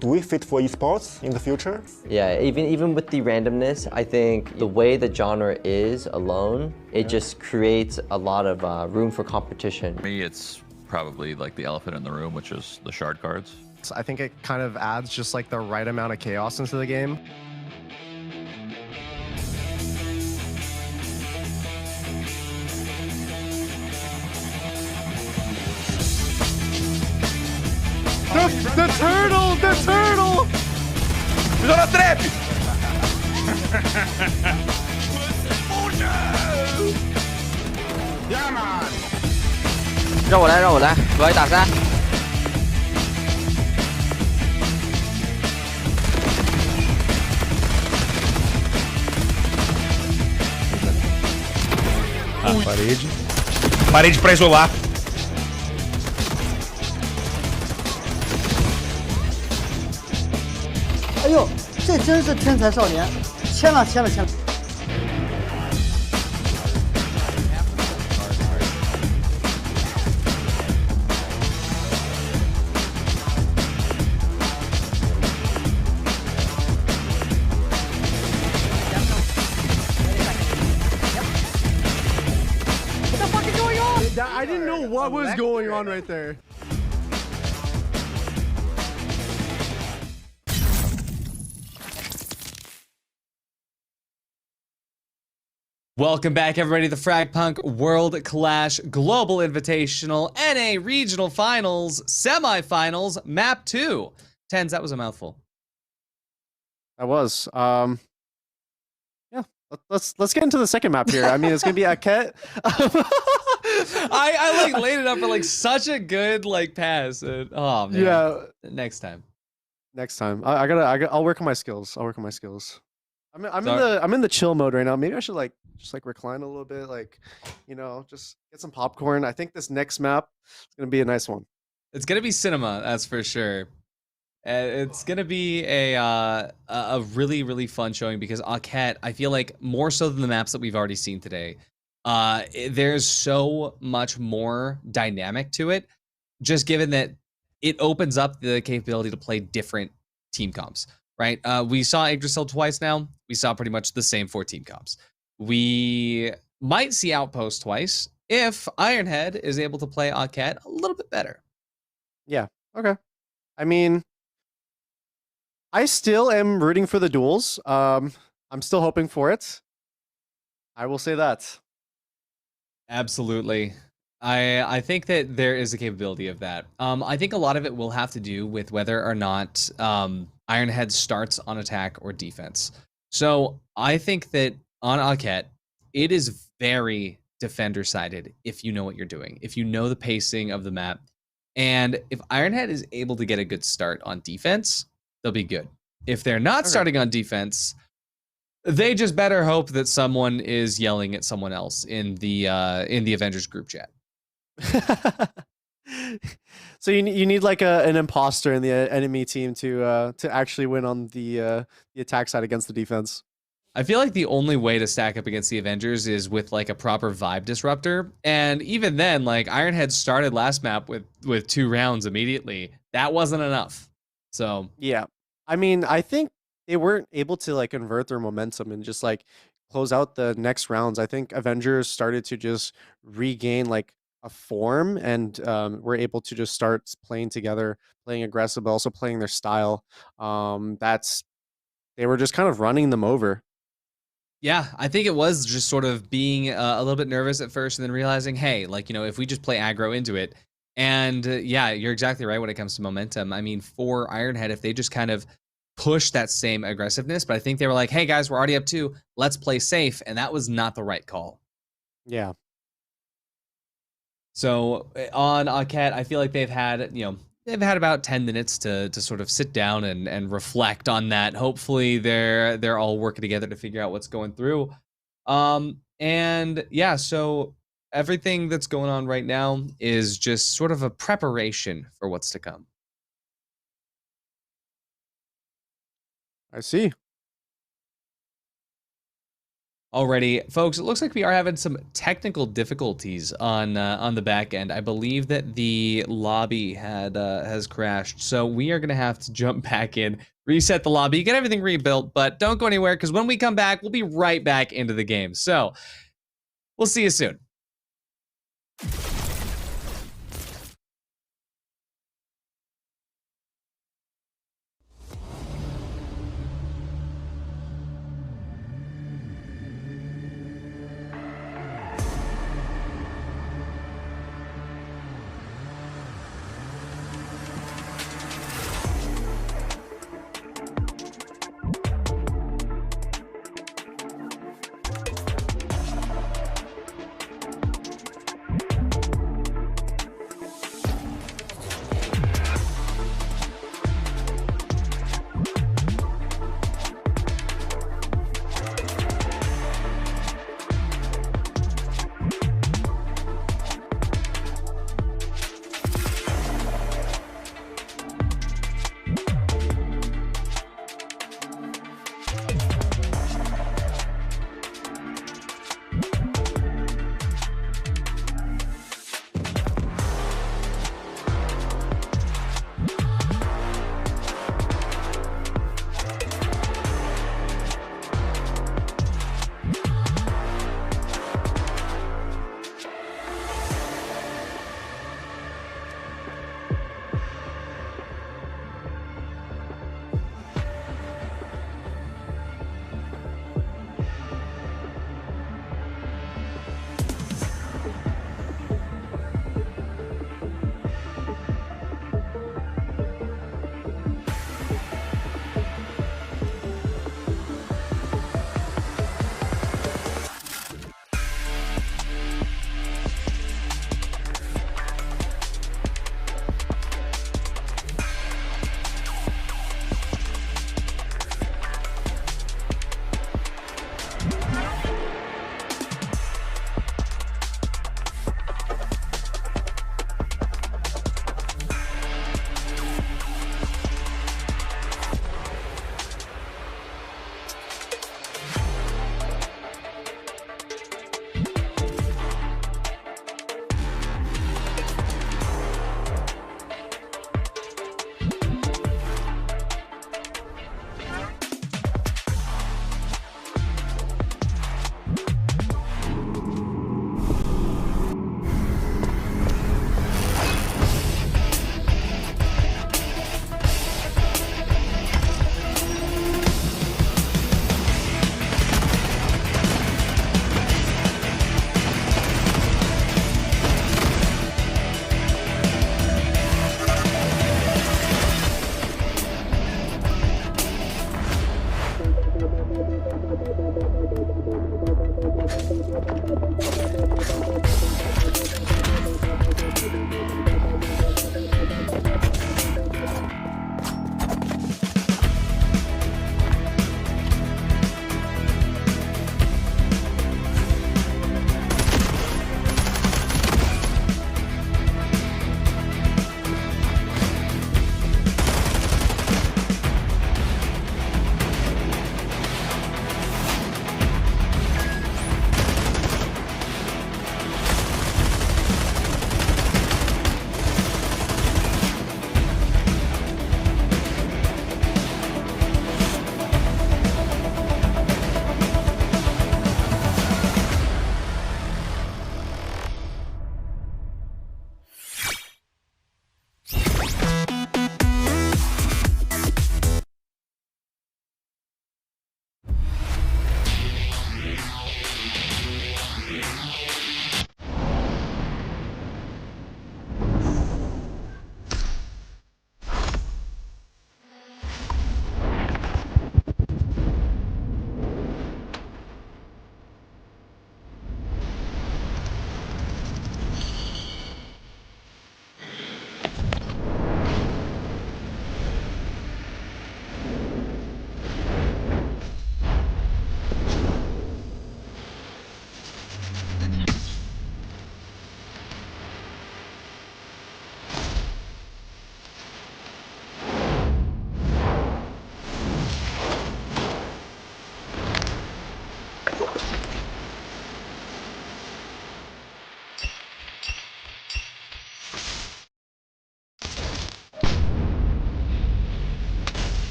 Speaker 18: Do we fit for esports in the future?
Speaker 11: Yeah, even with the randomness, I think the way the genre is alone, it just creates a lot of room for competition.
Speaker 12: For me, it's probably like the elephant in the room, which is the shard cards.
Speaker 19: So I think it kind of adds just like the right amount of chaos into the game.
Speaker 2: The turtle! The turtle!
Speaker 16: Bisogna trap!
Speaker 5: Yeah, man!
Speaker 20: 让我来，我来打3。
Speaker 9: Parede. Parede pra isolar.
Speaker 13: 哎呦，这真是天才少年，签了。
Speaker 2: I didn't know what was going on right there.
Speaker 14: Welcome back, everybody, to the Frag Punk World Clash Global Invitational NA Regional Finals Semifinals Map 2. TenZ, that was a mouthful.
Speaker 2: That was. Yeah. Let's get into the second map here. I mean, it's gonna be Aket.
Speaker 14: I like laid it up for like such a good like pass. Oh man.
Speaker 2: Yeah.
Speaker 14: Next time.
Speaker 2: Next time. I'll work on my skills. I'm in the chill mode right now. Maybe I should just recline a little bit, just get some popcorn. I think this next map is gonna be a nice one.
Speaker 14: It's gonna be cinema, that's for sure. It's gonna be a really, really fun showing because Aket, I feel like more so than the maps that we've already seen today, there's so much more dynamic to it, just given that it opens up the capability to play different team comps, right? We saw Yggdrasil twice now. We saw pretty much the same 4 team comps. We might see Outpost twice if Ironhead is able to play Aket a little bit better.
Speaker 2: Yeah, okay. I mean, I still am rooting for the duels. I'm still hoping for it. I will say that.
Speaker 14: Absolutely. I think that there is a capability of that. I think a lot of it will have to do with whether or not Ironhead starts on attack or defense. So I think that on Aket, it is very defender-sided if you know what you're doing, if you know the pacing of the map. And if Ironhead is able to get a good start on defense, they'll be good. If they're not starting on defense, they just better hope that someone is yelling at someone else in the Avengers group chat.
Speaker 2: So you need like an imposter in the enemy team to actually win on the attack side against the defense.
Speaker 14: I feel like the only way to stack up against the Avengers is with like a proper vibe disruptor, and even then, like Ironhead started last map with 2 rounds immediately. That wasn't enough. So
Speaker 2: yeah, I mean, I think they weren't able to like convert their momentum and just like close out the next rounds. I think Avengers started to just regain like a form and were able to just start playing together, playing aggressive, but also playing their style. They were just kind of running them over.
Speaker 14: yeah, I think it was just sort of being a little bit nervous at first and then realizing, hey, like, you know, if we just play aggro into it. And yeah, you're exactly right when it comes to momentum. I mean, for Ironhead, if they just kind of push that same aggressiveness, but I think they were like, hey guys, we're already up 2, let's play safe. And that was not the right call.
Speaker 2: Yeah.
Speaker 14: So on Aket, I feel like they've had about 10 minutes to sort of sit down and reflect on that. Hopefully they're all working together to figure out what's going through. And yeah, so everything that's going on right now is just sort of a preparation for what's to come.
Speaker 2: I see.
Speaker 14: Alrighty, folks, it looks like we are having some technical difficulties on the back end. I believe that the lobby has crashed, so we are gonna have to jump back in, reset the lobby, get everything rebuilt, but don't go anywhere because when we come back, we'll be right back into the game. So we'll see you soon.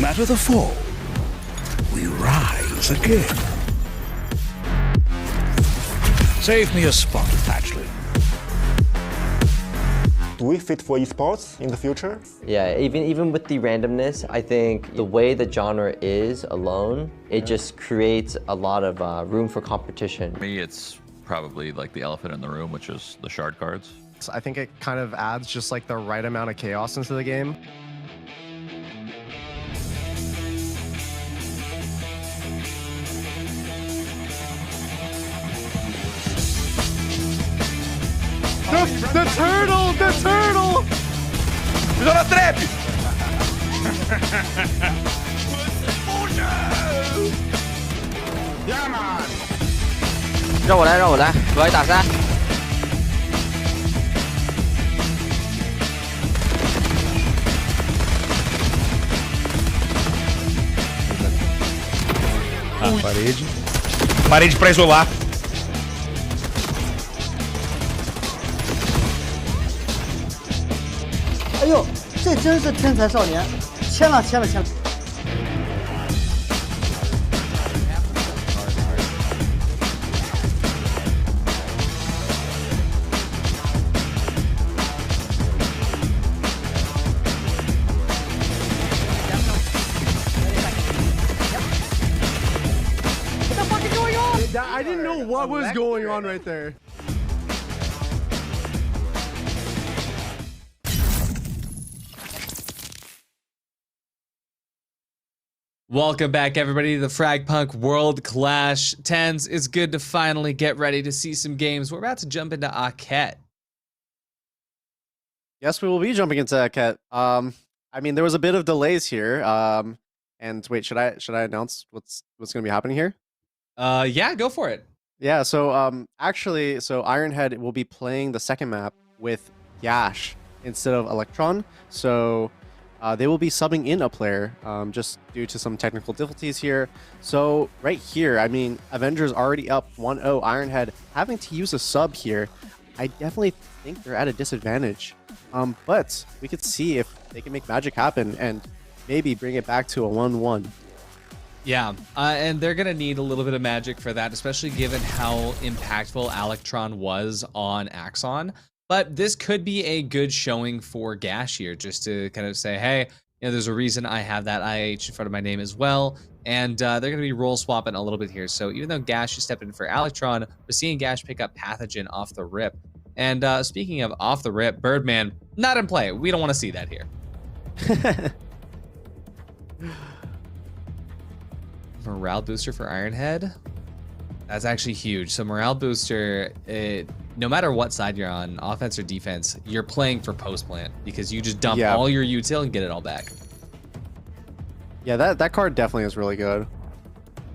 Speaker 9: matter the fall, we rise again. Save me a spot, Hatchling.
Speaker 18: Do we fit for esports in the future?
Speaker 11: Yeah, even with the randomness, I think the way the genre is alone, it just creates a lot of room for competition.
Speaker 12: For me, it's probably like the elephant in the room, which is the shard cards.
Speaker 19: I think it kind of adds just like the right amount of chaos into the game.
Speaker 2: The turtle! The turtle!
Speaker 16: Bisogna trap!
Speaker 18: Yeah, man!
Speaker 20: 让我来，让我来，我来打3。
Speaker 9: Parede. Parede pra isolar.
Speaker 13: 哎呦，这真是天才少年，签了签了签了。
Speaker 2: I didn't know what was going on right there.
Speaker 14: Welcome back, everybody, to the Frag Punk World Clash. TenZ, it's good to finally get ready to see some games. We're about to jump into Arquette.
Speaker 2: Yes, we will be jumping into Arquette. I mean, there was a bit of delays here. And wait, should I announce what's going to be happening here?
Speaker 14: Yeah, go for it.
Speaker 2: Yeah, so actually, so Ironhead will be playing the second map with Gash instead of Electron. So they will be subbing in a player just due to some technical difficulties here. So right here, I mean, Avengers already up 1-0. Ironhead having to use a sub here. I definitely think they're at a disadvantage. But we could see if they can make magic happen and maybe bring it back to a 1-1.
Speaker 14: Yeah, and they're going to need a little bit of magic for that, especially given how impactful Electron was on Axon. But this could be a good showing for Gash here, just to kind of say, hey, you know, there's a reason I have that IH in front of my name as well. And they're going to be role swapping a little bit here. So even though Gash is stepping in for Electron, we're seeing Gash pick up Pathogen off the rip. And speaking of off the rip, Birdman, not in play. We don't want to see that here. Morale booster for Ironhead. That's actually huge. So morale booster, no matter what side you're on, offense or defense, you're playing for post plant because you just dump all your util and get it all back.
Speaker 2: Yeah, that card definitely is really good.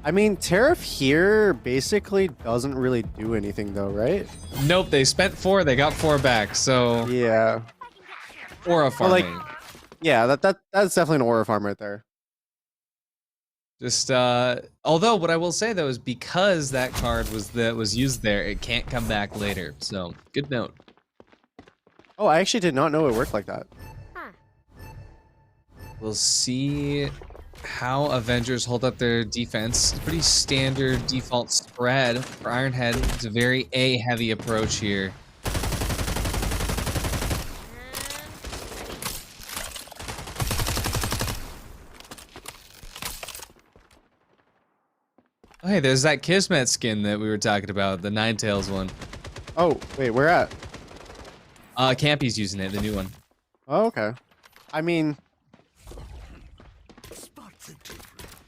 Speaker 2: I mean, Tariff here basically doesn't really do anything though, right?
Speaker 14: Nope, they spent 4, they got 4 back, so...
Speaker 2: Yeah.
Speaker 14: Aura farming.
Speaker 2: Well, like, yeah, that's definitely an aura farm right there.
Speaker 14: Just, although what I will say though is because that card was used there, it can't come back later. So, good note.
Speaker 2: Oh, I actually did not know it worked like that.
Speaker 14: We'll see how Avengers hold up their defense. It's a pretty standard default spread for Ironhead. It's a very A-heavy approach here. Oh, hey, there's that Kismet skin that we were talking about, the Ninetales one.
Speaker 2: Oh, wait, where at?
Speaker 14: Campy's using it, the new one.
Speaker 2: Oh, okay. I mean,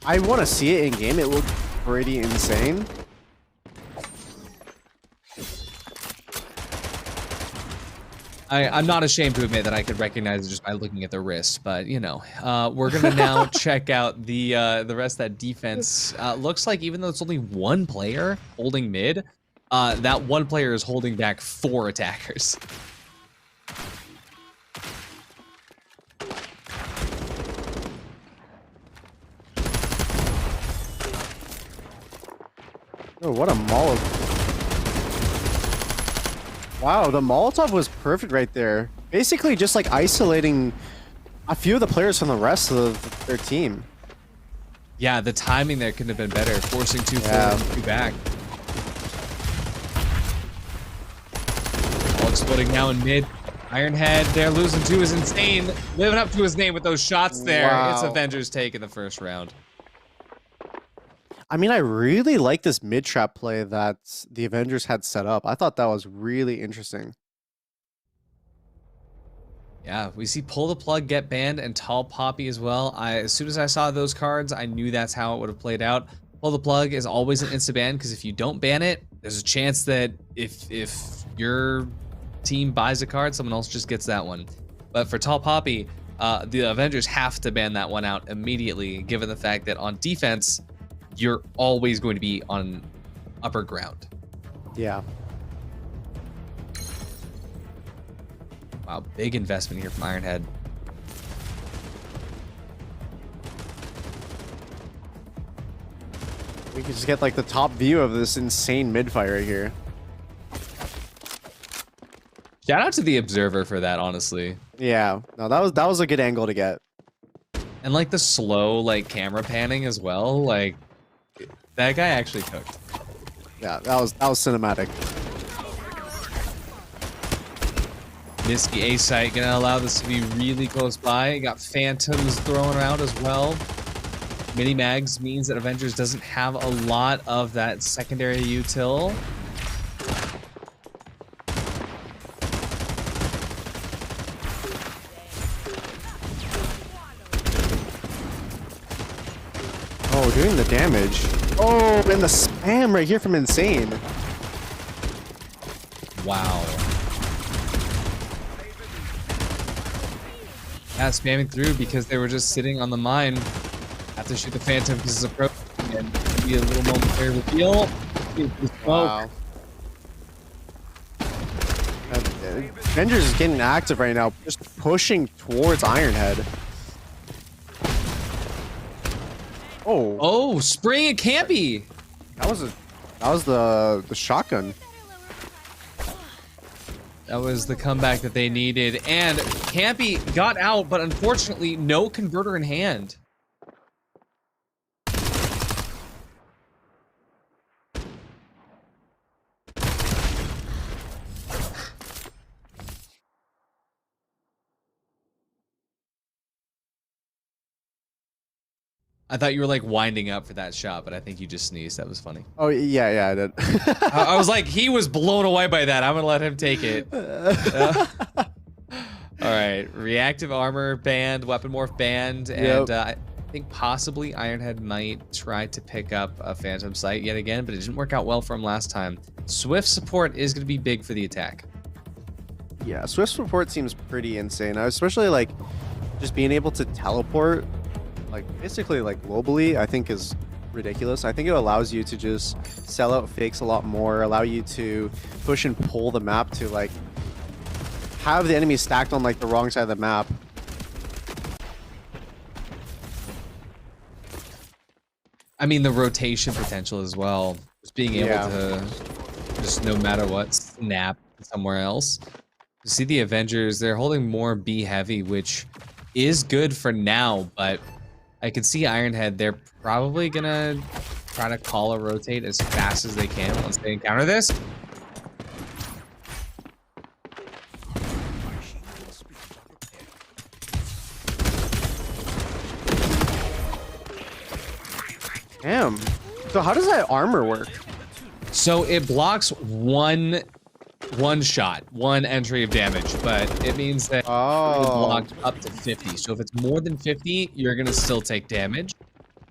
Speaker 2: I want to see it in game. It looked pretty insane.
Speaker 14: I'm not ashamed to admit that I could recognize it just by looking at the wrist, but you know, we're gonna now check out the rest of that defense. Looks like even though it's only one player holding mid, that one player is holding back 4 attackers.
Speaker 2: Oh, what a Molotov. Wow, the Molotov was perfect right there. Basically just like isolating a few of the players from the rest of their team.
Speaker 14: Yeah, the timing there couldn't have been better. Forcing 2
Speaker 2: Yeah.
Speaker 14: forward, 2 back. All exploding now in mid. Ironhead, they're losing 2 is insane. Living up to his name with those shots there. It's
Speaker 2: Wow.
Speaker 14: Avengers take in the first round.
Speaker 2: I mean, I really like this mid trap play that the Avengers had set up. I thought that was really interesting.
Speaker 14: Yeah, we see Pull the Plug get banned and Tall Poppy as well. As soon as I saw those cards, I knew that's how it would have played out. Pull the Plug is always an insta ban because if you don't ban it, there's a chance that if your team buys a card, someone else just gets that one. But for Tall Poppy, the Avengers have to ban that one out immediately, given the fact that on defense, you're always going to be on upper ground.
Speaker 2: Yeah.
Speaker 14: Wow, big investment here from Ironhead.
Speaker 2: We could just get like the top view of this insane mid fight right here.
Speaker 14: Shout out to the Observer for that, honestly.
Speaker 2: Yeah, no, that was a good angle to get.
Speaker 14: And like the slow like camera panning as well, like that guy actually cooked.
Speaker 2: Yeah, that was cinematic.
Speaker 14: Misky A site gonna allow this to be really close by. Got Phantoms thrown around as well. Mini mags means that Avengers doesn't have a lot of that secondary util.
Speaker 2: Oh, doing the damage. Oh, and the spam right here from Insane.
Speaker 14: Wow. Yeah, spamming through because they were just sitting on the mine. Have to shoot the Phantom because it's approaching and maybe a little momentary reveal.
Speaker 2: Wow. Avengers is getting active right now, just pushing towards Ironhead. Oh.
Speaker 14: Oh, Spring and Campy.
Speaker 2: That was the shotgun.
Speaker 14: That was the comeback that they needed. And Campy got out, but unfortunately, no converter in hand. I thought you were like winding up for that shot, but I think you just sneezed. That was funny.
Speaker 2: Oh, yeah, I did.
Speaker 14: I was like, he was blown away by that. I'm gonna let him take it. All right, reactive armor banned, weapon morph banned, and I think possibly Ironhead might try to pick up a Phantom Sight yet again, but it didn't work out well for him last time. Swift support is gonna be big for the attack.
Speaker 2: Yeah, Swift support seems pretty insane, especially like just being able to teleport, like basically like globally, I think is ridiculous. I think it allows you to just sell out fakes a lot more, allow you to push and pull the map to like have the enemy stacked on like the wrong side of the map.
Speaker 14: I mean, the rotation potential as well. Just being able to just no matter what, snap somewhere else. You see the Avengers, they're holding more B heavy, which is good for now, but I could see Ironhead, they're probably gonna try to call a rotate as fast as they can once they encounter this.
Speaker 2: Damn. So how does that armor work?
Speaker 14: So it blocks one shot, one entry of damage, but it means that it's blocked up to 50. So if it's more than 50, you're gonna still take damage,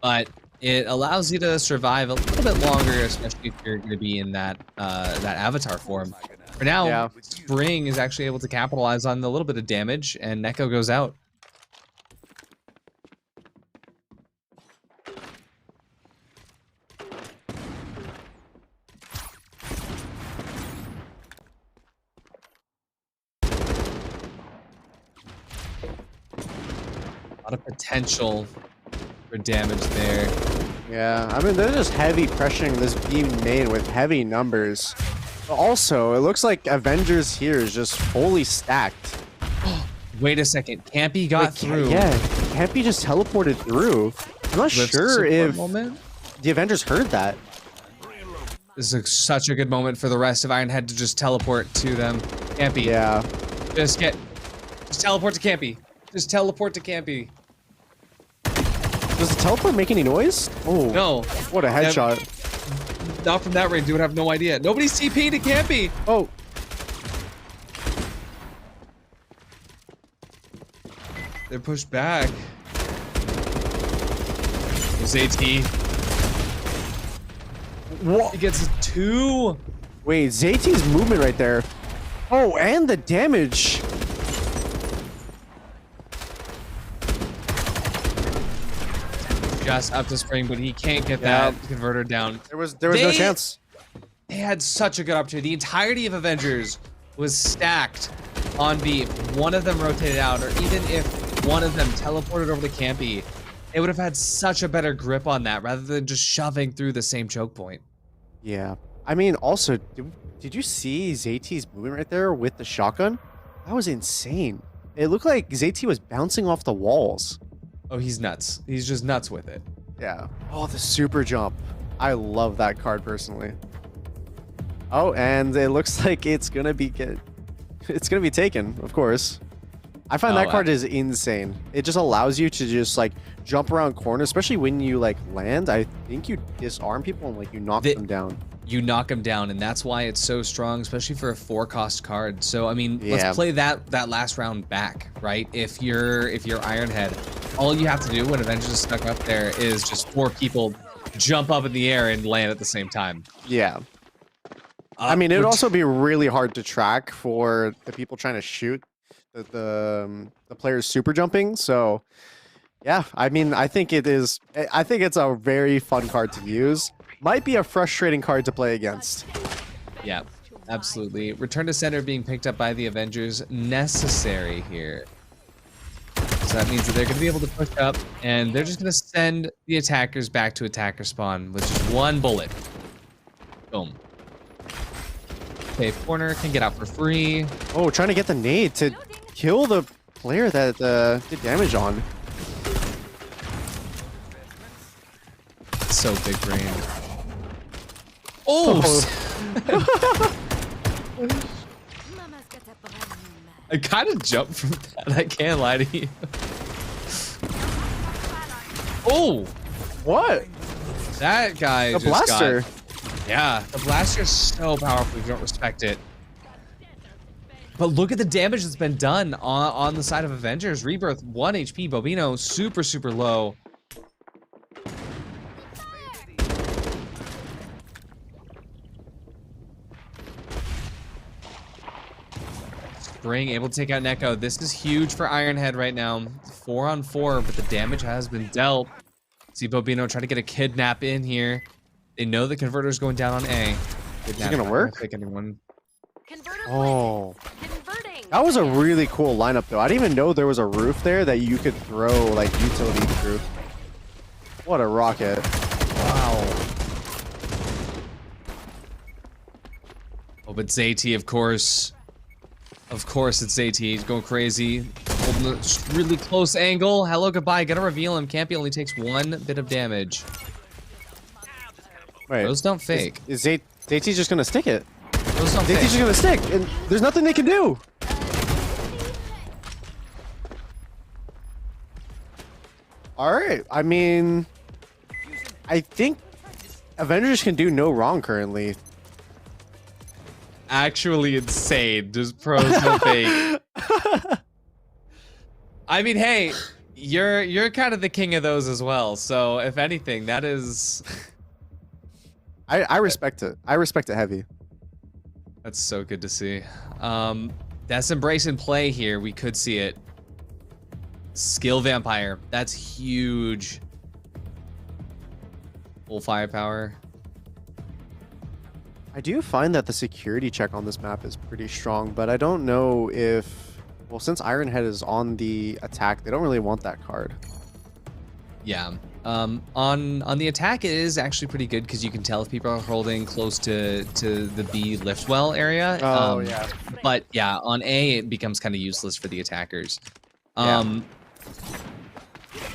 Speaker 14: but it allows you to survive a little bit longer, especially if you're gonna be in that that avatar form. For now, Spring is actually able to capitalize on the little bit of damage, and Neko goes out. A lot of potential for damage there.
Speaker 2: Yeah, I mean, they're just heavy pressuring this B main with heavy numbers. But also, it looks like Avengers here is just fully stacked.
Speaker 14: Wait a second, Campy got through.
Speaker 2: Yeah, Campy just teleported through. I'm not
Speaker 14: Lift
Speaker 2: sure
Speaker 14: support
Speaker 2: if
Speaker 14: moment.
Speaker 2: the Avengers heard that.
Speaker 14: This is such a good moment for the rest of Ironhead to just teleport to them. Campy.
Speaker 2: Yeah.
Speaker 14: Just teleport to Campy. Just teleport to Campy.
Speaker 2: Does the teleport make any noise? Oh.
Speaker 14: No.
Speaker 2: What a headshot.
Speaker 14: Not from that range, you would have no idea. Nobody's TP to Campy.
Speaker 2: Oh.
Speaker 14: They're pushed back. There's AT.
Speaker 2: What?
Speaker 14: He gets a 2.
Speaker 2: Wait, Zayt's movement right there. Oh, and the damage.
Speaker 14: Just up to spring, but he can't get that converter down.
Speaker 2: There was no chance.
Speaker 14: They had such a good opportunity. The entirety of Avengers was stacked on B. If one of them rotated out, or even if one of them teleported over to Campy, they would have had such a better grip on that rather than just shoving through the same choke point.
Speaker 2: Yeah. I mean, also, did you see Zayt's movement right there with the shotgun? That was insane. It looked like Zayt was bouncing off the walls.
Speaker 14: Oh, he's nuts. He's just nuts with it.
Speaker 2: Yeah. Oh, the super jump. I love that card personally. Oh, and it looks like it's gonna be taken, of course. I find that card is insane. It just allows you to just like jump around corners, especially when you like land. I think you disarm people and like you knock them down.
Speaker 14: You knock them down, and that's why it's so strong, especially for a 4-cost card. So I mean, let's play that last round back, right? If you're Ironhead, all you have to do when Avengers is stuck up there is just 4 people jump up in the air and land at the same time.
Speaker 2: Yeah. I mean, it would also be really hard to track for the people trying to shoot the players super jumping. So, yeah, I mean, I think it's a very fun card to use. Might be a frustrating card to play against.
Speaker 14: Yeah, absolutely. Return to center being picked up by the Avengers necessary here. So that means that they're going to be able to push up, and they're just going to send the attackers back to attacker spawn with just 1 bullet. Boom. Okay, corner can get out for free.
Speaker 2: Oh, trying to get the nade to kill the player that did damage on.
Speaker 14: So big brain. Oh! I kind of jumped from that. I can't lie to you. Oh!
Speaker 2: What?
Speaker 14: That guy
Speaker 2: The blaster.
Speaker 14: Yeah, the blaster's so powerful if you don't respect it. But look at the damage that's been done on the side of Avengers. Rebirth, 1 HP. Bobino, super, super low. Spring able to take out Neko. This is huge for Ironhead right now. 4 on 4, but the damage has been dealt. See Bobino try to get a kidnap in here. They know the converter's going down on A.
Speaker 2: Is it gonna work?
Speaker 14: Pick anyone.
Speaker 2: Oh. That was a really cool lineup though. I didn't even know there was a roof there that you could throw like utility through. What a rocket.
Speaker 14: Wow. Oh, but Zayt, of course. Of course it's Zayt. He's going crazy. Holding a really close angle. Hello, goodbye. Gotta reveal him. Campy only takes 1 bit of damage.
Speaker 2: Wait.
Speaker 14: Those don't fake.
Speaker 2: Is Zayt's just gonna stick it?
Speaker 14: Those don't fake.
Speaker 2: Zayt's just gonna stick, and there's nothing they can do. Alright, I mean, I think Avengers can do no wrong currently.
Speaker 14: Actually insane. Just pros, no fake. I mean, hey, you're kind of the king of those as well. So if anything, that is.
Speaker 2: I respect it. I respect it heavy.
Speaker 14: That's so good to see. That's Embrace in play here. We could see it. Skill Vampire. That's huge. Full firepower.
Speaker 2: I do find that the security check on this map is pretty strong, but I don't know if... Well, since Ironhead is on the attack, they don't really want that card.
Speaker 14: Yeah. On the attack, it is actually pretty good because you can tell if people are holding close to the B lift well area.
Speaker 2: Oh, yeah.
Speaker 14: But yeah, on A, it becomes kind of useless for the attackers.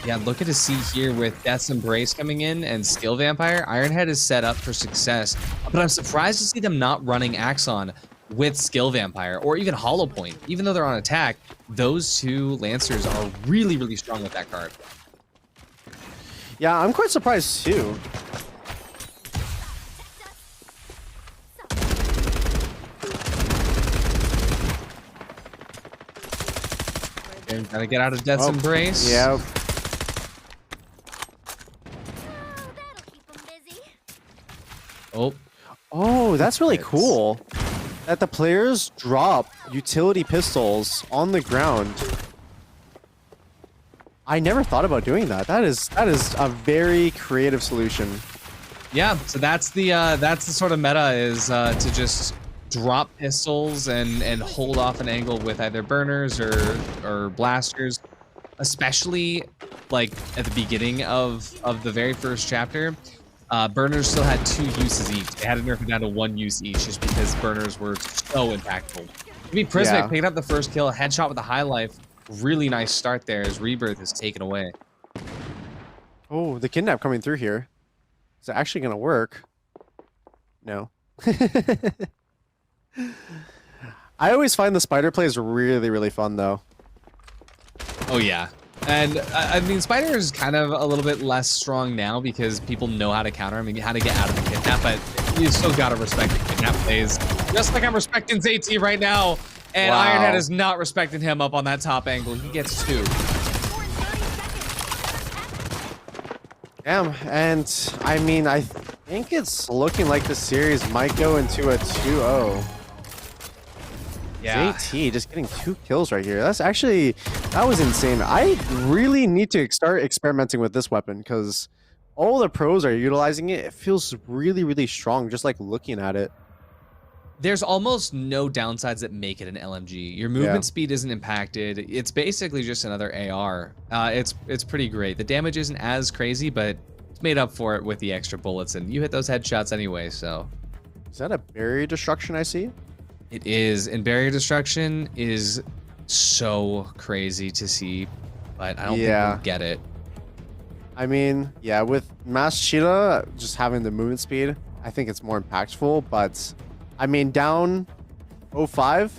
Speaker 14: Yeah, looking to see here with Death's Embrace coming in and Skill Vampire, Ironhead is set up for success. But I'm surprised to see them not running Axon with Skill Vampire or even Hollow Point. Even though they're on attack, those two Lancers are really, really strong with that card.
Speaker 2: Yeah, I'm quite surprised too.
Speaker 14: And gotta get out of Death's Embrace.
Speaker 2: Yeah. Oh, that's really cool. That the players drop utility pistols on the ground. I never thought about doing that. That is a very creative solution.
Speaker 14: Yeah, so that's the sort of meta is to just drop pistols and hold off an angle with either burners or blasters, especially like at the beginning of the very first chapter. Burners still had 2 uses each. They had to nerf it down to 1 use each just because burners were so impactful. Maybe Prismic picking up the first kill, headshot with a high life. Really nice start there as Rebirth is taken away.
Speaker 2: Oh, the kidnap coming through here. Is it actually going to work? No. I always find the spider plays really, really fun, though.
Speaker 14: Oh, yeah. And, I mean, Spider is kind of a little bit less strong now because people know how to counter him and how to get out of the kidnap, but you still got to respect the kidnap plays. Just like I'm respecting ZT right now, and Ironhead is not respecting him up on that top angle. He gets 2.
Speaker 2: Damn, and I mean, I think it's looking like the series might go into a 2-0.
Speaker 14: Yeah.
Speaker 2: ZT just getting 2 kills right here. That was insane. I really need to start experimenting with this weapon because all the pros are utilizing it. It feels really, really strong just like looking at it.
Speaker 14: There's almost no downsides that make it an LMG. Your movement speed isn't impacted. It's basically just another AR. It's pretty great. The damage isn't as crazy, but it's made up for it with the extra bullets, and you hit those headshots anyway, so.
Speaker 2: Is that a barrier destruction I see?
Speaker 14: It is, and barrier destruction is so crazy to see, but I don't think we'll get it.
Speaker 2: I mean, yeah, with Mass Cheetah just having the movement speed, I think it's more impactful, but I mean, down 0-5,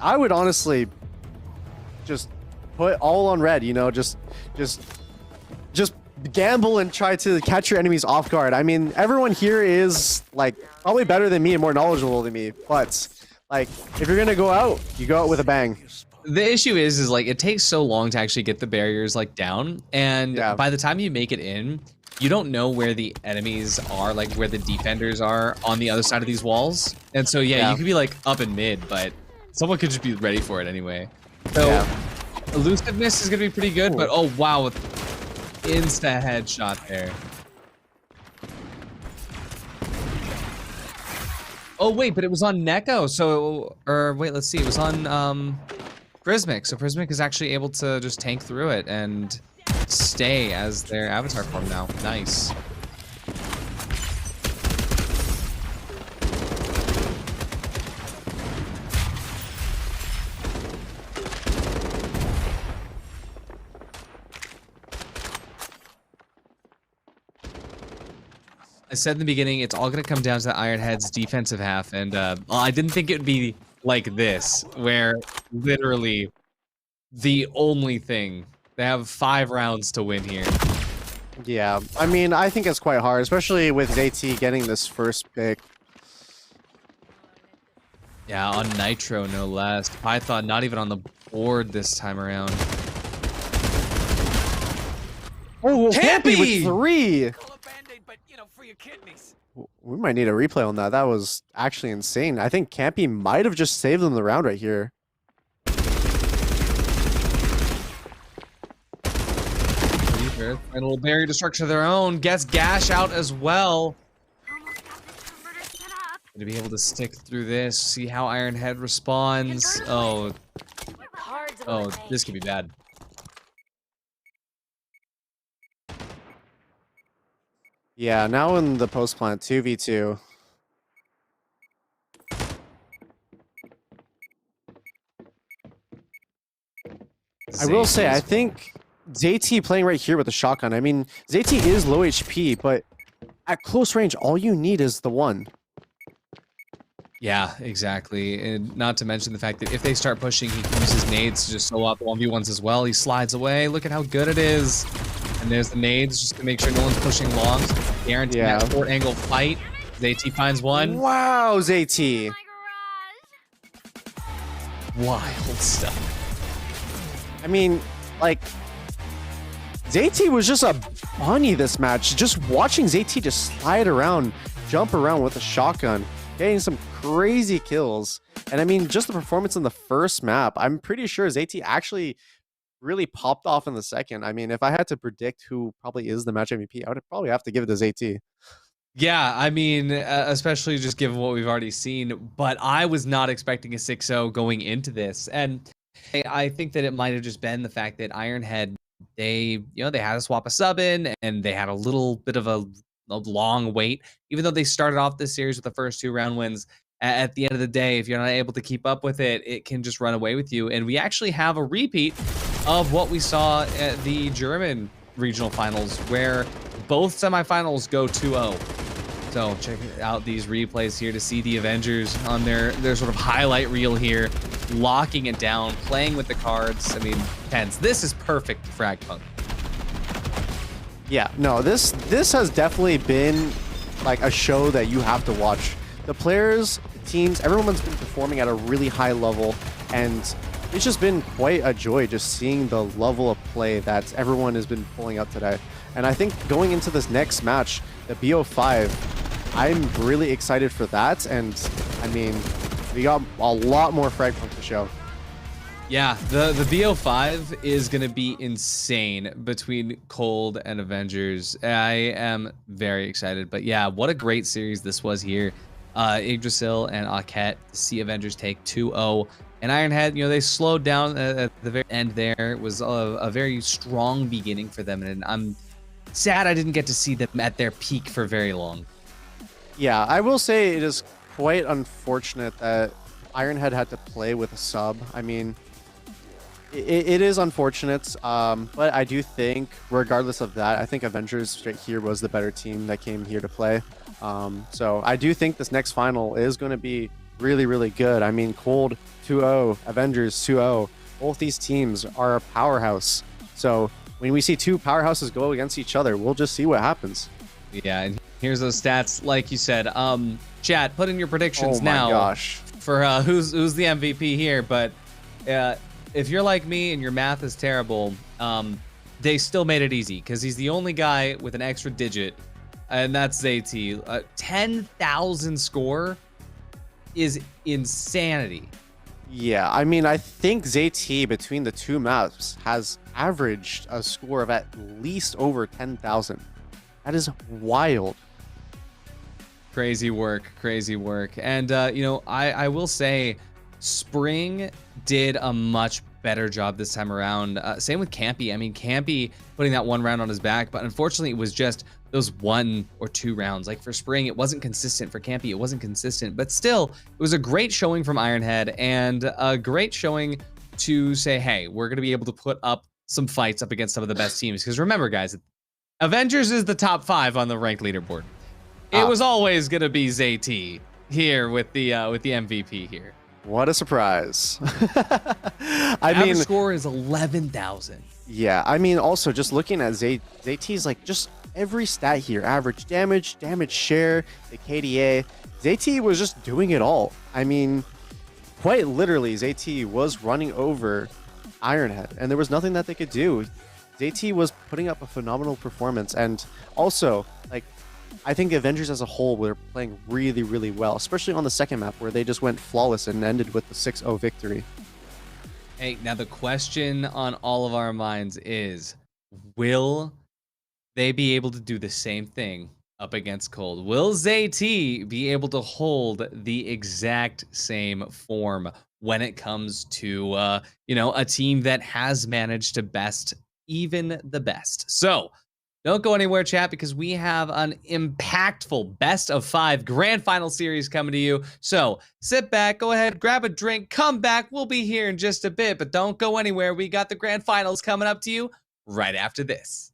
Speaker 2: I would honestly just put all on red, you know, just gamble and try to catch your enemies off guard. I mean, everyone here is like probably better than me and more knowledgeable than me, but like if you're gonna go out, you go out with a bang.
Speaker 14: The issue is like it takes so long to actually get the barriers like down, and by the time you make it in, you don't know where the enemies are, like where the defenders are on the other side of these walls. And so you could be like up in mid, but someone could just be ready for it anyway. So elusiveness is gonna be pretty good, but oh wow, with insta headshot there. Oh wait, but it was on Neko, so or wait, let's see, it was on Prismic. So Prismic is actually able to just tank through it and stay as their avatar form now. Nice. I said in the beginning, it's all going to come down to the Ironhead's defensive half, and I didn't think it would be like this, where literally the only thing, they have 5 rounds to win here.
Speaker 2: Yeah, I mean, I think it's quite hard, especially with ZT getting this first pick.
Speaker 14: Yeah, on Nitro, no less. Python not even on the board this time around.
Speaker 2: Oh, Campy with 3!
Speaker 5: Kidneys.
Speaker 2: We might need a replay on that. That was actually insane. I think Campy might have just saved them the round right here.
Speaker 14: And a little barrier destruction of their own. Gets Gash out as well. To be able to stick through this, see how Ironhead responds. Oh, this could be bad.
Speaker 2: Yeah, now in the post plant 2v2. I will say, I think ZT playing right here with the shotgun. I mean, ZT is low HP, but at close range, all you need is the one.
Speaker 14: Yeah, exactly. And not to mention the fact that if they start pushing, he can use his nades to just solo out the 1v1s as well. He slides away. Look at how good it is. And there's the nades just to make sure no one's pushing long. Guaranteeing that short angle fight. ZT finds one.
Speaker 2: Wow, ZT.
Speaker 14: Wild stuff.
Speaker 2: I mean, like, ZT was just a bunny this match. Just watching ZT just slide around, jump around with a shotgun, getting some crazy kills. And I mean, just the performance in the first map, I'm pretty sure ZT actually really popped off in the second. I mean, if I had to predict who probably is the match MVP, I would probably have to give it to ZT.
Speaker 14: Yeah, I mean, especially just given what we've already seen, but I was not expecting a 6-0 going into this. And I think that it might have just been the fact that Ironhead, they had to swap a sub in, and they had a little bit of a long wait. Even though they started off this series with the first 2 round wins, at the end of the day, if you're not able to keep up with it, it can just run away with you. And we actually have a repeat of what we saw at the German regional finals, where both semifinals go 2-0. So check out these replays here to see the Avengers on their sort of highlight reel here, locking it down, playing with the cards. I mean, TenZ, this is perfect for Frag Punk.
Speaker 2: Yeah, no, this has definitely been like a show that you have to watch. The players, the teams, everyone's been performing at a really high level, and it's just been quite a joy just seeing the level of play that everyone has been pulling out today. And I think going into this next match, the BO5, I'm really excited for that. And I mean, we got a lot more Frag Punk to show.
Speaker 14: Yeah, the BO5 is going to be insane between Cold and Avengers. I am very excited. But yeah, what a great series this was here. Yggdrasil and Aket see Avengers take 2-0. And Ironhead, they slowed down at the very end there. It was a very strong beginning for them. And I'm sad I didn't get to see them at their peak for very long.
Speaker 2: Yeah, I will say it is quite unfortunate that Ironhead had to play with a sub. I mean, it is unfortunate, but I do think, regardless of that, I think Avengers straight here was the better team that came here to play. So I do think this next final is going to be really, really good. I mean, Cold 2-0, Avengers 2-0. Both these teams are a powerhouse. So when we see 2 powerhouses go against each other, we'll just see what happens.
Speaker 14: Yeah, and here's those stats. Like you said, chat, put in your predictions now.
Speaker 2: Oh my gosh.
Speaker 14: For who's the MVP here. But if you're like me and your math is terrible, they still made it easy because he's the only guy with an extra digit, and that's ZT. 10,000 score is insanity.
Speaker 2: Yeah, I mean, I think ZT between the 2 maps has averaged a score of at least over 10,000. That is wild.
Speaker 14: Crazy work, crazy work. And, I will say Spring did a much better job this time around. Same with Campy. I mean, Campy putting that 1 round on his back, but unfortunately it was just those 1 or 2 rounds. Like for Spring, it wasn't consistent. For Campy, it wasn't consistent, but still, it was a great showing from Ironhead and a great showing to say, hey, we're going to be able to put up some fights up against some of the best teams. Because remember, guys, Avengers is the top 5 on the ranked leaderboard. It was always going to be ZT here with the MVP here.
Speaker 2: What a surprise.
Speaker 14: I mean, the score is 11,000.
Speaker 2: Yeah, I mean, also just looking at ZT's like just every stat here, average damage, damage share, the KDA. ZT was just doing it all. I mean, quite literally, ZT was running over Ironhead, and there was nothing that they could do. ZT was putting up a phenomenal performance, and also, like, I think the Avengers as a whole were playing really, really well, especially on the second map where they just went flawless and ended with the 6-0 victory.
Speaker 14: Hey, now the question on all of our minds is, will they be able to do the same thing up against Cold? Will ZT be able to hold the exact same form when it comes to, a team that has managed to best even the best? So don't go anywhere, chat, because we have an impactful best of 5 grand final series coming to you. So sit back, go ahead, grab a drink, come back. We'll be here in just a bit, but don't go anywhere. We got the grand finals coming up to you right after this.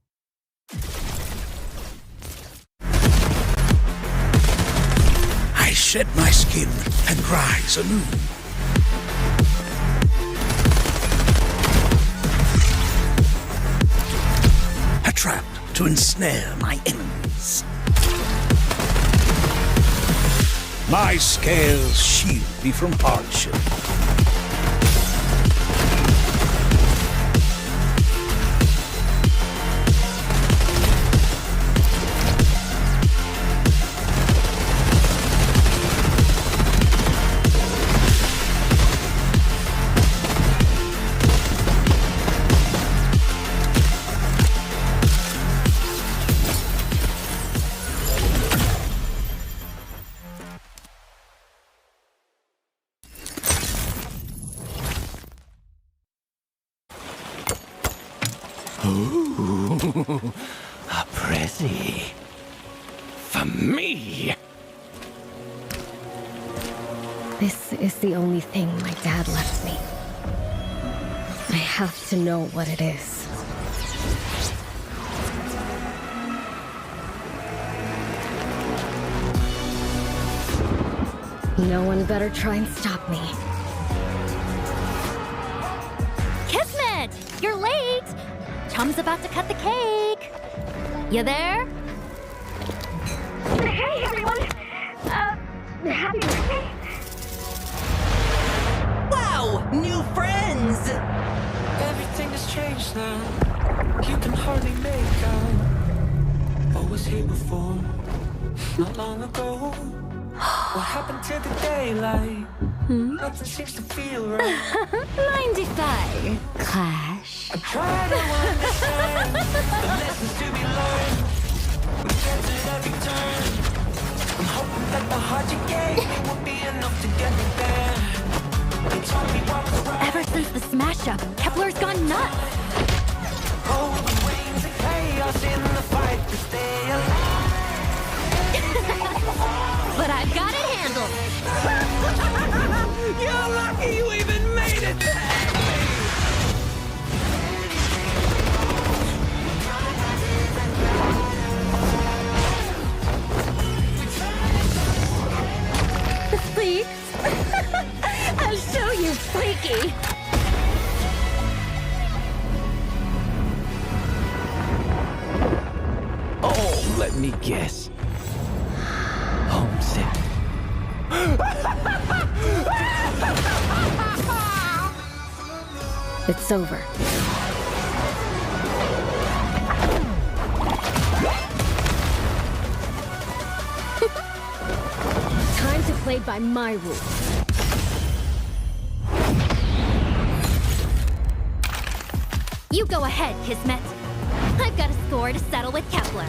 Speaker 9: I shed my skin and rise anew. A trap to ensnare my enemies. My scales shield me from hardship. Ooh, a pretty for me.
Speaker 10: This is the only thing my dad left me. I have to know what it is. No one better try and stop me.
Speaker 8: Kismet! You're late! Chum's about to cut the cake. You there?
Speaker 15: Hey, everyone! Happy birthday!
Speaker 16: Wow! New friends!
Speaker 17: Everything has changed now. You can hardly make out what was here before. Not long ago. What happened to the daylight? Nothing seems to feel right.
Speaker 8: Mind if I clash?
Speaker 17: I try to understand the lessons to be learned. We get at every turn. I'm hoping that the heart you gave me will be enough to get me there. They told me what was right.
Speaker 8: Ever since the smash up, Kepler's gone nuts.
Speaker 17: Oh, the waves of chaos in the fight to stay alive.
Speaker 8: But I've got it handled.
Speaker 16: You're lucky you even made it back!
Speaker 8: Please? I'll show you, freaky.
Speaker 16: Oh, let me guess. Homesick.
Speaker 10: It's over. Time to play by my rules.
Speaker 8: You go ahead, Kismet. I've got a score to settle with Kepler.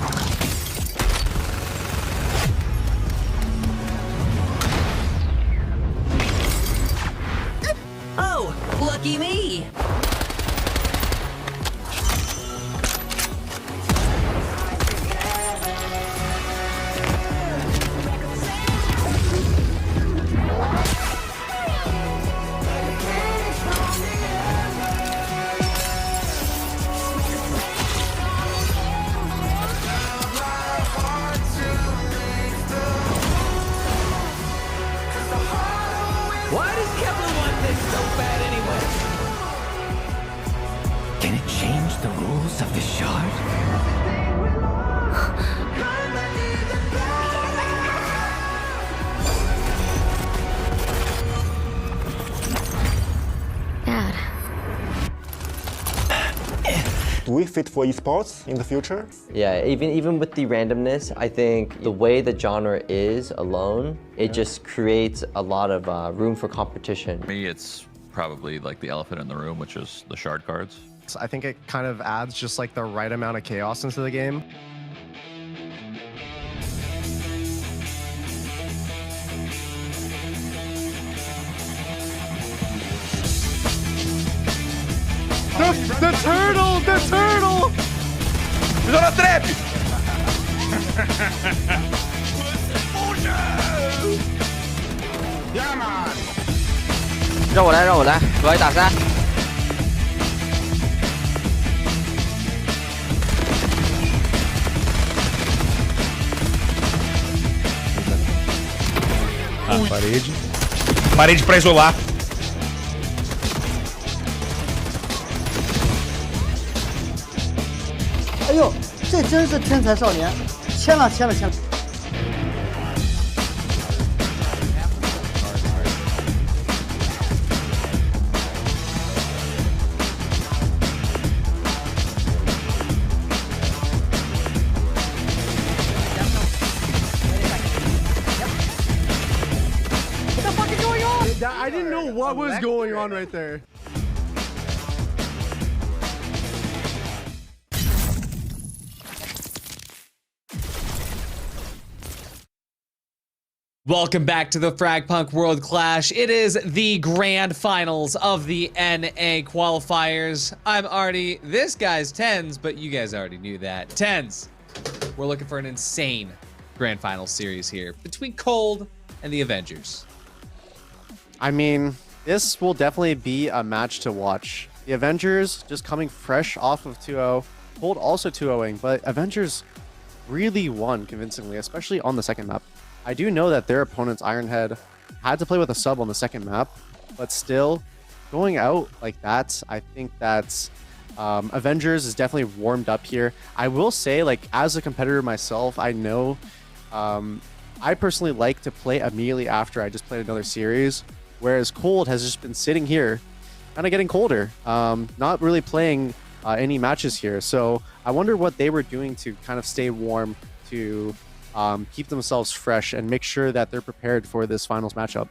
Speaker 16: Oh, lucky me! Why does Kepler want this so bad anyway? Can it change the rules of the shard?
Speaker 10: Dad.
Speaker 18: Do we fit for esports in the future?
Speaker 11: Yeah, even with the randomness, I think the way the genre is alone, it just creates a lot of room for competition.
Speaker 12: For me, it's probably like the elephant in the room, which is the shard cards.
Speaker 19: So I think it kind of adds just like the right amount of chaos into the game.
Speaker 2: The turtle! The turtle!
Speaker 16: Zona trap!
Speaker 2: Yeah, man!
Speaker 20: 让我来，让我来，我来打3。
Speaker 9: Parede. Parede pra isolar.
Speaker 13: 哎呦，这真是天才少年，签了签了签了。
Speaker 2: I didn't know what was going on right there.
Speaker 14: Welcome back to the Frag Punk World Clash. It is the grand finals of the NA qualifiers. I'm Artie. This guy's TenZ, but you guys already knew that. TenZ, we're looking for an insane grand final series here between Cold and the Avengers.
Speaker 2: I mean, this will definitely be a match to watch. The Avengers just coming fresh off of 2-0. Cold also 2-0ing, but Avengers really won convincingly, especially on the second map. I do know that their opponent's Ironhead had to play with a sub on the second map, but still, going out like that, I think that's Avengers is definitely warmed up here. I will say, like, as a competitor myself, I know I personally like to play immediately after I just played another series, whereas Cold has just been sitting here, kind of getting colder, not really playing any matches here. So I wonder what they were doing to kind of stay warm, to keep themselves fresh and make sure that they're prepared for this finals matchup.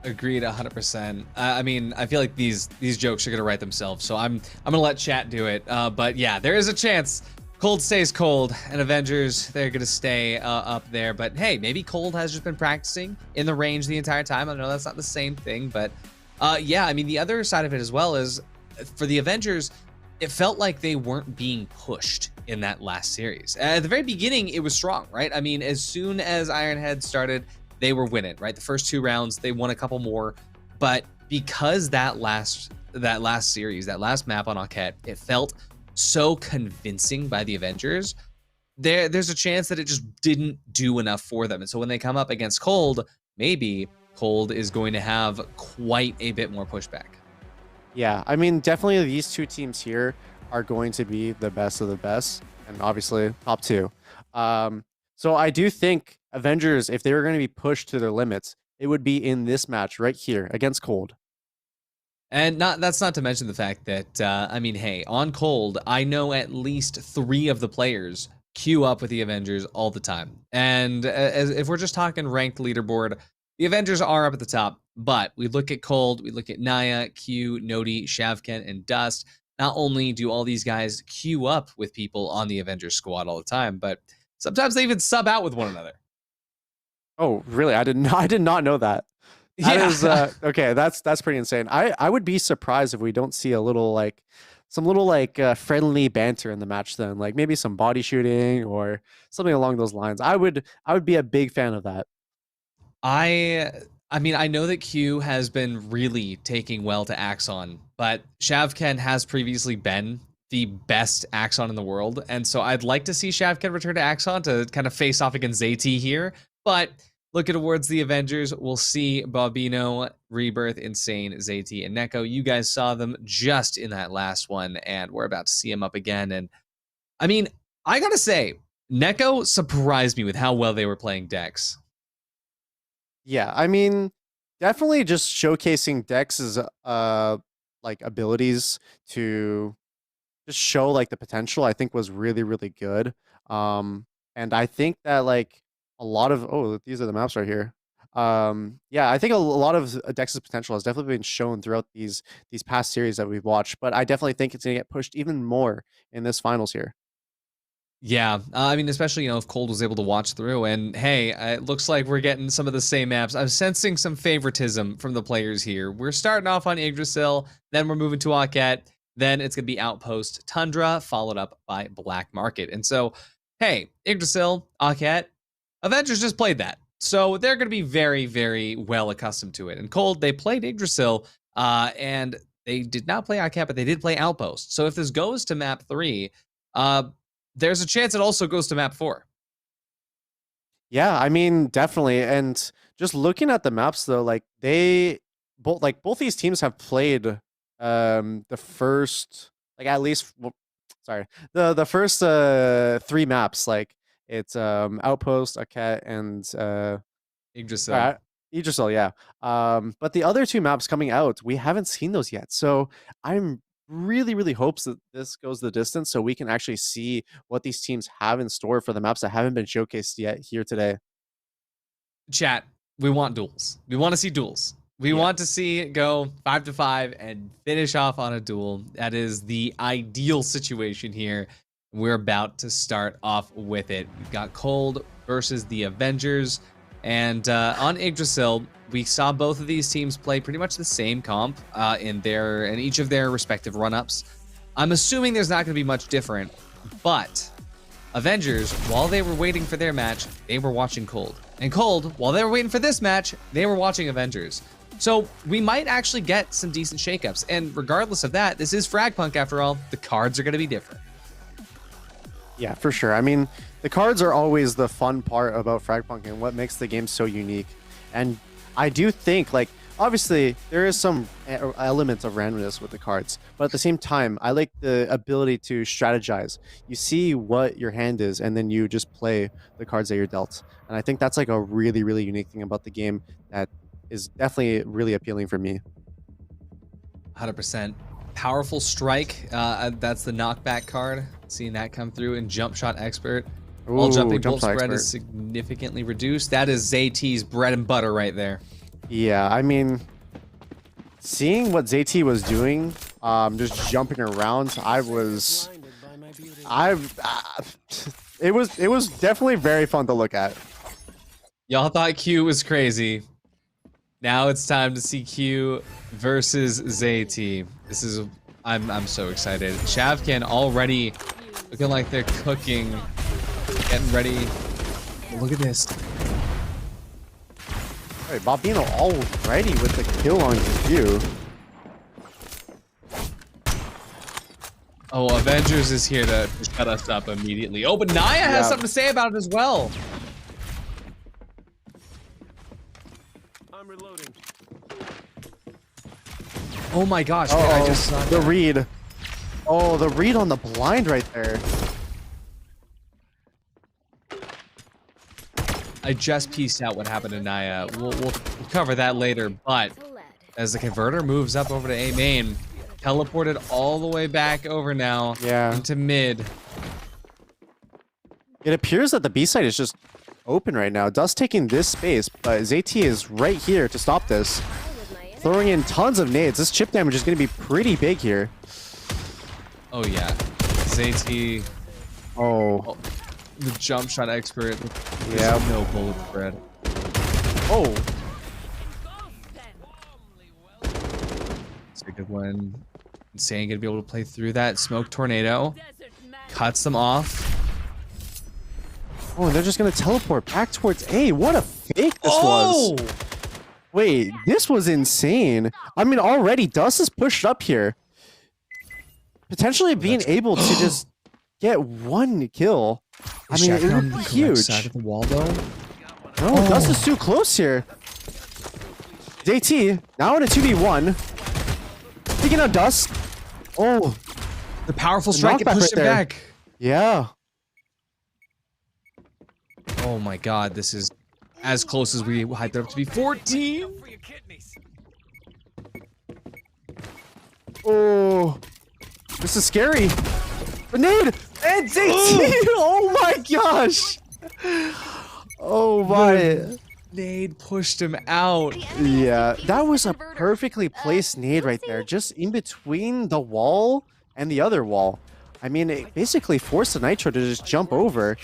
Speaker 14: Agreed 100%. I mean, I feel like these jokes are gonna write themselves, so I'm gonna let chat do it. But yeah, there is a chance Cold stays Cold, and Avengers, they're gonna stay up there. But hey, maybe Cold has just been practicing in the range the entire time. I know that's not the same thing, but yeah, I mean, the other side of it as well is for the Avengers, it felt like they weren't being pushed in that last series. At the very beginning, it was strong, right? I mean, as soon as Ironhead started, they were winning, right? The first 2 rounds, they won a couple more, but because that last series, that last map on Enquête, it felt so convincing by the Avengers, there's a chance that it just didn't do enough for them. And so when they come up against Cold, maybe Cold is going to have quite a bit more pushback.
Speaker 2: Yeah, I mean, definitely these two teams here are going to be the best of the best, and obviously top 2. So I do think Avengers, if they were going to be pushed to their limits, it would be in this match right here against Cold.
Speaker 14: And that's not to mention the fact that, I mean, hey, on Cold, I know at least 3 of the players queue up with the Avengers all the time. And if we're just talking ranked leaderboard, the Avengers are up at the top, but we look at Cold, we look at Naya, Q, Nodi, Shavken, and Dust. Not only do all these guys queue up with people on the Avengers squad all the time, but sometimes they even sub out with one another.
Speaker 2: Oh, really? I did not know that. That is okay. That's pretty insane. I would be surprised if we don't see a little some friendly banter in the match then, like maybe some body shooting or something along those lines. I would be a big fan of that.
Speaker 14: I mean, I know that Q has been really taking well to Axon, but Shavken has previously been the best Axon in the world, and so I'd like to see Shavken return to Axon to kind of face off against ZT here, but looking towards the Avengers, we'll see Bobino, Rebirth, Insane, ZT, and Neko. You guys saw them just in that last one, and we're about to see them up again, and I mean, I gotta say, Neko surprised me with how well they were playing Dex.
Speaker 2: Yeah, I mean, definitely just showcasing Dex's like abilities to just show like the potential, I think was really, really good. And I think that like a lot of these are the maps right here. Yeah, I think a lot of Dex's potential has definitely been shown throughout these past series that we've watched, but I definitely think it's gonna get pushed even more in this finals here.
Speaker 14: Yeah, I mean, especially, if Cold was able to watch through, and hey, it looks like we're getting some of the same maps. I'm sensing some favoritism from the players here. We're starting off on Yggdrasil, then we're moving to Enquête, then it's going to be Outpost Tundra, followed up by Black Market. And so, hey, Yggdrasil, Enquête, Avengers just played that. So they're going to be very, very well accustomed to it. And Cold, they played Yggdrasil, and they did not play Enquête, but they did play Outpost. So if this goes to map 3, there's a chance it also goes to map 4.
Speaker 2: Yeah, I mean, definitely. And just looking at the maps though, like both these teams have played the first like at least sorry, the first 3 maps, like it's Outpost, Aket, and
Speaker 14: Yggdrasil.
Speaker 2: Yggdrasil, yeah. But the other 2 maps coming out, we haven't seen those yet. So I'm really hopes that this goes the distance so we can actually see what these teams have in store for the maps that haven't been showcased yet here today.
Speaker 14: Chat, we want duels. We want to see duels. We want to see it go 5-5 and finish off on a duel. That is the ideal situation here. We're about to start off with it. We've got Cold versus the Avengers. And on Yggdrasil, we saw both of these teams play pretty much the same comp in each of their respective run-ups. I'm assuming there's not going to be much different, but Avengers, while they were waiting for their match, they were watching Cold. And Cold, while they were waiting for this match, they were watching Avengers. So we might actually get some decent shakeups. And regardless of that, this is Frag Punk after all. The cards are going to be different.
Speaker 2: Yeah, for sure. I mean, the cards are always the fun part about Frag Punk and what makes the game so unique. And I do think, like, obviously, there is some elements of randomness with the cards, but at the same time, I like the ability to strategize. You see what your hand is, and then you just play the cards that you're dealt. And I think that's like a really unique thing about the game that is definitely really appealing for me.
Speaker 14: 100%. Powerful Strike, that's the knockback card. Seeing that come through. And Jump Shot Expert. All jumping bolt spread is significantly reduced. That is ZT's bread and butter right there.
Speaker 2: Yeah, I mean, seeing what ZT was doing, just jumping around, it was definitely very fun to look at.
Speaker 14: Y'all thought Q was crazy. Now it's time to see Q versus ZT. This is, I'm so excited. Shavkin already looking like they're cooking, getting ready. Look at this.
Speaker 2: All right, Bobino already with the kill on Q.
Speaker 14: Oh, Avengers is here to shut us up immediately. Oh, but Naya has something to say about it as well.
Speaker 3: I'm reloading.
Speaker 14: Oh my gosh, I just saw
Speaker 2: the read. Oh, the read on the blind right there.
Speaker 14: I just pieced out what happened to Naya. We'll cover that later, but as the converter moves up over to A main, teleported all the way back over now into mid.
Speaker 2: It appears that the B side is just open right now. Dust taking this space, but ZT is right here to stop this. Throwing in tons of nades. This chip damage is going to be pretty big here.
Speaker 14: Oh yeah, ZT.
Speaker 2: Oh,
Speaker 14: the Jump Shot Expert.
Speaker 2: Yeah,
Speaker 14: no bullet spread.
Speaker 2: Oh,
Speaker 14: it's a good one. Insane gonna be able to play through that smoke tornado. Cuts them off.
Speaker 2: Oh, and they're just gonna teleport back towards A. What a fake this was. Wait, this was insane. I mean, already Dust is pushed up here. Potentially being able to just get 1 kill. I mean, it would be huge.
Speaker 14: Side of the wall, though.
Speaker 2: No, Dust is too close here. JT, now in a 2v1. Picking out Dust. Oh.
Speaker 14: The powerful strike pushed him back.
Speaker 2: Yeah.
Speaker 14: Oh my god, this is as close as we hyped it up to be. 14!
Speaker 2: Oh. This is scary. Grenade! And ZT! Oh my gosh! Oh my.
Speaker 14: Nade pushed him out.
Speaker 2: Yeah, that was a perfectly placed nade right there. Just in between the wall and the other wall. I mean, it basically forced the Nitro to just jump over.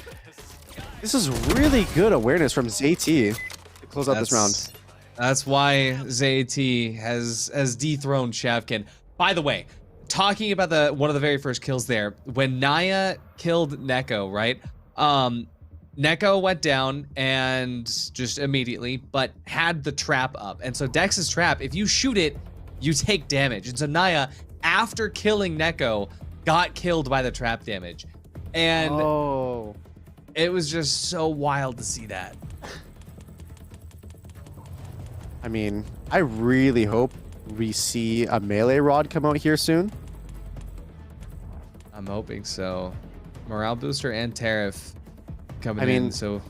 Speaker 2: This is really good awareness from ZT to close out this round.
Speaker 14: That's why ZT has dethroned Shavkin. By the way, talking about one of the very first kills there, when Naya killed Neko, right? Neko went down and just immediately, but had the trap up. And so Dex's trap, if you shoot it, you take damage. And so Naya, after killing Neko, got killed by the trap damage. And It was just so wild to see that.
Speaker 2: I mean, I really hope we see a melee rod come out here soon.
Speaker 14: I'm hoping so. Morale booster and tariff coming in, so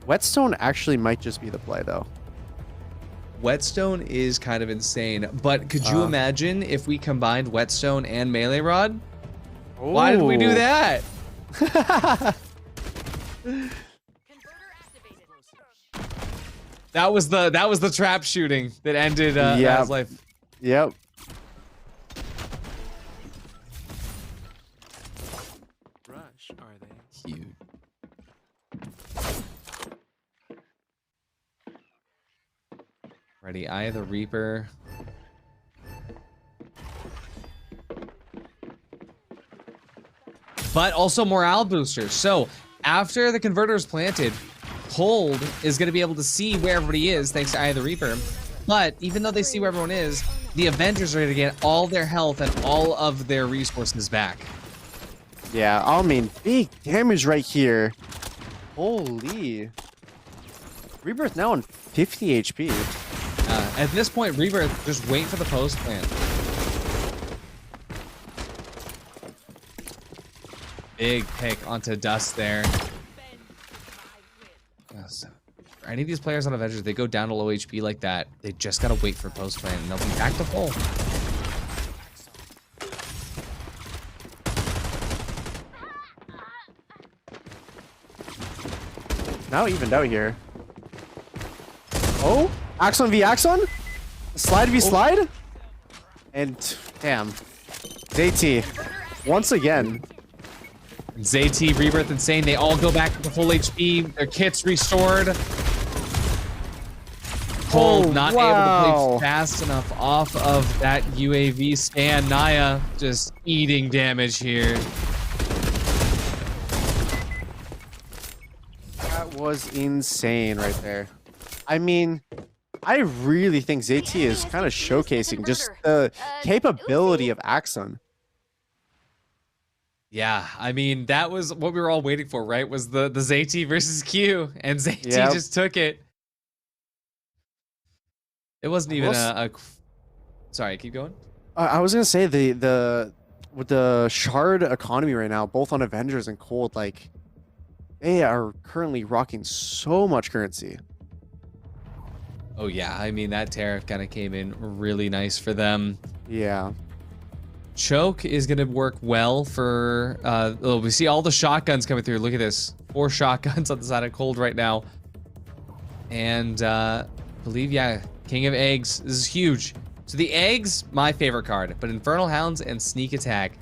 Speaker 2: Whetstone actually might just be the play though.
Speaker 14: Whetstone is kind of insane, but could you imagine if we combined Whetstone and melee rod? Why did we do that? That was the trap shooting that ended Ad's life.
Speaker 2: Yep.
Speaker 3: Rush, are they?
Speaker 14: Huge. Ready, Eye of the Reaper. But also morale boosters. So after the converter is planted, Cold is going to be able to see where everybody is thanks to Eye of the Reaper. But even though they see where everyone is, the Avengers are going to get all their health and all of their resources back.
Speaker 2: Yeah, I mean, big damage right here. Holy. Rebirth now on 50 HP.
Speaker 14: At this point, Rebirth, just wait for the post plant. Big pick onto Dust there. Yes. For any of these players on Avengers, they go down to low HP like that, they just gotta wait for post plant and they'll be back to full.
Speaker 2: Now evened out here. Oh, Axon v Axon? Slide v slide? And damn. ZT. Once again.
Speaker 14: ZT, Rebirth, Insane, they all go back to full HP. Their kits restored. Cold not able to play fast enough off of that UAV stand. Naya just eating damage here.
Speaker 2: That was insane right there. I mean, I really think ZT is kind of showcasing just the capability of Axon.
Speaker 14: Yeah, I mean, that was what we were all waiting for, right? Was the ZT versus Q, and ZT just took it. It wasn't even a sorry, keep going.
Speaker 2: I was gonna say with the shard economy right now, both on Avengers and Cold, like they are currently rocking so much currency.
Speaker 14: Oh yeah, I mean that tariff kind of came in really nice for them.
Speaker 2: Yeah.
Speaker 14: Choke is going to work well for, we see all the shotguns coming through. Look at this. 4 shotguns on the side of Cold right now. And, believe, yeah, King of Eggs. This is huge. So the Eggs, my favorite card. But Infernal Hounds and Sneak Attack.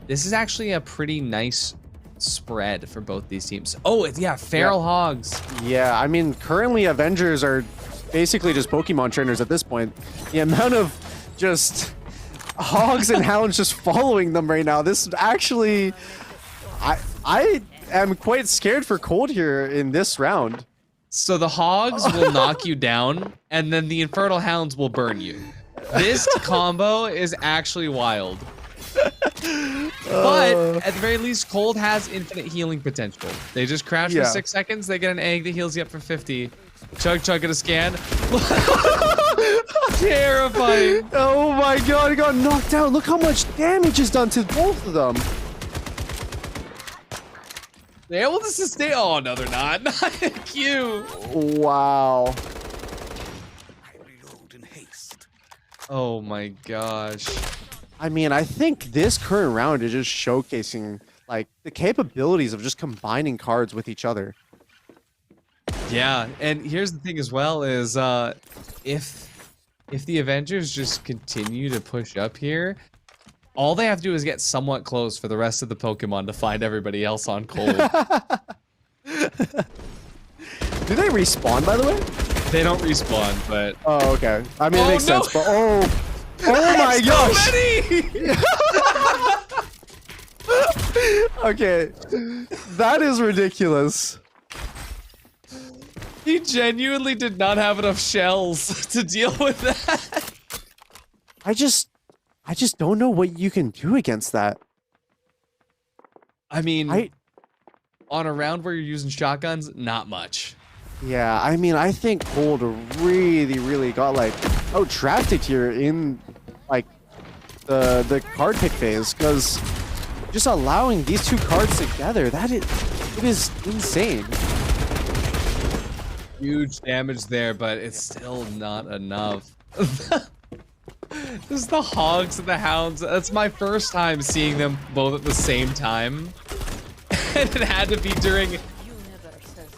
Speaker 14: This is actually a pretty nice spread for both these teams. Oh, yeah, Feral Hogs.
Speaker 2: Yeah, I mean, currently Avengers are basically just Pokemon trainers at this point. The amount of just Hogs and Hounds just following them right now. This actually, I am quite scared for Cold here in this round.
Speaker 14: So the Hogs will knock you down, and then the Infernal Hounds will burn you. This combo is actually wild. But at the very least, Cold has infinite healing potential. They just crouch for 6 seconds, they get an egg that heals you up for 50. Chug get a scan. Terrifying.
Speaker 2: Oh my god, he got knocked out. Look how much damage is done to both of them.
Speaker 14: They're able to sustain. Oh, no, they're not. Not Q.
Speaker 2: Wow.
Speaker 14: Oh my gosh.
Speaker 2: I mean, I think this current round is just showcasing like the capabilities of just combining cards with each other.
Speaker 14: Yeah, and here's the thing as well is if the Avengers just continue to push up here, all they have to do is get somewhat close for the rest of the Pokemon to find everybody else on Cold.
Speaker 2: Do they respawn, by the way?
Speaker 14: They don't respawn, but...
Speaker 2: Oh, okay. I mean, it makes sense, but oh my gosh! Okay, that is ridiculous.
Speaker 14: He genuinely did not have enough shells to deal with that.
Speaker 2: I just don't know what you can do against that.
Speaker 14: I mean, on a round where you're using shotguns, not much.
Speaker 2: Yeah, I mean, I think Cold really got like out-trafficked here in like the card pick phase, because just allowing these two cards together, it is insane.
Speaker 14: Huge damage there, but it's still not enough. This is the Hogs and the Hounds. That's my first time seeing them both at the same time. And it had to be during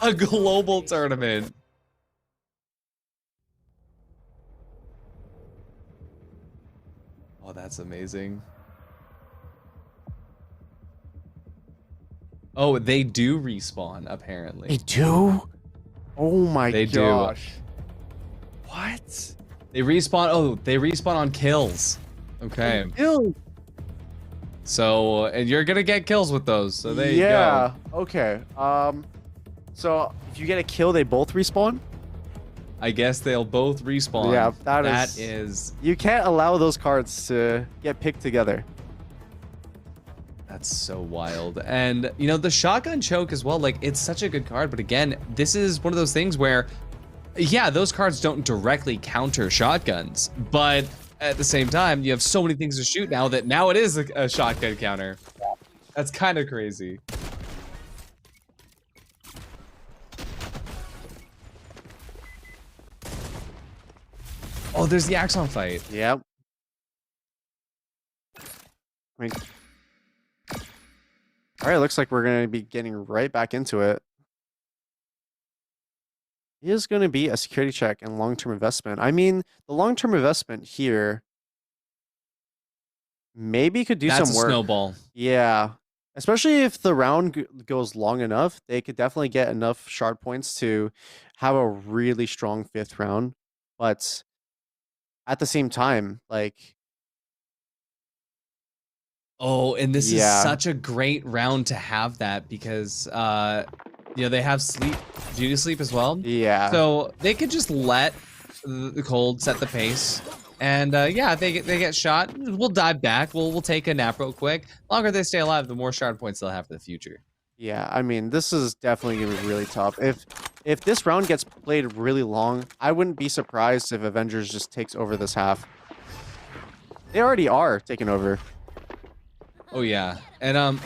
Speaker 14: a global tournament. Oh, that's amazing. Oh, they do respawn, apparently.
Speaker 2: They do? Oh my
Speaker 14: They
Speaker 2: gosh.
Speaker 14: do. What? They respawn. Oh, they respawn on kills. Okay.
Speaker 2: Kills.
Speaker 14: So, and you're gonna get kills with those. So there you go.
Speaker 2: Yeah. Okay. So if you get a kill, they both respawn.
Speaker 14: I guess they'll both respawn.
Speaker 2: Yeah,
Speaker 14: that is.
Speaker 2: You can't allow those cards to get picked together.
Speaker 14: That's so wild. And you know, the shotgun choke as well. Like, it's such a good card, but again, this is one of those things where, yeah, those cards don't directly counter shotguns, but at the same time, you have so many things to shoot now that now it is a shotgun counter. That's kind of crazy. Oh, there's the Axon fight.
Speaker 2: Yep. I mean, all right, looks like we're going to be getting right back into it. It is going to be a security check and long-term investment. I mean, the long-term investment here maybe could do
Speaker 14: That's
Speaker 2: some
Speaker 14: a
Speaker 2: work.
Speaker 14: snowball.
Speaker 2: Yeah. Especially if the round goes long enough, they could definitely get enough shard points to have a really strong 5th round. But at the same time, like...
Speaker 14: Oh, and this is
Speaker 2: Yeah.
Speaker 14: such a great round to have that because, you know, they have sleep, duty sleep as well.
Speaker 2: Yeah.
Speaker 14: So they could just let the cold set the pace. And yeah, they get shot. We'll dive back. We'll take a nap real quick. The longer they stay alive, the more shard points they'll have for the future.
Speaker 2: Yeah, I mean, this is definitely going to be really tough. If this round gets played really long, I wouldn't be surprised if Avengers just takes over this half. They already are taking over.
Speaker 14: Oh yeah, and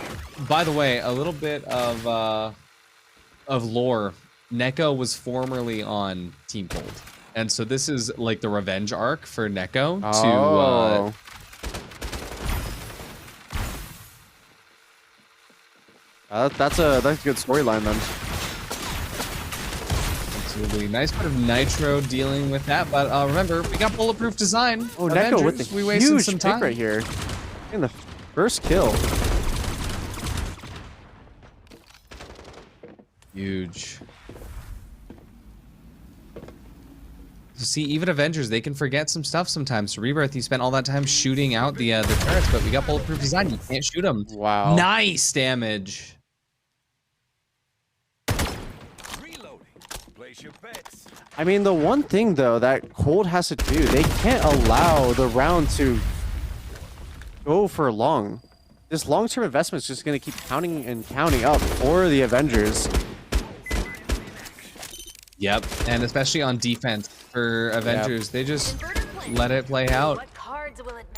Speaker 14: by the way, a little bit of lore. Neko was formerly on Team Cold, and so this is like the revenge arc for Neko to.
Speaker 2: That's a good storyline then.
Speaker 14: Absolutely, nice bit of Nitro dealing with that, but remember we got bulletproof design.
Speaker 2: Oh, Neko with the
Speaker 14: we wasted
Speaker 2: huge
Speaker 14: some
Speaker 2: pick
Speaker 14: time
Speaker 2: right here. In the first kill.
Speaker 14: Huge. So see, even Avengers, they can forget some stuff sometimes. So Rebirth, you spent all that time shooting out the turrets, but we got bulletproof design. You can't shoot them.
Speaker 2: Wow.
Speaker 14: Nice damage.
Speaker 2: I mean, the one thing though that Cold has to do, they can't allow the round to go for long. This long-term investment is just going to keep counting and counting up for the Avengers.
Speaker 14: Yep, and especially on defense for Avengers, they just let it play out.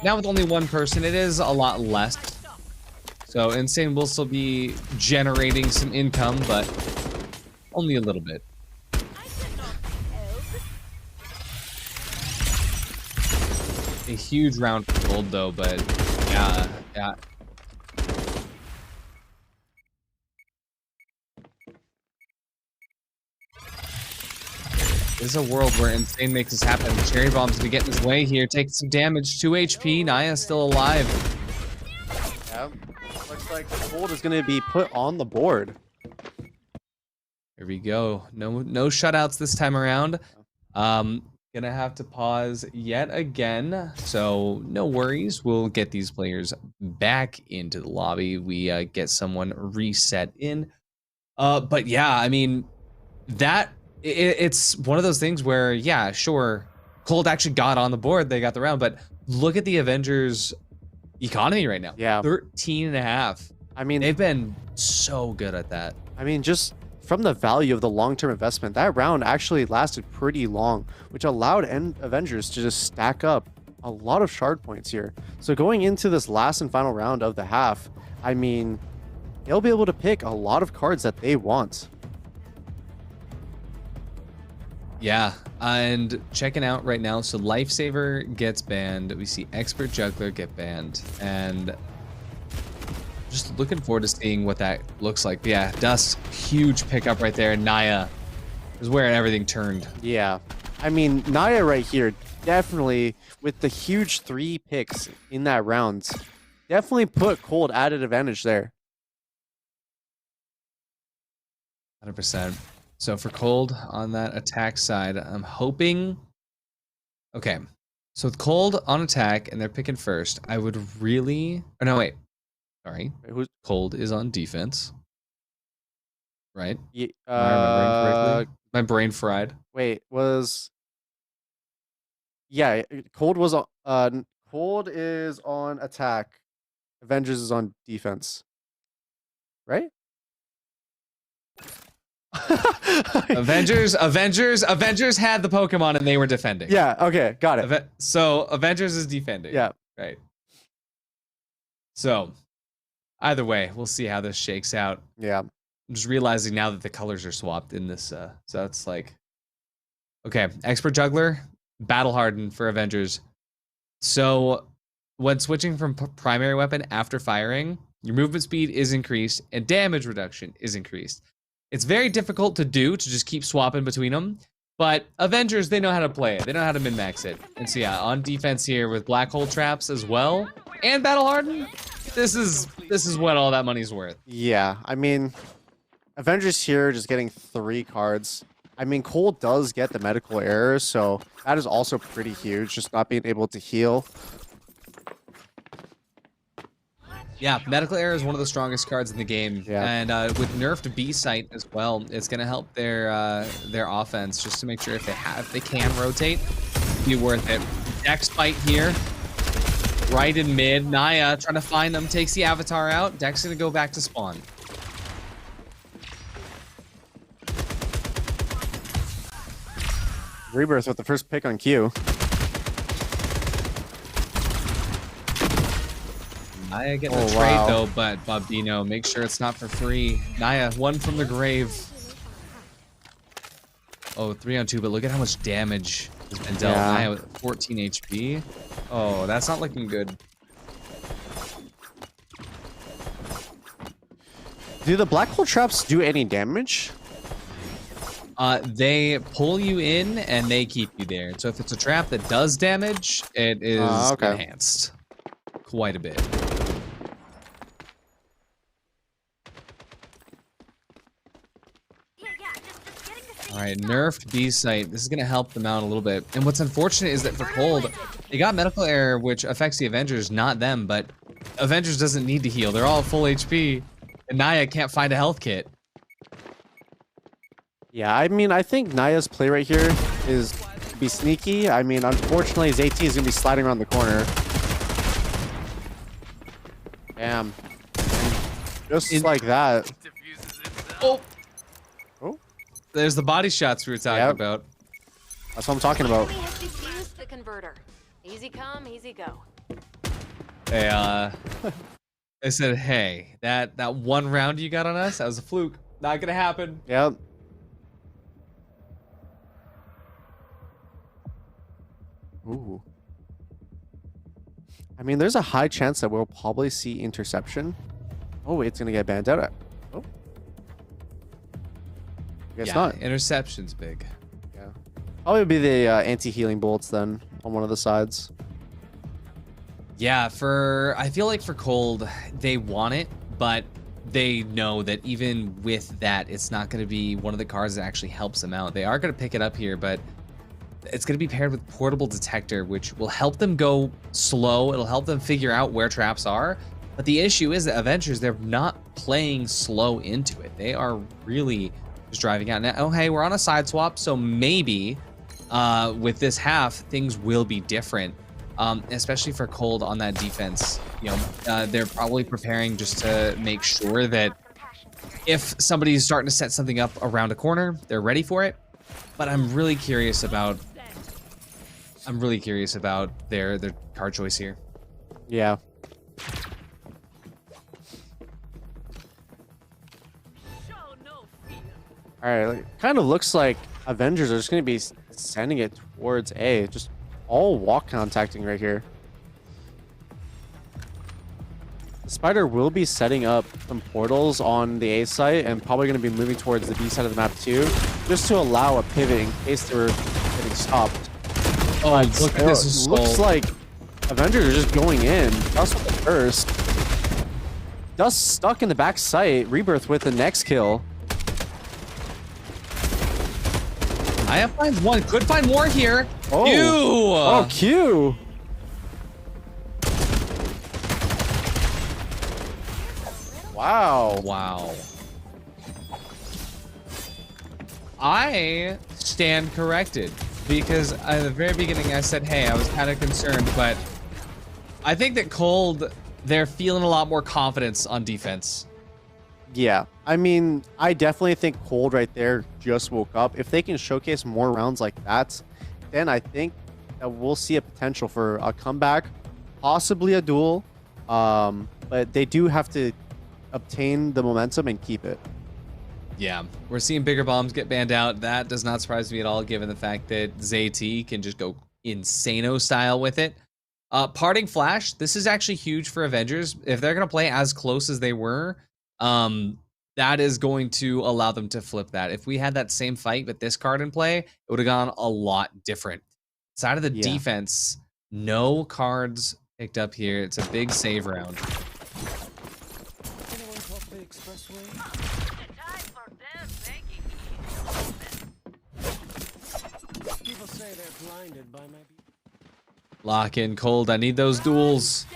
Speaker 14: Now with only one person, it is a lot less. So Insane will still be generating some income, but only a little bit. A huge round for Gold though, but yeah. This is a world where Insane makes this happen. Cherry Bomb's gonna get in his way here, taking some damage. 2 HP, Naya's still alive.
Speaker 2: Yeah, looks like Cold is going to be put on the board.
Speaker 14: Here we go. No shutouts this time around. Gonna have to pause yet again. So no worries. We'll get these players back into the lobby. We get someone reset in. But yeah, I mean, it's one of those things where, yeah, sure, Cold actually got on the board. They got the round, but look at the Avengers economy right now.
Speaker 2: Yeah.
Speaker 14: 13.5.
Speaker 2: I mean,
Speaker 14: they've been so good at that.
Speaker 2: I mean, just from the value of the long-term investment, that round actually lasted pretty long, which allowed Avengers to just stack up a lot of shard points here. So going into this last and final round of the half, I mean, they'll be able to pick a lot of cards that they want.
Speaker 14: Yeah, and checking out right now, so Lifesaver gets banned. We see Expert Juggler get banned, and just looking forward to seeing what that looks like. But yeah, Dust, huge pickup right there. Naya is where everything turned.
Speaker 2: Yeah, I mean, Naya right here, definitely with the huge 3 picks in that round, definitely put Cold at an advantage there.
Speaker 14: 100%. So for Cold on that attack side, I'm hoping... Okay, so with Cold on attack and they're picking first, I would really... Oh, no, wait. Sorry.
Speaker 2: Who's...
Speaker 14: Cold is on defense. Right?
Speaker 2: Yeah,
Speaker 14: Am I remembering correctly? My brain fried.
Speaker 2: Wait, was... Yeah, Cold was on... Cold is on attack. Avengers is on defense. Right?
Speaker 14: Avengers had the Pokemon and they were defending.
Speaker 2: Yeah, okay, got it.
Speaker 14: So Avengers is defending.
Speaker 2: Yeah.
Speaker 14: Right. So either way, we'll see how this shakes out.
Speaker 2: Yeah.
Speaker 14: I'm just realizing now that the colors are swapped in this, so it's like, okay, Expert Juggler, Battle Hardened for Avengers. So when switching from primary weapon after firing, your movement speed is increased and damage reduction is increased. It's very difficult to do, to just keep swapping between them, but Avengers, they know how to play it. They know how to min-max it. And so yeah, on defense here with Black Hole Traps as well, and Battle Hardened, this is what all that money's worth.
Speaker 2: Yeah, I mean, Avengers here just getting 3 cards. I mean, Cole does get the medical error, so that is also pretty huge, just not being able to heal.
Speaker 14: Yeah, Medical Error is one of the strongest cards in the game, and with nerfed B-Sight as well, it's gonna help their offense just to make sure if they can rotate, be worth it. Dex fight here, right in mid. Naya trying to find them, takes the Avatar out. Dex gonna go back to spawn.
Speaker 2: Rebirth with the first pick on Q.
Speaker 14: Naya getting a trade though, but Bobdino, make sure it's not for free. Naya, 1 from the grave. Oh, 3-on-2, but look at how much damage has been dealt.
Speaker 2: Yeah.
Speaker 14: Naya with 14 HP. Oh, that's not looking good.
Speaker 2: Do the Black Hole Traps do any damage?
Speaker 14: They pull you in and they keep you there. So if it's a trap that does damage, it is enhanced quite a bit. All right, nerfed B-Sight. This is going to help them out a little bit. And what's unfortunate is that for Cold, they got Medical Error, which affects the Avengers, not them, but Avengers doesn't need to heal. They're all full HP, and Naya can't find a health kit.
Speaker 2: Yeah, I mean, I think Naya's play right here is to be sneaky. I mean, unfortunately, his AT is going to be sliding around the corner. Damn. And just like that.
Speaker 14: Oh! There's the body shots we were talking about.
Speaker 2: That's what I'm talking about.
Speaker 8: The converter. Easy come, easy go.
Speaker 14: They said, hey, that 1 round you got on us, that was a fluke. Not gonna happen.
Speaker 2: Yep. Ooh. I mean, there's a high chance that we'll probably see interception. Oh, it's gonna get banned out. Oh. I guess not.
Speaker 14: Interception's big.
Speaker 2: Yeah. Probably be the anti-healing bolts then on one of the sides.
Speaker 14: Yeah, I feel like for Cold, they want it, but they know that even with that, it's not going to be one of the cards that actually helps them out. They are going to pick it up here, but it's going to be paired with Portable Detector, which will help them go slow. It'll help them figure out where traps are. But the issue is that Avengers, they're not playing slow into it. They are really just driving out. Now, oh, hey, we're on a side swap, so maybe with this half, things will be different. Especially for Cold on that defense. You know, they're probably preparing just to make sure that if somebody's starting to set something up around a corner, they're ready for it. But I'm really curious about their card choice here.
Speaker 2: Yeah. All right, it kind of looks like Avengers are just going to be sending it towards A. Just all walk contacting right here. The Spider will be setting up some portals on the A site and probably going to be moving towards the B side of the map too, just to allow a pivot in case they were getting stopped.
Speaker 14: Oh, look at this.
Speaker 2: Looks like Avengers are just going in. Dust with the first. Dust stuck in the back site. Rebirth with the next kill.
Speaker 14: Naya finds one. Could find more here.
Speaker 2: Oh.
Speaker 14: Q.
Speaker 2: Oh, Q. Wow.
Speaker 14: Wow. I stand corrected because at the very beginning I said, hey, I was kind of concerned, but I think that Cold, they're feeling a lot more confidence on defense.
Speaker 2: Yeah, I mean, I definitely think Cold right there just woke up. If they can showcase more rounds like that, then I think that we'll see a potential for a comeback, possibly a duel. But they do have to obtain the momentum and keep it.
Speaker 14: Yeah, we're seeing bigger bombs get banned out. That does not surprise me at all, given the fact that ZT can just go insano style with it. Parting Flash, this is actually huge for Avengers. If they're going to play as close as they were, that is going to allow them to flip that. If we had that same fight with this card in play, it would have gone a lot different. Side of the defense, no cards picked up here. It's a big save round. Lock in, Cold. I need those duels.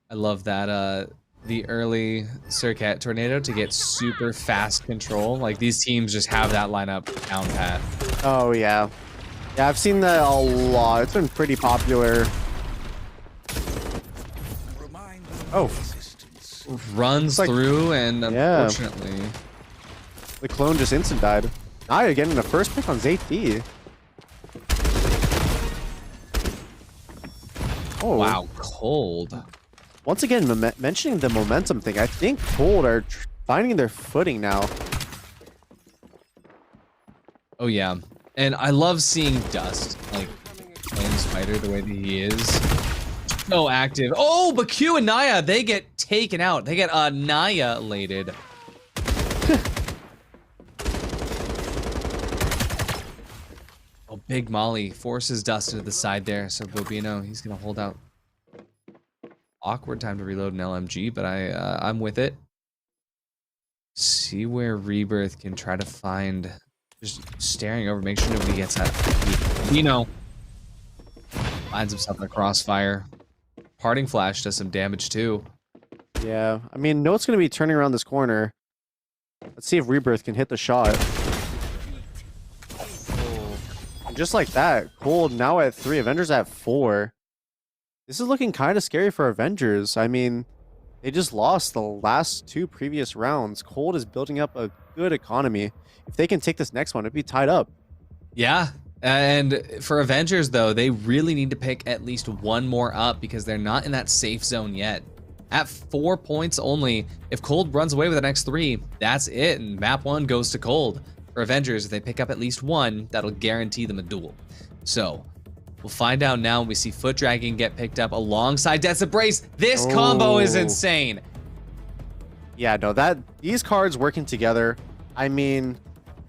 Speaker 14: I love that the early Surcat Tornado to get super fast control. Like, these teams just have that lineup down pat.
Speaker 2: Oh, yeah. Yeah, I've seen that a lot. It's been pretty popular. Oh.
Speaker 14: Runs through, and unfortunately...
Speaker 2: The clone just instant died. Naya getting the first pick on ZT. Oh.
Speaker 14: Wow, Cold.
Speaker 2: Once again, mentioning the momentum thing, I think Cold are finding their footing now.
Speaker 14: Oh, yeah. And I love seeing Dust, like, playing Spider the way that he is. So active. Oh, but Q and Naya, they get taken out. They get annihilated. Oh, Big Molly forces Dust to the side there. So Bobino, he's going to hold out. Awkward time to reload an LMG, but I'm with it. See where Rebirth can try to find. Just staring over, make sure nobody gets that. Bobino finds himself in a crossfire. Parting Flash does some damage too.
Speaker 2: Yeah, I mean, Note's going to be turning around this corner. Let's see if Rebirth can hit the shot. And just like that, Cold now at 3, Avengers at 4. This is looking kind of scary for Avengers. I mean, they just lost the last 2 previous rounds. Cold is building up a good economy. If they can take this next one, it'd be tied up.
Speaker 14: Yeah, and for Avengers, though, they really need to pick at least one more up because they're not in that safe zone yet. At 4 points only, if Cold runs away with the next 3, that's it, and map 1 goes to Cold. For Avengers, if they pick up at least 1, that'll guarantee them a duel. So, we'll find out now when we see Foot Dragon get picked up alongside Death's Embrace. This combo is insane.
Speaker 2: Yeah, no, these cards working together, I mean,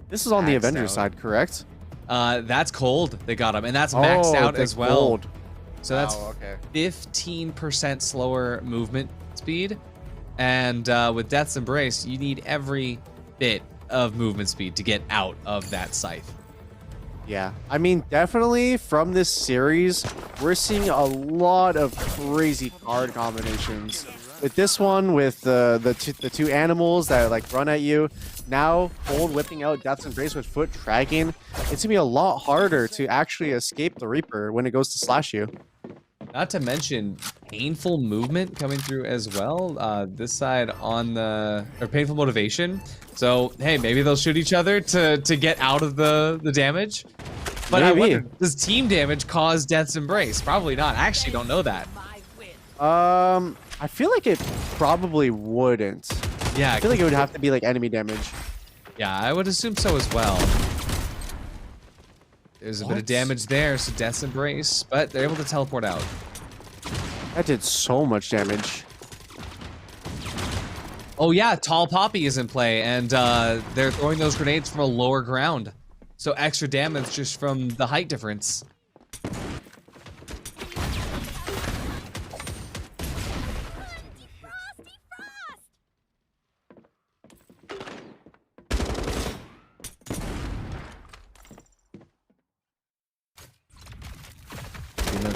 Speaker 2: this is on the Avengers side, correct?
Speaker 14: That's Cold. They got him, and that's maxed out as well.
Speaker 2: Cold.
Speaker 14: So that's 15% slower movement speed. And with Death's Embrace, you need every bit of movement speed to get out of that scythe.
Speaker 2: Yeah, I mean, definitely from this series, we're seeing a lot of crazy card combinations. With this one, with the two animals that like run at you, now Cold whipping out Death's Embrace with Foot Dragging, it's gonna be a lot harder to actually escape the Reaper when it goes to slash you.
Speaker 14: Not to mention painful movement coming through as well. This side on the painful motivation. So hey, maybe they'll shoot each other to get out of the damage. But I wonder, does team damage cause Death's Embrace? Probably not. I actually don't know that.
Speaker 2: I feel like it probably wouldn't.
Speaker 14: Yeah,
Speaker 2: I feel like it would have to be like enemy damage.
Speaker 14: Yeah, I would assume so as well. There's a bit of damage there, so Death's Embrace, but they're able to teleport out.
Speaker 2: That did so much damage.
Speaker 14: Oh yeah, Tall Poppy is in play, and they're throwing those grenades from a lower ground. So extra damage just from the height difference.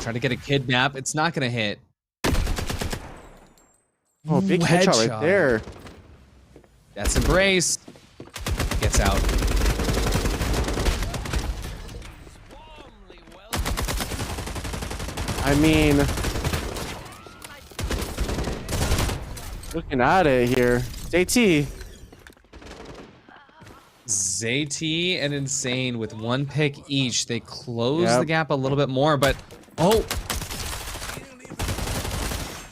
Speaker 14: Trying to get a kidnap. It's not going to hit.
Speaker 2: Oh, big headshot right there.
Speaker 14: That's Embrace. Gets out.
Speaker 2: I mean, looking at it here. JT.
Speaker 14: ZT and Insane with one pick each. They close the gap a little bit more, but oh,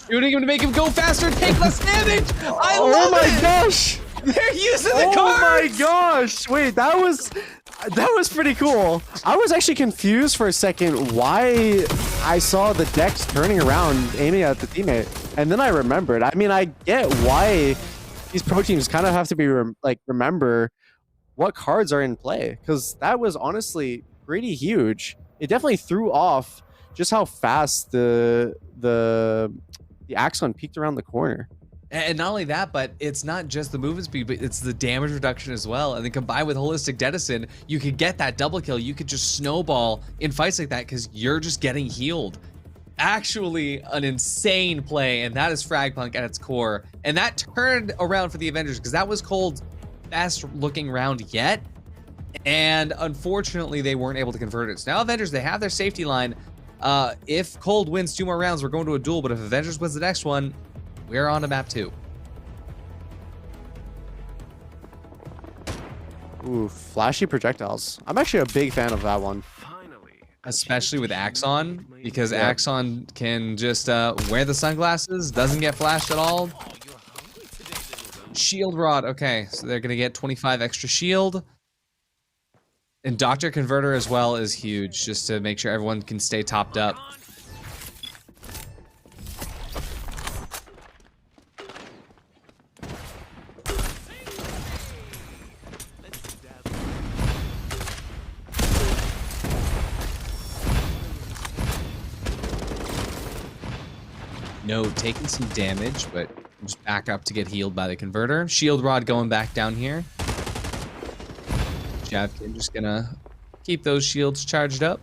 Speaker 14: shooting him to make him go faster and take less damage. I love it. Oh my
Speaker 2: gosh,
Speaker 14: they're using the cards.
Speaker 2: Oh my gosh, wait, that was pretty cool. I was actually confused for a second why I saw the decks turning around aiming at the teammate, and then I remembered. I mean, I get why these pro teams kind of have to be remember what cards are in play, because that was honestly pretty huge. It definitely threw off just how fast the Axon peeked around the corner.
Speaker 14: And not only that, but it's not just the movement speed, but it's the damage reduction as well. And then combined with Holistic Jettison, you could get that double kill. You could just snowball in fights like that because you're just getting healed. Actually an insane play, and that is Frag Punk at its core. And that turned around for the Avengers because that was Cold's best looking round yet. And unfortunately, they weren't able to convert it. So now Avengers, they have their safety line. If Cold wins 2 more rounds, we're going to a duel. But if Avengers wins the next one, we're on to map 2.
Speaker 2: Ooh, flashy projectiles. I'm actually a big fan of that one.
Speaker 14: Especially with Axon, because Axon can just wear the sunglasses, doesn't get flashed at all. Shield Rod, okay, so they're gonna get 25 extra shield. And Doctor Converter as well is huge, just to make sure everyone can stay topped up. No, taking some damage, but just back up to get healed by the converter. Shield Rod going back down here. Javkin just gonna keep those shields charged up.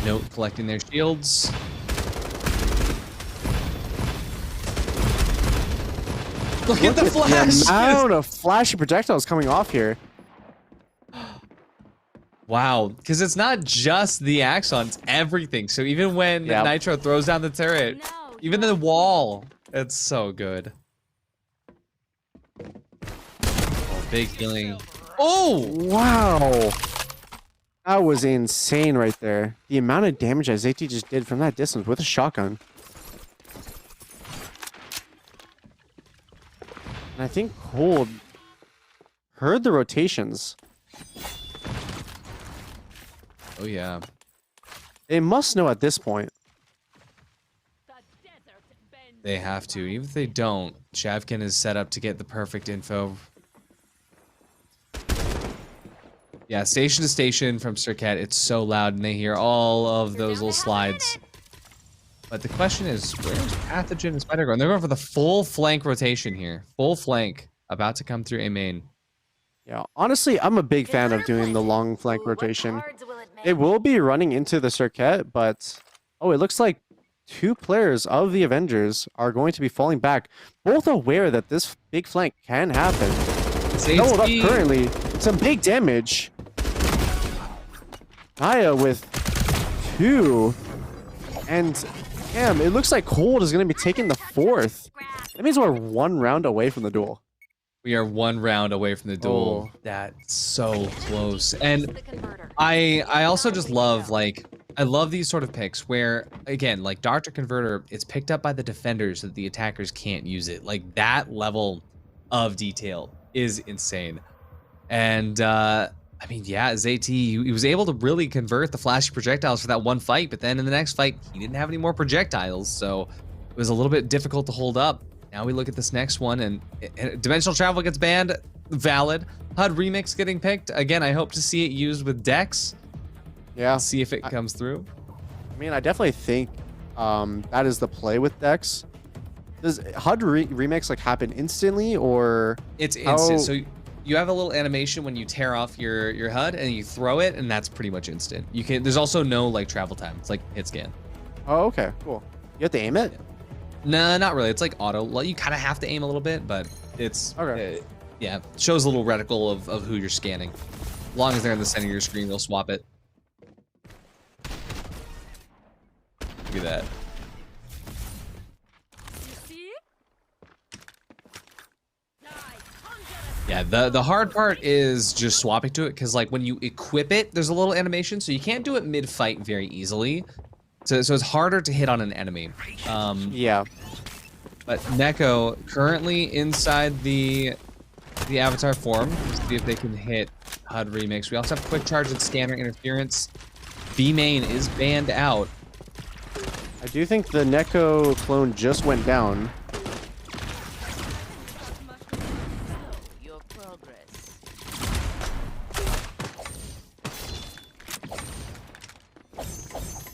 Speaker 14: Note collecting their shields. Look at the flash!
Speaker 2: The amount of flashy projectiles coming off here.
Speaker 14: Wow, because it's not just the Axon, it's everything. So even when Nitro throws down the turret, even the wall, it's so good. Oh, big healing. Oh!
Speaker 2: Wow. That was insane right there. The amount of damage that ZT just did from that distance with a shotgun. And I think Cold heard the rotations.
Speaker 14: Oh, yeah.
Speaker 2: They must know at this point.
Speaker 14: They have to. Even if they don't, Shavkin is set up to get the perfect info. Yeah, station to station from Circuit, it's so loud, and they hear all of those little slides. But the question is, where's Pathogen and Spider going? They're going for the full flank rotation here. Full flank, about to come through A main.
Speaker 2: Yeah, honestly, I'm a big fan of doing the long flank rotation. It will be running into the Circuit, but oh, it looks like 2 players of the Avengers are going to be falling back, both aware that this big flank can happen. Held up currently, some big damage. Naya with 2. And damn, it looks like Cold is going to be taking the 4th. That means we're 1 round away from the duel.
Speaker 14: We are 1 round away from the duel.
Speaker 2: Oh.
Speaker 14: That's so close. And I also just love, like, I love these sort of picks where, again, like Dr. Converter, it's picked up by the defenders so that the attackers can't use it. Like, that level of detail is insane. And, I mean, yeah, ZT, he was able to really convert the flashy projectiles for that one fight, but then in the next fight, he didn't have any more projectiles, so it was a little bit difficult to hold up. Now we look at this next one, and Dimensional Travel gets banned. Valid. HUD Remix getting picked. Again, I hope to see it used with Dex.
Speaker 2: Yeah.
Speaker 14: See if it comes through.
Speaker 2: I mean, I definitely think that is the play with Dex. Does HUD Remix like happen instantly, or
Speaker 14: it's instant? So you have a little animation when you tear off your HUD and you throw it, and that's pretty much instant. You can. There's also no like travel time. It's like hit scan.
Speaker 2: Oh, okay, cool. You have to aim it?
Speaker 14: Yeah. No, not really. It's like auto. Well, you kind of have to aim a little bit, but it's
Speaker 2: okay.
Speaker 14: Yeah, shows a little reticle of who you're scanning. As long as they're in the center of your screen, they'll swap it. Look at that. Yeah, the hard part is just swapping to it, because like when you equip it, there's a little animation, so you can't do it mid-fight very easily. So it's harder to hit on an enemy.
Speaker 2: Yeah.
Speaker 14: But Neko currently inside the avatar form. Let's see if they can hit HUD Remix. We also have quick charge and scanner interference. B main is banned out.
Speaker 2: I do think the Neko clone just went down.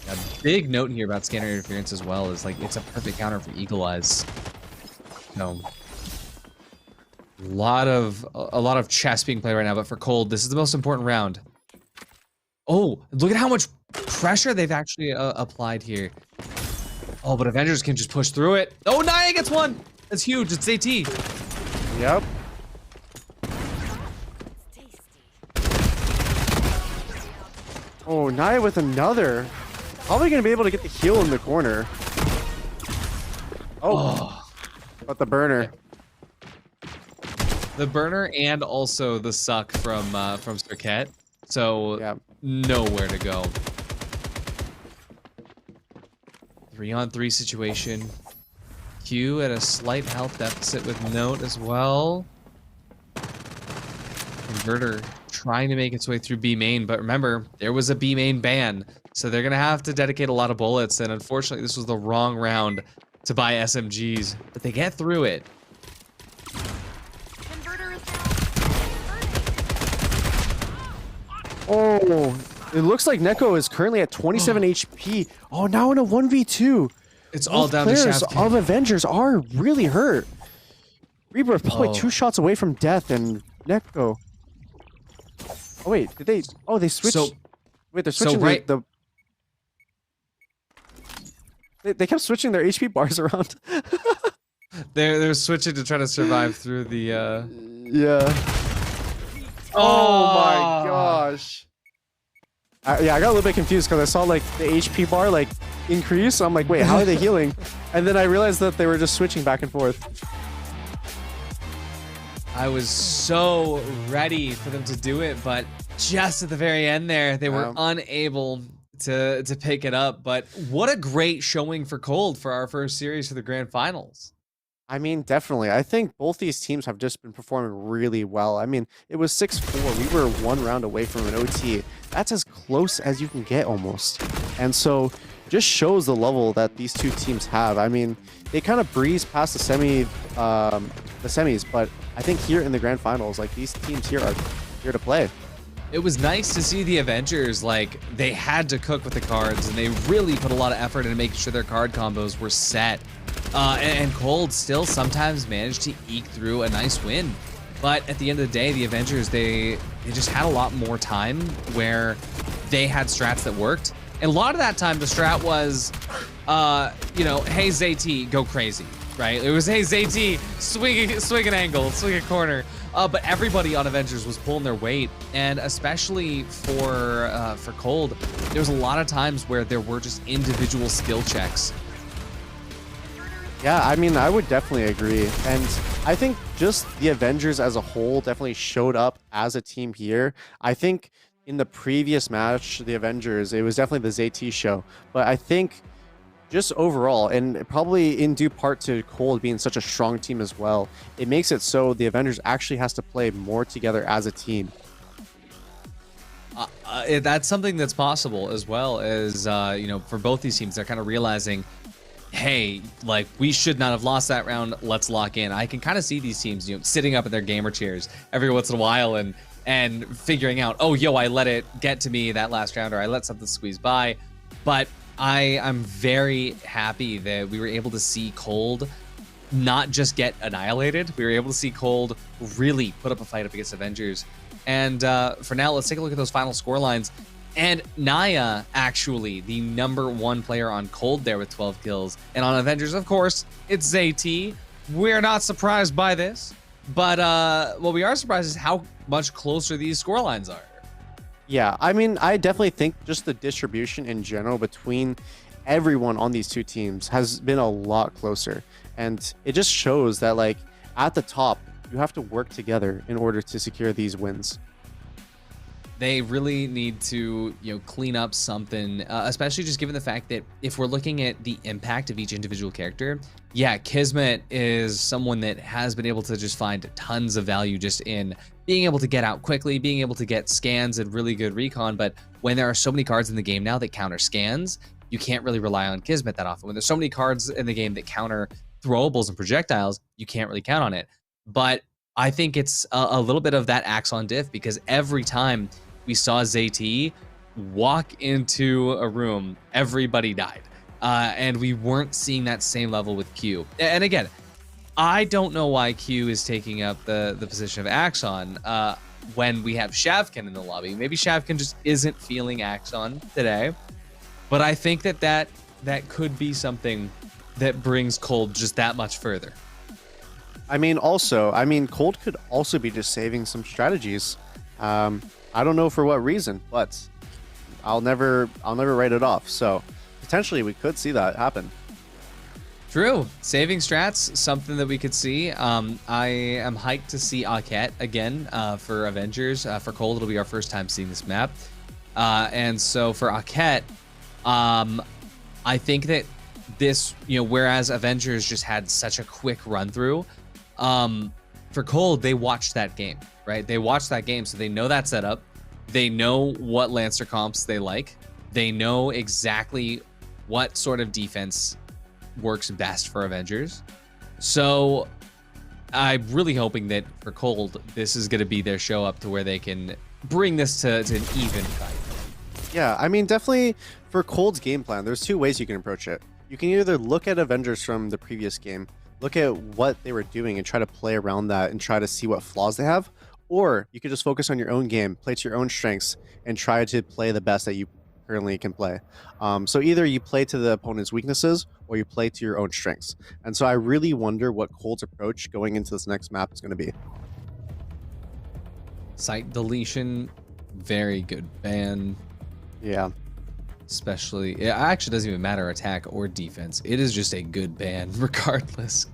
Speaker 14: A big note here about scanner interference as well is like it's a perfect counter for Eagle Eyes. No. A lot of chess being played right now, but for Cold, this is the most important round. Oh, look at how much pressure they've actually applied here. Oh, but Avengers can just push through it. Oh, Naya gets one. That's huge. It's AT.
Speaker 2: Yep. Oh, Naya with another. Probably gonna be able to get the heal in the corner. Oh. But the burner.
Speaker 14: The burner and also the suck from Cirquette. So
Speaker 2: yeah.
Speaker 14: Nowhere to go. 3-on-3 situation. Q at a slight health deficit with Note as well. Converter trying to make its way through B main, but remember, there was a B main ban, so they're gonna have to dedicate a lot of bullets, and unfortunately this was the wrong round to buy SMGs, but they get through it.
Speaker 2: Oh, it looks like Neko is currently at 27 HP. Oh, now in a 1v2.
Speaker 14: It's all down to
Speaker 2: players
Speaker 14: Shaft.
Speaker 2: of Avengers are really hurt. Reaper probably 2 shots away from death, and Neko. Oh wait, did they? Oh, they switched.
Speaker 14: So,
Speaker 2: wait, they're switching
Speaker 14: right.
Speaker 2: They kept switching their HP bars around.
Speaker 14: They're switching to try to survive through the.
Speaker 2: Yeah. Oh my gosh. Yeah, I got a little bit confused because I saw like the HP bar like increase. I'm like, wait, how are they healing? And then I realized that they were just switching back and forth.
Speaker 14: I was so ready for them to do it, but just at the very end there, they were unable to pick it up. But what a great showing for Cold for our first series for the grand finals.
Speaker 2: I mean, definitely. I think both these teams have just been performing really well. I mean, it was 6-4. We were 1 round away from an OT. That's as close as you can get almost. And so just shows the level that these two teams have. I mean, they kind of breezed past the semis, but I think here in the grand finals, like these teams here are here to play.
Speaker 14: It was nice to see the Avengers, like, they had to cook with the cards, and they really put a lot of effort into making sure their card combos were set. And Cold still sometimes managed to eke through a nice win. But at the end of the day, the Avengers, they just had a lot more time where they had strats that worked. And a lot of that time, the strat was, you know, hey, ZT, go crazy, right? It was, hey, ZT, swing an angle, swing a corner. But everybody on Avengers was pulling their weight, and especially for Cold, there was a lot of times where there were just individual skill checks.
Speaker 2: Yeah, I mean, I would definitely agree. And I think just the Avengers as a whole definitely showed up as a team here. I think in the previous match, the Avengers, it was definitely the ZT show. But I think just overall, and probably in due part to Cold being such a strong team as well, it makes it so the Avengers actually has to play more together as a team.
Speaker 14: That's something that's possible, as well as, you know, for both these teams, they're kind of realizing, hey, like, we should not have lost that round. Let's lock in. I can kind of see these teams, you know, sitting up in their gamer chairs every once in a while and figuring out, oh, yo, I let it get to me that last round, or I let something squeeze by. But I'm very happy that we were able to see Cold not just get annihilated. We were able to see Cold really put up a fight up against Avengers. And for now, let's take a look at those final score lines. And Naya, actually, the #1 player on Cold there with 12 kills. And on Avengers, of course, it's ZT. We're not surprised by this. But what we are surprised is how much closer these score lines are.
Speaker 2: Yeah, I mean, I definitely think just the distribution in general between everyone on these two teams has been a lot closer. And it just shows that, like, at the top, you have to work together in order to secure these wins.
Speaker 14: They really need to, you know, clean up something, especially just given the fact that if we're looking at the impact of each individual character, yeah, Kismet is someone that has been able to just find tons of value just in being able to get out quickly, being able to get scans and really good recon. But when there are so many cards in the game now that counter scans, you can't really rely on Kismet that often. When there's so many cards in the game that counter throwables and projectiles, you can't really count on it. But I think it's a little bit of that axe on diff, because every time we saw ZT walk into a room, everybody died. And we weren't seeing that same level with Q. And again, I don't know why Q is taking up the position of Axon when we have Shavkin in the lobby. Maybe Shavkin just isn't feeling Axon today. But I think that could be something that brings Cold just that much further.
Speaker 2: I mean, Cold could also be just saving some strategies. I don't know for what reason, but I'll never write it off. So potentially we could see that happen.
Speaker 14: True. Saving strats, something that we could see. I am hyped to see Aket again for Avengers. For Cold, it'll be our first time seeing this map. And so for Aket, I think that this, you know, whereas Avengers just had such a quick run through, for Cold, they watched that game, right? They watched that game, so they know that setup. They know what Lancer comps they like. They know exactly what sort of defense works best for Avengers. So I'm really hoping that for Cold, this is going to be their show up to where they can bring this to an even fight.
Speaker 2: Yeah, I mean, definitely for Cold's game plan, there's two ways you can approach it. You can either look at Avengers from the previous game, look at what they were doing and try to play around that and try to see what flaws they have, or you could just focus on your own game, play to your own strengths, and try to play the best that you currently can play. So either you play to the opponent's weaknesses or you play to your own strengths. And so I really wonder what Cold's approach going into this next map is going to be.
Speaker 14: Site deletion, very good ban.
Speaker 2: Yeah.
Speaker 14: Especially, it actually doesn't even matter attack or defense. It is just a good ban regardless.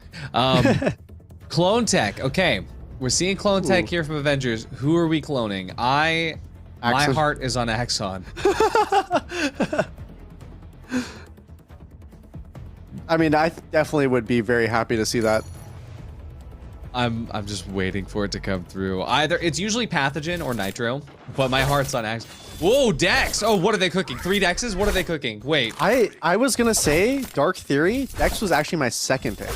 Speaker 14: Clone tech. Okay, we're seeing clone tech here from Avengers. Who are we cloning? My heart is on Axon.
Speaker 2: I mean, I definitely would be very happy to see that.
Speaker 14: I'm just waiting for it to come through. Either it's usually Pathogen or Nitro, but my heart's on Axon. Whoa, Dex! Oh, what are they cooking? 3 Dexes? What are they cooking? Wait.
Speaker 2: I was gonna say Dark Theory. Dex was actually my second pick,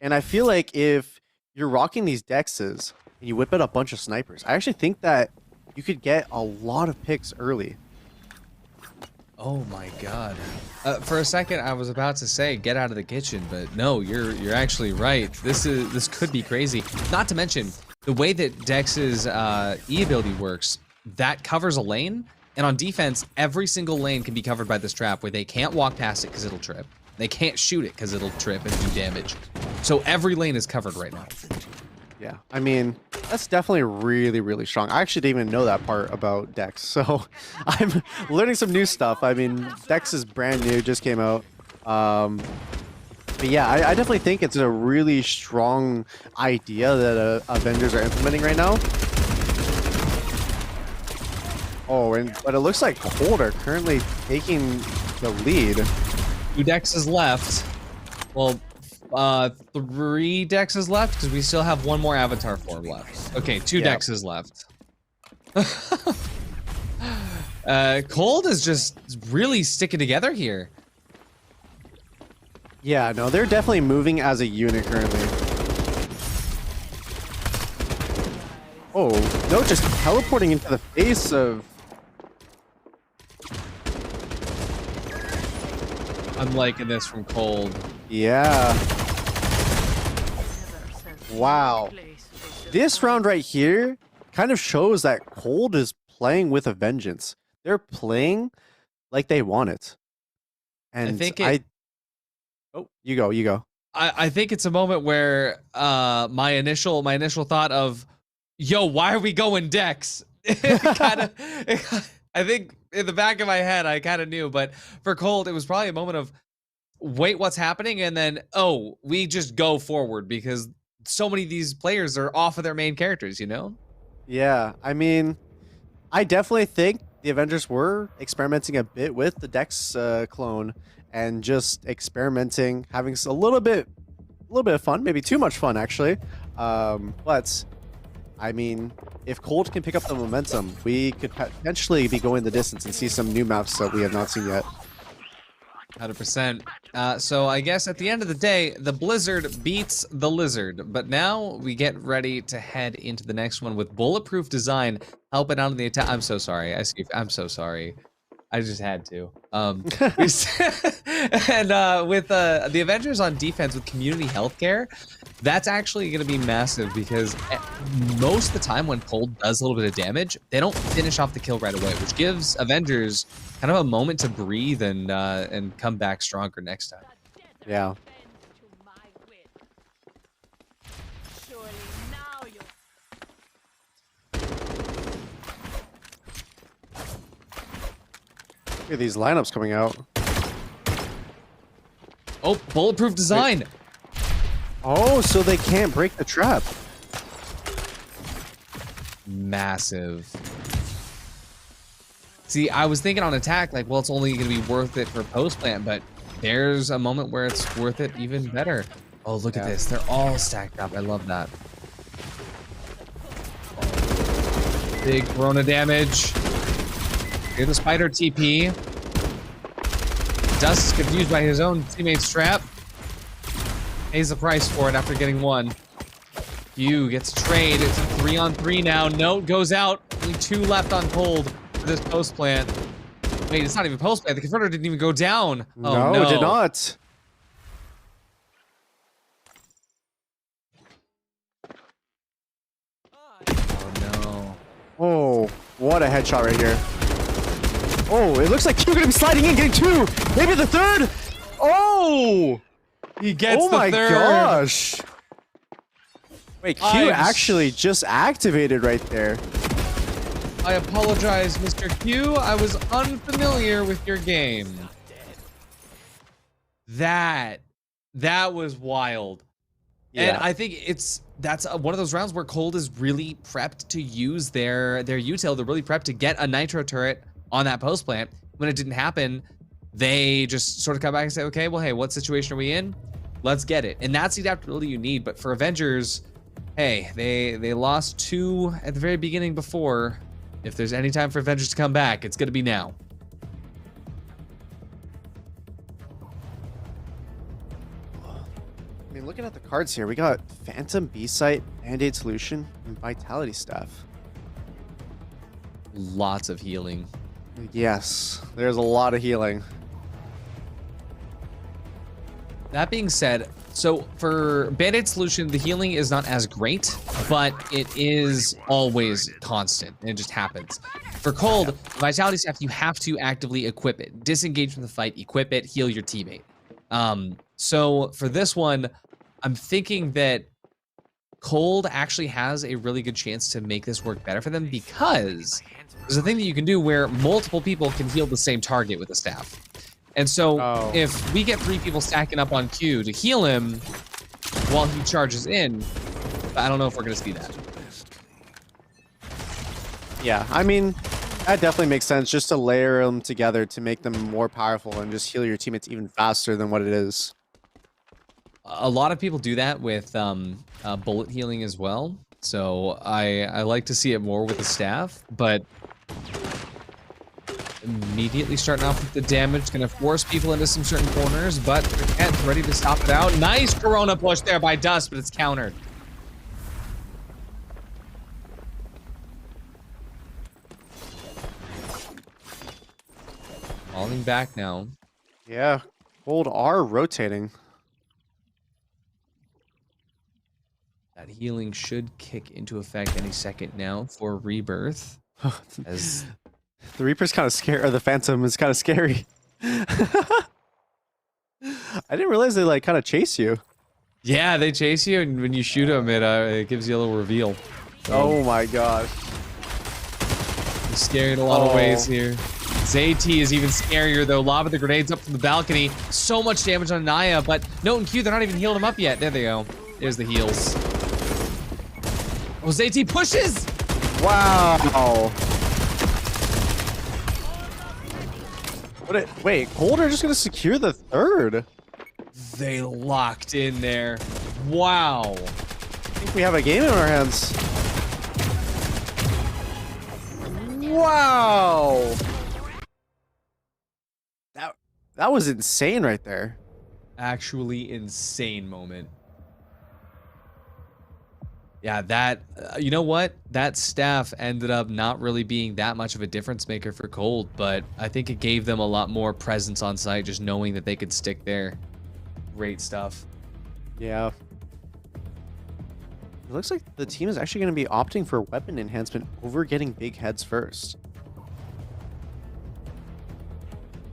Speaker 2: and I feel like if you're rocking these Dexes and you whip out a bunch of snipers, I actually think that you could get a lot of picks early.
Speaker 14: Oh my god. For a second, I was about to say get out of the kitchen, but no, you're actually right. This could be crazy. Not to mention the way that Dex's E ability works. That covers a lane, and on defense, every single lane can be covered by this trap where they can't walk past it because it'll trip. They can't shoot it because it'll trip and do damage. So every lane is covered right now.
Speaker 2: Yeah, I mean, That's definitely really, really strong. I actually didn't even know that part about Dex, so I'm learning some new stuff. I mean, Dex is brand new, just came out. But yeah, I definitely think it's a really strong idea that Avengers are implementing right now. Oh, but it looks like Cold are currently taking the lead.
Speaker 14: 2 Dexes left. Well, 3 Dexes left because we still have 1 more avatar form left. Okay, 2 Dexes left. Cold is just really sticking together here.
Speaker 2: Yeah, no, they're definitely moving as a unit currently. Oh, no, just teleporting into the face of...
Speaker 14: I'm liking this from Cold.
Speaker 2: Yeah. Wow. This round right here kind of shows that Cold is playing with a vengeance. They're playing like they want it. And
Speaker 14: I think
Speaker 2: Oh, you go.
Speaker 14: I think it's a moment where my initial thought of, yo, why are we going Dex? I think in the back of my head I kind of knew, but for Cold it was probably a moment of, wait, what's happening? And then, oh, we just go forward because so many of these players are off of their main characters, you know?
Speaker 2: Yeah, I mean, I definitely think the Avengers were experimenting a bit with the Dex clone and just experimenting, having a little bit of fun, maybe too much fun actually. But I mean, if Cold can pick up the momentum, we could potentially be going the distance and see some new maps that we have not seen yet.
Speaker 14: 100%. So I guess at the end of the day, the Blizzard beats the Lizard. But now we get ready to head into the next one with Bulletproof Design helping out in the attack. I'm so sorry. I'm so sorry. I just had to. And with the Avengers on defense with community healthcare, that's actually going to be massive because most of the time when Cold does a little bit of damage, they don't finish off the kill right away, which gives Avengers kind of a moment to breathe and come back stronger next time.
Speaker 2: Yeah. Look at these lineups coming out.
Speaker 14: Oh, Bulletproof Design.
Speaker 2: Wait. Oh, so they can't break the trap.
Speaker 14: Massive. See, I was thinking on attack, like, well, it's only going to be worth it for post plant, but there's a moment where it's worth it even better. Oh, look at this. They're all stacked up. I love that. Big Corona damage. Here's the spider TP. Dust is confused by his own teammate's trap. Pays the price for it after getting 1. Hugh gets a trade. It's a 3-on-3 now. Note goes out. Only 2 left on Cold for this post plant. Wait, it's not even post plant. The converter didn't even go down. Oh, no,
Speaker 2: it did not.
Speaker 14: Oh no.
Speaker 2: Oh, what a headshot right here. Oh, it looks like Q gonna be sliding in, getting 2. Maybe the 3rd. Oh!
Speaker 14: He gets the 3rd.
Speaker 2: Oh my gosh. Wait, Q actually just activated right there.
Speaker 14: I apologize, Mr. Q. I was unfamiliar with your game. That was wild.
Speaker 2: Yeah.
Speaker 14: And I think that's one of those rounds where Cold is really prepped to use their util. They're really prepped to get a nitro turret on that post plant. When it didn't happen, they just sort of come back and say, okay, well, hey, what situation are we in? Let's get it. And that's the adaptability you need. But for Avengers, hey, they lost 2 at the very beginning before. If there's any time for Avengers to come back, it's going to be now.
Speaker 2: I mean, looking at the cards here, we got Phantom, B-Site, Band-Aid Solution, and Vitality Staff.
Speaker 14: Lots of healing.
Speaker 2: Yes, there's a lot of healing.
Speaker 14: That being said, so for Band-Aid Solution, the healing is not as great, but it is always constant. It just happens. For Cold, Vitality Staff, you have to actively equip it. Disengage from the fight, equip it, heal your teammate. So for this one, I'm thinking that Cold actually has a really good chance to make this work better for them because there's a thing that you can do where multiple people can heal the same target with a staff. And so if we get 3 people stacking up on Q to heal him while he charges in, I don't know if we're going to see that.
Speaker 2: Yeah, I mean, that definitely makes sense just to layer them together to make them more powerful and just heal your teammates even faster than what it is.
Speaker 14: A lot of people do that with bullet healing as well. So I like to see it more with the staff, but immediately starting off with the damage, gonna force people into some certain corners, but Kent's ready to stop it out. Nice Corona push there by Dust, but it's countered. Falling back now.
Speaker 2: Yeah, Cold are rotating.
Speaker 14: That healing should kick into effect any second now for Rebirth. As
Speaker 2: the Reaper's kind of scary, or the Phantom is kind of scary. I didn't realize they like kind of chase you.
Speaker 14: Yeah, they chase you, and when you shoot them, it gives you a little reveal.
Speaker 2: Oh my gosh.
Speaker 14: He's scary in a lot of ways here. ZT is even scarier though. Lobbing the grenades up from the balcony. So much damage on Naya, but Note and Q, they're not even healed him up yet. There they go. There's the heals. Oh, ZT pushes!
Speaker 2: Wow. Wait, Cold are just gonna secure the 3rd.
Speaker 14: They locked in there. Wow.
Speaker 2: I think we have a game in our hands. Wow. That was insane right there.
Speaker 14: Actually insane moment. Yeah, that, you know what? That staff ended up not really being that much of a difference maker for Cold, but I think it gave them a lot more presence on site, just knowing that they could stick there. Great stuff.
Speaker 2: Yeah. It looks like the team is actually going to be opting for weapon enhancement over getting big heads first.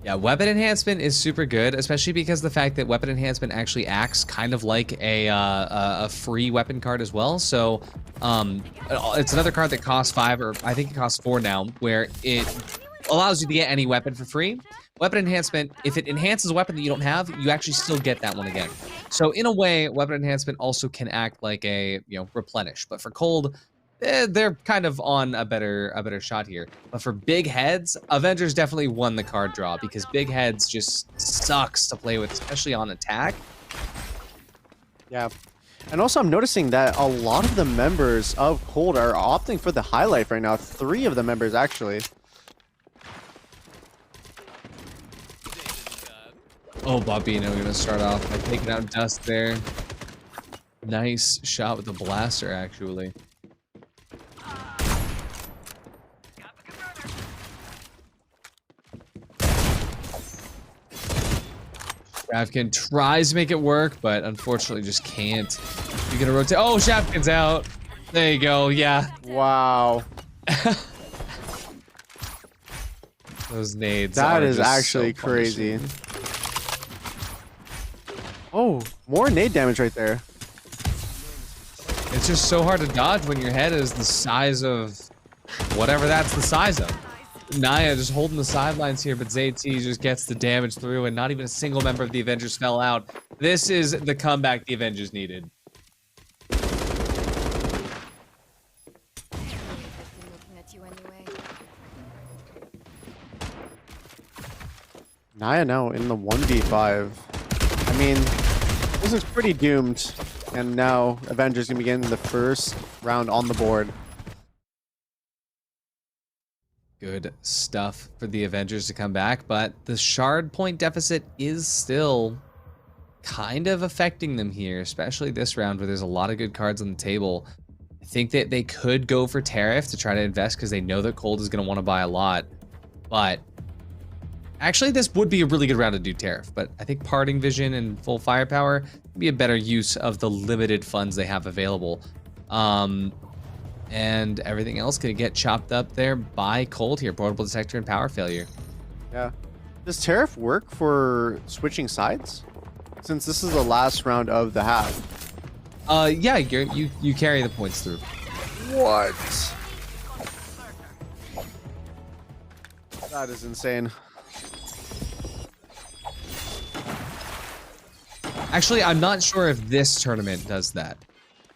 Speaker 14: Yeah, weapon enhancement is super good, especially because the fact that weapon enhancement actually acts kind of like a free weapon card as well. So it's another card that costs 5, or I think it costs 4 now, where it allows you to get any weapon for free. Weapon enhancement, if it enhances a weapon that you don't have, you actually still get that one again. So in a way, weapon enhancement also can act like a, replenish. But for Cold, they're kind of on a better shot here. But for big heads, Avengers definitely won the card draw because big heads just sucks to play with, especially on attack.
Speaker 2: Yeah. And also I'm noticing that a lot of the members of Cold are opting for the high life right now. 3 of the members actually.
Speaker 14: Oh, Bobino gonna start off by taking out Dust there. Nice shot with the blaster, actually. Shavkin tries to make it work, but unfortunately just can't. You're gonna rotate. Oh, Shavkin's out. There you go. Yeah.
Speaker 2: Wow.
Speaker 14: Those nades.
Speaker 2: That
Speaker 14: are
Speaker 2: is
Speaker 14: just
Speaker 2: actually
Speaker 14: so
Speaker 2: crazy.
Speaker 14: punishing.
Speaker 2: Oh, more nade damage right there.
Speaker 14: It's just so hard to dodge when your head is the size of whatever that's the size of. Naya just holding the sidelines here, but ZT just gets the damage through, and not even a single member of the Avengers fell out. This is the comeback the Avengers needed.
Speaker 2: Naya now in the 1v5. I mean, this is pretty doomed. And now Avengers gonna begin the first round on the board.
Speaker 14: Good stuff for the Avengers to come back, but the shard point deficit is still kind of affecting them here, especially this round where there's a lot of good cards on the table. I think that they could go for Tariff to try to invest because they know that Cold is going to want to buy a lot, but actually this would be a really good round to do Tariff, but I think Parting Vision and Full Firepower would be a better use of the limited funds they have available. And everything else could get chopped up there by Cold here. Portable Detector and Power Failure.
Speaker 2: Yeah. Does Tariff work for switching sides? Since this is the last round of the half.
Speaker 14: Yeah, you carry the points through.
Speaker 2: What? That is insane.
Speaker 14: Actually, I'm not sure if this tournament does that.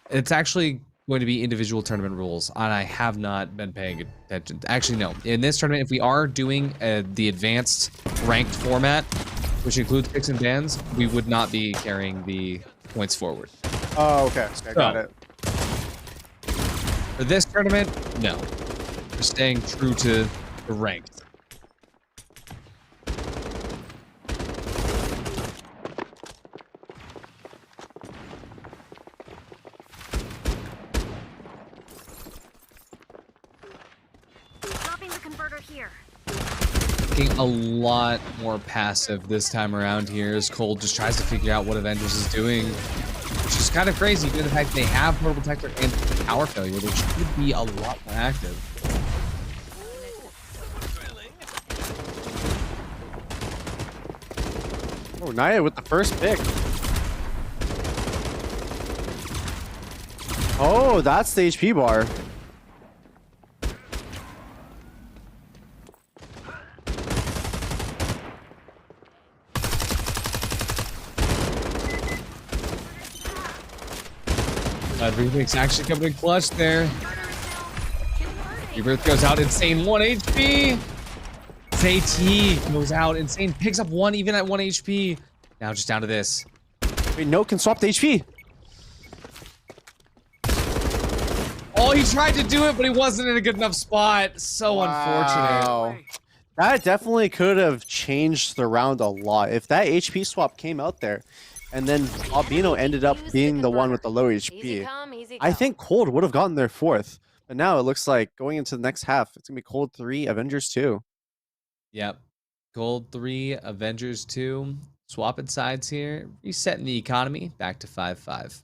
Speaker 14: It's actually going to be individual tournament rules, and I have not been paying attention. Actually, no. In this tournament, if we are doing the advanced ranked format, which includes picks and bans, we would not be carrying the points forward.
Speaker 2: Oh, okay. I got it.
Speaker 14: For this tournament, no. We're staying true to the ranked.
Speaker 15: Dropping the converter here.
Speaker 14: Looking a lot more passive this time around here as Cole just tries to figure out what Avengers is doing. Which is kind of crazy given the fact they have Portable Protector and Power Failure, which could be a lot more active.
Speaker 2: Oh, Naya with the first pick. Oh, that's the HP bar.
Speaker 14: Rebirth's actually coming in clutch there. Rebirth goes out, Insane 1 HP. AT goes out, Insane picks up 1 even at 1 HP. Now just down to this.
Speaker 2: Wait, no, can swap the HP.
Speaker 14: Oh, he tried to do it, but he wasn't in a good enough spot. So unfortunate.
Speaker 2: That definitely could have changed the round a lot. If that HP swap came out there, and then Albino ended up being the one with the low HP, I think Cold would have gotten their 4th. But now it looks like going into the next half, it's going to be Cold 3, Avengers 2.
Speaker 14: Yep. Gold 3, Avengers 2. Swapping sides here. Resetting the economy back to 5-5.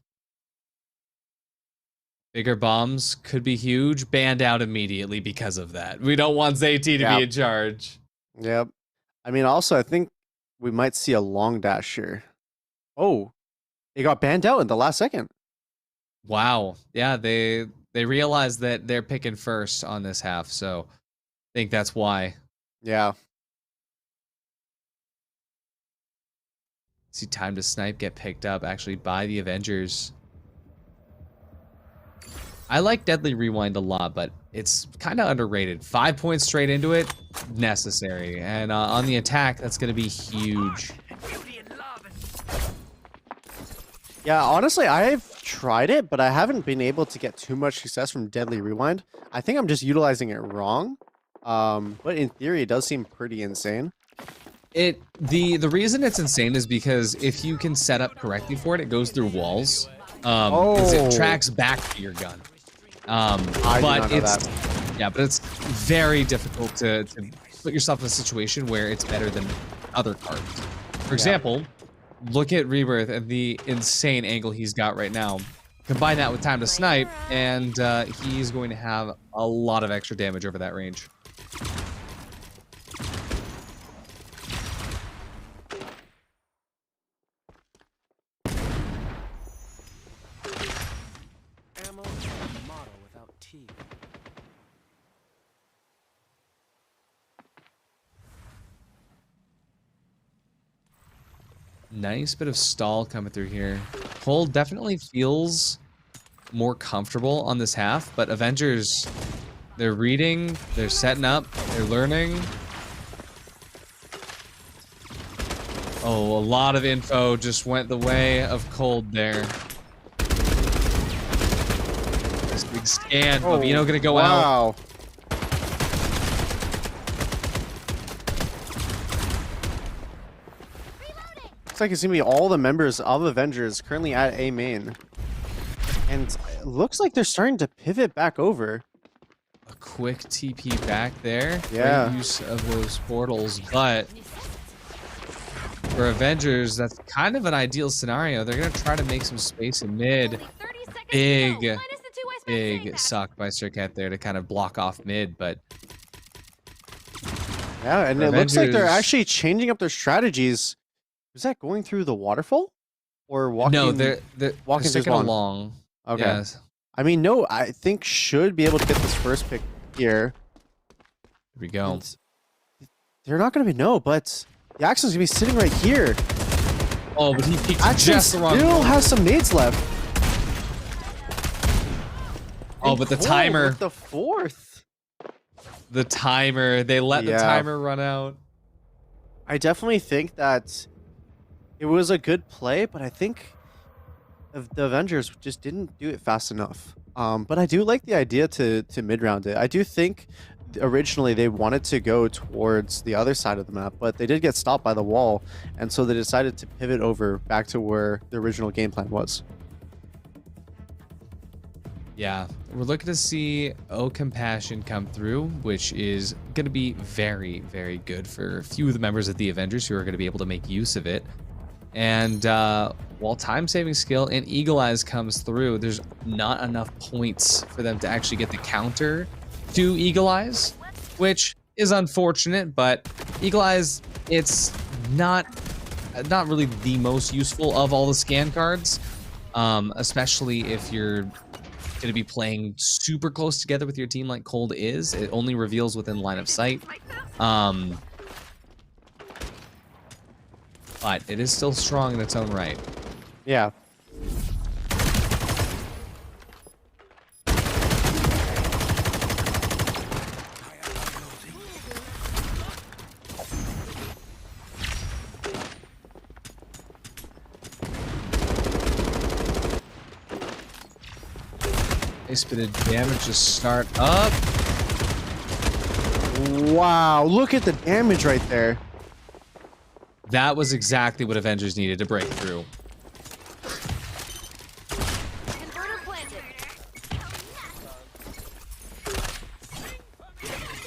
Speaker 14: Bigger bombs could be huge. Banned out immediately because of that. We don't want ZT to be in charge.
Speaker 2: Yep. I mean, also, I think we might see a long dash here. Oh, it got banned out in the last second.
Speaker 14: Wow. Yeah, they realized that they're picking first on this half, so I think that's why.
Speaker 2: Yeah.
Speaker 14: See Time to Snipe get picked up actually by the Avengers. I like Deadly Rewind a lot, but it's kind of underrated. 5 points straight into it, necessary. And on the attack, that's going to be huge.
Speaker 2: Yeah, honestly, I've tried it, but I haven't been able to get too much success from Deadly Rewind. I think I'm just utilizing it wrong. But in theory, it does seem pretty insane.
Speaker 14: The reason it's insane is because if you can set up correctly for it, it goes through walls. It tracks back to your gun. But it's very difficult to put yourself in a situation where it's better than other cards. For example, look at Rebirth and the insane angle he's got right now. Combine that with Time to Snipe, and he's going to have a lot of extra damage over that range. Nice bit of stall coming through here. Cole definitely feels more comfortable on this half, but Avengers, they're reading, they're setting up, they're learning. Oh, a lot of info just went the way of Cold there. This big scan. Albino gonna go out.
Speaker 2: Looks like it's gonna be all the members of Avengers currently at A main. And it looks like they're starting to pivot back over.
Speaker 14: A quick TP back there.
Speaker 2: Yeah.
Speaker 14: Great use of those portals, but for Avengers, that's kind of an ideal scenario. They're gonna try to make some space in mid. Big suck by Sirket there to kind of block off mid, but
Speaker 2: yeah, and it looks like they're actually changing up their strategies. Is that going through the waterfall? Or walking?
Speaker 14: No, they're
Speaker 2: walking through
Speaker 14: sticking
Speaker 2: spawn.
Speaker 14: along.
Speaker 2: Okay.
Speaker 14: Yes.
Speaker 2: I mean, no, I think should be able to get this first pick here.
Speaker 14: Here we go.
Speaker 2: And they're not going to be but the Axon's going to be sitting right here.
Speaker 14: Oh, but he peeked
Speaker 2: Axon
Speaker 14: just the wrong.
Speaker 2: still has some nades left.
Speaker 14: Oh, but the
Speaker 2: Cole
Speaker 14: timer.
Speaker 2: with the fourth.
Speaker 14: The timer. They let the timer run out.
Speaker 2: I definitely think that it was a good play, but I think the Avengers just didn't do it fast enough. But I do like the idea to mid-round it. I do think originally they wanted to go towards the other side of the map, but they did get stopped by the wall, and so they decided to pivot over back to where the original game plan was.
Speaker 14: Yeah, we're looking to see O Compassion come through, which is going to be very, very good for a few of the members of the Avengers who are going to be able to make use of it. And while time-saving skill and Eagle Eyes comes through, there's not enough points for them to actually get the counter to Eagle Eyes, which is unfortunate, but Eagle Eyes, it's not really the most useful of all the scan cards, especially if you're going to be playing super close together with your team like Cold is. It only reveals within line of sight. But it is still strong in its own right.
Speaker 2: Yeah.
Speaker 14: Nice bit of damage to start up.
Speaker 2: Wow, look at the damage right there.
Speaker 14: That was exactly what Avengers needed to break through.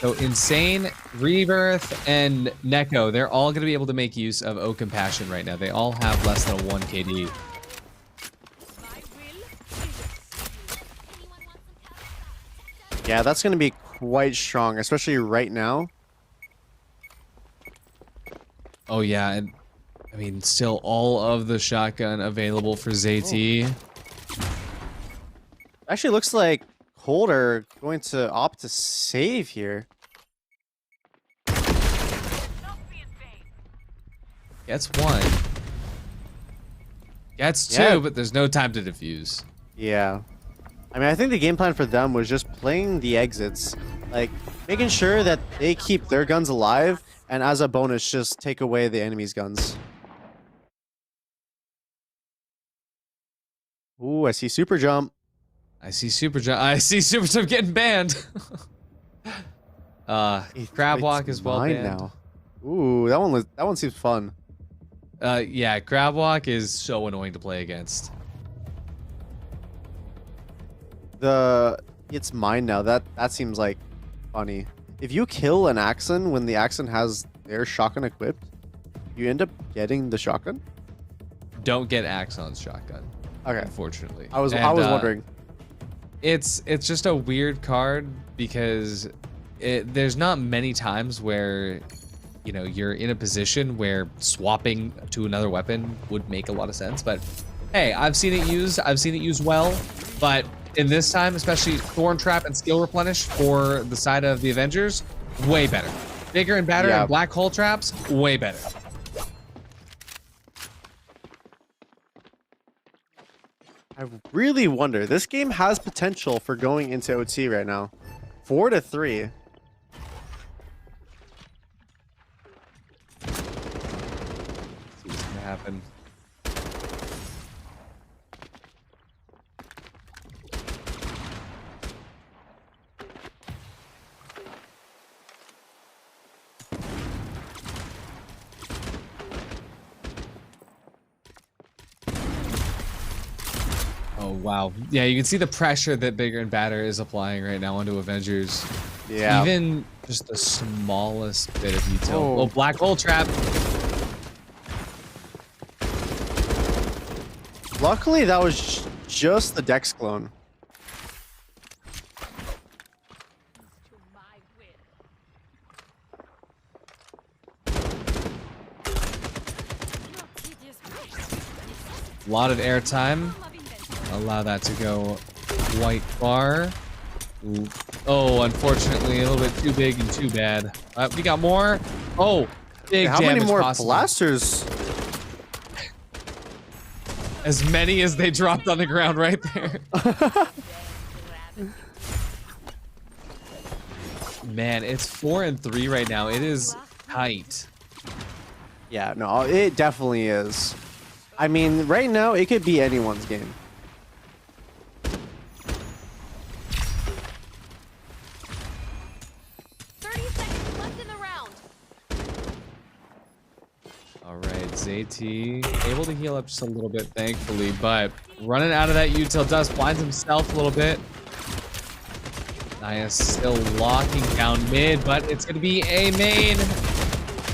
Speaker 14: So Insane, Rebirth, and Neko, they're all going to be able to make use of O Compassion right now. They all have less than a 1 KD.
Speaker 2: Yeah, that's going to be quite strong, especially right now.
Speaker 14: Oh yeah, and I mean, still all of the shotgun available for ZT.
Speaker 2: Actually, looks like Cold are going to opt to save here.
Speaker 14: Gets one. Gets two,
Speaker 2: Yeah.
Speaker 14: but there's no time to defuse.
Speaker 2: Yeah. I mean, I think the game plan for them was just playing the exits. Like, making sure that they keep their guns alive, and as a bonus, just take away the enemy's guns. Ooh, I see Super Jump.
Speaker 14: I see Super Jump getting banned. Crab Walk is well banned.
Speaker 2: Now. Ooh, that one seems fun.
Speaker 14: Yeah, Crab Walk is so annoying to play against.
Speaker 2: It's mine now. That seems like funny. If you kill an Axon when the Axon has their shotgun equipped, you end up getting the shotgun.
Speaker 14: Don't get Axon's shotgun.
Speaker 2: Okay.
Speaker 14: Unfortunately,
Speaker 2: I was wondering.
Speaker 14: It's just a weird card because there's not many times where you're in a position where swapping to another weapon would make a lot of sense. But hey, I've seen it used well. But in this time, especially Thorn Trap and Skill Replenish for the side of the Avengers, way better. Bigger and Batter and Black Hole Traps, way better.
Speaker 2: I really wonder. This game has potential for going into OT right now. 4-3.
Speaker 14: See what's gonna happen. Oh wow. Yeah, you can see the pressure that Bigger and Batter is applying right now onto Avengers.
Speaker 2: Yeah.
Speaker 14: Even just the smallest bit of detail. Oh, Black Hole Trap.
Speaker 2: Luckily, that was just the Dex clone.
Speaker 14: A lot of airtime. Allow that to go quite far. Ooh. Oh, unfortunately, a little bit too big and too bad. We got more. Oh, big
Speaker 2: How
Speaker 14: damage
Speaker 2: many more
Speaker 14: possible.
Speaker 2: blasters?
Speaker 14: As many as they dropped on the ground right there. Man, it's 4 and 3 right now. It is tight.
Speaker 2: Yeah, no, it definitely is. I mean, right now, it could be anyone's game.
Speaker 14: Alright, ZT able to heal up just a little bit, thankfully, but running out of that util does blinds himself a little bit. Naya still locking down mid, but it's gonna be a main.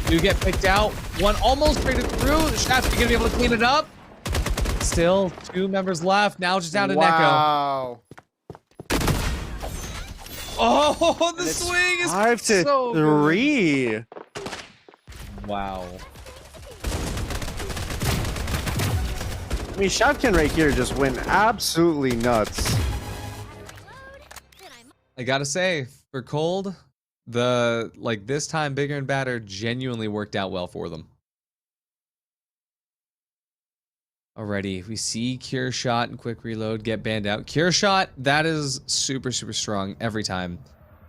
Speaker 14: Do get picked out. One almost traded through. The Shaft's gonna be able to clean it up. Still 2 members left. Now just down to
Speaker 2: Wow.
Speaker 14: Neko. Oh, the swing is
Speaker 2: 5 to
Speaker 14: so
Speaker 2: 3.
Speaker 14: good. Wow.
Speaker 2: I mean, Shotgun right here just went absolutely nuts.
Speaker 14: I gotta say, for Cold, the this time bigger and badder genuinely worked out well for them. Alrighty, we see Cure Shot and Quick Reload get banned out. Cure Shot, that is super, super strong every time.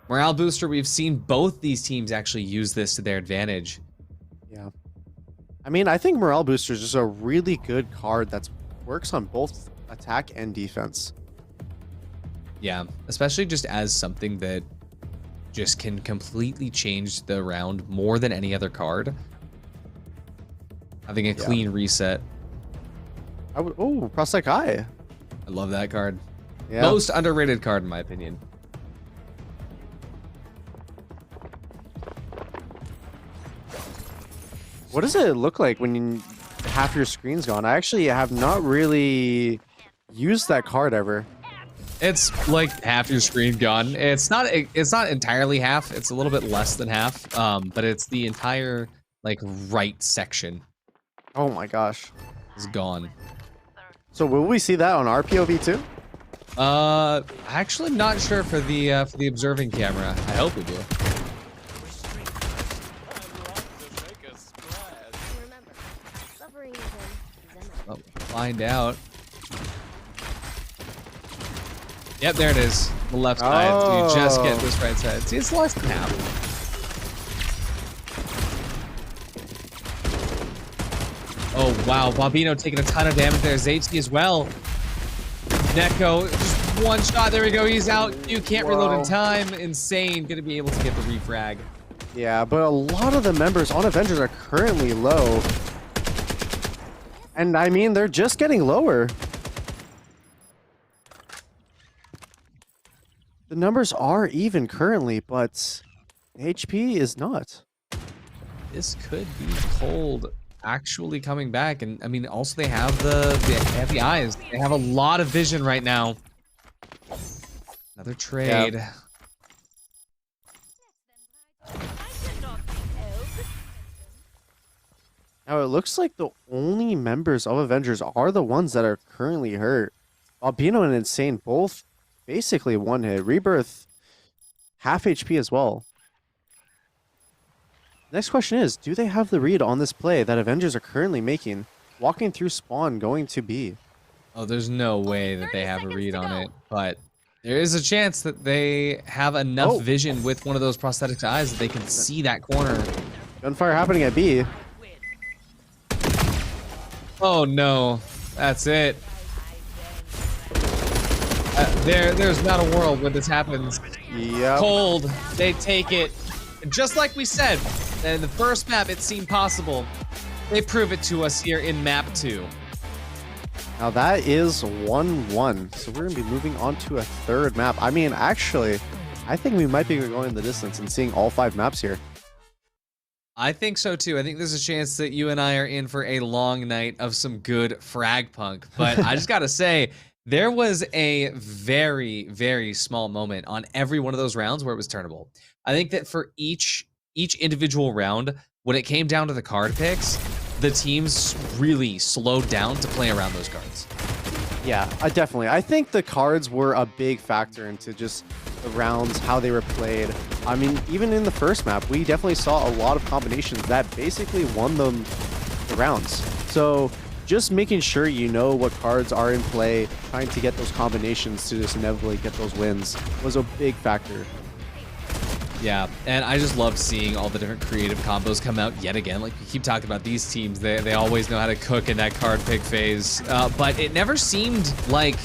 Speaker 14: Morale Booster, we've seen both these teams actually use this to their advantage.
Speaker 2: Yeah. I mean, I think Morale Booster is just a really good card that works on both attack and defense.
Speaker 14: Yeah, especially just as something that just can completely change the round more than any other card. Having a clean reset.
Speaker 2: Oh, Prosthetic Eye.
Speaker 14: I love that card.
Speaker 2: Yeah.
Speaker 14: Most underrated card in my opinion.
Speaker 2: What does it look like when half your screen's gone? I actually have not really used that card ever.
Speaker 14: It's like half your screen gone. It's not entirely half. It's a little bit less than half. But it's the entire right section.
Speaker 2: Oh my gosh.
Speaker 14: Is gone.
Speaker 2: So will we see that on our POV too?
Speaker 14: Actually not sure for the observing camera. I hope we do. Well, find out. Yep, there it is. The left side. So you just get this right side. See, it's less than half. Oh, wow. Bobino taking a ton of damage there. Zayt as well. Neko, just one shot. There we go. He's out. You can't reload in time. Insane. Gonna be able to get the refrag.
Speaker 2: Yeah, but a lot of the members on Avengers are currently low. And I mean, they're just getting lower. The numbers are even currently, but HP is not.
Speaker 14: This could be Cold actually coming back, and I mean, also they have the eyes. They have a lot of vision right now. Another trade.
Speaker 2: Yep. Now it looks like the only members of Avengers are the ones that are currently hurt. Albino and Insane both basically one hit. Rebirth half HP as well. Next question is, do they have the read on this play that Avengers are currently making? Walking through spawn, going to B.
Speaker 14: Oh, there's no way that they have a read on it, but there is a chance that they have enough vision with one of those prosthetic eyes that they can see that corner.
Speaker 2: Gunfire happening at B.
Speaker 14: Oh no, that's it. There's not a world where this happens.
Speaker 2: Yep.
Speaker 14: Cold, they take it. And just like we said, in the first map it seemed possible. They prove it to us here in map 2.
Speaker 2: Now that is 1-1. So we're going to be moving on to a third map. I mean, actually, I think we might be going the distance and seeing all 5 maps here.
Speaker 14: I think so too. I think there's a chance that you and I are in for a long night of some good Frag Punk. But I just gotta say, there was a very, very small moment on every one of those rounds where it was turnable. I think that for each individual round, when it came down to the card picks, the teams really slowed down to play around those cards.
Speaker 2: Yeah, definitely. I think the cards were a big factor into just the rounds, how they were played. I mean, even in the first map, we definitely saw a lot of combinations that basically won them the rounds. So just making sure you know what cards are in play, trying to get those combinations to just inevitably get those wins was a big factor.
Speaker 14: Yeah, and I just love seeing all the different creative combos come out yet again. Like we keep talking about these teams, they always know how to cook in that card pick phase, but it never seemed like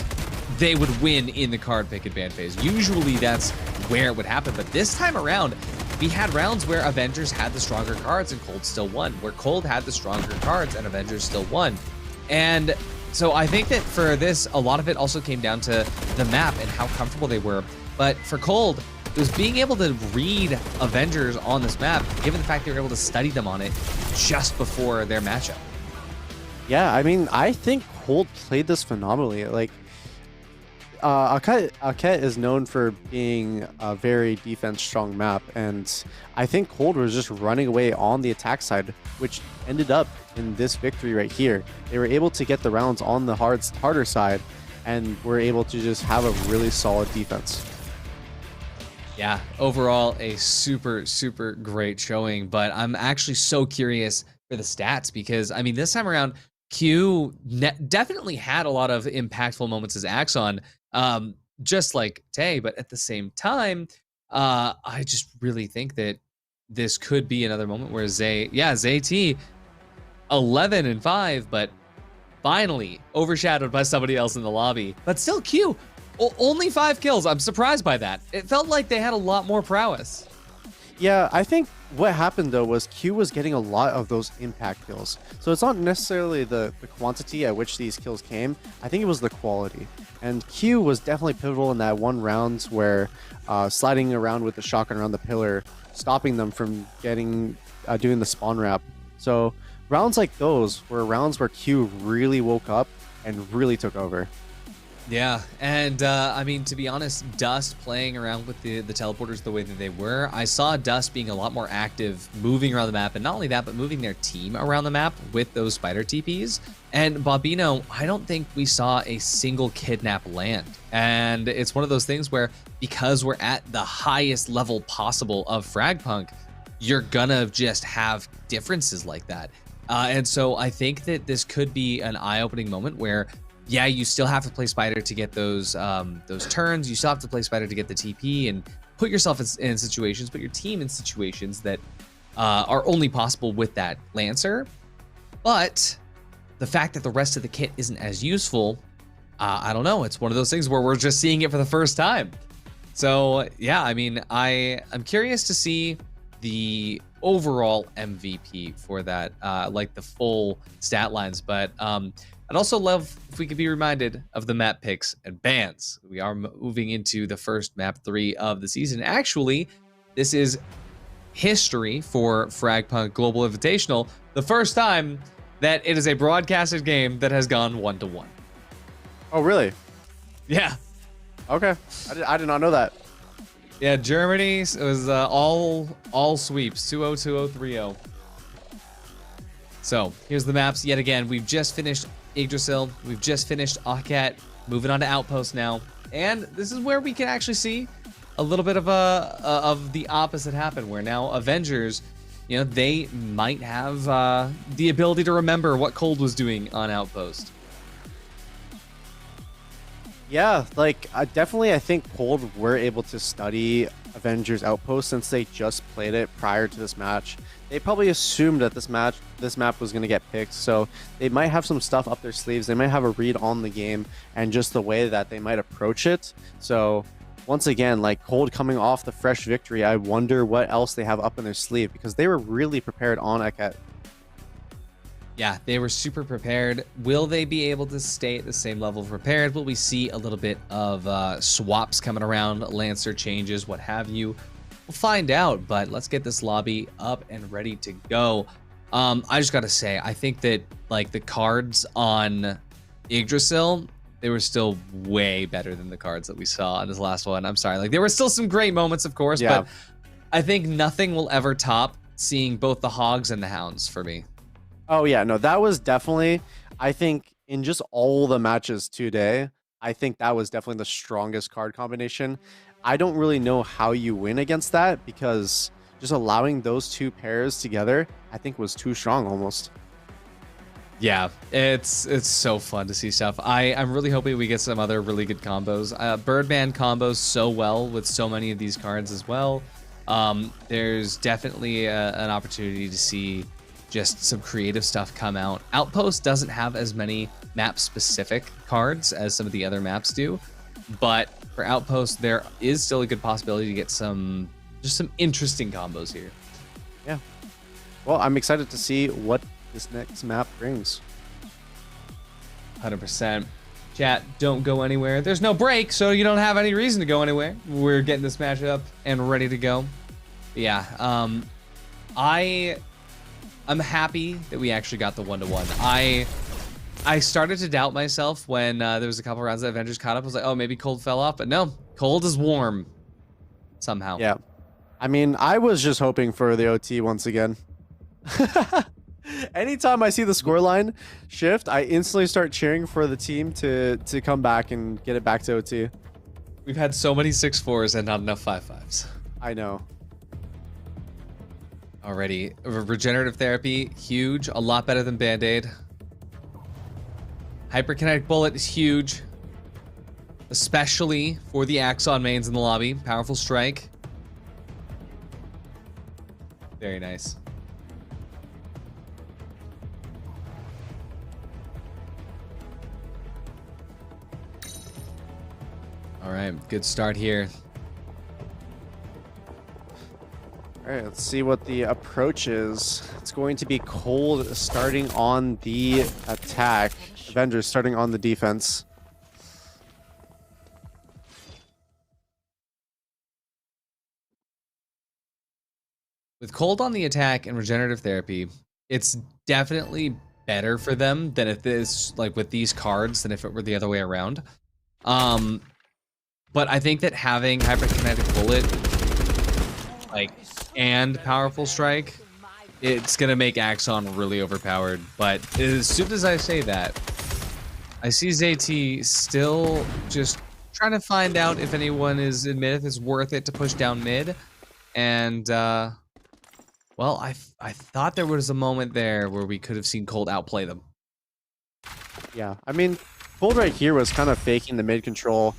Speaker 14: they would win in the card pick and ban phase. Usually that's where it would happen, but this time around, we had rounds where Avengers had the stronger cards and Cold still won, where Cold had the stronger cards and Avengers still won. And so I think that for this, a lot of it also came down to the map and how comfortable they were. But for Cold, it was being able to read Avengers on this map, given the fact they were able to study them on it just before their matchup.
Speaker 2: Yeah, I mean, I think Cold played this phenomenally. Like, Arquette is known for being a very defense-strong map, and I think Cold was just running away on the attack side, which ended up in this victory right here. They were able to get the rounds on the harder side, and were able to just have a really solid defense.
Speaker 14: Yeah, overall a super, super great showing, but I'm actually so curious for the stats because, I mean, this time around, Q definitely had a lot of impactful moments as Axon, just like Tay, but at the same time, I just really think that this could be another moment where ZayT 11-5, but finally overshadowed by somebody else in the lobby. But still, Q, only 5 kills. I'm surprised by that. It felt like they had a lot more prowess.
Speaker 2: Yeah, I think what happened though was Q was getting a lot of those impact kills. So it's not necessarily the quantity at which these kills came. I think it was the quality. And Q was definitely pivotal in that one round where sliding around with the shotgun around the pillar, stopping them from getting doing the spawn wrap. So rounds like those were rounds where Q really woke up and really took over.
Speaker 14: Yeah, and I mean, to be honest, Dust playing around with the teleporters the way that they were, I saw Dust being a lot more active, moving around the map, and not only that, but moving their team around the map with those spider TPs. And Bobino, I don't think we saw a single kidnap land. And it's one of those things where, because we're at the highest level possible of Frag Punk, you're gonna just have differences like that. And so I think that this could be an eye-opening moment where, yeah, you still have to play Spider to get those turns. You still have to play Spider to get the TP and put yourself in situations, put your team in situations that are only possible with that Lancer. But the fact that the rest of the kit isn't as useful, I don't know. It's one of those things where we're just seeing it for the first time. So yeah, I mean, I'm curious to see the overall MVP for that, like the full stat lines, but I'd also love if we could be reminded of the map picks and bans. We are moving into the first map 3 of the season. Actually, this is history for Frag Punk Global Invitational. The first time that it is a broadcasted game that has gone 1-1.
Speaker 2: Oh, really?
Speaker 14: Yeah.
Speaker 2: Okay. I did not know that.
Speaker 14: Yeah, Germany, it was all sweeps, 2-0, 2-0, 3-0. So here's the maps yet again. We've just finished Yggdrasil. We've just finished Akkat. Moving on to Outpost now. And this is where we can actually see a little bit of the opposite happen, where now Avengers, you know, they might have the ability to remember what Cold was doing on Outpost.
Speaker 2: Yeah, like definitely I think Cold were able to study Avengers Outpost since they just played it prior to this match. They probably assumed that this map was going to get picked, so they might have some stuff up their sleeves. They might have a read on the game and just the way that they might approach it. So once again, like Cold coming off the fresh victory, I wonder what else they have up in their sleeve, because they were really prepared on Akkat.
Speaker 14: Yeah, they were super prepared. Will they be able to stay at the same level of prepared? Will we see a little bit of swaps coming around, Lancer changes, what have you? We'll find out, but let's get this lobby up and ready to go. I just gotta say, I think that like the cards on Yggdrasil, they were still way better than the cards that we saw on this last one. I'm sorry, like there were still some great moments, of course,
Speaker 2: yeah,
Speaker 14: but I think nothing will ever top seeing both the Hogs and the Hounds for me.
Speaker 2: Oh yeah, no, that was definitely, I think in just all the matches today, I think that was definitely the strongest card combination. I don't really know how you win against that because just allowing those two pairs together, I think was too strong almost.
Speaker 14: Yeah, it's so fun to see stuff. I'm really hoping we get some other really good combos. Birdman combos so well with so many of these cards as well. There's definitely an opportunity to see just some creative stuff come out. Outpost doesn't have as many map-specific cards as some of the other maps do, but for Outpost, there is still a good possibility to get some interesting combos here.
Speaker 2: Yeah. Well, I'm excited to see what this next map brings.
Speaker 14: 100%. Chat, don't go anywhere. There's no break, so you don't have any reason to go anywhere. We're getting this match up and ready to go. Yeah, I'm happy that we actually got the 1-to-1. I started to doubt myself when there was a couple rounds that Avengers caught up. I was like, oh, maybe Cold fell off, but no, Cold is warm somehow.
Speaker 2: Yeah. I mean, I was just hoping for the OT once again. Anytime I see the scoreline shift, I instantly start cheering for the team to come back and get it back to OT.
Speaker 14: We've had so many 6-4s and not enough 5-5s.
Speaker 2: I know.
Speaker 14: Already, regenerative therapy, huge, a lot better than Band-Aid. Hyperkinetic bullet is huge, especially for the Axon mains in the lobby. Powerful strike. Very nice. All right, good start here.
Speaker 2: All right, let's see what the approach is. It's going to be Cold starting on the attack. Avengers starting on the defense.
Speaker 14: With Cold on the attack and regenerative therapy, it's definitely better for them than if this, like with these cards, than if it were the other way around. But I think that having hyperkinetic bullet, like, and powerful strike, it's gonna make Axon really overpowered. But as soon as I say that, I see ZT still just trying to find out if anyone is in mid, if it's worth it to push down mid. And well, I thought there was a moment there where we could have seen Cold outplay them.
Speaker 2: Yeah, I mean, Cold right here was kind of faking the mid control.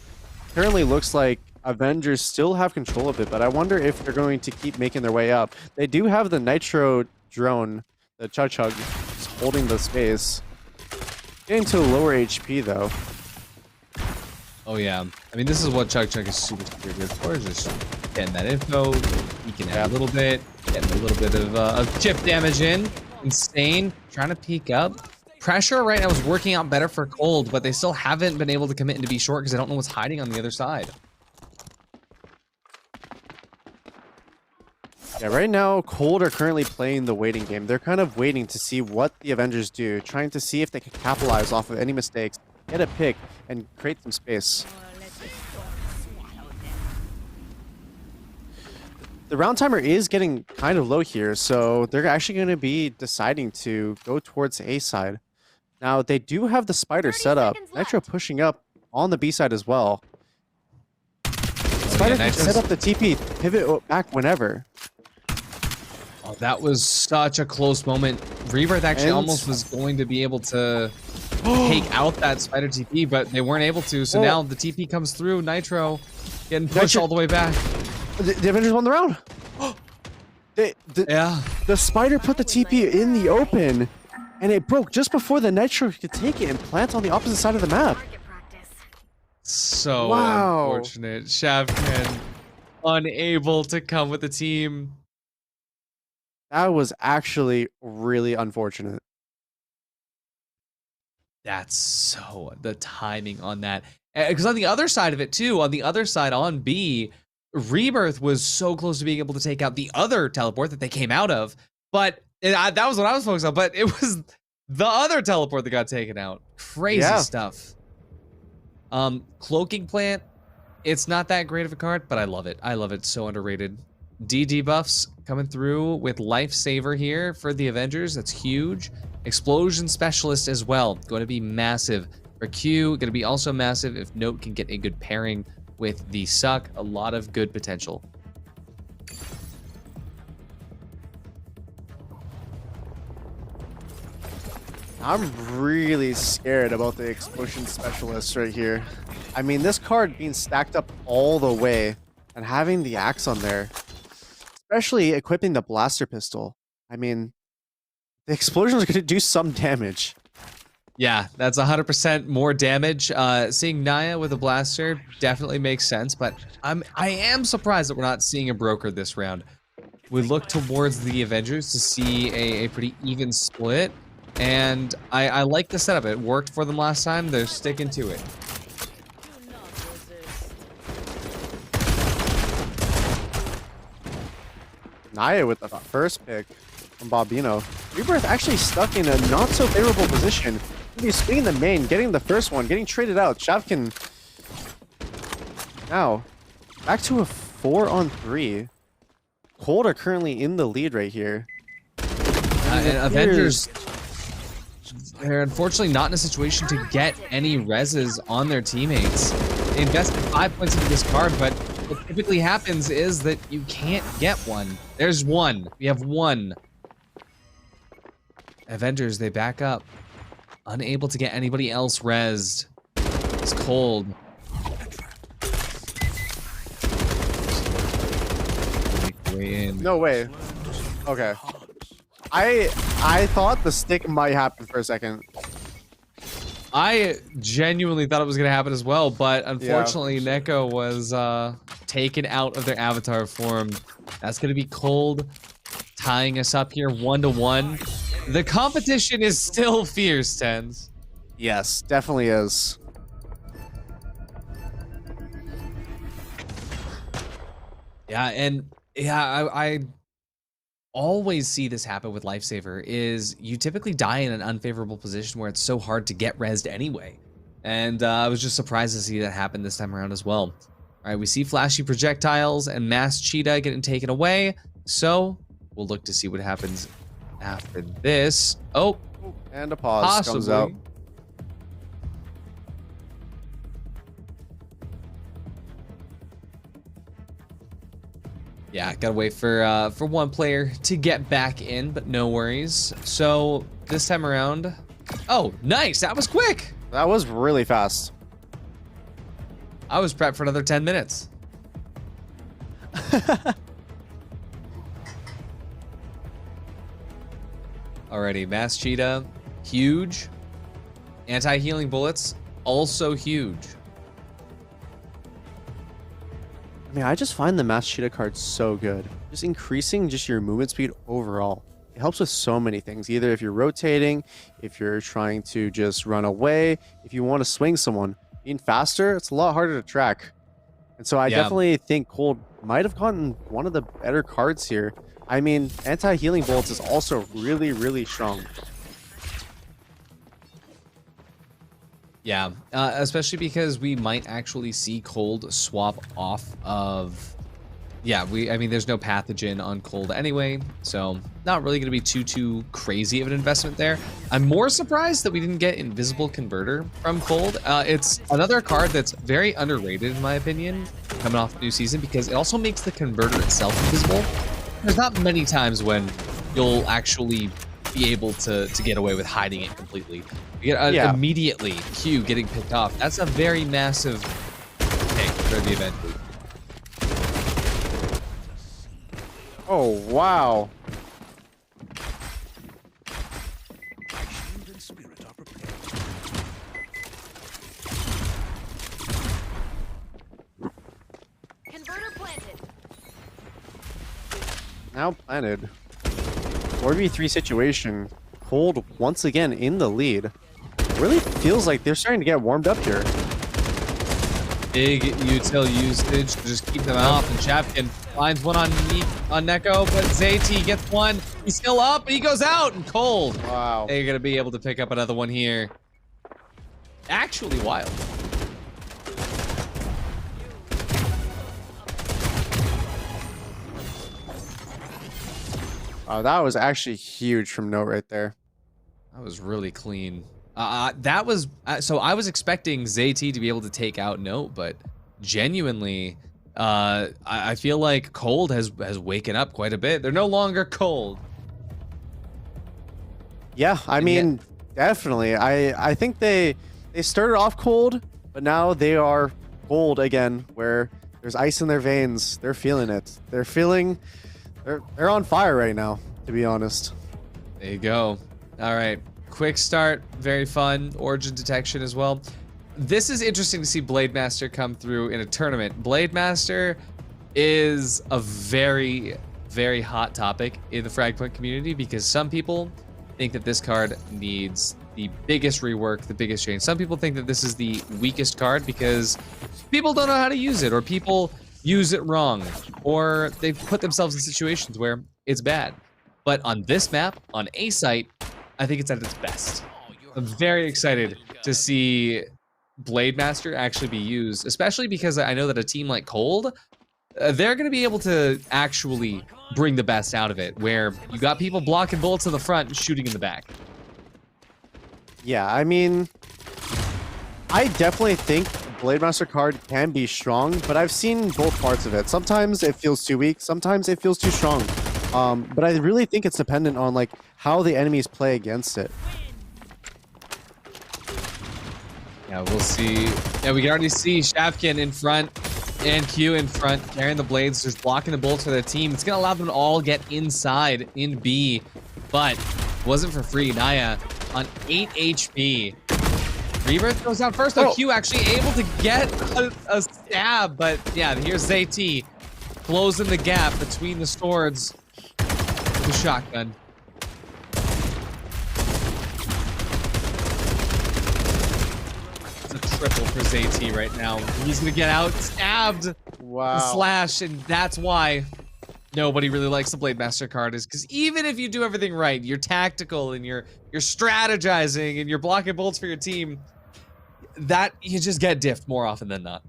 Speaker 2: Currently looks like Avengers still have control of it, but I wonder if they're going to keep making their way up. They do have the Nitro drone, the Chug Chug, just holding the space. Getting to a lower HP though.
Speaker 14: Oh yeah, I mean this is what Chug Chug is super good for, is just getting that info. He can add a little bit, getting a little bit of chip damage in. Insane, trying to peek up. Pressure right now is working out better for Cold, but they still haven't been able to commit and to be short because they don't know what's hiding on the other side.
Speaker 2: Yeah, right now, Cold are currently playing the waiting game. They're kind of waiting to see what the Avengers do, trying to see if they can capitalize off of any mistakes, get a pick, and create some space. The round timer is getting kind of low here, so they're actually going to be deciding to go towards A side. Now, they do have the spider set up. Nitro pushing up on the B side as well. Spider can set up the TP, pivot back whenever.
Speaker 14: Oh, that was such a close moment. Rebirth actually almost was going to be able to take out that spider TP, but they weren't able to. So now the TP comes through. Nitro getting pushed all the way back.
Speaker 2: The Avengers won the round. The spider put the TP in the open, and it broke just before the Nitro could take it and plant on the opposite side of the map.
Speaker 14: So unfortunate. Shavkan unable to come with the team.
Speaker 2: That was actually really unfortunate.
Speaker 14: That's so the timing on that. Because on the other side of it too, on the other side on B, Rebirth was so close to being able to take out the other teleport that they came out of. But that was what I was focused on. But it was the other teleport that got taken out. Crazy stuff. Cloaking Plant, it's not that great of a card, but I love it. I love it. So underrated. D debuffs coming through with Lifesaver here for the Avengers. That's huge. Explosion Specialist as well, going to be massive. For Q, going to be also massive if Note can get a good pairing with the Suck. A lot of good potential.
Speaker 2: I'm really scared about the Explosion Specialist right here. I mean, this card being stacked up all the way and having the axe on there, especially equipping the blaster pistol. I mean, the explosion is going to do some damage.
Speaker 14: Yeah, that's 100% more damage. Seeing Naya with a blaster definitely makes sense, but I am surprised that we're not seeing a broker this round. We look towards the Avengers to see a pretty even split, and I like the setup. It worked for them last time. They're sticking to it.
Speaker 2: Naya with the first pick from Bobino. Rebirth actually stuck in a not so favorable position. He's swinging the main, getting the first one, getting traded out. Shavkin now back to a 4-on-3. Cold are currently in the lead right here.
Speaker 14: And Avengers, they're unfortunately not in a situation to get any reses on their teammates. They invested 5 points into this card, but what typically happens is that you can't get one. There's one. We have one. Avengers, they back up. Unable to get anybody else rezzed. It's Cold.
Speaker 2: No way. Okay. I thought the stick might happen for a second.
Speaker 14: I genuinely thought it was going to happen as well, but unfortunately Neko was taken out of their avatar form. That's going to be Cold tying us up here 1-1. The competition is still fierce, TenZ.
Speaker 2: Yes, definitely is.
Speaker 14: Yeah, and I always see this happen with Lifesaver is you typically die in an unfavorable position where it's so hard to get rezzed anyway. And I was just surprised to see that happen this time around as well. All right, we see flashy projectiles and mass cheetah getting taken away. So we'll look to see what happens after this. Oh,
Speaker 2: and a pause comes out.
Speaker 14: Yeah, gotta wait for one player to get back in, but no worries. So this time around, oh, nice, that was quick.
Speaker 2: That was really fast.
Speaker 14: I was prepped for another 10 minutes. Alrighty, mass cheetah, huge. Anti-healing bullets, also huge.
Speaker 2: I mean, I just find the mass cheetah card so good. Just increasing just your movement speed overall. It helps with so many things. Either if you're rotating, if you're trying to just run away, if you want to swing someone. Being faster, it's a lot harder to track. And so I definitely think Cold might have gotten one of the better cards here. I mean, anti-healing bullets is also really, really strong.
Speaker 14: Yeah, especially because we might actually see Cold swap off of... Yeah, I mean, there's no pathogen on Cold anyway, so not really going to be too crazy of an investment there. I'm more surprised that we didn't get Invisible Converter from Cold. It's another card that's very underrated, in my opinion, coming off the new season, because it also makes the Converter itself invisible. There's not many times when you'll actually be able to get away with hiding it completely. You get immediately Q getting picked off. That's a very massive pick for the event.
Speaker 2: Oh, wow.
Speaker 15: Converter planted.
Speaker 2: Now planted. 4v3 situation. Cold once again in the lead. Really feels like they're starting to get warmed up here.
Speaker 14: Big util usage to just keep them off, and Shavkin finds one on Neko, but Zayt gets one. He's still up, but he goes out, and Cold.
Speaker 2: Wow.
Speaker 14: They're gonna be able to pick up another one here. Actually wild.
Speaker 2: Oh, that was actually huge from Note right there.
Speaker 14: That was really clean. That was so I was expecting ZT to be able to take out Note, but genuinely, I feel like Cold has waken up quite a bit. They're no longer cold.
Speaker 2: Yeah, I mean, definitely. I think they started off cold, but now they are cold again, where there's ice in their veins. They're feeling it. They're on fire right now, to be honest.
Speaker 14: There you go. All right. Quick start, very fun. Origin detection as well. This is interesting to see Blade Master come through in a tournament. Blade Master is a very, very hot topic in the Frag Punk community because some people think that this card needs the biggest rework, the biggest change. Some people think that this is the weakest card because people don't know how to use it, or people use it wrong, or they've put themselves in situations where it's bad. But on this map, on A site, I think it's at its best. I'm very excited to see Blade Master actually be used, especially because I know that a team like Cold, they're going to be able to actually bring the best out of it, where you got people blocking bullets in the front and shooting in the back.
Speaker 2: Yeah, I mean, I definitely think Blade Master card can be strong, but I've seen both parts of it. Sometimes it feels too weak, sometimes it feels too strong. But I really think it's dependent on like how the enemies play against it.
Speaker 14: Yeah, we'll see. Yeah, we can already see Shavkin in front and Q in front, carrying the blades, just blocking the bullets for their team. It's going to allow them to all get inside in B, but it wasn't for free. Naya on 8 HP. Rebirth goes down first, though. Q actually able to get a stab, but yeah, here's ZT closing the gap between the swords with a shotgun. Triple for ZT right now. He's gonna get out stabbed.
Speaker 2: Wow.
Speaker 14: Slash, and that's why nobody really likes the Blade Master card, is because even if you do everything right, you're tactical and you're strategizing and you're blocking bolts for your team, that you just get diffed more often than not.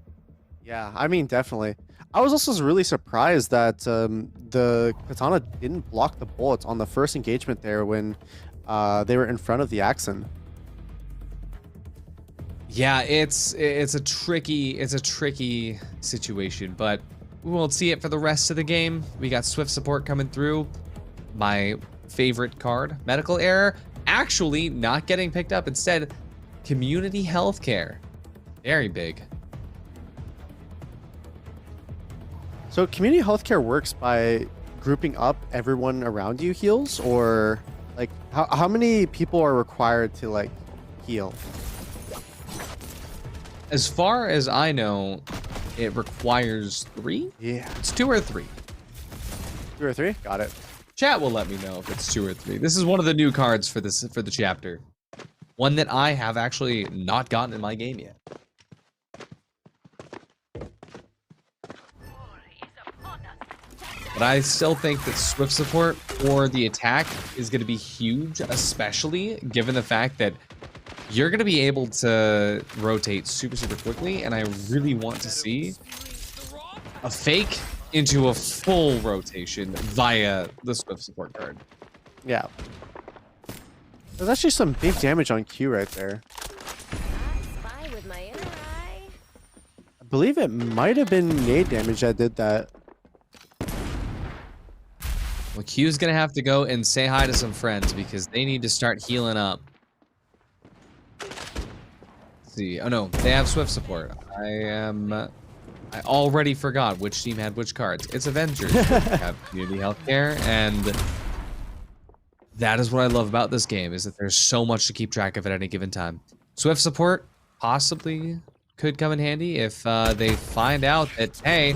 Speaker 2: Yeah, I mean, definitely. I was also really surprised that the Katana didn't block the bullets on the first engagement there when they were in front of the Axon.
Speaker 14: Yeah, it's a tricky situation, but we won't see it for the rest of the game. We got Swift support coming through. My favorite card, medical error, actually not getting picked up. Instead, community healthcare, very big.
Speaker 2: So community healthcare works by grouping up everyone around you heals, or like how many people are required to like heal?
Speaker 14: As far as I know, it requires 3?
Speaker 2: Yeah.
Speaker 14: It's 2 or 3.
Speaker 2: 2 or 3? Got it.
Speaker 14: Chat will let me know if it's 2 or 3. This is one of the new cards for the chapter. One that I have actually not gotten in my game yet. But I still think that Swift support for the attack is going to be huge, especially given the fact that you're going to be able to rotate super quickly, and I really want to see a fake into a full rotation via the Swift support card.
Speaker 2: Yeah. There's actually some big damage on Q right there.
Speaker 15: Spy with my inner eye.
Speaker 2: I believe it might have been nade damage that did that.
Speaker 14: Well, Q's going to have to go and say hi to some friends because they need to start healing up. See, oh no, they have Swift support. I already forgot which team had which cards. It's Avengers. They have community healthcare, and that is what I love about this game, is that there's so much to keep track of at any given time. Swift support possibly could come in handy if they find out that, hey,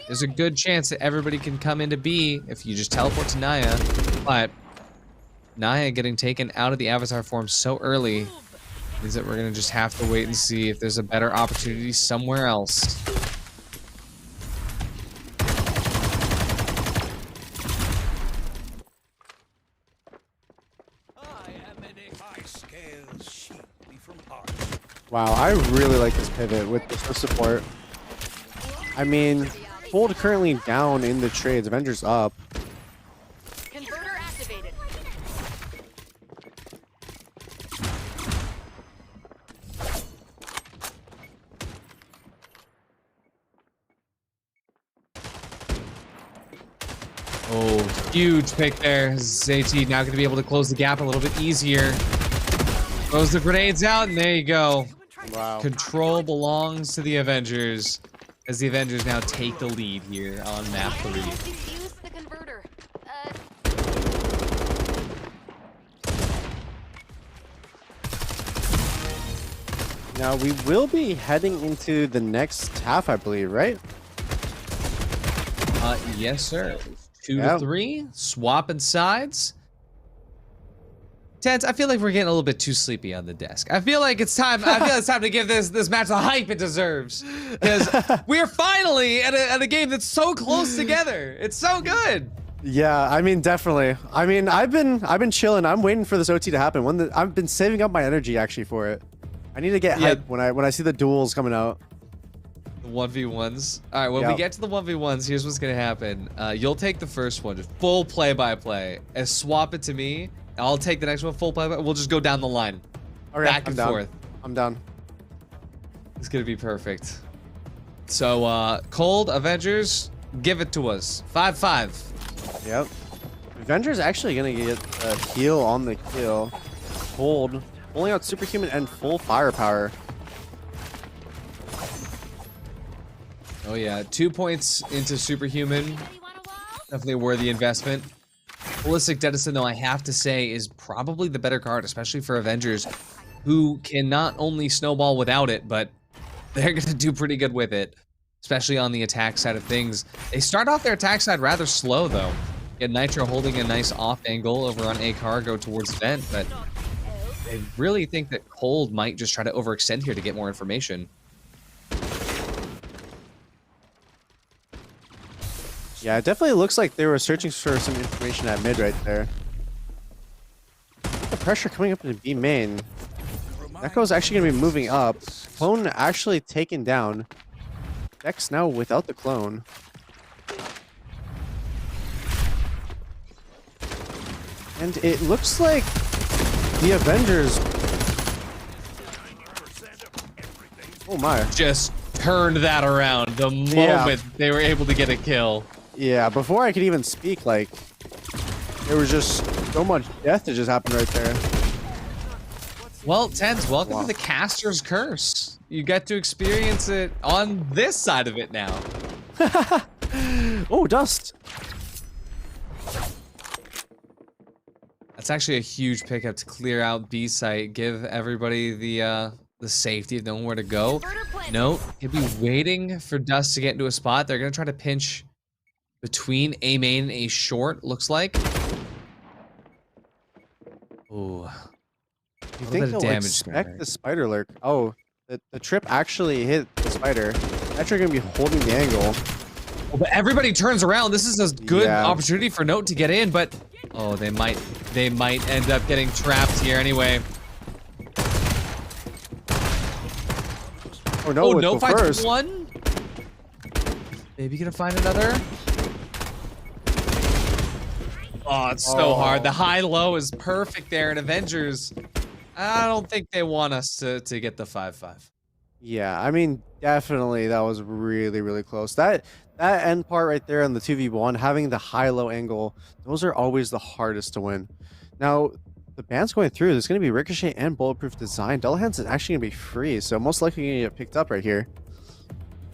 Speaker 14: there's a good chance that everybody can come into B if you just teleport to Naya, but Naya getting taken out of the avatar form so early is that we're gonna just have to wait and see if there's a better opportunity somewhere else.
Speaker 2: Wow, I really like this pivot with the Swift support. I mean, Cold currently down in the trades. Avengers up.
Speaker 15: Converter activated.
Speaker 14: Oh, huge pick there. ZT now going to be able to close the gap a little bit easier. Throws the grenades out, and there you go.
Speaker 2: Wow.
Speaker 14: Control belongs to the Avengers, as the Avengers now take the lead here on map 3.
Speaker 2: Now we will be heading into the next half, I believe, right?
Speaker 14: Yes, sir. 2 to 3, swapping sides. TenZ, I feel like we're getting a little bit too sleepy on the desk. I feel like it's time. I feel it's time to give this match the hype it deserves, because we're finally at a game that's so close together. It's so good.
Speaker 2: Yeah, I mean, definitely. I mean, I've been chilling. I'm waiting for this OT to happen. I've been saving up my energy actually for it. I need to get hyped when I see the duels coming out.
Speaker 14: The 1v1s. All right, when we get to the 1v1s, here's what's gonna happen. You'll take the first one, just full play-by-play, and swap it to me. I'll take the next one full play-by. We'll just go down the line, back and forth.
Speaker 2: I'm done.
Speaker 14: It's gonna be perfect. So, Cold Avengers, give it to us. 5-5.
Speaker 2: Yep. Avengers actually gonna get a heal on the kill. Cold, pulling out superhuman and full firepower.
Speaker 14: Oh yeah, 2 points into superhuman. Definitely a worthy investment. Holistic Jettison, though, I have to say, is probably the better card, especially for Avengers, who can not only snowball without it, but they're going to do pretty good with it, especially on the attack side of things. They start off their attack side rather slow, though. Get Nitro holding a nice off angle over on A cargo towards Vent, but I really think that Cold might just try to overextend here to get more information.
Speaker 2: Yeah, it definitely looks like they were searching for some information at mid right there. The pressure coming up in B main. Echo's actually going to be moving up. Clone actually taken down. Dex now without the clone. And it looks like the Avengers... Oh my.
Speaker 14: Just turned that around the moment they were able to get a kill.
Speaker 2: Yeah, before I could even speak, like, there was just so much death that just happened right there.
Speaker 14: Well, TenZ, welcome to the Caster's Curse. You get to experience it on this side of it now.
Speaker 2: Oh, dust.
Speaker 14: That's actually a huge pickup to clear out B site, give everybody the safety of knowing where to go. No, he'll be waiting for dust to get into a spot. They're gonna try to pinch between A main and A short, looks like. Ooh.
Speaker 2: You think they'll expect the spider lurk? Oh, the trip actually hit the spider. Actually gonna be holding the angle.
Speaker 14: Oh, but everybody turns around. This is a good opportunity for Note to get in, but oh, they might end up getting trapped here anyway.
Speaker 2: Oh no!
Speaker 14: Oh, no finds one. Maybe gonna find another. Oh, it's so hard. The high-low is perfect there in Avengers. I don't think they want us to get the 5-5.
Speaker 2: Yeah, I mean, definitely that was really, really close. That end part right there on the 2v1, having the high-low angle, those are always the hardest to win. Now, the ban's going through. There's going to be Ricochet and Bulletproof Design. Dullhands is actually going to be free, so most likely going to get picked up right here.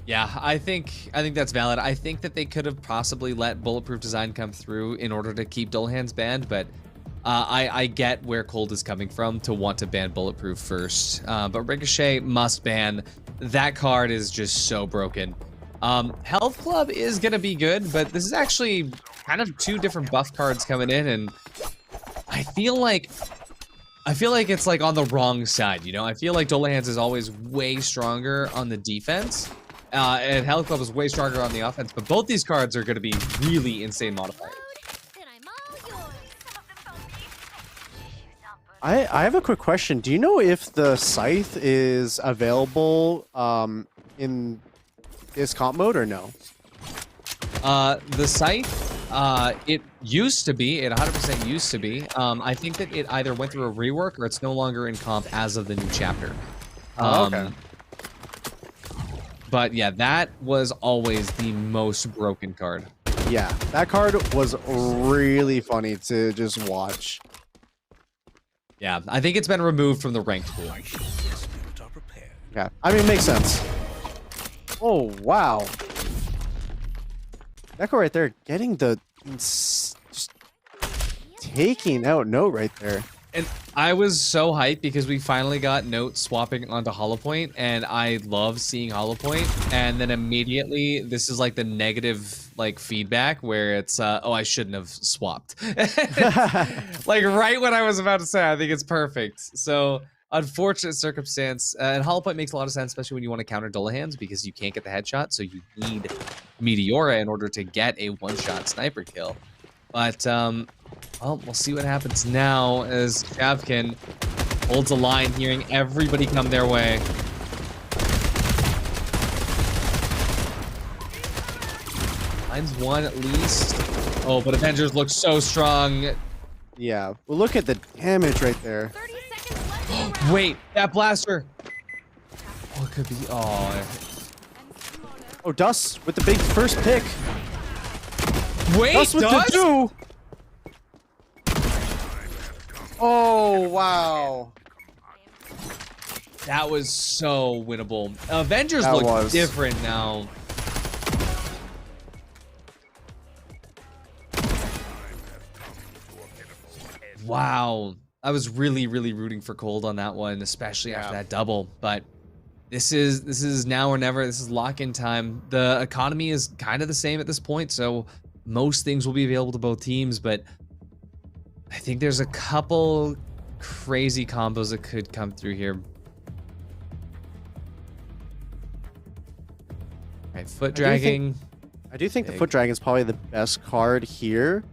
Speaker 14: Yeah, I think that's valid. I think that they could have possibly let Bulletproof Design come through in order to keep Dullhands banned, but I get where Cold is coming from to want to ban Bulletproof first. But Ricochet must ban. That card is just so broken. Health Club is going to be good, but this is actually kind of two different buff cards coming in, and I feel like it's like on the wrong side, you know? I feel like Dullhands is always way stronger on the defense. And Health Club is way stronger on the offense, but both these cards are going to be really insane modifiers.
Speaker 2: I have a quick question. Do you know if the Scythe is available in this comp mode or no?
Speaker 14: The Scythe, it used to be, it 100% used to be. I think that it either went through a rework or it's no longer in comp as of the new chapter.
Speaker 2: Okay.
Speaker 14: But yeah, that was always the most broken card.
Speaker 2: Yeah, that card was really funny to just watch.
Speaker 14: Yeah, I think it's been removed from the ranked pool.
Speaker 2: Yeah, I mean, it makes sense. Oh, wow. That card right there, getting the... just taking out Note right there.
Speaker 14: And I was so hyped because we finally got Note swapping onto Hollow Point, and I love seeing Hollow Point. And then immediately, this is like the negative like feedback where it's, oh, I shouldn't have swapped. Like right when I was about to say, I think it's perfect. So unfortunate circumstance, and Hollow Point makes a lot of sense, especially when you want to counter Dullahans because you can't get the headshot, so you need Meteora in order to get a one-shot sniper kill. But well, we'll see what happens now as Shavkin holds a line, hearing everybody come their way. Line's one at least. Oh, but Avengers look so strong.
Speaker 2: Yeah, well, look at the damage right there.
Speaker 14: Wait, that blaster. Oh, it could be. Oh.
Speaker 2: Oh, Dust with the big first pick.
Speaker 14: Wait,
Speaker 2: Dust with the 2. Oh, wow.
Speaker 14: That was so winnable. Avengers
Speaker 2: That
Speaker 14: look
Speaker 2: was.
Speaker 14: different now. Wow. I was really, really rooting for Cold on that one, especially after that double. But this is now or never. This is lock-in time. The economy is kind of the same at this point, so most things will be available to both teams, but I think there's a couple crazy combos that could come through here. Right, foot dragging.
Speaker 2: I do think the Foot Dragon is probably the best card here.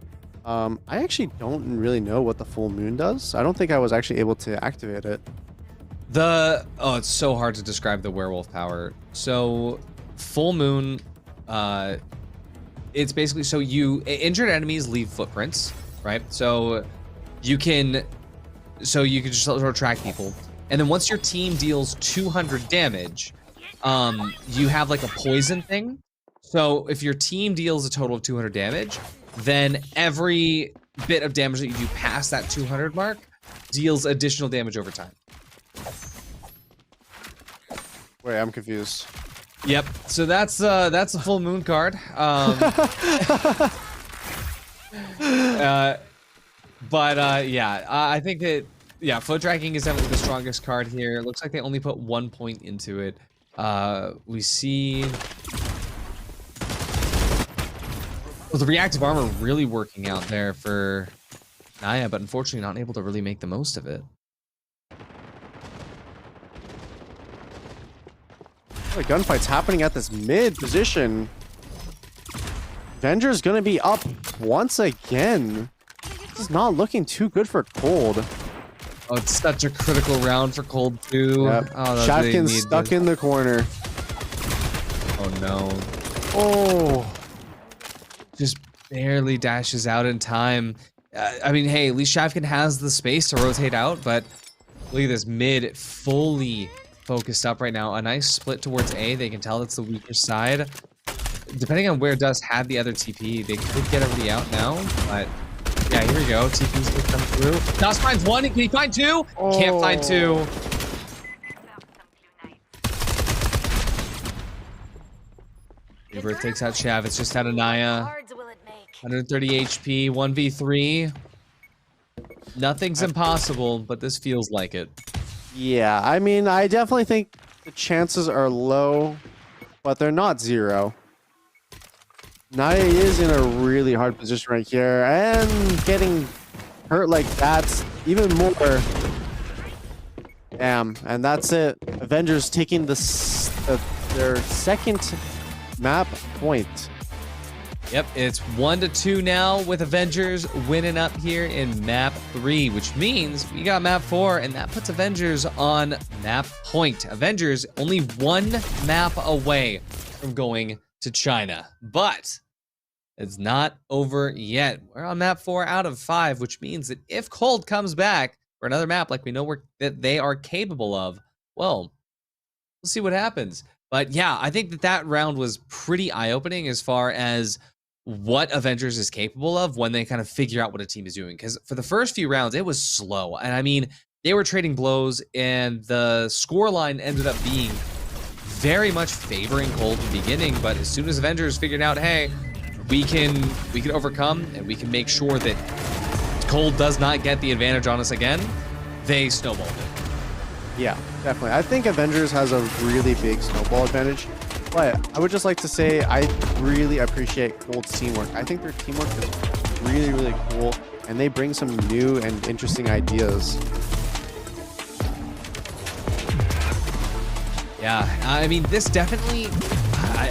Speaker 2: I actually don't really know what the Full Moon does. I don't think I was actually able to activate it.
Speaker 14: Oh, it's so hard to describe the werewolf power. So, Full Moon, it's basically, so injured enemies leave footprints, right? So you can just sort of track people, and then once your team deals 200 damage, you have like a poison thing. So if your team deals a total of 200 damage, then every bit of damage that you do past that 200 mark deals additional damage over time.
Speaker 2: Wait, I'm confused.
Speaker 14: Yep. So that's a Full Moon card. Yeah, I think that foot tracking is definitely the strongest card here. It looks like they only put 1 point into it. We see the reactive armor really working out there for Naya, but unfortunately not able to really make the most of it.
Speaker 2: The gunfight's happening at this mid position. Avenger's gonna be up once again. This is not looking too good for Cold.
Speaker 14: Oh, it's such a critical round for Cold too.
Speaker 2: Yep.
Speaker 14: Oh,
Speaker 2: Shavkin's stuck in the corner.
Speaker 14: Oh no.
Speaker 2: Oh.
Speaker 14: Just barely dashes out in time. I mean, hey, at least Shavkin has the space to rotate out, but look at this mid fully focused up right now. A nice split towards A. They can tell it's the weaker side. Depending on where Dust had the other TP, they could get everybody out now, but yeah, here we go. TP's gonna come through. Dust finds one. Can he find two?
Speaker 2: Oh.
Speaker 14: Can't find two. Rebirth takes out Shav. It's just out of Naya. 130 HP, 1v3. Nothing's impossible, but this feels like it.
Speaker 2: Yeah, I mean, I definitely think the chances are low, but they're not zero. Naya is in a really hard position right here, and getting hurt like that's even more. Damn, and that's it. Avengers taking their second map point.
Speaker 14: Yep, it's 1-2 now with Avengers winning up here in map 3, which means we got map 4, and that puts Avengers on map point. Avengers only one map away from going to China, but it's not over yet. We're on map 4 out of 5, which means that if Cold comes back for another map like we know that they are capable of, well, we'll see what happens. But yeah, I think that round was pretty eye-opening as far as what Avengers is capable of when they kind of figure out what a team is doing. Because for the first few rounds, it was slow. And I mean, they were trading blows, and the scoreline ended up being very much favoring Cold in the beginning. But as soon as Avengers figured out, hey, we can overcome, and we can make sure that Cold does not get the advantage on us again, they snowballed it.
Speaker 2: Yeah, definitely. I think Avengers has a really big snowball advantage. But I would just like to say I really appreciate Cold's teamwork. I think their teamwork is really, really cool, and they bring some new and interesting ideas.
Speaker 14: Yeah, I mean, this definitely,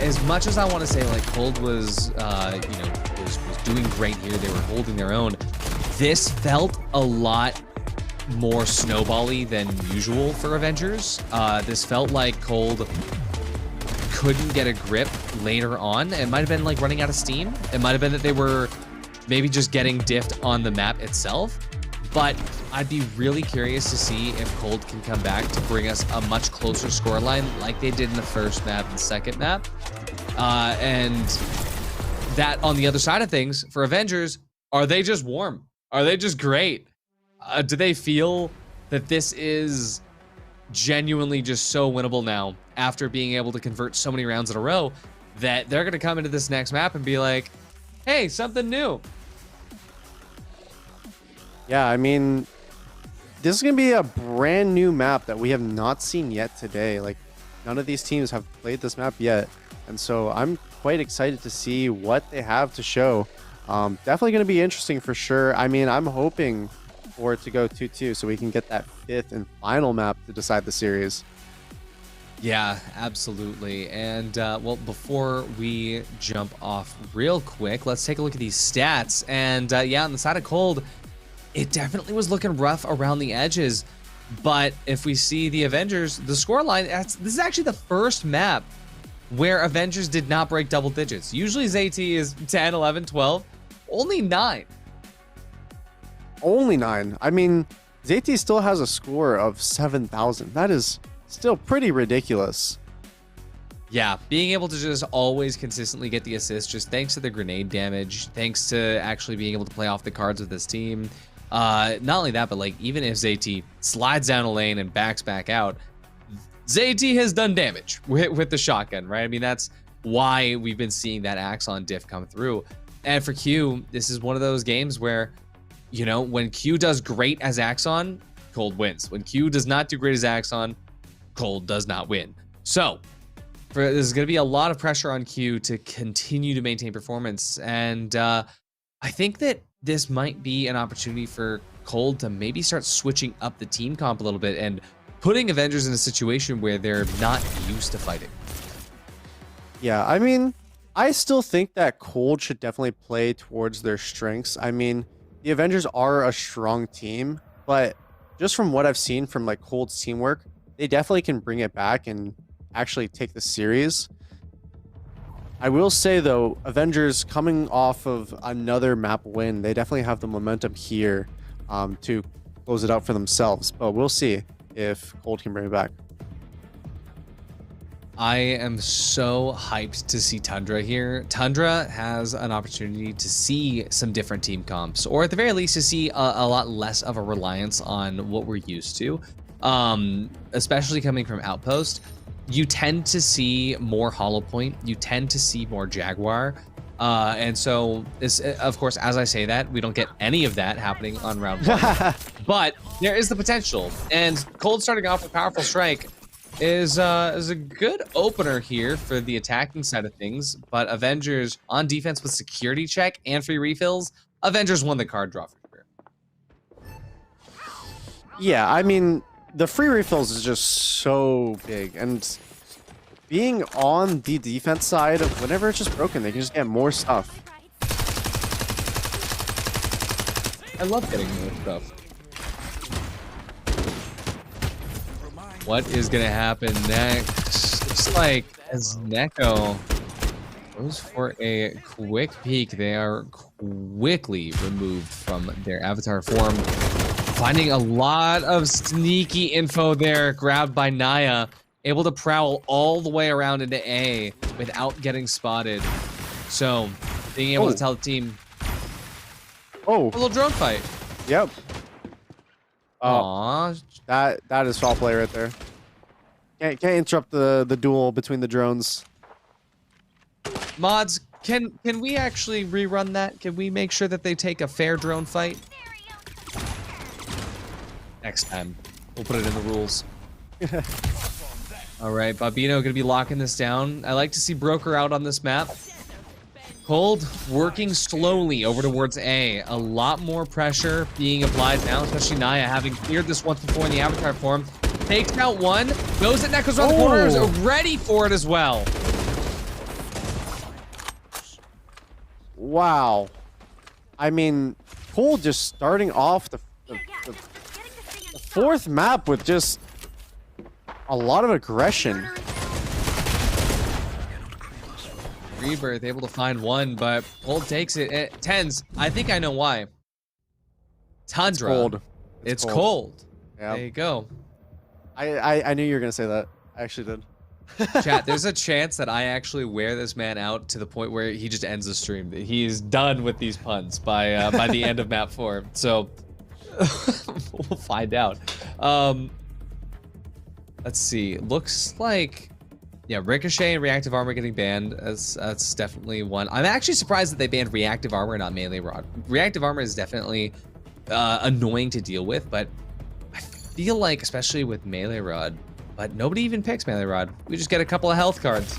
Speaker 14: as much as I want to say like Cold was, was doing great here, they were holding their own. This felt a lot more snowbally than usual for Avengers. This felt like Cold couldn't get a grip later on. It might have been like running out of steam. It might have been that they were maybe just getting diffed on the map itself. But I'd be really curious to see if Cold can come back to bring us a much closer scoreline like they did in the first map and second map. And that on the other side of things, for Avengers, are they just warm? Are they just great? Do they feel that this is genuinely just so winnable now after being able to convert so many rounds in a row that they're going to come into this next map and be like, hey, something new?
Speaker 2: Yeah, I mean, this is going to be a brand new map that we have not seen yet today. Like, none of these teams have played this map yet. And so I'm quite excited to see what they have to show. Definitely going to be interesting for sure. I mean, I'm hoping for it to go 2-2 so we can get that 5th and final map to decide the series.
Speaker 14: Yeah, absolutely. And well, before we jump off real quick, let's take a look at these stats. And yeah, on the side of Cold, it definitely was looking rough around the edges. But if we see the Avengers, the scoreline, this is actually the first map where Avengers did not break double digits. Usually ZT is 10, 11, 12, only 9.
Speaker 2: Only 9. I mean, ZT still has a score of 7,000. That is still pretty ridiculous.
Speaker 14: Yeah, being able to just always consistently get the assist, just thanks to the grenade damage, thanks to actually being able to play off the cards with this team. Not only that, but like even if ZT slides down a lane and backs back out, ZT has done damage with the shotgun, right? I mean, that's why we've been seeing that Axon diff come through. And for Q, this is one of those games where, you know, when Q does great as Axon, Cold wins. When Q does not do great as Axon, Cold does not win. So there's going to be a lot of pressure on Q to continue to maintain performance. And I think that this might be an opportunity for Cold to maybe start switching up the team comp a little bit and putting Avengers in a situation where they're not used to fighting.
Speaker 2: Yeah, I mean, I still think that Cold should definitely play towards their strengths. I mean, the Avengers are a strong team, but just from what I've seen from like Cold's teamwork, they definitely can bring it back and actually take the series. I will say though, Avengers coming off of another map win, they definitely have the momentum here to close it out for themselves, but we'll see if Cold can bring it back.
Speaker 14: I am so hyped to see Tundra here. Tundra has an opportunity to see some different team comps, or at the very least to see a lot less of a reliance on what we're used to, especially coming from Outpost. You tend to see more Hollow Point, you tend to see more Jaguar, and so of course, as I say that, we don't get any of that happening on round 1, but there is the potential, and Cold starting off with Powerful Strike is a good opener here for the attacking side of things, but Avengers on defense with security check and free refills, Avengers won the card draw for sure.
Speaker 2: Yeah, I mean, the free refills is just so big, and being on the defense side, whenever it's just broken, they can just get more stuff.
Speaker 14: I love getting more stuff. What is going to happen next? Looks like as Neko goes for a quick peek, they are quickly removed from their avatar form. Finding a lot of sneaky info there, grabbed by Naya. Able to prowl all the way around into A without getting spotted. So being able to tell the team.
Speaker 2: Oh,
Speaker 14: A little drone fight.
Speaker 2: Yep.
Speaker 14: Aww.
Speaker 2: That is foul play right there. Can't interrupt the duel between the drones.
Speaker 14: Mods, can we actually rerun that? Can we make sure that they take a fair drone fight? Next time. We'll put it in the rules. All right, Babino gonna be locking this down. I like to see Broker out on this map. Cold working slowly over towards A. A lot more pressure being applied now, especially Naya having cleared this once before in the Avatar form. Takes out one, knows that Neko's around the corner, is ready for it as well.
Speaker 2: Wow. I mean, Cold just starting off the fourth map with just a lot of aggression.
Speaker 14: Rebirth able to find one, but Cold takes it. TenZ, I think I know why. Tundra.
Speaker 2: It's cold.
Speaker 14: It's cold.
Speaker 2: Yeah.
Speaker 14: There you go.
Speaker 2: I knew you were gonna say that. I actually did.
Speaker 14: Chat, there's a chance that I actually wear this man out to the point where he just ends the stream. He's done with these puns by the end of map 4. So we'll find out. Let's see. Looks like Ricochet and Reactive Armor getting banned. That's definitely one. I'm actually surprised that they banned Reactive Armor and not Melee Rod. Reactive Armor is definitely annoying to deal with, but I feel like, especially with Melee Rod, but nobody even picks Melee Rod. We just get a couple of health cards.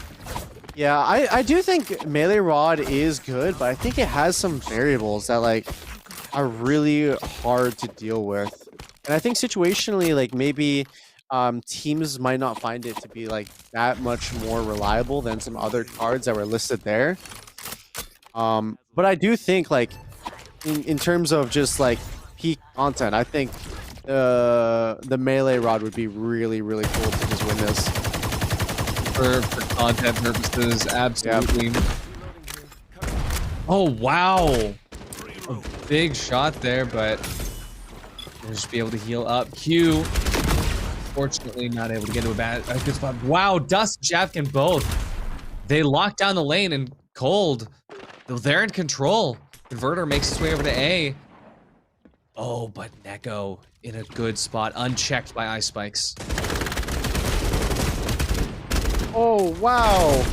Speaker 2: Yeah, I do think Melee Rod is good, but I think it has some variables that like are really hard to deal with. And I think situationally, like maybe teams might not find it to be like that much more reliable than some other cards that were listed there. But I do think like in terms of just like peak content, I think the Melee Rod would be really, really cool to just win this.
Speaker 14: For content purposes, absolutely. Yep. Oh, wow. A big shot there, but we'll just be able to heal up. Q, fortunately, not able to get into a good spot. Wow, Dust and Shavkin both. They lock down the lane, and Cold, they're in control. Converter makes its way over to A. Oh, but Neko in a good spot, unchecked by Ice Spikes.
Speaker 2: Oh, wow.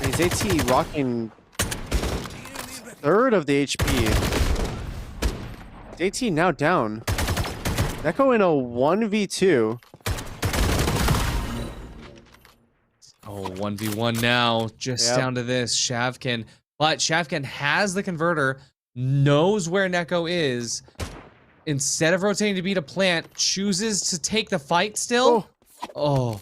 Speaker 2: He's AT rocking third of the HP. AT now down. Neko in a 1v2.
Speaker 14: Oh, 1v1 now. Just down to this. Shavkin. But Shavkin has the converter, knows where Neko is. Instead of rotating to beat a plant, chooses to take the fight still. Oh.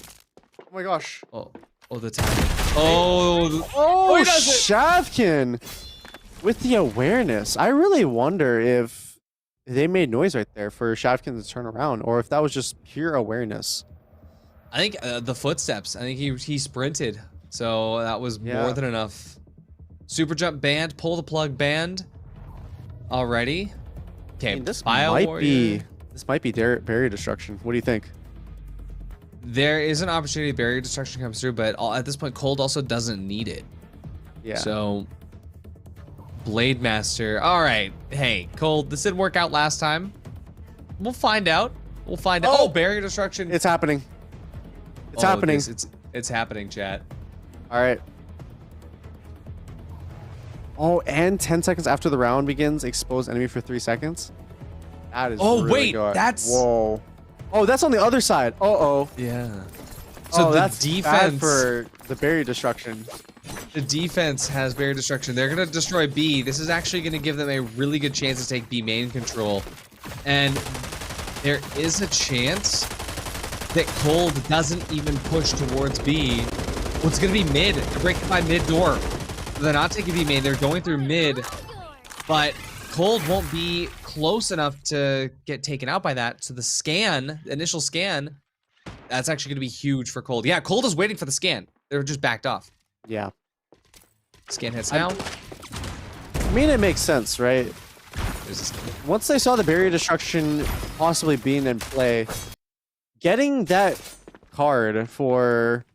Speaker 2: Oh my gosh.
Speaker 14: Oh, the timing. Oh,
Speaker 2: Shavkin with the awareness. I really wonder if they made noise right there for Shavkin to turn around, or if that was just pure awareness.
Speaker 14: I think the footsteps. I think he sprinted, so that was more than enough. Super jump banned. Pull the plug banned. Already. Okay,
Speaker 2: I mean, this
Speaker 14: Bio
Speaker 2: might
Speaker 14: Warrior.
Speaker 2: be barrier destruction. What do you think?
Speaker 14: There is an opportunity barrier destruction comes through, but at this point, Cold also doesn't need it.
Speaker 2: Yeah.
Speaker 14: So, Blade Master. All right. Hey, Cold, this didn't work out last time. We'll find out. We'll find out. Oh, barrier destruction.
Speaker 2: It's happening. It's happening.
Speaker 14: It's happening, chat.
Speaker 2: All right. Oh, and 10 seconds after the round begins, expose enemy for 3 seconds. That is really good.
Speaker 14: That's...
Speaker 2: Whoa. Oh, that's on the other side. Uh-oh.
Speaker 14: Yeah. So
Speaker 2: that's
Speaker 14: defense
Speaker 2: bad for the barrier destruction.
Speaker 14: The defense has barrier destruction. They're going to destroy B. This is actually going to give them a really good chance to take B main control. And there is a chance that Cold doesn't even push towards B. Well, it's going to be mid. They're breaking by mid door. They're not taking B main. They're going through mid. But Cold won't be close enough to get taken out by that. So the scan, the initial scan, that's actually going to be huge for Cold. Yeah, Cold is waiting for the scan. They're just backed off.
Speaker 2: Yeah.
Speaker 14: Scan hits now.
Speaker 2: I mean, it makes sense, right? Once they saw the barrier destruction possibly being in play, getting that card for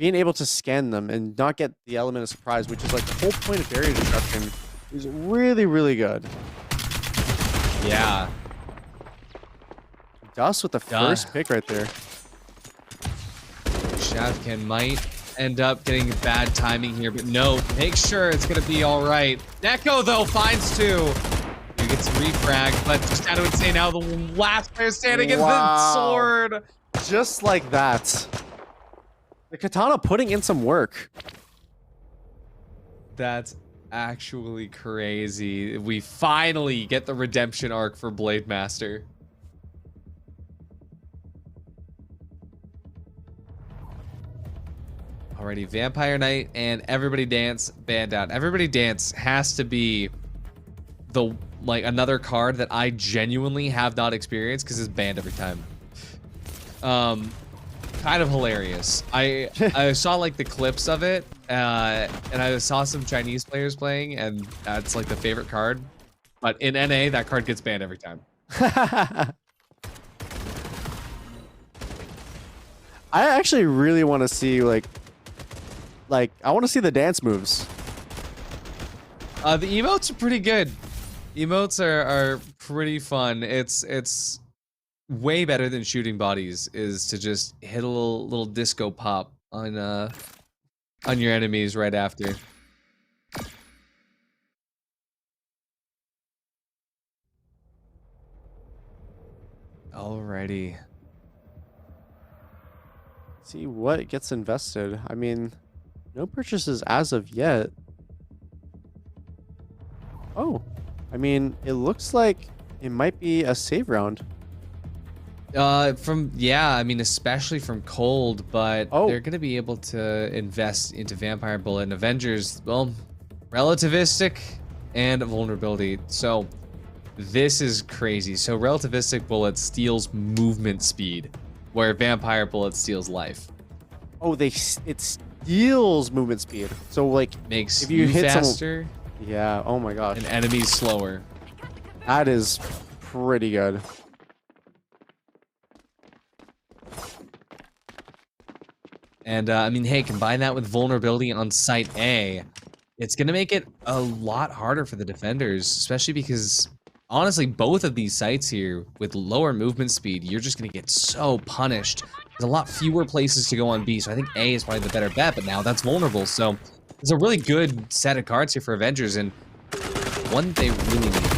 Speaker 2: being able to scan them and not get the element of surprise, which is like the whole point of barrier destruction, is really, really good.
Speaker 14: Yeah.
Speaker 2: Dust with the first pick right there.
Speaker 14: Shavkin might end up getting bad timing here, but no, make sure it's gonna be all right. Neko though finds 2. He gets refrag, but just kind of insane now. The last player standing in the sword.
Speaker 2: Just like that. The katana putting in some work.
Speaker 14: That's actually crazy. We finally get the redemption arc for Blade Master. Alrighty, Vampire Knight and Everybody Dance banned out. Everybody Dance has to be the another card that I genuinely have not experienced because it's banned every time. Kind of hilarious. I saw like the clips of it, and I saw some Chinese players playing, and that's like the favorite card. But in NA, that card gets banned every time.
Speaker 2: I actually really want to see like I want to see the dance moves.
Speaker 14: The emotes are pretty good. Emotes are pretty fun. It's way better than shooting bodies is to just hit a little disco pop on your enemies right after. Alrighty.
Speaker 2: See what gets invested. I mean, no purchases as of yet. Oh, I mean, it looks like it might be a save round.
Speaker 14: I mean, especially from Cold, but they're gonna be able to invest into Vampire Bullet and Avengers. Well, relativistic and vulnerability. So this is crazy. So relativistic Bullet steals movement speed, where Vampire Bullet steals life.
Speaker 2: Oh, it steals movement speed. So like
Speaker 14: makes
Speaker 2: if you hit
Speaker 14: faster.
Speaker 2: Yeah. Oh my gosh.
Speaker 14: And enemies slower.
Speaker 2: That is pretty good.
Speaker 14: And I mean, hey, combine that with vulnerability on site A, it's gonna make it a lot harder for the defenders, especially because honestly, both of these sites here with lower movement speed, you're just gonna get so punished. There's a lot fewer places to go on B, so I think A is probably the better bet, but now that's vulnerable. So it's a really good set of cards here for Avengers, and one they really need.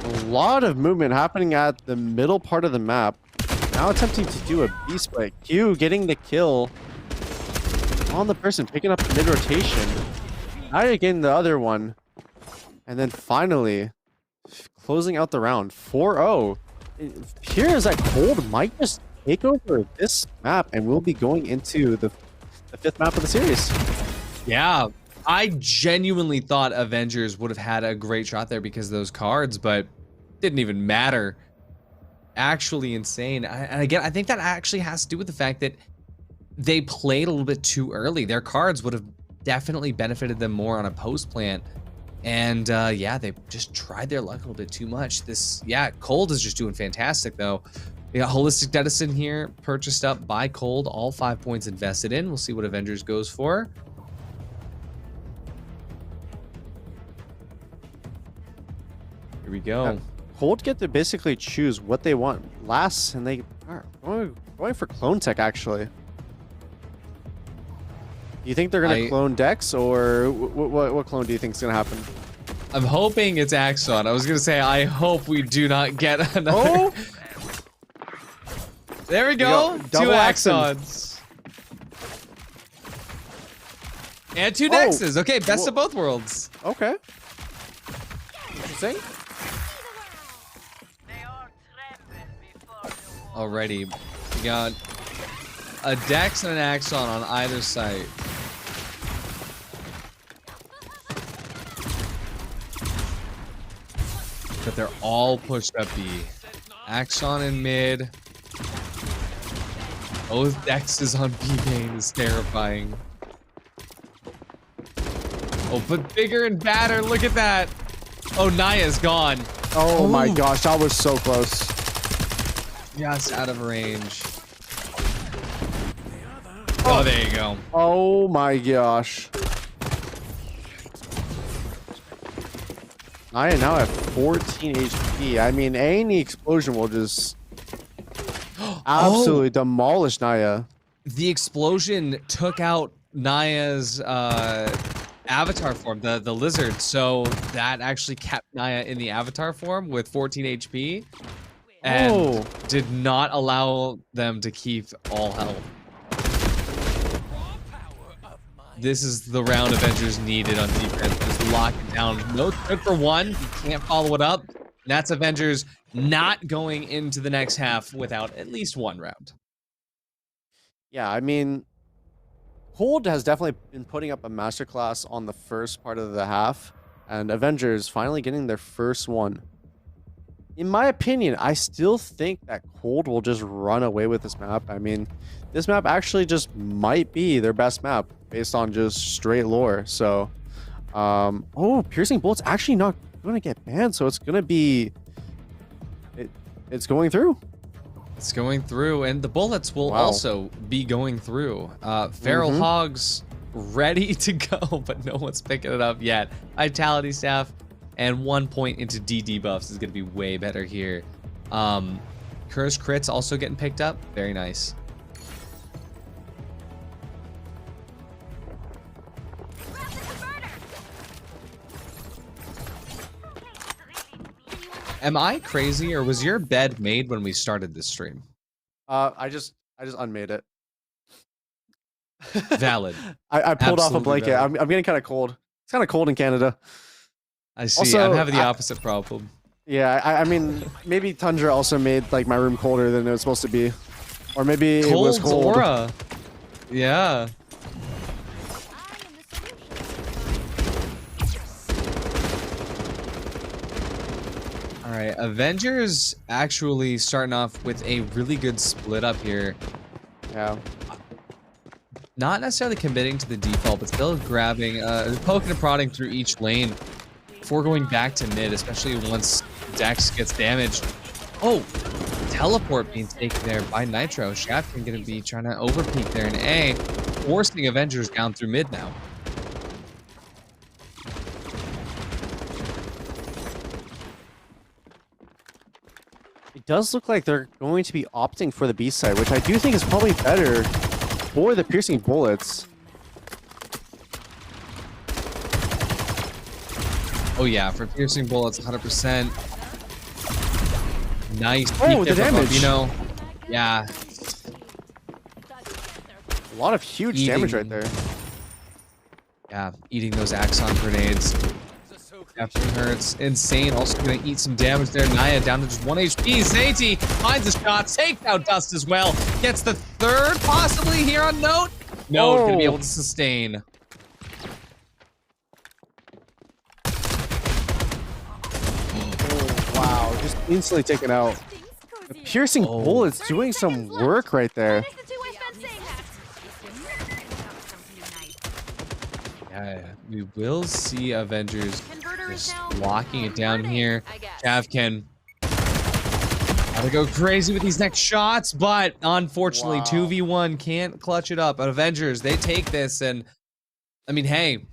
Speaker 2: A lot of movement happening at the middle part of the map. Now attempting to do a B split. Q getting the kill on the person, picking up the mid rotation. Now you're getting the other one. And then finally, closing out the round. 4-0. Here is that Cold might just take over this map, and we'll be going into the 5th map of the series.
Speaker 14: Yeah, I genuinely thought Avengers would have had a great shot there because of those cards, but didn't even matter. Actually insane. And again, I think that actually has to do with the fact that they played a little bit too early. Their cards would have definitely benefited them more on a post plant. And yeah, they just tried their luck a little bit too much. Cold is just doing fantastic though. We got Holistic Dedison here, purchased up by Cold, all 5 points invested in. We'll see what Avengers goes for. Here we go.
Speaker 2: Cold get to basically choose what they want last, and they are going for clone tech actually. Do you think they're gonna clone Dex, or what clone do you think is gonna happen?
Speaker 14: I'm hoping it's Axon. I was gonna say I hope we do not get another.
Speaker 2: Oh!
Speaker 14: There we go.
Speaker 2: Double
Speaker 14: 2 Axons. And 2 Dexes. Okay, best of both worlds.
Speaker 2: Okay. Interesting.
Speaker 14: Alrighty, we got a Dex and an Axon on either side. But they're all pushed up B. Axon in mid. Both Dexes on B main is terrifying. Oh, but bigger and badder. Look at that. Oh, Naya's gone.
Speaker 2: Oh my gosh, that was so close.
Speaker 14: Yes, out of range. Oh, there you go.
Speaker 2: Oh my gosh. I now have 14 HP. I mean, any explosion will just absolutely demolish Naya.
Speaker 14: The explosion took out Naya's avatar form, the lizard, so that actually kept Naya in the avatar form with 14 HP and did not allow them to keep all health. This is the round Avengers needed on defense. Just lock it down. No good for one. You can't follow it up. That's Avengers not going into the next half without at least one round.
Speaker 2: Yeah, I mean, Cold has definitely been putting up a masterclass on the first part of the half, and Avengers finally getting their first one. In my opinion, I still think that Cold will just run away with this map. I mean, this map actually just might be their best map based on just straight lore. So, Piercing Bolt's actually not going to get banned, so it's going to be... It's going through.
Speaker 14: It's going through, and the bullets will also be going through. Feral Hogs ready to go, but no one's picking it up yet. Vitality Staff and 1 point into DD buffs is going to be way better here. Curse Crits also getting picked up. Very nice. Am I crazy, or was your bed made when we started this stream?
Speaker 2: I just unmade it.
Speaker 14: Valid.
Speaker 2: I pulled off a
Speaker 14: Absolutely
Speaker 2: blanket.
Speaker 14: valid.
Speaker 2: I'm getting kind of cold. It's kind of cold in Canada.
Speaker 14: I see.
Speaker 2: Also,
Speaker 14: I'm having the opposite problem.
Speaker 2: Yeah, I mean, maybe Tundra also made like my room colder than it was supposed to be, or maybe it was
Speaker 14: Cold
Speaker 2: cold.
Speaker 14: Aura. Yeah. All right, Avengers actually starting off with a really good split up here.
Speaker 2: Yeah.
Speaker 14: Not necessarily committing to the default, but still grabbing, poking and prodding through each lane before going back to mid, especially once Dex gets damaged. Oh, teleport being taken there by Nitro. Shafton gonna be trying to overpeak there in A, forcing Avengers down through mid now.
Speaker 2: It does look like they're going to be opting for the B side, which I do think is probably better for the piercing bullets.
Speaker 14: Oh yeah, for piercing bullets, 100%. Nice.
Speaker 2: Oh, the damage.
Speaker 14: You know, yeah.
Speaker 2: A lot of huge damage right there.
Speaker 14: Yeah, eating those Axon grenades. Definitely hurts. Insane. Also gonna eat some damage there. Naya down to just 1 HP. Zati finds a shot. Takes out Dust as well. Gets the third possibly here on Note. Note gonna be able to sustain.
Speaker 2: Wow, just instantly taken out. The piercing bullets doing some work right there.
Speaker 14: Yeah, we will see Avengers just locking it down here. Cav gotta go crazy with these next shots, but unfortunately 2v1 can't clutch it up. But Avengers, they take this, and I mean, hey,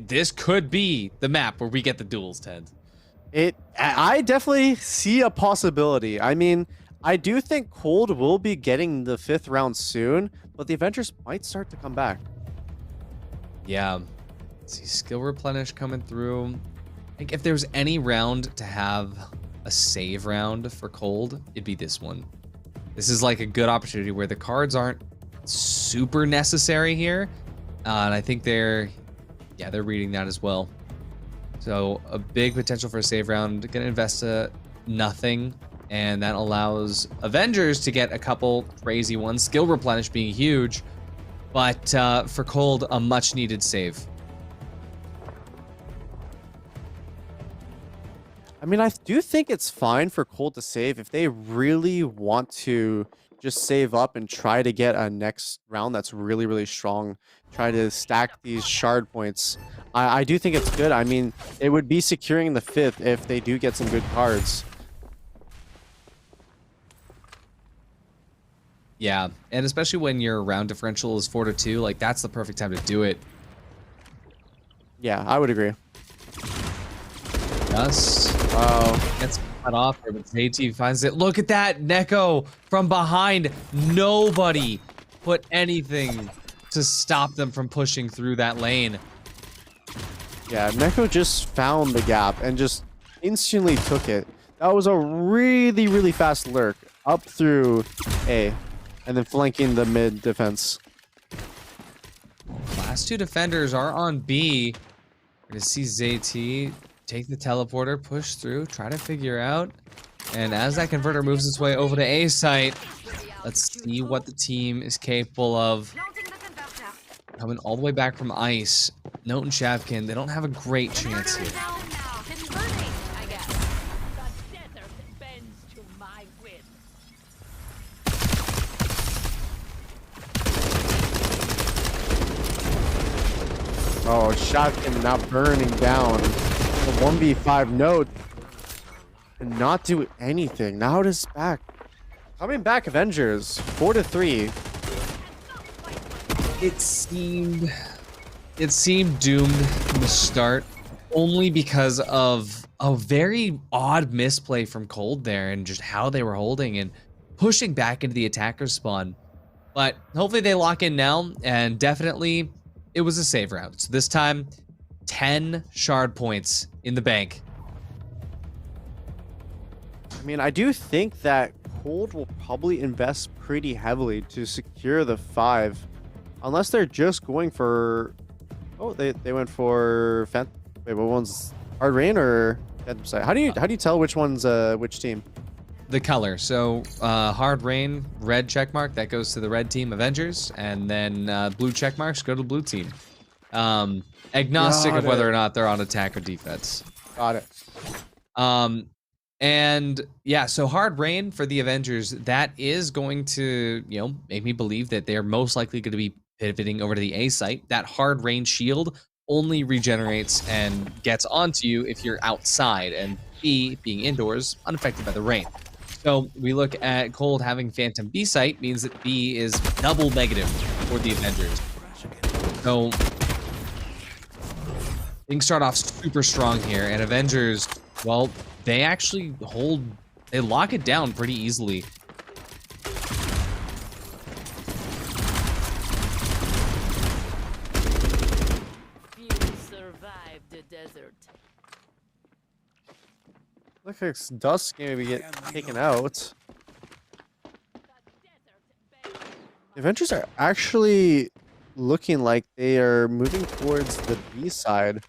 Speaker 14: this could be the map where we get the duels, TenZ.
Speaker 2: I definitely see a possibility. I mean, I do think Cold will be getting the 5th round soon, but the Avengers might start to come back.
Speaker 14: Yeah. See skill replenish coming through. I think if there's any round to have a save round for Cold, it'd be this one. This is like a good opportunity where the cards aren't super necessary here. And I think they're reading that as well. So a big potential for a save round. Gonna invest nothing, and that allows Avengers to get a couple crazy ones. Skill replenish being huge, but for Cold, a much needed save.
Speaker 2: I mean, I do think it's fine for Cold to save if they really want to just save up and try to get a next round that's really, really strong. Try to stack these shard points. I do think it's good. I mean, it would be securing the 5th if they do get some good cards.
Speaker 14: Yeah, and especially when your round differential is 4-2, like that's the perfect time to do it.
Speaker 2: Yeah, I would agree.
Speaker 14: Dust.
Speaker 2: Oh,
Speaker 14: gets cut off there, but ZT finds it. Look at that, Neko from behind. Nobody put anything to stop them from pushing through that lane.
Speaker 2: Yeah, Neko just found the gap and just instantly took it. That was a really, really fast lurk up through A, and then flanking the mid defense.
Speaker 14: Last two defenders are on B. We're gonna see ZT take the teleporter, push through, try to figure out. And as that converter moves its way over to A site, let's see what the team is capable of. Coming all the way back from ice. Note and Shavkin, they don't have a great chance here.
Speaker 2: Oh, Shavkin now burning down. The 1v5 Note and not do anything. Now it is back. Coming back, Avengers 4-3.
Speaker 14: It seemed doomed from the start, only because of a very odd misplay from Cold there and just how they were holding and pushing back into the attacker spawn. But hopefully they lock in now, and definitely it was a save round. So this time, 10 shard points in the bank.
Speaker 2: I mean, I do think that Cold will probably invest pretty heavily to secure the 5. Unless they're just going for... Oh, they went for... Wait, what one's... Hard Rain or... Phantom Sight? How do you tell which one's which team?
Speaker 14: The color. So, Hard Rain, red checkmark, that goes to the red team, Avengers. And then blue checkmarks go to the blue team. Agnostic of whether or not they're on attack or defense.
Speaker 2: Got it.
Speaker 14: And yeah, so Hard Rain for the Avengers, that is going to, you know, make me believe that they're most likely going to be pivoting over to the A site. That Hard Rain shield only regenerates and gets onto you if you're outside, and B, being indoors, unaffected by the rain. So we look at Cold having Phantom B site means that B is double negative for the Avengers. So things start off super strong here, and Avengers, well, they actually they lock it down pretty easily.
Speaker 2: Looks like Dusk gonna be get taken out. The Avengers are actually looking like they are moving towards the B side,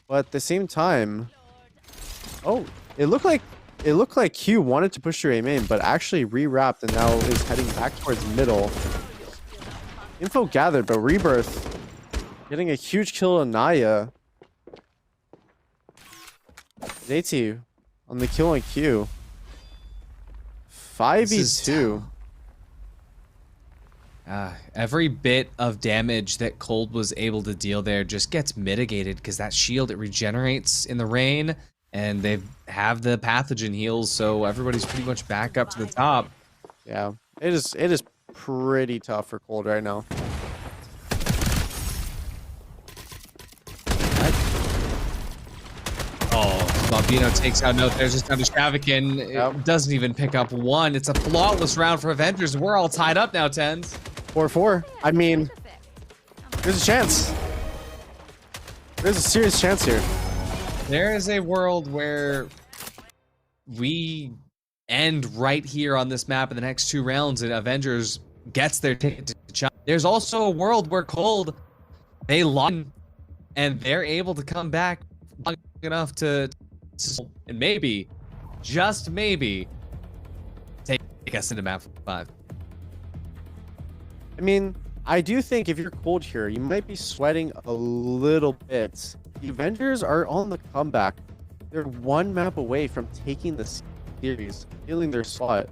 Speaker 2: but at the same time, oh, it looked like Q wanted to push through A main, but actually rewrapped and now is heading back towards middle. Info gathered, but Rebirth getting a huge kill on Naya. JT on the kill on Q. 5v2.
Speaker 14: Every bit of damage that Cold was able to deal there just gets mitigated because that shield, it regenerates in the rain, and they have the pathogen heals, so everybody's pretty much back up to the top.
Speaker 2: Yeah, it is pretty tough for Cold right now.
Speaker 14: Oh, Bambino takes out Note. There's just down to Shavikin. It doesn't even pick up one. It's a flawless round for Avengers. We're all tied up now, TenZ.
Speaker 2: 4-4. I mean, there's a chance. There's a serious chance here.
Speaker 14: There is a world where we end right here on this map in the next 2 rounds and Avengers gets their ticket to China. There's also a world where Cold, they lock and they're able to come back long enough to and maybe, just maybe, take us into map 5.
Speaker 2: I mean, I do think if you're Cold here, you might be sweating a little bit. The Avengers are on the comeback. They're one map away from taking the series, stealing their spot.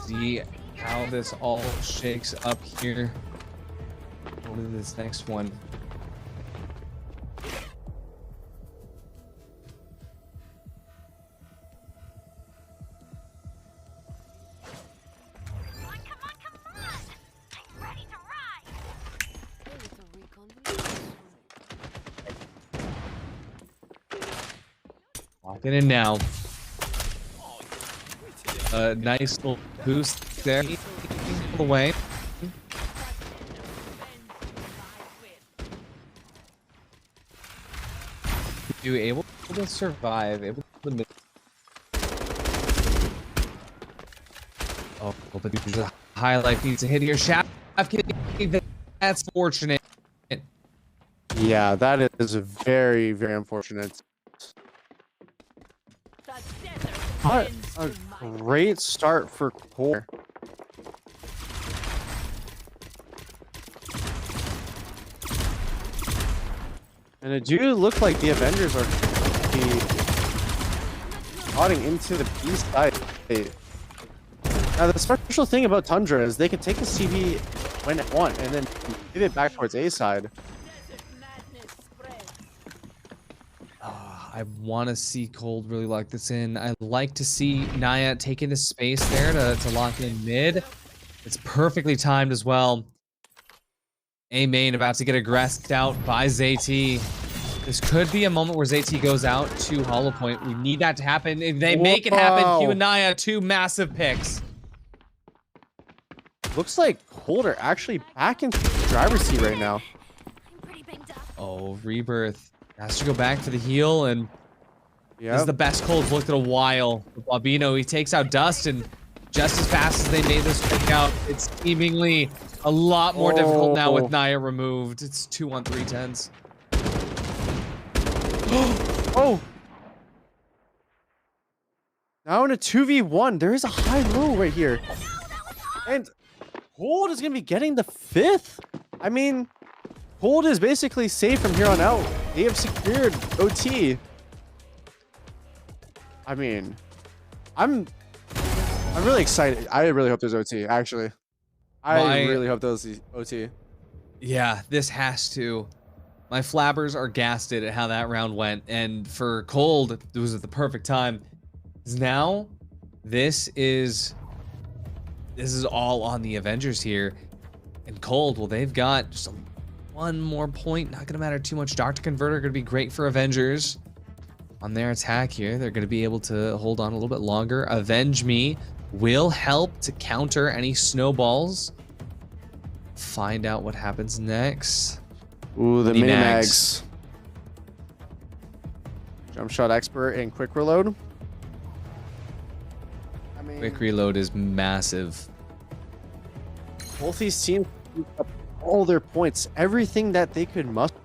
Speaker 14: See how this all shakes up here. What is this next one? Walking in now. A nice little boost there. Away. You able to survive? Able to. Oh, but there's a highlight needs to hit your shaft. That's fortunate.
Speaker 2: Yeah, that is very, very unfortunate. What a great start for Core. And it do look like the Avengers are plotting into the B side. Now the special thing about Tundra is they can take the CV when it want and then give it back towards A side.
Speaker 14: I want to see Cold really lock this in. I like to see Naya taking the space there to lock in mid. It's perfectly timed as well. A main about to get aggressed out by ZT. This could be a moment where ZT goes out to Hollow Point. We need that to happen. If they make it happen, Q and Naya, 2 massive picks.
Speaker 2: Looks like Cold are actually back into the driver's seat right now.
Speaker 14: Oh, Rebirth. Has to go back for the heal, and this is the best Cold's looked at a while. Bobino, he takes out Dust, and just as fast as they made this pick out, it's seemingly a lot more difficult now with Naya removed. It's 2-on-3 TenZ.
Speaker 2: Oh! Now in a 2v1, there is a high-low right here. And Cold is going to be getting the 5th? I mean, Cold is basically safe from here on out. They have secured OT. I mean, I'm really excited. I really hope there's OT, actually. I really hope there's OT.
Speaker 14: Yeah, this has to. My flabbers are gasted at how that round went, and for Cold, it was at the perfect time. Now, this is all on the Avengers here. And Cold, well, they've got just one more point. Not going to matter too much. Doctor Converter going to be great for Avengers. On their attack here, they're going to be able to hold on a little bit longer. Avenge Me will help to counter any snowballs. Find out what happens next.
Speaker 2: Ooh, the mini-mags. Jump shot expert and quick reload. I mean,
Speaker 14: Quick reload is massive.
Speaker 2: Both these teams used up all their points, everything that they could muster.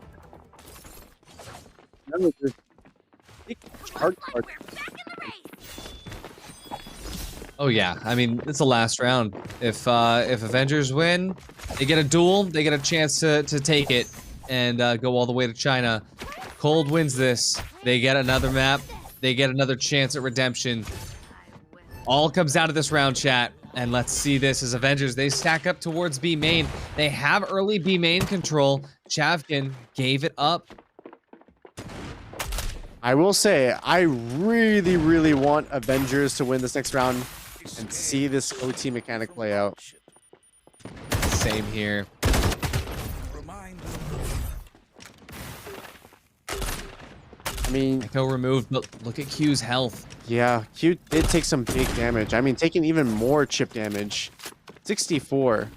Speaker 14: Oh yeah, I mean it's the last round. If Avengers win, they get a duel, they get a chance to take it and go all the way to China. Cold wins this, they get another map, they get another chance at redemption. All comes down to this round, chat. And let's see this as Avengers. They stack up towards B main. They have early B main control. Chavkin gave it up.
Speaker 2: I will say, I really, really want Avengers to win this next round and see this OT mechanic play out.
Speaker 14: Same here.
Speaker 2: I mean,
Speaker 14: Echo removed, but look at Q's health.
Speaker 2: Yeah, Q did take some big damage. I mean, taking even more chip damage. 64.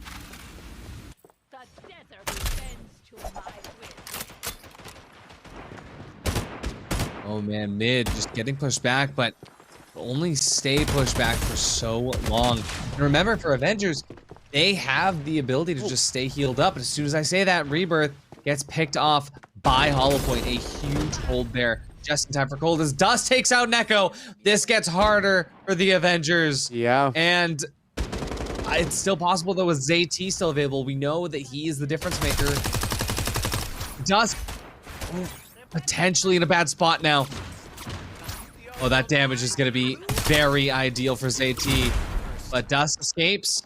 Speaker 14: Oh man, mid just getting pushed back, but only stay pushed back for so long. And remember, for Avengers, they have the ability to just stay healed up. As soon as I say that, Rebirth gets picked off by Hollow Point. A huge hold there just in time for Cold as Dust takes out Neko. This gets harder for the Avengers.
Speaker 2: Yeah.
Speaker 14: And it's still possible though with ZT still available. We know that he is the difference maker. Dust potentially in a bad spot now. Oh, that damage is going to be very ideal for ZT. But Dust escapes.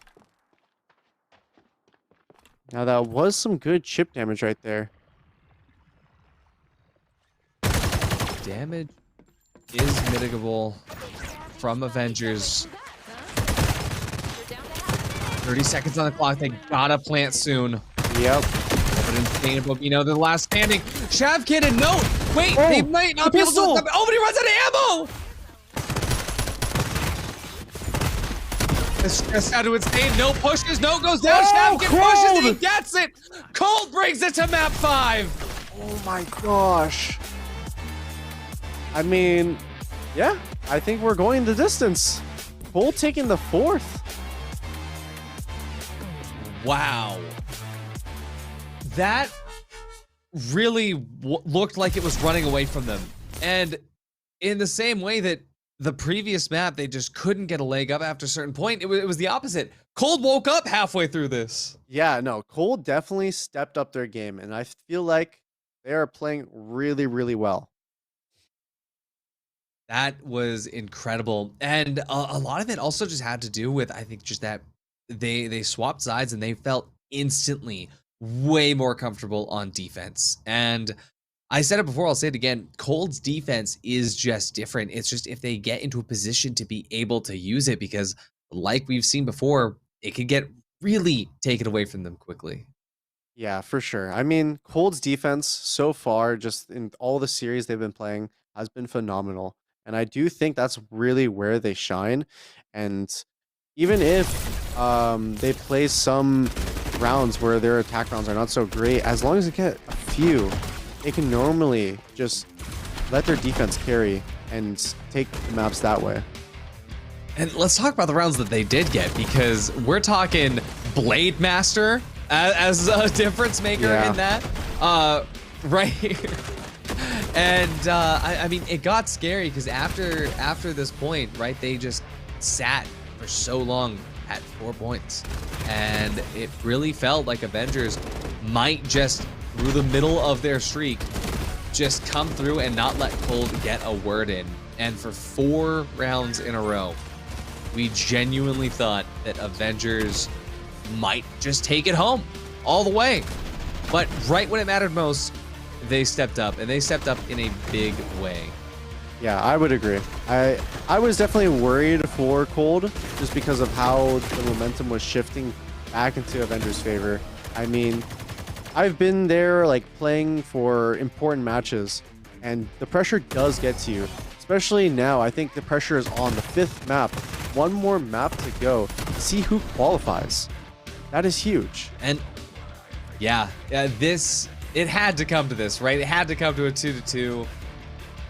Speaker 2: Now that was some good chip damage right there.
Speaker 14: Damage is mitigable from Avengers. 30 seconds on the clock. They gotta plant soon.
Speaker 2: Yep.
Speaker 14: But insane Bobino, the last standing. Shavkid and Note. Wait, they might not be able to. Oh, but he runs out of ammo. It's stressed out to Insane. Note pushes. Note goes down. Shavkid pushes and he gets it. Colt brings it to map 5.
Speaker 2: Oh my gosh. I mean, yeah, I think we're going the distance. Colt taking the 4th.
Speaker 14: Wow. That really looked like it was running away from them. And in the same way that the previous map, they just couldn't get a leg up after a certain point, it was the opposite. Cold woke up halfway through this.
Speaker 2: Yeah, no, Cold definitely stepped up their game, and I feel like they are playing really, really well.
Speaker 14: That was incredible. And a lot of it also just had to do with, I think, just that they swapped sides and they felt instantly way more comfortable on defense. And I said it before, I'll say it again, Cold's defense is just different. It's just if they get into a position to be able to use it, because like we've seen before, it could get really taken away from them quickly.
Speaker 2: Yeah, for sure. I mean, Cold's defense so far, just in all the series they've been playing, has been phenomenal. And I do think that's really where they shine. And even if they play some rounds where their attack rounds are not so great, as long as they get a few, they can normally just let their defense carry and take the maps that way.
Speaker 14: And let's talk about the rounds that they did get, because we're talking Blade Master as a difference maker in that right here. And I mean, it got scary because after this point, right, they just sat for so long at 4 points, and it really felt like Avengers might just, through the middle of their streak, just come through and not let Cold get a word in. And for 4 rounds in a row, we genuinely thought that Avengers might just take it home all the way. But right when it mattered most, they stepped up, and they stepped up in a big way.
Speaker 2: Yeah, I would agree. I was definitely worried for Cold just because of how the momentum was shifting back into Avengers' favor. I mean, I've been there like playing for important matches, and the pressure does get to you. Especially now, I think the pressure is on the 5th map. 1 more map to go to see who qualifies. That is huge.
Speaker 14: And yeah, it had to come to this, right? It had to come to a 2-2.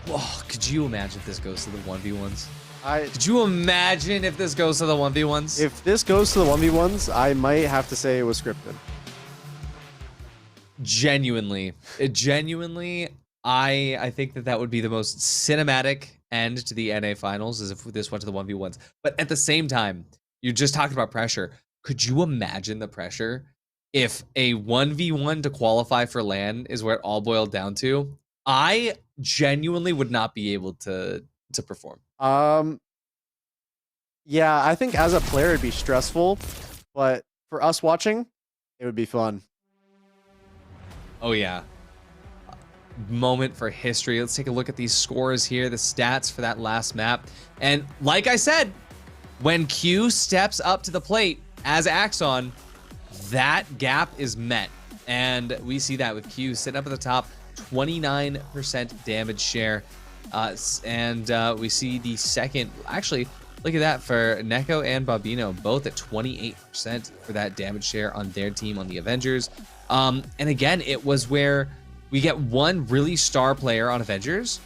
Speaker 14: Oh, could you imagine if this goes to the 1v1s? Could you imagine if this goes to the 1v1s?
Speaker 2: If this goes to the 1v1s, I might have to say it was scripted.
Speaker 14: Genuinely, I think that would be the most cinematic end to the NA finals, is if this went to the 1v1s. But at the same time, you just talked about pressure. Could you imagine the pressure if a 1v1 to qualify for LAN is where it all boiled down to? I genuinely would not be able to perform.
Speaker 2: Yeah, I think as a player it'd be stressful, but for us watching, it would be fun.
Speaker 14: Oh yeah. Moment for history. Let's take a look at these scores here, the stats for that last map. And like I said, when Q steps up to the plate as Axon, that gap is met. And we see that with Q sitting up at the top, 29% damage share. And we see the second, actually, look at that for Neko and Bobino, both at 28% for that damage share on their team on the Avengers. And again, it was where we get one really star player on Avengers,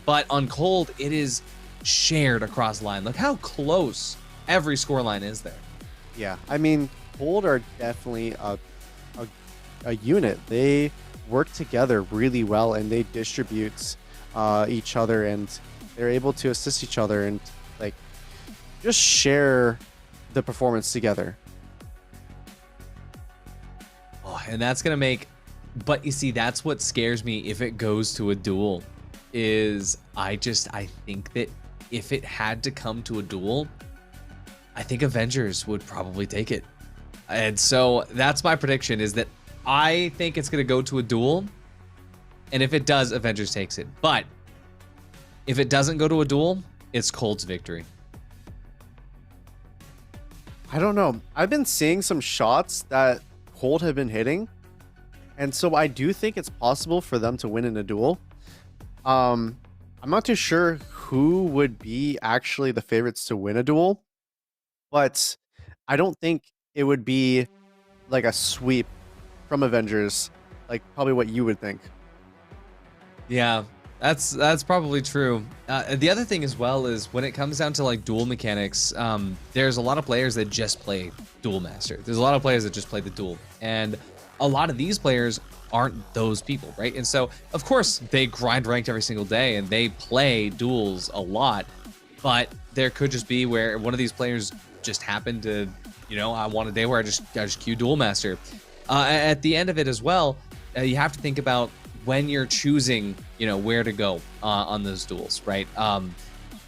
Speaker 14: but on Cold, it is shared across line. Look how close every scoreline is there.
Speaker 2: Yeah, I mean, Cold are definitely a unit. They work together really well, and they distribute each other, and they're able to assist each other and like just share the performance together.
Speaker 14: Oh, and that's gonna make, but you see, that's what scares me if it goes to a duel. Is I think that if it had to come to a duel, I think Avengers would probably take it. And so that's my prediction, is that I think it's gonna go to a duel, and if it does, Avengers takes it. But if it doesn't go to a duel, it's Cold's victory.
Speaker 2: I don't know. I've been seeing some shots that Cold have been hitting, and so I do think it's possible for them to win in a duel. I'm not too sure who would be actually the favorites to win a duel, but I don't think it would be like a sweep from Avengers, like probably what you would think.
Speaker 14: Yeah, that's probably true. The other thing as well is when it comes down to like duel mechanics, there's a lot of players that just play Duel Master. There's a lot of players that just play the duel, and a lot of these players aren't those people, right? And so of course they grind ranked every single day and they play duels a lot, but there could just be where one of these players just happened to, you know, I want a day where I just queue Duel Master. At the end of it as well, you have to think about when you're choosing, you know, where to go on those duels, right?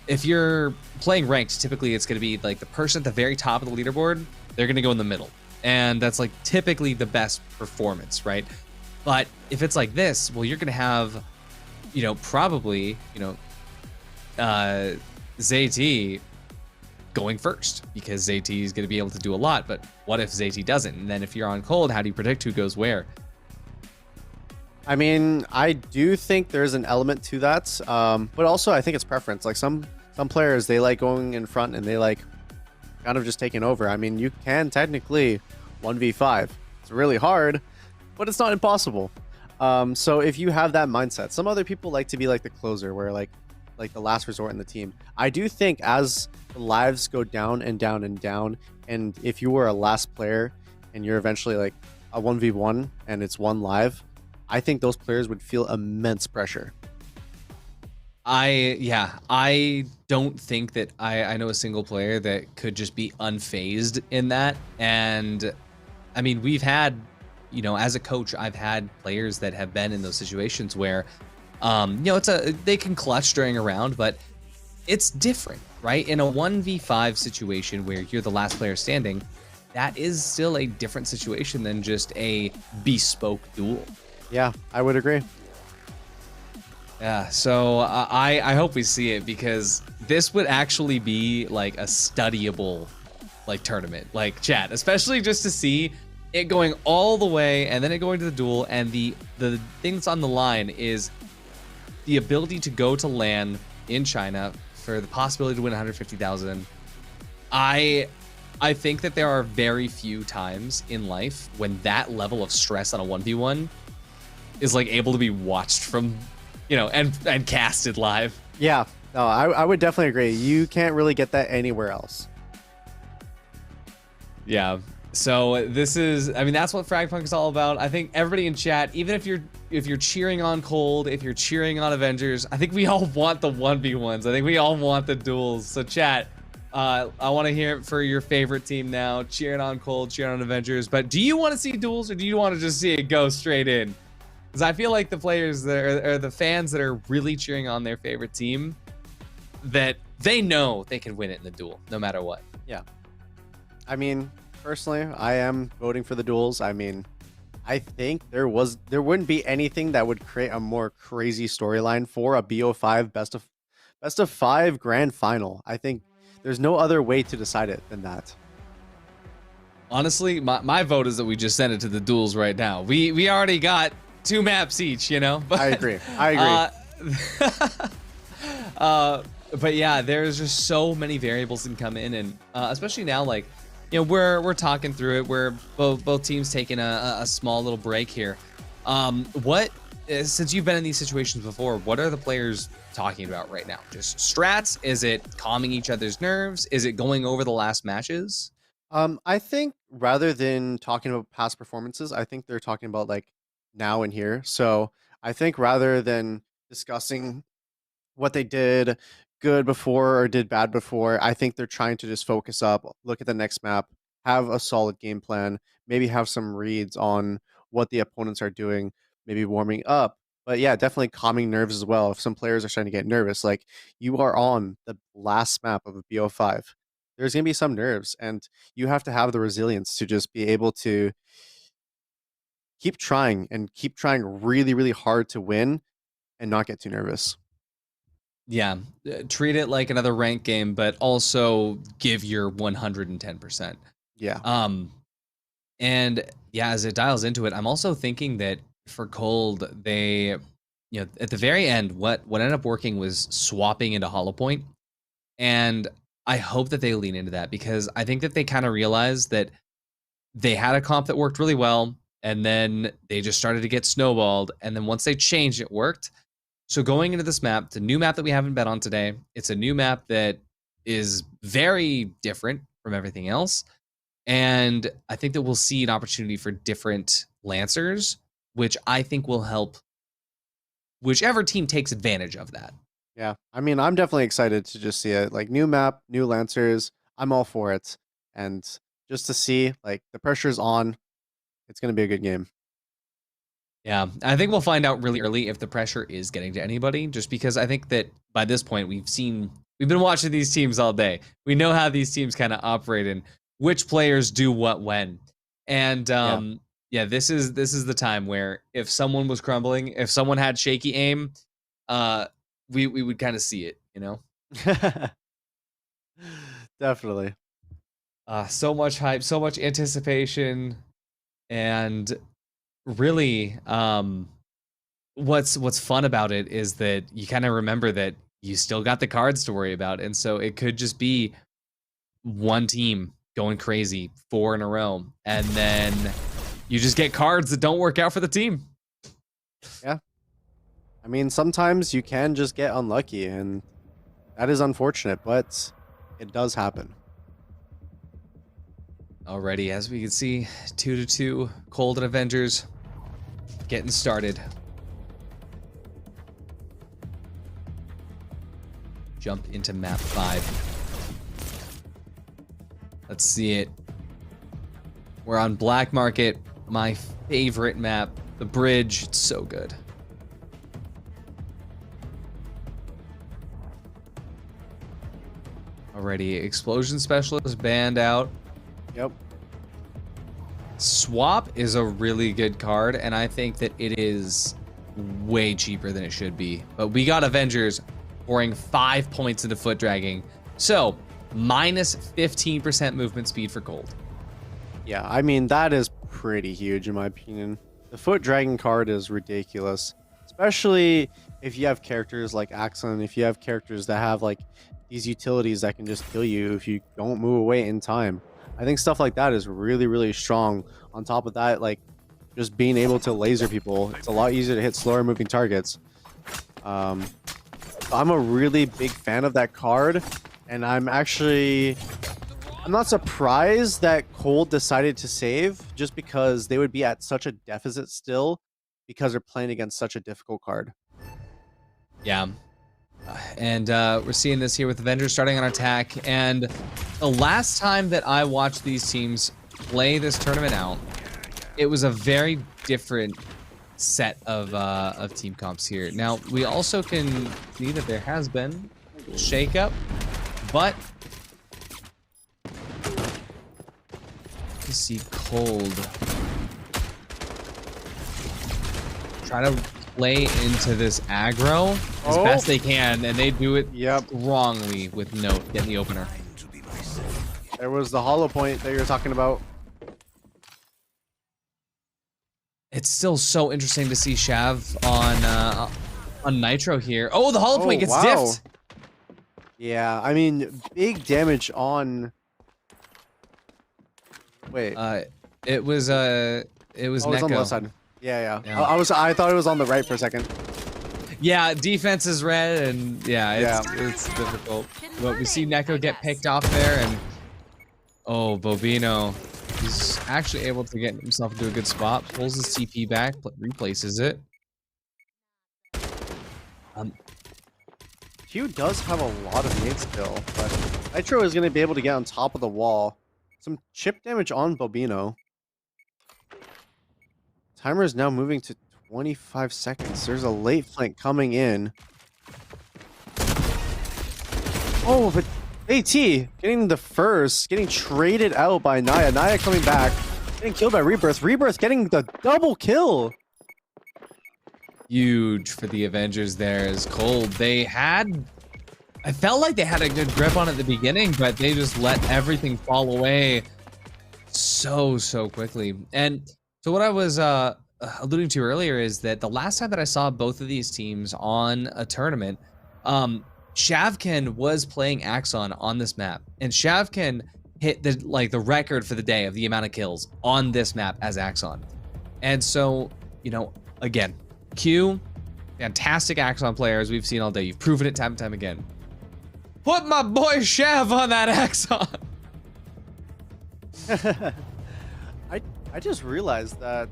Speaker 14: If you're playing ranked, typically it's going to be like the person at the very top of the leaderboard, they're going to go in the middle. And that's like typically the best performance, right? But if it's like this, well, you're going to have, you know, probably, you know, ZT going first, because ZT is going to be able to do a lot. But what if ZT doesn't? And then if you're on Cold, how do you predict who goes where?
Speaker 2: I mean, I do think there's an element to that, but also I think it's preference. Like some players, they like going in front and they like kind of just taking over. I mean, you can technically 1v5. It's really hard, but it's not impossible. So if you have that mindset, some other people like to be like the closer, where like the last resort in the team. I do think as the lives go down and down and down, and if you were a last player and you're eventually like a 1v1 and it's one live, I think those players would feel immense pressure.
Speaker 14: I don't think that I know a single player that could just be unfazed in that. And I mean, we've had, you know, as a coach, I've had players that have been in those situations where, you know, they can clutch during a round, but it's different, right? In a 1v5 situation where you're the last player standing, that is still a different situation than just a bespoke duel.
Speaker 2: Yeah, I would agree.
Speaker 14: Yeah, so I hope we see it, because this would actually be like a studyable like tournament, like chat, especially just to see it going all the way and then it going to the duel, and the things on the line is the ability to go to LAN in China for the possibility to win 150,000. I think that there are very few times in life when that level of stress on a 1v1 is like able to be watched from, you know, and casted live.
Speaker 2: Yeah, no, I would definitely agree. You can't really get that anywhere else.
Speaker 14: Yeah. So this is, I mean, that's what Frag Punk is all about. I think everybody in chat, even if you're cheering on Cold, if you're cheering on Avengers, I think we all want the 1v1s. I think we all want the duels. So chat, I want to hear it for your favorite team now. Cheering on Cold, cheering on Avengers. But do you want to see duels, or do you want to just see it go straight in? Because I feel like the players that are the fans that are really cheering on their favorite team, that they know they can win it in the duel, no matter what.
Speaker 2: Yeah. I mean, personally, I am voting for the duels. I mean, I think there wouldn't be anything that would create a more crazy storyline for a BO5 best of 5 grand final. I think there's no other way to decide it than that.
Speaker 14: Honestly, my vote is that we just send it to the duels right now. We already got 2 maps each, you know. But,
Speaker 2: I agree.
Speaker 14: But yeah, there's just so many variables that can come in, and especially now, like, you know, we're talking through it. We're both teams taking a small little break here. Since you've been in these situations before, what are the players talking about right now? Just strats? Is it calming each other's nerves? Is it going over the last matches?
Speaker 2: I think rather than talking about past performances, I think they're talking about like now and here. So I think rather than discussing what they did good before or did bad before, I think they're trying to just focus up, look at the next map, have a solid game plan, maybe have some reads on what the opponents are doing, maybe warming up. But yeah, definitely calming nerves as well. If some players are starting to get nervous, like you are on the last map of a BO5, there's going to be some nerves, and you have to have the resilience to just be able to keep trying and keep trying really, really hard to win and not get too nervous.
Speaker 14: Yeah, treat it like another ranked game, but also give your 110%.
Speaker 2: Yeah.
Speaker 14: And yeah, as it dials into it, I'm also thinking that for Cold, they, at the very end, what ended up working was swapping into Hollow Point, and I hope that they lean into that because I think that they kind of realized that they had a comp that worked really well, and then they just started to get snowballed, and then once they changed, it worked. So going into this map, it's a new map that we haven't bet on today. It's a new map that is very different from everything else. And I think that we'll see an opportunity for different Lancers, which I think will help whichever team takes advantage of that.
Speaker 2: Yeah, I mean, I'm definitely excited to just see it. Like, new map, new Lancers, I'm all for it. And just to see, like, the pressure's on, it's going to be a good game.
Speaker 14: Yeah, I think we'll find out really early if the pressure is getting to anybody, just because I think that by this point we've been watching these teams all day. We know how these teams kind of operate and which players do what when. And yeah, this is the time where if someone was crumbling, if someone had shaky aim, we would kind of see it,
Speaker 2: Definitely.
Speaker 14: So much hype, so much anticipation, and really, what's fun about it is that you kind of remember that you still got the cards to worry about, and so it could just be one team going crazy 4 in a row, and then you just get cards that don't work out for the team.
Speaker 2: Yeah. I mean, sometimes you can just get unlucky, and that is unfortunate, but it does happen.
Speaker 14: Alrighty, as we can see, 2-2, Cold and Avengers getting started. Jump into map 5. Let's see it. We're on Black Market, my favorite map. The bridge, it's so good. Alrighty, Explosion Specialist banned out.
Speaker 2: Yep.
Speaker 14: Swap is a really good card, and I think that it is way cheaper than it should be. But we got Avengers pouring 5 points into foot dragging. So, minus 15% movement speed for Cold.
Speaker 2: Yeah, I mean, that is pretty huge in my opinion. The foot dragging card is ridiculous, especially if you have characters like Axon, if you have characters that have like these utilities that can just kill you if you don't move away in time. I think stuff like that is really, really strong. On top of that, like just being able to laser people, it's a lot easier to hit slower moving targets. I'm a really big fan of that card, and I'm not surprised that Cold decided to save, just because they would be at such a deficit still because they're playing against such a difficult card.
Speaker 14: Yeah. And we're seeing this here with Avengers starting on attack. And the last time that I watched these teams play this tournament out, it was a very different set of team comps here. Now, we also can see that there has been a shakeup, but you see Cold try to play into this aggro as best they can, and they do it wrongly with Note getting the opener.
Speaker 2: There was the hollow point that you were talking about.
Speaker 14: It's still so interesting to see Shav on Nitro here. Oh, the hollow point gets diffed.
Speaker 2: Yeah, I mean, big damage on. Wait.
Speaker 14: It was
Speaker 2: Neko.
Speaker 14: It
Speaker 2: on the left side. Yeah. I thought it was on the right for a second.
Speaker 14: Yeah, defense is red, and it's difficult. But we see Neko get picked off there, and oh, Bobino He's actually able to get himself into a good spot, pulls his TP back, replaces it.
Speaker 2: Q does have a lot of nade skill, but Nitro is going to be able to get on top of the wall. Some chip damage on Bobino. Timer is now moving to 25 seconds. There's a late flank coming in. Oh, but AT getting the first, getting traded out by Naya. Naya coming back, getting killed by Rebirth. Rebirth getting the double kill.
Speaker 14: Huge for the Avengers there is Cold. I felt like they had a good grip on it at the beginning, but they just let everything fall away so quickly. And so what I was alluding to earlier is that the last time that I saw both of these teams on a tournament, Shavkin was playing Axon on this map, and Shavkin hit the record for the day of the amount of kills on this map as Axon. And so, you know, again, Q, fantastic Axon player as we've seen all day. You've proven it time and time again. Put my boy Shav on that Axon.
Speaker 2: I just realized that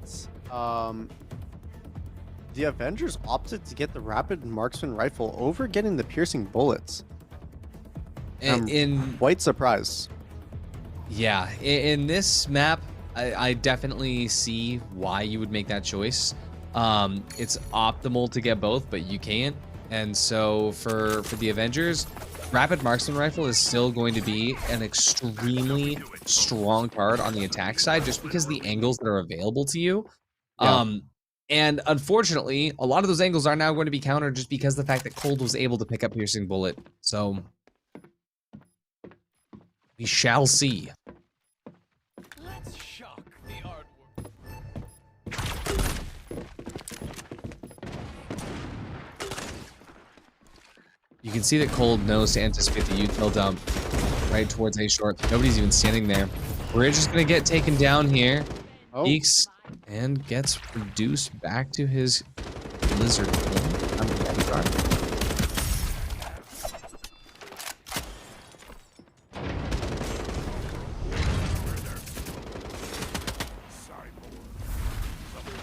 Speaker 2: the Avengers opted to get the rapid marksman rifle over getting the piercing bullets. I'm quite surprised.
Speaker 14: Yeah, in this map, I definitely see why you would make that choice. It's optimal to get both, but you can't. And so for the Avengers, rapid marksman rifle is still going to be an extremely strong card on the attack side, just because of the angles that are available to you.
Speaker 2: Yeah.
Speaker 14: And unfortunately, a lot of those angles are now going to be countered just because of the fact that Cold was able to pick up piercing bullet. So we shall see.
Speaker 16: Let's shock the artwork.
Speaker 14: You can see that Cold knows to anticipate the util dump right towards A short. Nobody's even standing there. We're just gonna get taken down here.
Speaker 2: Oh.
Speaker 14: Peeks and gets reduced back to his lizard form.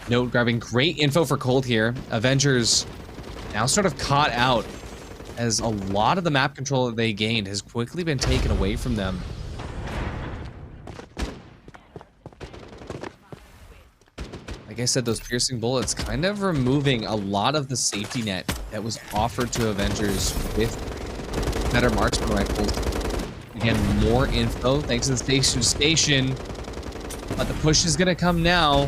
Speaker 14: Note grabbing, great info for Cold here. Avengers now sort of caught out as a lot of the map control that they gained has quickly been taken away from them. Like I said, those piercing bullets kind of removing a lot of the safety net that was offered to Avengers with better marksman rifles. Again, more info thanks to the station. But the push is gonna come now.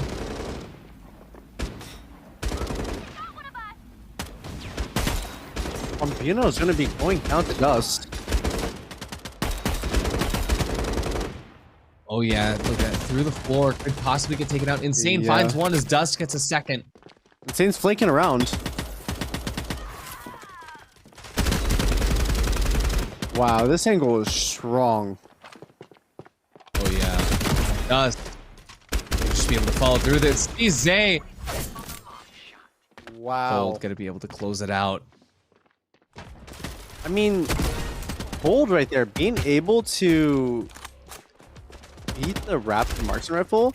Speaker 2: Bobino is going to be going down to dust.
Speaker 14: Oh yeah, look at through the floor, could possibly get taken out. Insane finds one as Dust gets a second.
Speaker 2: Insane's flanking around. Wow, this angle is strong.
Speaker 14: Oh yeah, Dust just be able to follow through this. TenZ.
Speaker 2: Wow.
Speaker 14: Cold gonna be able to close it out.
Speaker 2: I mean, Cold right there, being able to beat the rapid marksman rifle,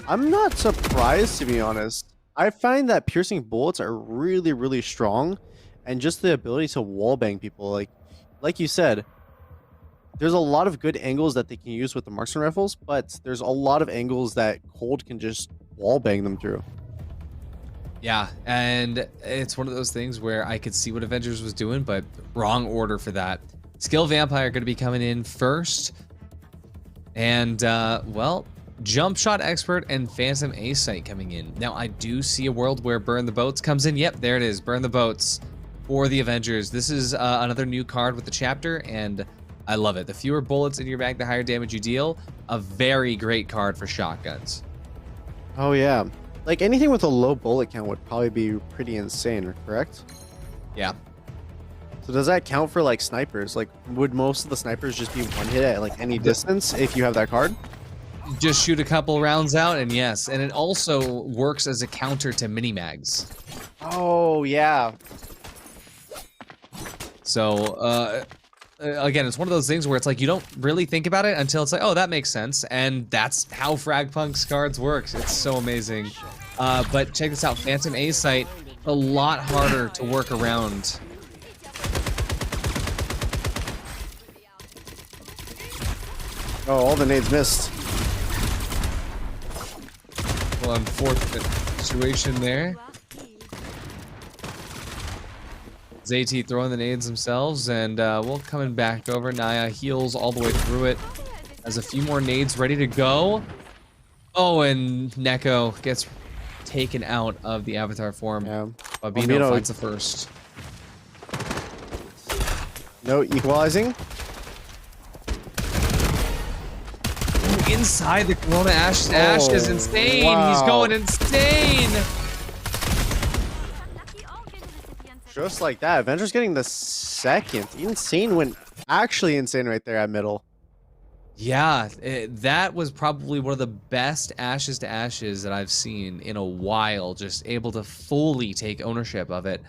Speaker 2: I'm not surprised, to be honest. I find that piercing bullets are really strong, and just the ability to wallbang people, like you said, there's a lot of good angles that they can use with the marksman rifles, but there's a lot of angles that Cold can just wallbang them through.
Speaker 14: Yeah, and it's one of those things where I could see what Avengers was doing, but wrong order for that. Skill Vampire going to be coming in first. And, well, Jump Shot Expert and Phantom Ace Sight coming in. Now, I do see a world where Burn the Boats comes in. Yep, there it is. Burn the Boats for the Avengers. This is another new card with the chapter, and I love it. The fewer bullets in your bag, the higher damage you deal. A very great card for shotguns.
Speaker 2: Oh, yeah. Like, anything with a low bullet count would probably be pretty insane, correct?
Speaker 14: Yeah.
Speaker 2: So does that count for, like, snipers? Like, would most of the snipers just be one hit at, like, any distance if you have that card?
Speaker 14: Just shoot a couple rounds out, and yes. And it also works as a counter to mini-mags.
Speaker 2: Oh, yeah.
Speaker 14: So, again, it's one of those things where it's like you don't really think about it until it's like, oh, that makes sense, and that's how Frag Punk's cards works. It's so amazing. But check this out, Phantom A site, a lot harder to work around.
Speaker 2: Oh, all the nades missed.
Speaker 14: Well, unfortunate situation there. ZT throwing the nades themselves, and we'll coming back over. Naya heals all the way through it. Has a few more nades ready to go. Oh, and Neko gets taken out of the avatar form.
Speaker 2: Yeah.
Speaker 14: Babino finds the first.
Speaker 2: No equalizing.
Speaker 14: Ooh, inside the Corona Ash is insane.
Speaker 2: Wow.
Speaker 14: He's going insane.
Speaker 2: Just like that, Avenger's getting the second. Insane went actually insane right there at middle.
Speaker 14: Yeah, that was probably one of the best Ashes to Ashes that I've seen in a while. Just able to fully take ownership of it.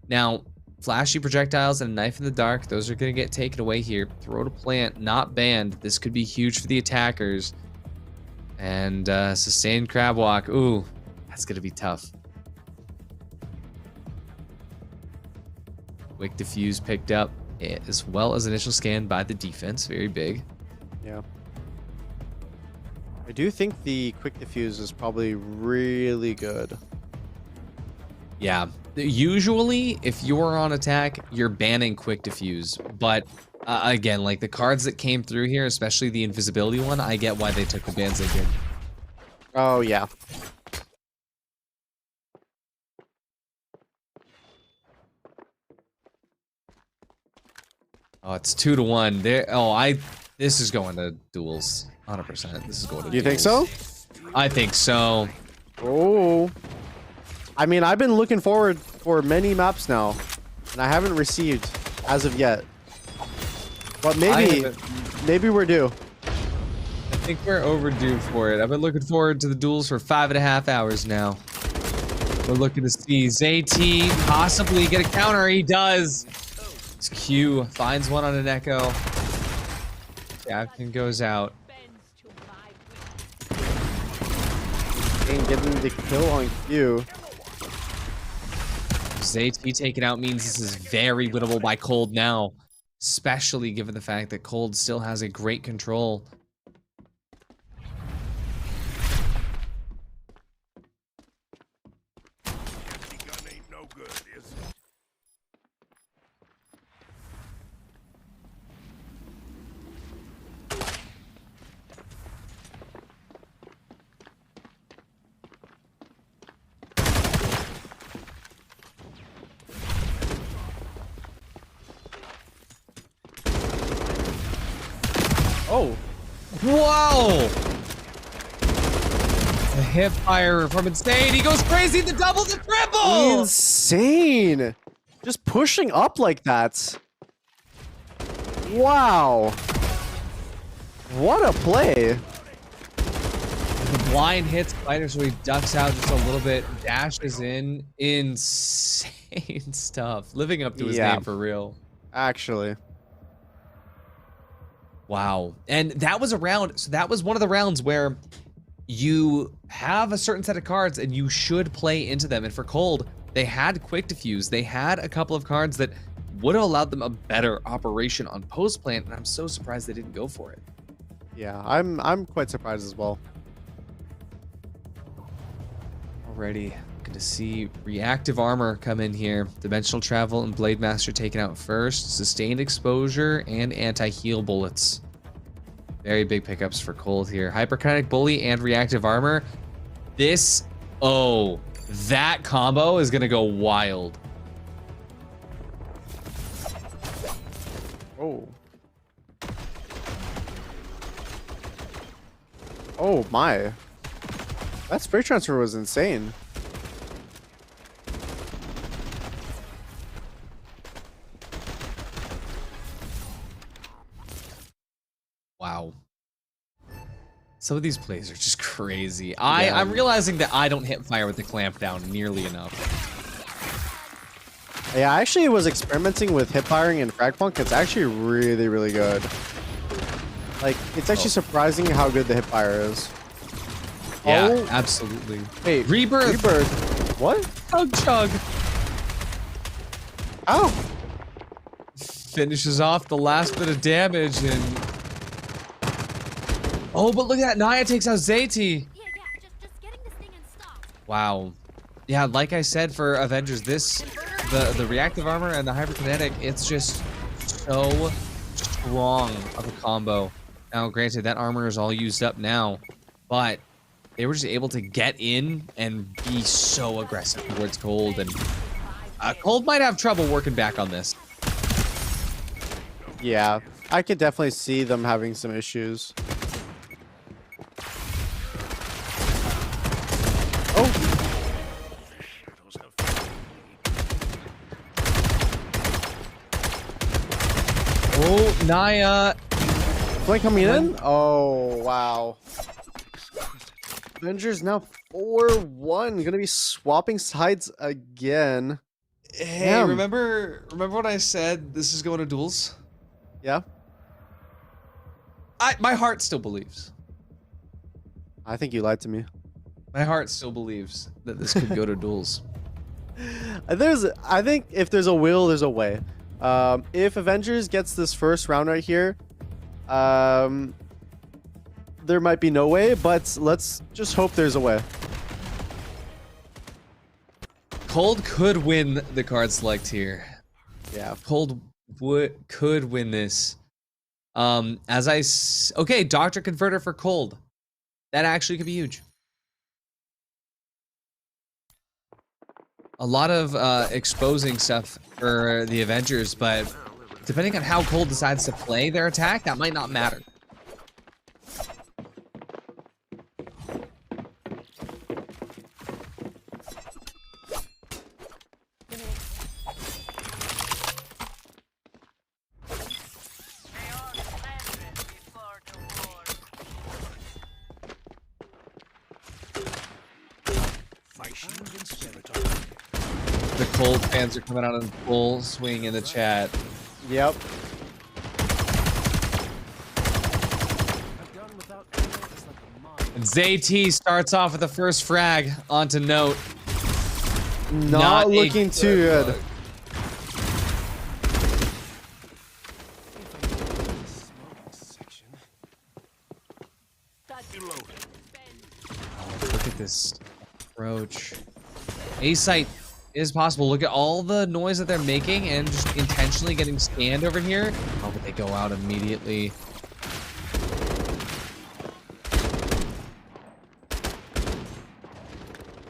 Speaker 14: Now, flashy projectiles and a knife in the dark, those are going to get taken away here. Throw to plant, not banned. This could be huge for the attackers. And sustained crab walk. Ooh, that's going to be tough. Quick diffuse picked up, as well as initial scan by the defense. Very big.
Speaker 2: Yeah. I do think the quick diffuse is probably really good.
Speaker 14: Yeah. Usually, if you're on attack, you're banning quick diffuse. But again, like the cards that came through here, especially the invisibility one, I get why they took the bans they did.
Speaker 2: Oh, yeah.
Speaker 14: Oh, it's 2-1. There. Oh, this is going to duels. 100%. This is going to duels.
Speaker 2: You think so?
Speaker 14: I think so.
Speaker 2: Oh. I mean, I've been looking forward for many maps now, and I haven't received as of yet. But maybe we're due.
Speaker 14: I think we're overdue for it. I've been looking forward to the duels for 5.5 hours now. We're looking to see ZT possibly get a counter. He does. Q finds one on an echo. Captain goes out.
Speaker 2: Ain't getting the kill on Q.
Speaker 14: ZT taken out means this is very winnable by Cold now, especially given the fact that Cold still has a great control.
Speaker 2: Oh.
Speaker 14: Whoa! The hip fire from Insane. He goes crazy. The double, the triple!
Speaker 2: Insane! Just pushing up like that. Wow. What a play.
Speaker 14: The blind hits Spider, so he ducks out just a little bit. Dashes in. Insane stuff. Living up to his name for real.
Speaker 2: Actually.
Speaker 14: Wow. And that was a round, so that was one of the rounds where you have a certain set of cards and you should play into them. And for Cold, they had quick diffuse. They had a couple of cards that would have allowed them a better operation on post plant, and I'm so surprised they didn't go for it.
Speaker 2: Yeah, I'm quite surprised as well.
Speaker 14: Alrighty. Good to see reactive armor come in here. Dimensional travel and Blade Master taken out first. Sustained exposure and anti-heal bullets. Very big pickups for Cold here. Hyperkinetic bully and reactive armor. That combo is gonna go wild.
Speaker 2: Oh. Oh my. That spray transfer was insane.
Speaker 14: Wow. Some of these plays are just crazy. I'm realizing that I don't hit fire with the clamp down nearly enough.
Speaker 2: Yeah, I actually was experimenting with hip firing and Frag Punk. It's actually really, really good. Like, it's actually surprising how good the hip fire is.
Speaker 14: Yeah,
Speaker 2: Oh.
Speaker 14: absolutely.
Speaker 2: Hey,
Speaker 14: Rebirth.
Speaker 2: What?
Speaker 14: Chug.
Speaker 2: Oh.
Speaker 14: Finishes off the last bit of damage and... Oh, but look at that. Naya takes out Zayti. Wow. Yeah, like I said for Avengers, the reactive armor and the hyperkinetic, it's just so strong of a combo. Now, granted, that armor is all used up now, but they were just able to get in and be so aggressive towards Cold, and Cold might have trouble working back on this.
Speaker 2: Yeah, I could definitely see them having some issues. Oh.
Speaker 14: Oh, Naya.
Speaker 2: Flank coming in? Oh, wow. Avengers now 4-1. Gonna be swapping sides again.
Speaker 14: Hey,
Speaker 2: Damn.
Speaker 14: remember what I said? This is going to duels?
Speaker 2: Yeah.
Speaker 14: My heart still believes.
Speaker 2: I think you lied to me.
Speaker 14: My heart still believes that this could go to duels.
Speaker 2: I think if there's a will, there's a way. If Avengers gets this first round right here, there might be no way, but let's just hope there's a way.
Speaker 14: Cold could win the card select here.
Speaker 2: Yeah.
Speaker 14: Cold could win this. Okay, Doctor Converter for Cold. That actually could be huge. A lot of exposing stuff for the Avengers, but depending on how Cold decides to play their attack, that might not matter. The Cold fans are coming out in full swing in the chat.
Speaker 2: Yep.
Speaker 14: And ZT starts off with the first frag onto Note.
Speaker 2: Not looking too good.
Speaker 14: Oh, look at this approach. A-site is possible. Look at all the noise that they're making and just intentionally getting scanned over here. Oh, but they go out immediately.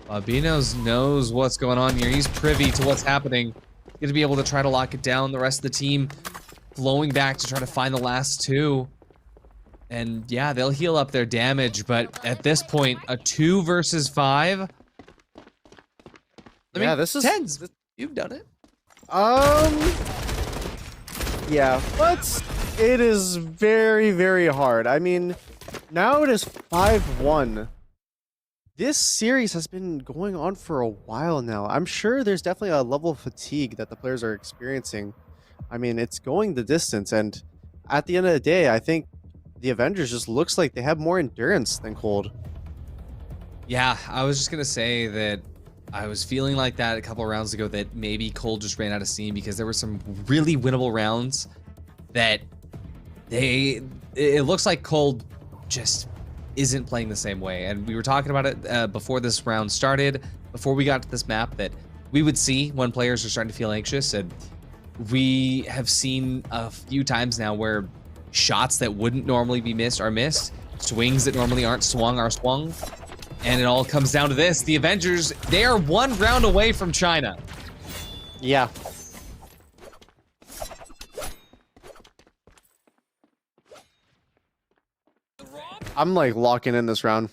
Speaker 14: Babinos knows what's going on here. He's privy to what's happening. He's going to be able to try to lock it down. The rest of the team flowing back to try to find the last two. And yeah, they'll heal up their damage, but at this point, a 2 versus 5. I mean,
Speaker 2: this is
Speaker 14: TenZ. You've done it.
Speaker 2: Yeah, but it is very, very hard. I mean, now it is 5-1. This series has been going on for a while now. I'm sure there's definitely a level of fatigue that the players are experiencing. I mean, it's going the distance, and at the end of the day, I think the Avengers just looks like they have more endurance than Cold.
Speaker 14: Yeah, I was just gonna say that I was feeling like that a couple of rounds ago, that maybe Cold just ran out of steam because there were some really winnable rounds that it looks like Cold just isn't playing the same way. And we were talking about it before this round started, before we got to this map, that we would see when players are starting to feel anxious. And we have seen a few times now where shots that wouldn't normally be missed are missed, swings that normally aren't swung are swung. And it all comes down to this. The Avengers, they are 1 round away from China.
Speaker 2: Yeah. I'm like locking in this round.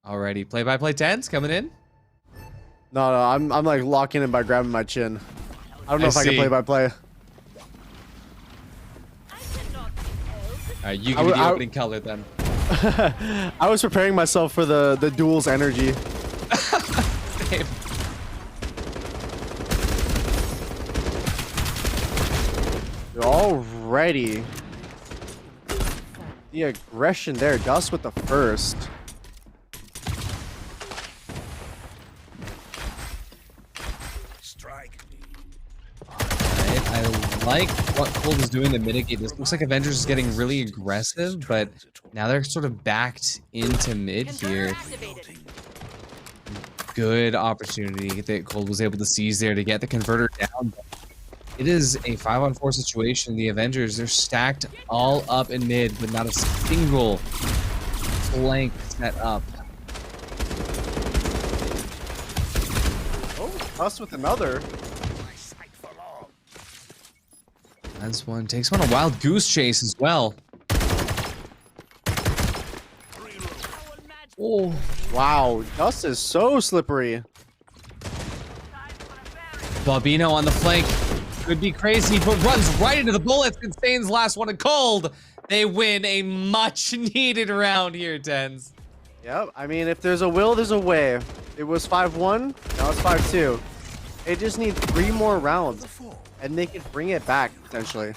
Speaker 14: Alrighty, play-by-play TenZ coming in.
Speaker 2: No, I'm like locking in by grabbing my chin. I don't know if I can play by play.
Speaker 14: Alright, you give me the opening color then.
Speaker 2: I was preparing myself for the duel's energy. already. The aggression there. Dust with the first.
Speaker 14: I like what Cold is doing to mitigate this. Looks like Avengers is getting really aggressive, but now they're sort of backed into mid here. Good opportunity that Cold was able to seize there to get the converter down. It is a 5-on-4 situation. The Avengers, they're stacked all up in mid with not a single flank set up.
Speaker 2: Oh, us with another.
Speaker 14: That's one. Takes one a wild goose chase as well.
Speaker 2: Oh, wow. Dust is so slippery.
Speaker 14: Bobino on the flank. Could be crazy, but runs right into the bullets. Insane's last one in Cold. They win a much-needed round here, TenZ.
Speaker 2: Yep. I mean, if there's a will, there's a way. It was 5-1. Now it's 5-2. They just need 3 more rounds, and they could bring it back, potentially.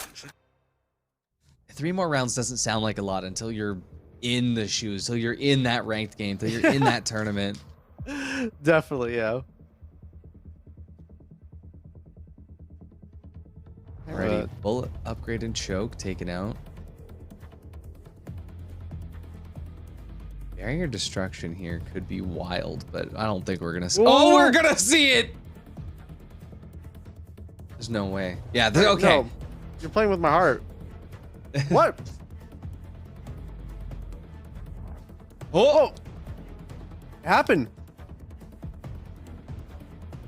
Speaker 14: 3 more rounds doesn't sound like a lot until you're in the shoes, until you're in that ranked game, until you're in that tournament.
Speaker 2: Definitely, yeah.
Speaker 14: Alrighty, bullet upgrade and choke taken out. Barrier destruction here could be wild, but I don't think we're gonna see. Oh, we're gonna see it! There's no way. Yeah, okay.
Speaker 2: No, you're playing with my heart. What?
Speaker 14: Oh!
Speaker 2: It happened.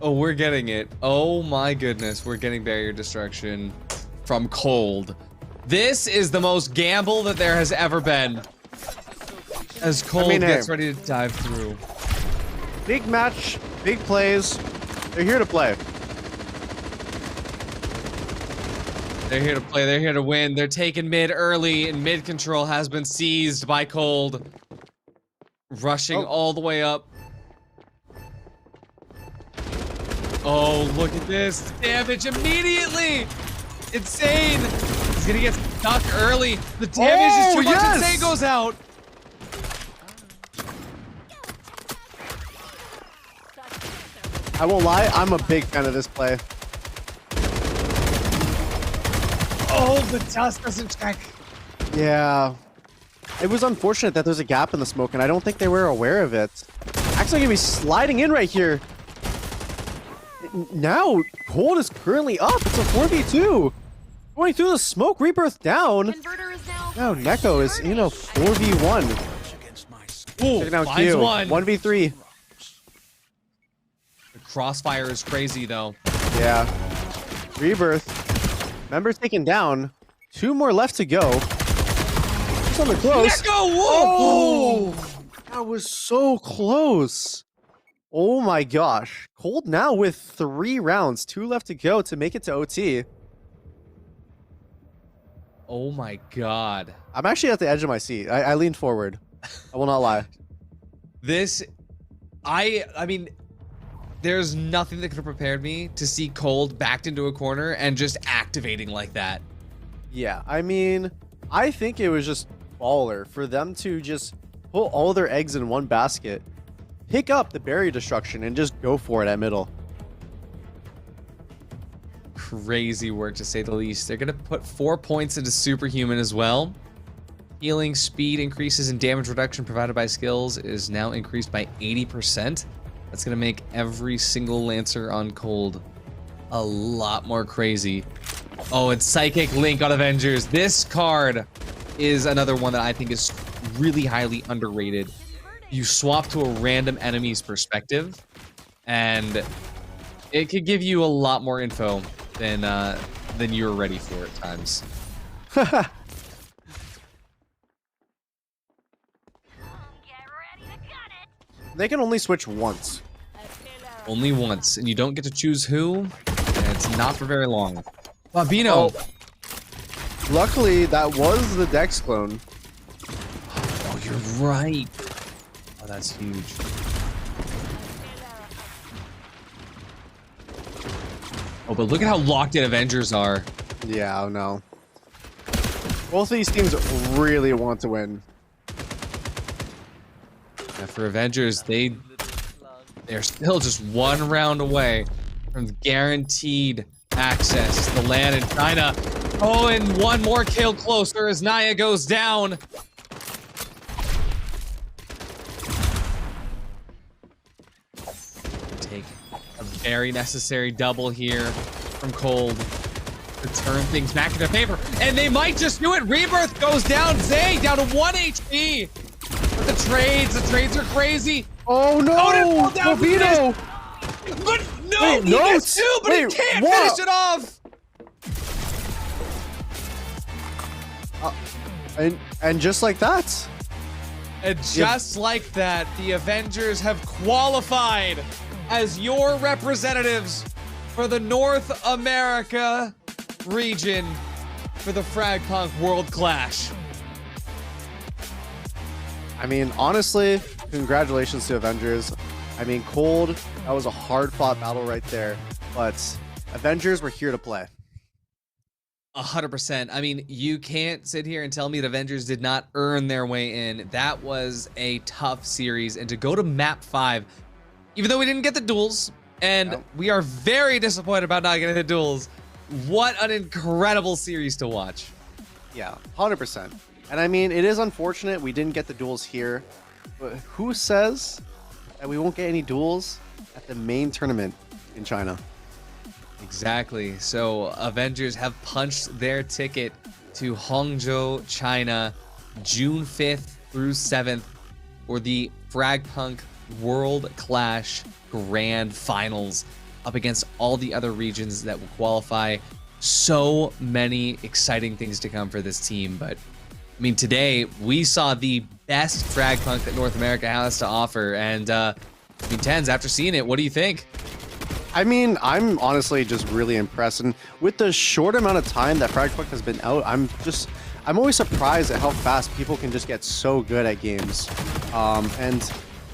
Speaker 14: Oh, we're getting it. Oh my goodness, we're getting barrier destruction from Cold. This is the most gamble that there has ever been. As Cold gets ready to dive through.
Speaker 2: Big match, big plays. They're here to play.
Speaker 14: They're here to play, they're here to win. They're taking mid early, and mid control has been seized by Cold. Rushing all the way up. Oh, look at this. Damage immediately. Insane. He's gonna get stuck early. The damage is too much. Insane goes out.
Speaker 2: I won't lie, I'm a big fan of this play.
Speaker 14: Oh, the dust doesn't check.
Speaker 2: Yeah. It was unfortunate that there's a gap in the smoke, and I don't think they were aware of it. Actually, gonna be sliding in right here. Now, Cold is currently up. It's a 4v2. Going through the smoke, Rebirth down. Now Neko is in a 4v1.
Speaker 14: Ooh,
Speaker 2: taking out
Speaker 14: finds
Speaker 2: Q.
Speaker 14: one.
Speaker 2: 1v3.
Speaker 14: The crossfire is crazy, though.
Speaker 2: Yeah. Rebirth. Member taken down. 2 more left to go. Just on the close.
Speaker 14: Neko! Whoa!
Speaker 2: Oh! That was so close. Oh my gosh. Cold now with 3 rounds. 2 left to go to make it to OT.
Speaker 14: Oh my god.
Speaker 2: I'm actually at the edge of my seat. I leaned forward. I will not lie.
Speaker 14: This, I mean, there's nothing that could have prepared me to see Cold backed into a corner and just activating like that.
Speaker 2: Yeah, I mean, I think it was just baller for them to just put all their eggs in one basket, pick up the barrier destruction, and just go for it at middle.
Speaker 14: Crazy work, to say the least. They're gonna put 4 points into Superhuman as well. Healing, speed increases, and damage reduction provided by skills is now increased by 80%. That's gonna make every single Lancer on Cold a lot more crazy. Oh, and Psychic Link on Avengers. This card is another one that I think is really highly underrated. You swap to a random enemy's perspective, and it could give you a lot more info than you're ready for at times.
Speaker 2: They can only switch once.
Speaker 14: Only once, and you don't get to choose who, and it's not for very long. Bobino.
Speaker 2: Oh. Luckily, that was the Dex clone.
Speaker 14: Oh, you're right. Oh, that's huge. Oh, but look at how locked in Avengers are.
Speaker 2: Yeah, oh no. Both of these teams really want to win.
Speaker 14: Yeah, for Avengers, they're still just one round away from guaranteed access to the land in China. Oh, and one more kill closer as Naya goes down. Take a very necessary double here from Cold to turn things back in their favor. And they might just do it. Rebirth goes down. Zay down to 1 HP. But the trades are crazy.
Speaker 2: Oh no!
Speaker 14: Oh,
Speaker 2: Torpedo!
Speaker 14: But no,
Speaker 2: wait,
Speaker 14: he gets two, but he can't finish it off.
Speaker 2: And just like that.
Speaker 14: And just like that, the Avengers have qualified as your representatives for the North America region for the Frag Punk World Clash.
Speaker 2: I mean, honestly, congratulations to Avengers. I mean, Cold, that was a hard-fought battle right there, but Avengers were here to play.
Speaker 14: 100%. I mean, you can't sit here and tell me the Avengers did not earn their way in. That was a tough series, and to go to map 5, even though we didn't get the duels, and we are very disappointed about not getting the duels, what an incredible series to watch.
Speaker 2: Yeah, 100%. And I mean, it is unfortunate we didn't get the duels here, but who says that we won't get any duels at the main tournament in China?
Speaker 14: Exactly. So Avengers have punched their ticket to Hangzhou, China, June 5th through 7th for the Frag Punk World Clash Grand Finals up against all the other regions that will qualify. So many exciting things to come for this team, but I mean, today we saw the best Frag Punk that North America has to offer, and I mean, TenZ, after seeing it, what do you think?
Speaker 2: I mean, I'm honestly just really impressed, and with the short amount of time that Frag Punk has been out, I'm always surprised at how fast people can just get so good at games. And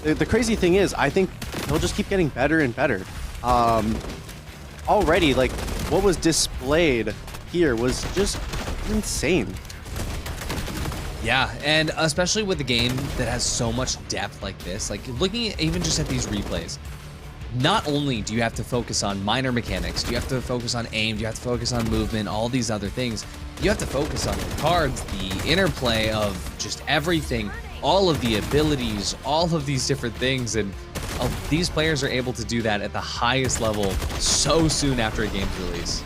Speaker 2: the crazy thing is, I think they'll just keep getting better and better. Already, like, what was displayed here was just insane.
Speaker 14: Yeah, and especially with a game that has so much depth like this, like looking at, even just at these replays, not only do you have to focus on minor mechanics, do you have to focus on aim, do you have to focus on movement, all these other things, you have to focus on the cards, the interplay of just everything, all of the abilities, all of these different things, and these players are able to do that at the highest level so soon after a game's release.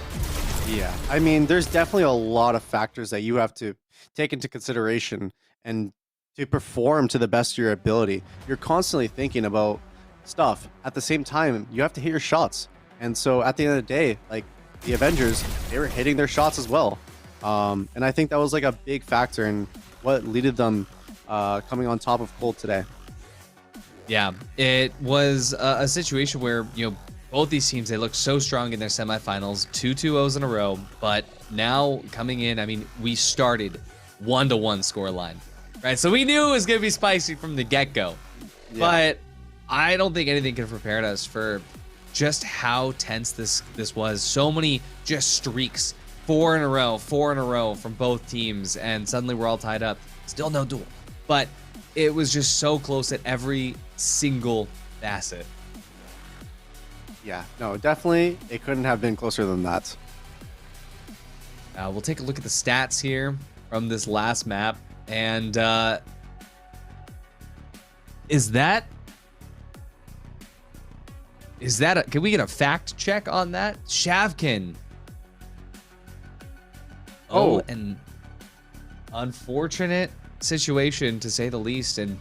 Speaker 2: Yeah, I mean, there's definitely a lot of factors that you have to take into consideration, and to perform to the best of your ability, you're constantly thinking about stuff. At the same time, you have to hit your shots. And so at the end of the day, like, the Avengers, they were hitting their shots as well. And I think that was like a big factor in what leaded them coming on top of Cold today.
Speaker 14: Yeah, it was a situation where, you know, both these teams, they looked so strong in their semifinals, 2-2-0s in a row, but now coming in, I mean, we started 1-1 scoreline, right? So we knew it was going to be spicy from the get-go, but I don't think anything could have prepared us for just how tense this was. So many just streaks, 4 in a row from both teams, and suddenly we're all tied up. Still no duel, but it was just so close at every single facet.
Speaker 2: Yeah, no, definitely, it couldn't have been closer than that.
Speaker 14: We'll take a look at the stats here from this last map, and is that can we get a fact check on that? Shavkin. Oh, an unfortunate situation to say the least, and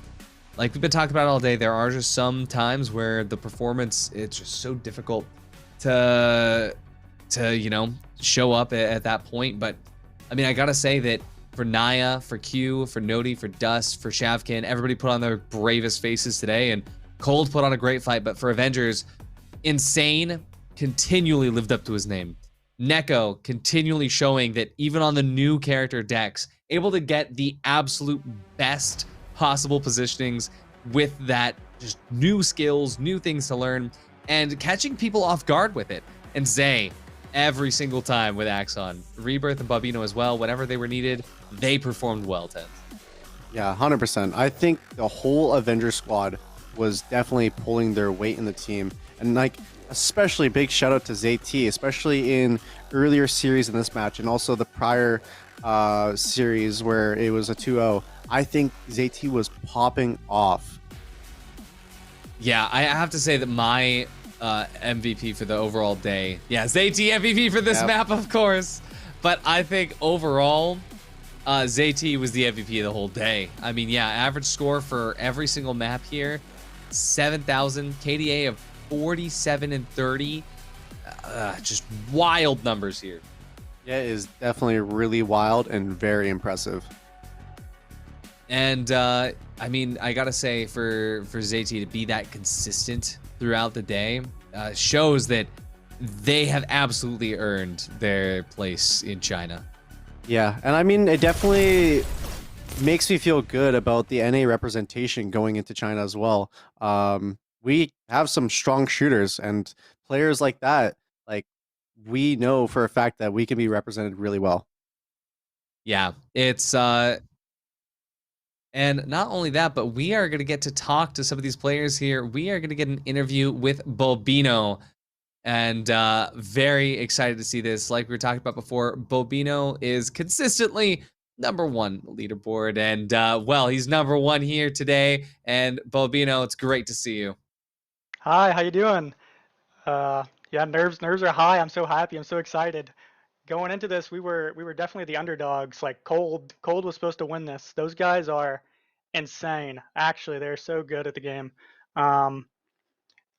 Speaker 14: like we've been talking about all day, there are just some times where the performance, it's just so difficult to you know, show up at that point. But I mean, I gotta say that for Naya, for Q, for Noti, for Dust, for Shavkin, everybody put on their bravest faces today, and Cold put on a great fight. But for Avengers, Insane continually lived up to his name. Neko continually showing that even on the new character decks, able to get the absolute best possible positionings with that, just new skills, new things to learn, and catching people off guard with it. And Zay, every single time with Axon. Rebirth and Bobino as well. Whenever they were needed, they performed well, TenZ.
Speaker 2: Yeah, 100%. I think the whole Avengers squad was definitely pulling their weight in the team. And like, especially big shout out to ZT, especially in earlier series in this match and also the prior series where it was a 2-0. I think ZT was popping off.
Speaker 14: Yeah, I have to say that my MVP for the overall day, yeah, ZT MVP for this map, of course. But I think overall, ZT was the MVP of the whole day. I mean, yeah, average score for every single map here, 7,000, KDA of 47 and 30. Just wild numbers here.
Speaker 2: Yeah, it is definitely really wild and very impressive.
Speaker 14: And I mean, I gotta say, for ZT to be that consistent throughout the day shows that they have absolutely earned their place in China.
Speaker 2: Yeah, and I mean, it definitely makes me feel good about the NA representation going into China as well. We have some strong shooters and players like that. Like, we know for a fact that we can be represented really well.
Speaker 14: Yeah, it's and not only that, but we are going to get to talk to some of these players here. We are going to get an interview with Bobino, and very excited to see this. Like we were talking about before, Bobino is consistently #1 leaderboard, and well, he's #1 here today. And Bobino, it's great to see you.
Speaker 21: Hi, how you doing? Yeah, nerves are high. I'm so happy. I'm so excited. Going into this, we were definitely the underdogs. Like Cold was supposed to win this. Those guys are insane. Actually, they're so good at the game.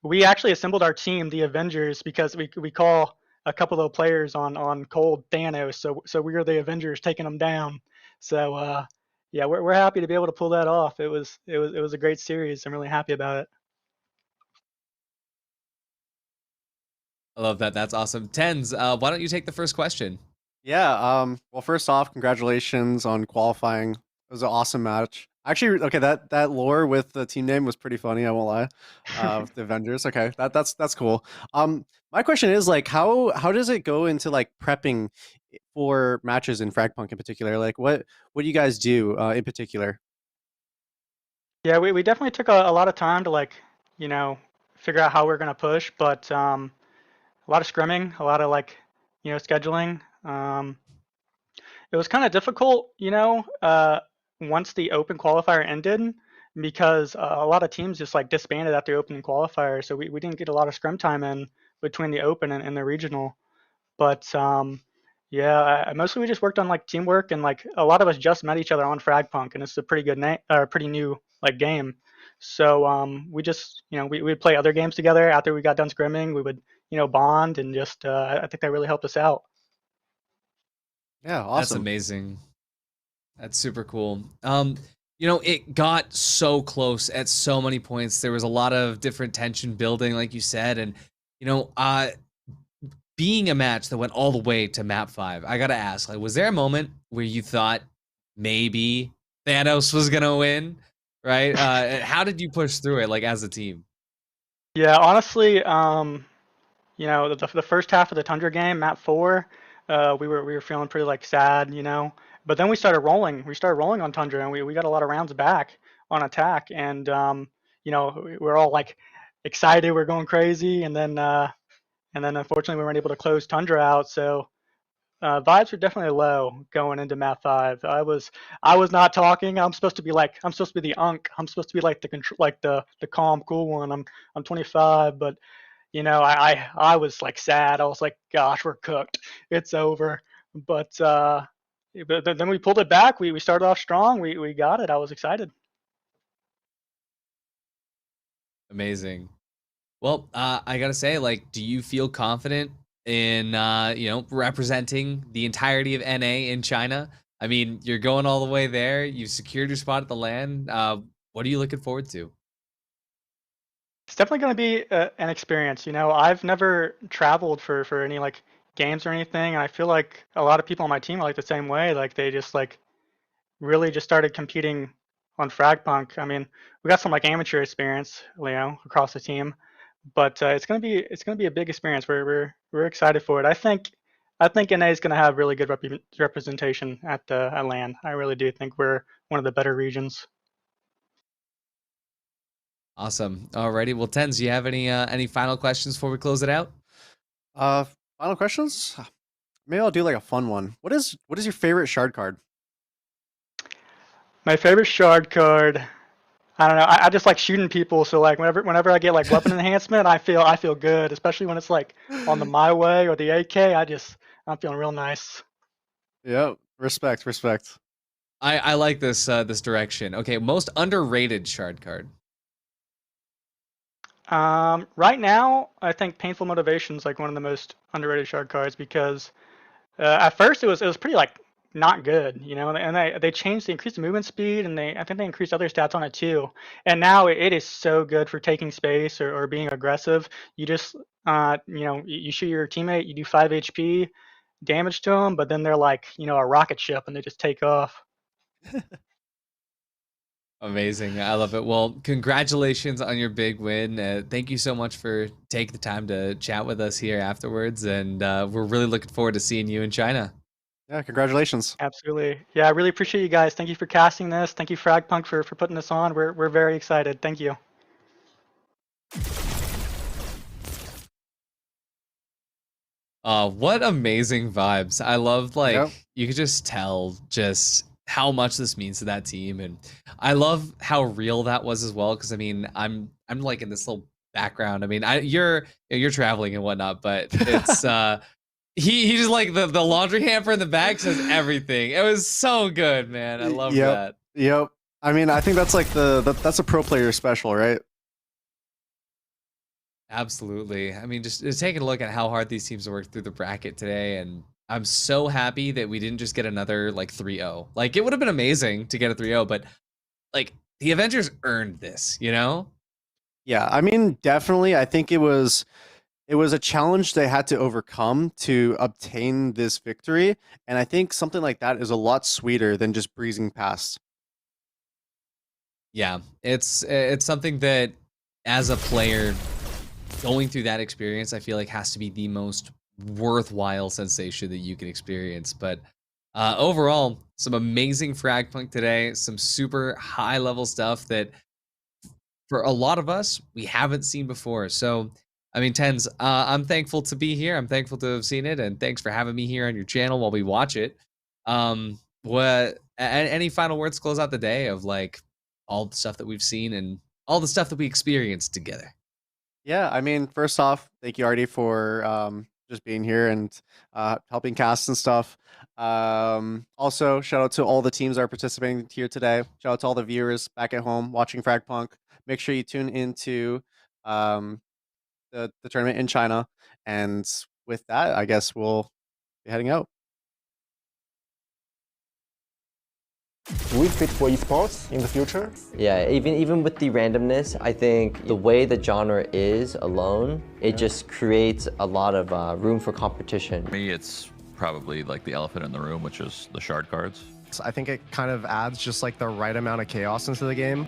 Speaker 21: We actually assembled our team, the Avengers, because we call a couple of players on Cold Thanos. So we are the Avengers taking them down. So yeah, we're happy to be able to pull that off. It was a great series. I'm really happy about it.
Speaker 14: I love that. That's awesome. TenZ, why don't you take the first question?
Speaker 2: Yeah, well, first off, congratulations on qualifying. It was an awesome match. Actually, okay, that lore with the team name was pretty funny, I won't lie. With the Avengers. Okay, that's cool. My question is like how does it go into like prepping for matches in Frag Punk in particular? Like what do you guys do in particular?
Speaker 21: Yeah, we definitely took a lot of time to like, figure out how we're gonna push, but a lot of scrimming, a lot of like, scheduling. It was kind of difficult, once the open qualifier ended, because a lot of teams just like disbanded after opening qualifier, so we didn't get a lot of scrim time in between the open and the regional. But yeah, mostly we just worked on like teamwork, and like a lot of us just met each other on Frag Punk, and it's a pretty good name, or pretty new like game. So we just, we would play other games together after we got done scrimming. We would, bond, and just I think that really helped us out.
Speaker 2: Yeah, awesome.
Speaker 14: That's amazing. That's super cool. It got so close at so many points. There was a lot of different tension building, like you said, and being a match that went all the way to map 5, I gotta ask, like, was there a moment where you thought maybe Thanos was gonna win? Right? How did you push through it, like, as a team?
Speaker 21: Yeah, honestly, the first half of the Tundra game, map 4, we were feeling pretty like sad, But then we started rolling. We started rolling on Tundra, and we got a lot of rounds back on attack, and we're all like excited, we're going crazy, and then unfortunately we weren't able to close Tundra out. So vibes were definitely low going into map 5. I was not talking. I'm supposed to be the unk. I'm supposed to be like the calm, cool one. I'm 25, but I was like sad. I was like, gosh, we're cooked. It's over. But then we pulled it back. We started off strong. We got it. I was excited.
Speaker 14: Amazing. Well, I gotta say, like, do you feel confident in representing the entirety of NA in China? I mean, you're going all the way there. You've secured your spot at the LAN. What are you looking forward to?
Speaker 21: It's definitely going to be an experience. I've never traveled for any like games or anything, and I feel like a lot of people on my team are like the same way. Like they just like really just started competing on Frag Punk. I mean, we got some like amateur experience, across the team, but it's gonna be a big experience. We're excited for it. I think NA is gonna have really good representation at LAN. I really do think we're one of the better regions.
Speaker 14: Awesome. Alrighty. Well, TenZ, do you have any final questions before we close it out?
Speaker 2: Final questions? Maybe I'll do like a fun one. What is your favorite shard card?
Speaker 21: My favorite shard card. I don't know. I just like shooting people. So like whenever I get like weapon enhancement, I feel good. Especially when it's like on the My Way or the AK. I'm feeling real nice.
Speaker 2: Yeah, respect.
Speaker 14: I like this this direction. Okay, most underrated shard card.
Speaker 21: Right now, I think Painful Motivation is like one of the most underrated shard cards because at first it was pretty like not good, you know, and they increased the movement speed, and I think they increased other stats on it too. And now it is so good for taking space or being aggressive. You just you shoot your teammate, you do 5 HP damage to them, but then they're like a rocket ship and they just take off.
Speaker 14: Amazing. I love it. Well, congratulations on your big win. Thank you so much for taking the time to chat with us here afterwards. And we're really looking forward to seeing you in China.
Speaker 2: Yeah, congratulations.
Speaker 21: Absolutely. Yeah, I really appreciate you guys. Thank you for casting this. Thank you, Frag Punk, for putting this on. We're very excited. Thank you.
Speaker 14: What amazing vibes. I love you could just tell just how much this means to that team, and I love how real that was as well, because I mean I'm like in this little background. I mean you're traveling and whatnot, but it's he just like the laundry hamper in the bag says everything. It was so good, man. I love that.
Speaker 2: Yep. I mean, I think that's like that's a pro player special, right?
Speaker 14: Absolutely. I mean, just taking a look at how hard these teams worked through the bracket today, and I'm so happy that we didn't just get another like 3-0. Like it would have been amazing to get a 3-0, but like the Avengers earned this, you know?
Speaker 2: Yeah, I mean, definitely. I think it was a challenge they had to overcome to obtain this victory, and I think something like that is a lot sweeter than just breezing past.
Speaker 14: Yeah, it's something that as a player going through that experience, I feel like has to be the most worthwhile sensation that you can experience. But overall, some amazing Frag Punk today, some super high level stuff that for a lot of us, we haven't seen before. So, I mean, TenZ, I'm thankful to be here. I'm thankful to have seen it. And thanks for having me here on your channel while we watch it. Any final words to close out the day of like all the stuff that we've seen and all the stuff that we experienced together?
Speaker 2: Yeah, I mean, first off, thank you, Artie, for just being here and helping cast and stuff. Also, shout out to all the teams that are participating here today. Shout out to all the viewers back at home watching Frag Punk. Make sure you tune into the tournament in China. And with that, I guess we'll be heading out.
Speaker 18: Do we fit for esports in the future?
Speaker 11: Yeah, even with the randomness, I think the way the genre is alone, it just creates a lot of room for competition.
Speaker 12: For me, it's probably like the elephant in the room, which is the shard cards.
Speaker 19: I think it kind of adds just like the right amount of chaos into the game.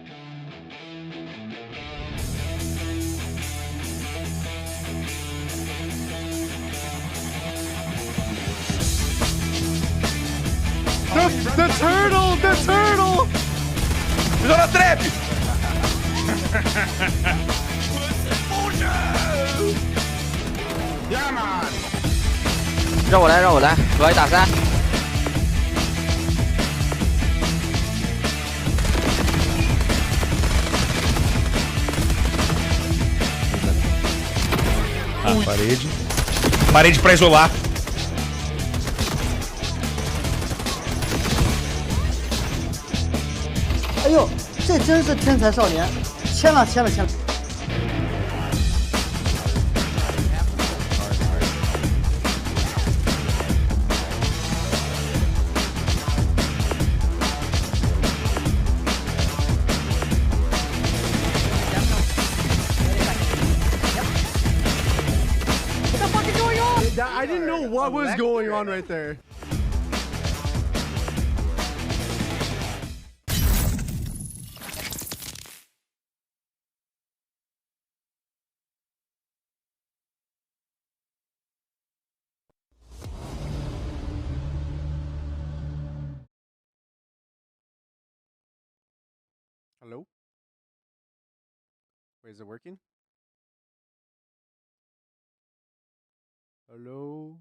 Speaker 2: The turtle! The turtle!
Speaker 16: Zona trap! Yeah, man!
Speaker 20: 让我来，我来打3。
Speaker 1: Parede. Parede pra isolar.
Speaker 13: 哎呦，这真是天才少年，签了。
Speaker 2: I didn't know what was going on right there. Hello? Wait, is it working? Hello?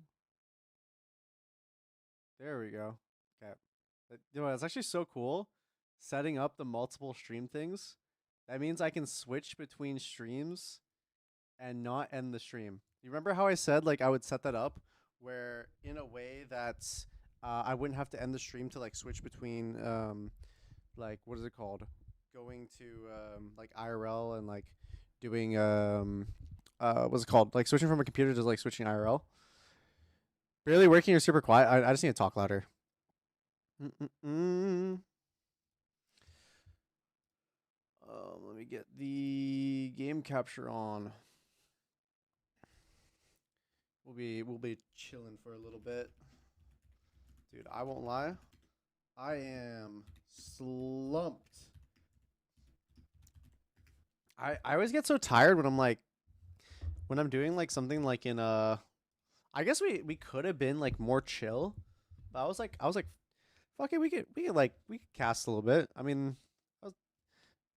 Speaker 2: There we go. Okay. You know, it's actually so cool setting up the multiple stream things. That means I can switch between streams and not end the stream. You remember how I said like I would set that up where in a way that I wouldn't have to end the stream to like switch between like what is it called? Going to like IRL and like doing what's it called? Like switching from a computer to like switching IRL. Barely working or super quiet. I just need to talk louder. Let me get the game capture on. We'll be chilling for a little bit. Dude, I won't lie. I am slumped. I always get so tired when I'm like when I'm doing like something like in I guess we could have been like more chill. But I was like fuck it, we could cast a little bit. I mean, I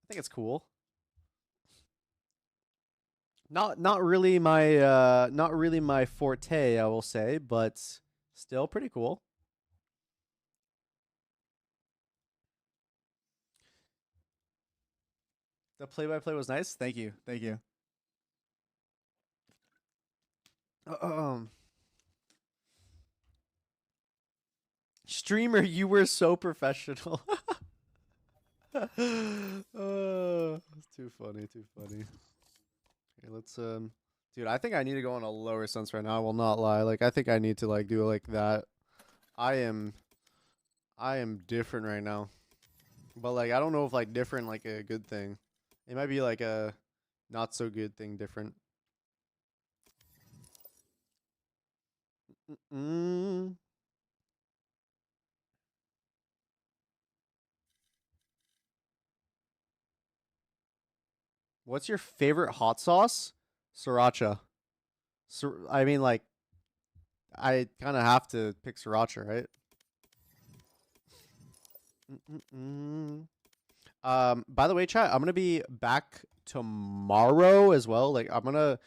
Speaker 2: think it's cool. Not really my forte, I will say, but still pretty cool. The play-by-play was nice. Thank you. Thank you. Streamer, you were so professional. It's too funny, too funny. Okay, let's dude, I think I need to go on a lower sense right now. I will not lie. Like I think I need to like do it like that. I am different right now. But like I don't know if like different like a good thing. It might be like a not so good thing different. What's your favorite hot sauce? Sriracha. I mean, like, I kind of have to pick sriracha, right? By the way, chat, I'm gonna be back tomorrow as well. Like, I'm gonna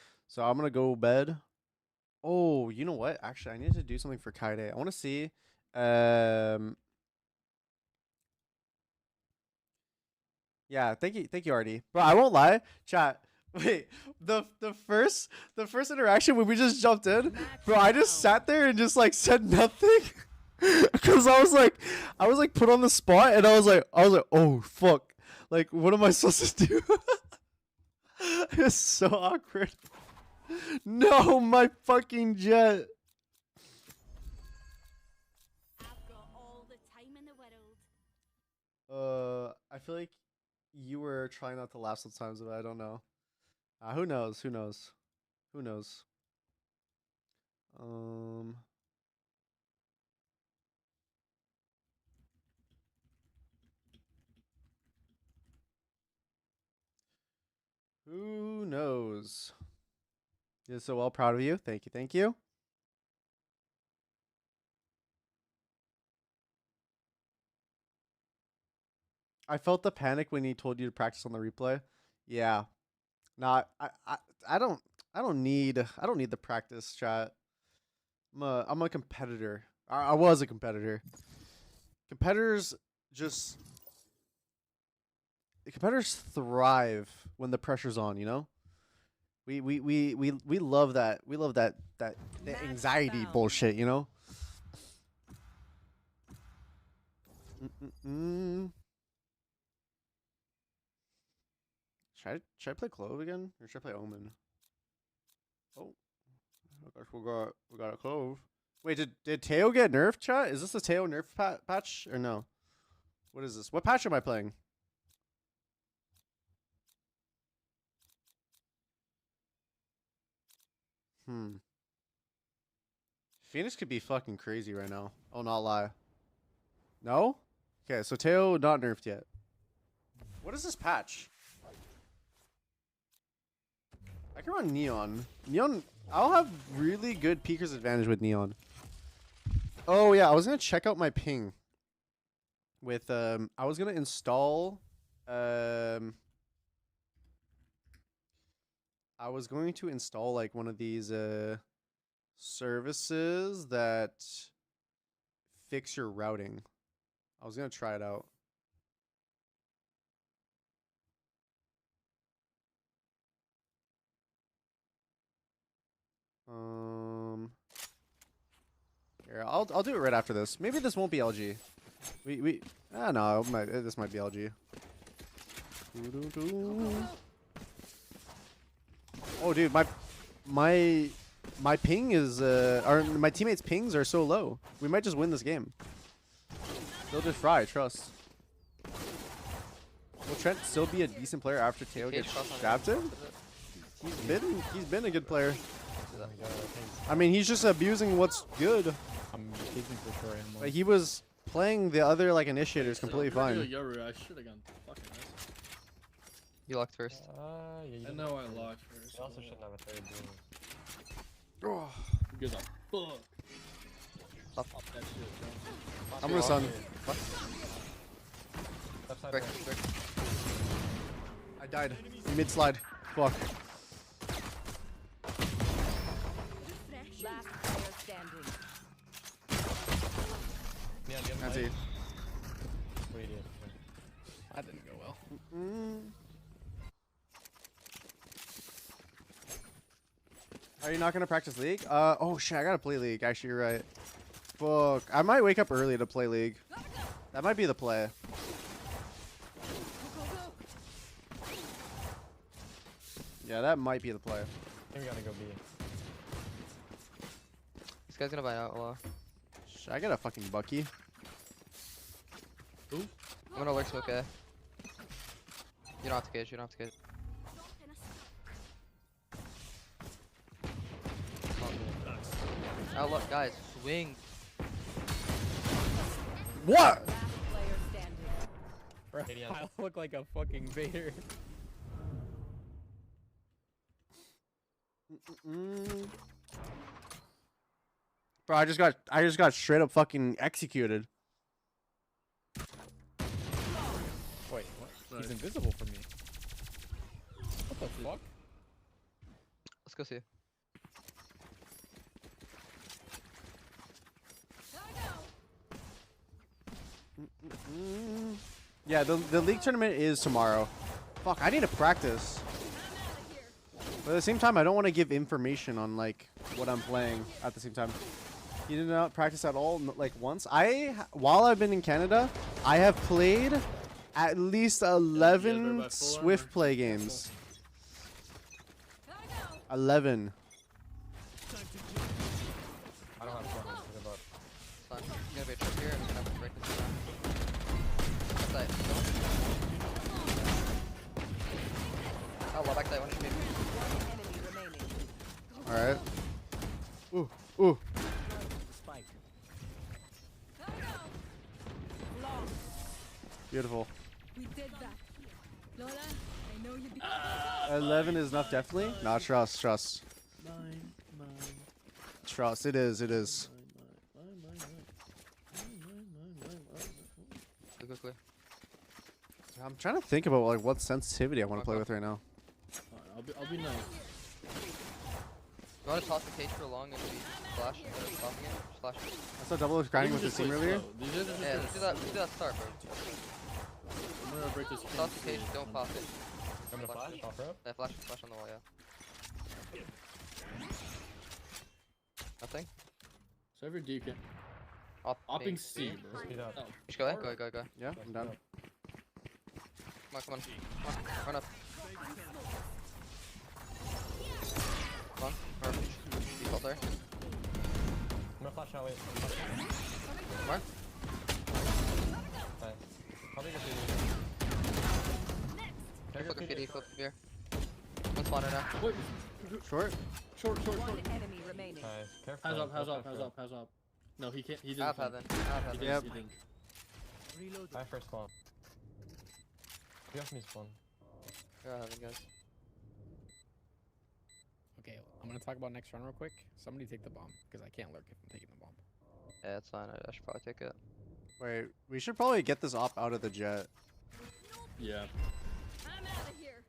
Speaker 2: go bed. Oh, you know what? Actually, I need to do something for Kaide. I want to see. Yeah, thank you, Artie. Bro, I won't lie, chat. Wait, the first interaction when we just jumped in, bro, I just sat there and just like said nothing, because I was like put on the spot, and I was like, oh fuck, like what am I supposed to do? It's so awkward. No, my fucking jet. I feel like you were trying not to laugh sometimes, but I don't know. Who knows? Who knows? Who knows? Who knows? You're so well, proud of you. Thank you. Thank you. I felt the panic when he told you to practice on the replay. Yeah. Not I don't need the practice, chat. I'm a competitor. I was a competitor. Competitors thrive when the pressure's on, you know? We love that. We love that the anxiety bullshit, you know? Should I play Clove again? Or should I play Omen? Oh. I guess we got a Clove. Wait, did Teo get nerfed, chat? Is this a Teo nerf patch or no? What is this? What patch am I playing? Phoenix could be fucking crazy right now. Oh, not lie. No? Okay, so Teo not nerfed yet. What is this patch? I can run Neon. Neon, I'll have really good Peeker's advantage with Neon. Oh yeah, I was gonna check out my ping. With I was gonna install I was going to install like one of these services that fix your routing. I was gonna try it out. Here, I'll do it right after this. Maybe this won't be LG. No, this might be LG. Oh, dude, my ping is my teammates' pings are so low. We might just win this game. They'll just fry, trust. Will Trent still be a decent player after Teo gets drafted? He's been a good player. I mean, he's just abusing what's good.
Speaker 6: I'm taking for sure.
Speaker 2: Like, he was playing the other like initiators completely fine.
Speaker 6: I should have gone fucking nice.
Speaker 20: You locked first.
Speaker 6: Yeah, I know I locked first.
Speaker 7: You also shouldn't have a third beam.
Speaker 6: Oh, you guys are fucked.
Speaker 20: Stop
Speaker 6: that shit,
Speaker 2: I'm gonna stun.
Speaker 20: Brick.
Speaker 2: I died. Mid slide. Fuck.
Speaker 15: Last player standing.
Speaker 2: That's it.
Speaker 6: That didn't go well.
Speaker 2: Are you not gonna practice League? Oh shit, I gotta play League. Actually, you're right. Fuck. I might wake up early to play League. That might be the play. Yeah, that might be the play.
Speaker 7: I think we gotta go B.
Speaker 20: This guy's gonna buy Outlaw.
Speaker 2: I got a fucking Bucky.
Speaker 6: Who?
Speaker 20: I'm gonna lurk smoke A. You don't have to cage, Outlaw, guys, swing.
Speaker 2: What?
Speaker 6: Bro, I look like a fucking Vader.
Speaker 2: Bro, I just got straight up fucking executed.
Speaker 6: Wait, what? He's invisible for me. What the fuck?
Speaker 20: Let's go see.
Speaker 2: Yeah, the league tournament is tomorrow. Fuck, I need to practice. But at the same time, I don't want to give information on like what I'm playing at the same time. You did not practice at all, like once. While I've been in Canada, I have played at least 11 Swift play games. 11.
Speaker 7: I don't have fun.
Speaker 20: Fun. You're gonna be a trip here. I'm gonna have to break this down. Oh, backside. One HP.
Speaker 2: Alright. Ooh. Beautiful.
Speaker 15: We did that. Lola, I know you'd be
Speaker 2: 11 is enough, definitely. Nah, trust. Trust, it is.
Speaker 20: Clear.
Speaker 2: I'm trying to think about like what sensitivity I want to play with right now.
Speaker 6: I'll be nice.
Speaker 20: You want to toss the cage for long and maybe flash instead of stopping it? Just flash it.
Speaker 2: I saw double grinding with the team earlier.
Speaker 20: Yeah, let's do that start, bro.
Speaker 6: I'm gonna break this.
Speaker 20: Toss the cage, don't pop it.
Speaker 7: I'm gonna flash off rope?
Speaker 20: Yeah, flash on the wall, yeah. Nothing?
Speaker 6: So every D can.
Speaker 20: Opping
Speaker 6: C, bro.
Speaker 7: Speed up.
Speaker 20: Just go there? Go.
Speaker 2: Yeah, I'm done.
Speaker 20: Come on. Run up. Come on. Perfect. Default there.
Speaker 7: I'm gonna flash out, wait.
Speaker 20: Mark.
Speaker 7: Nice. Probably go
Speaker 20: Flip a kitty, flip here. One spawner now.
Speaker 6: Wait.
Speaker 2: Short.
Speaker 15: enemy remaining.
Speaker 7: Nice. Careful.
Speaker 6: Has up. No, he can't. He didn't.
Speaker 20: I have heaven.
Speaker 2: Yep.
Speaker 7: I first spawn. You have me spawn.
Speaker 20: Go heaven, guys.
Speaker 6: Okay, I'm gonna talk about next round real quick. Somebody take the bomb, because I can't lurk if I'm taking the bomb.
Speaker 20: Yeah, it's fine. I should probably take it.
Speaker 2: Wait, we should probably get this op out of the jet.
Speaker 6: Yeah.
Speaker 15: I'm out of here.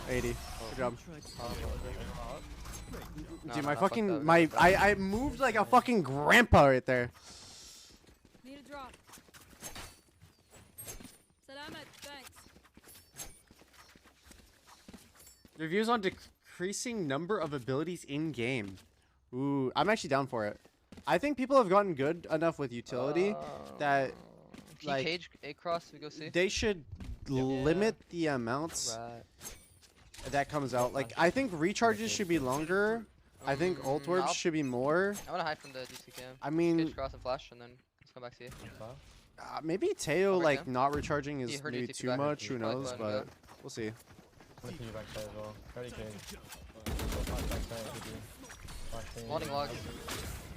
Speaker 2: 80. Good job.
Speaker 20: No,
Speaker 2: Dude,
Speaker 20: no,
Speaker 2: my
Speaker 20: no,
Speaker 2: fucking
Speaker 20: fuck that,
Speaker 2: my
Speaker 20: fuck that.
Speaker 2: I moved like a fucking grandpa right there.
Speaker 15: Need a drop. Salamat, thanks.
Speaker 2: Reviews on decreasing number of abilities in game. Ooh, I'm actually down for it. I think people have gotten good enough with utility that like
Speaker 20: cage A cross we go see.
Speaker 2: they should limit the amounts that comes out. Like I think recharges should be longer. I think ult warps should be more.
Speaker 20: I wanna hide from the DC cam.
Speaker 2: I mean,
Speaker 20: cage cross and flash, and then let's come back to you.
Speaker 2: maybe Teo
Speaker 20: Over
Speaker 2: like
Speaker 20: cam?
Speaker 2: not recharging
Speaker 20: He
Speaker 2: is
Speaker 20: heard you
Speaker 2: maybe
Speaker 20: TP
Speaker 2: too
Speaker 20: back.
Speaker 2: much. Who
Speaker 20: Probably
Speaker 2: knows?
Speaker 20: fine,
Speaker 2: But
Speaker 20: yeah.
Speaker 2: we'll see.
Speaker 7: I'm gonna you backside as well. 30 cage.
Speaker 20: Wanting logs.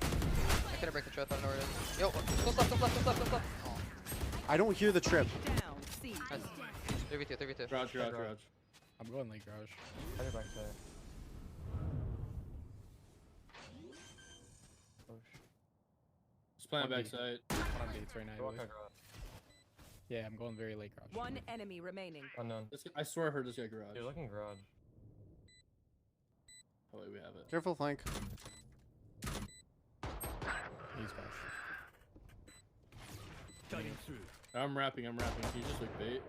Speaker 20: I couldn't break the trip, I don't know where it is. Yo, close left, close left, close left, close left.
Speaker 2: I don't hear the trip.
Speaker 20: Nice. 3v2, 3v2.
Speaker 6: Garage. I'm going late garage.
Speaker 7: Head backside.
Speaker 6: Just playing backside.
Speaker 4: On dates right now. I
Speaker 7: Walk
Speaker 4: believe.
Speaker 7: garage.
Speaker 4: Yeah, I'm going very late garage.
Speaker 22: One enemy remaining.
Speaker 7: Unknown.
Speaker 6: I swear I heard this guy garage.
Speaker 7: You're looking garage.
Speaker 6: Oh wait, we have it.
Speaker 2: Careful flank.
Speaker 4: He's garage.
Speaker 6: I'm rapping. He's just like bait.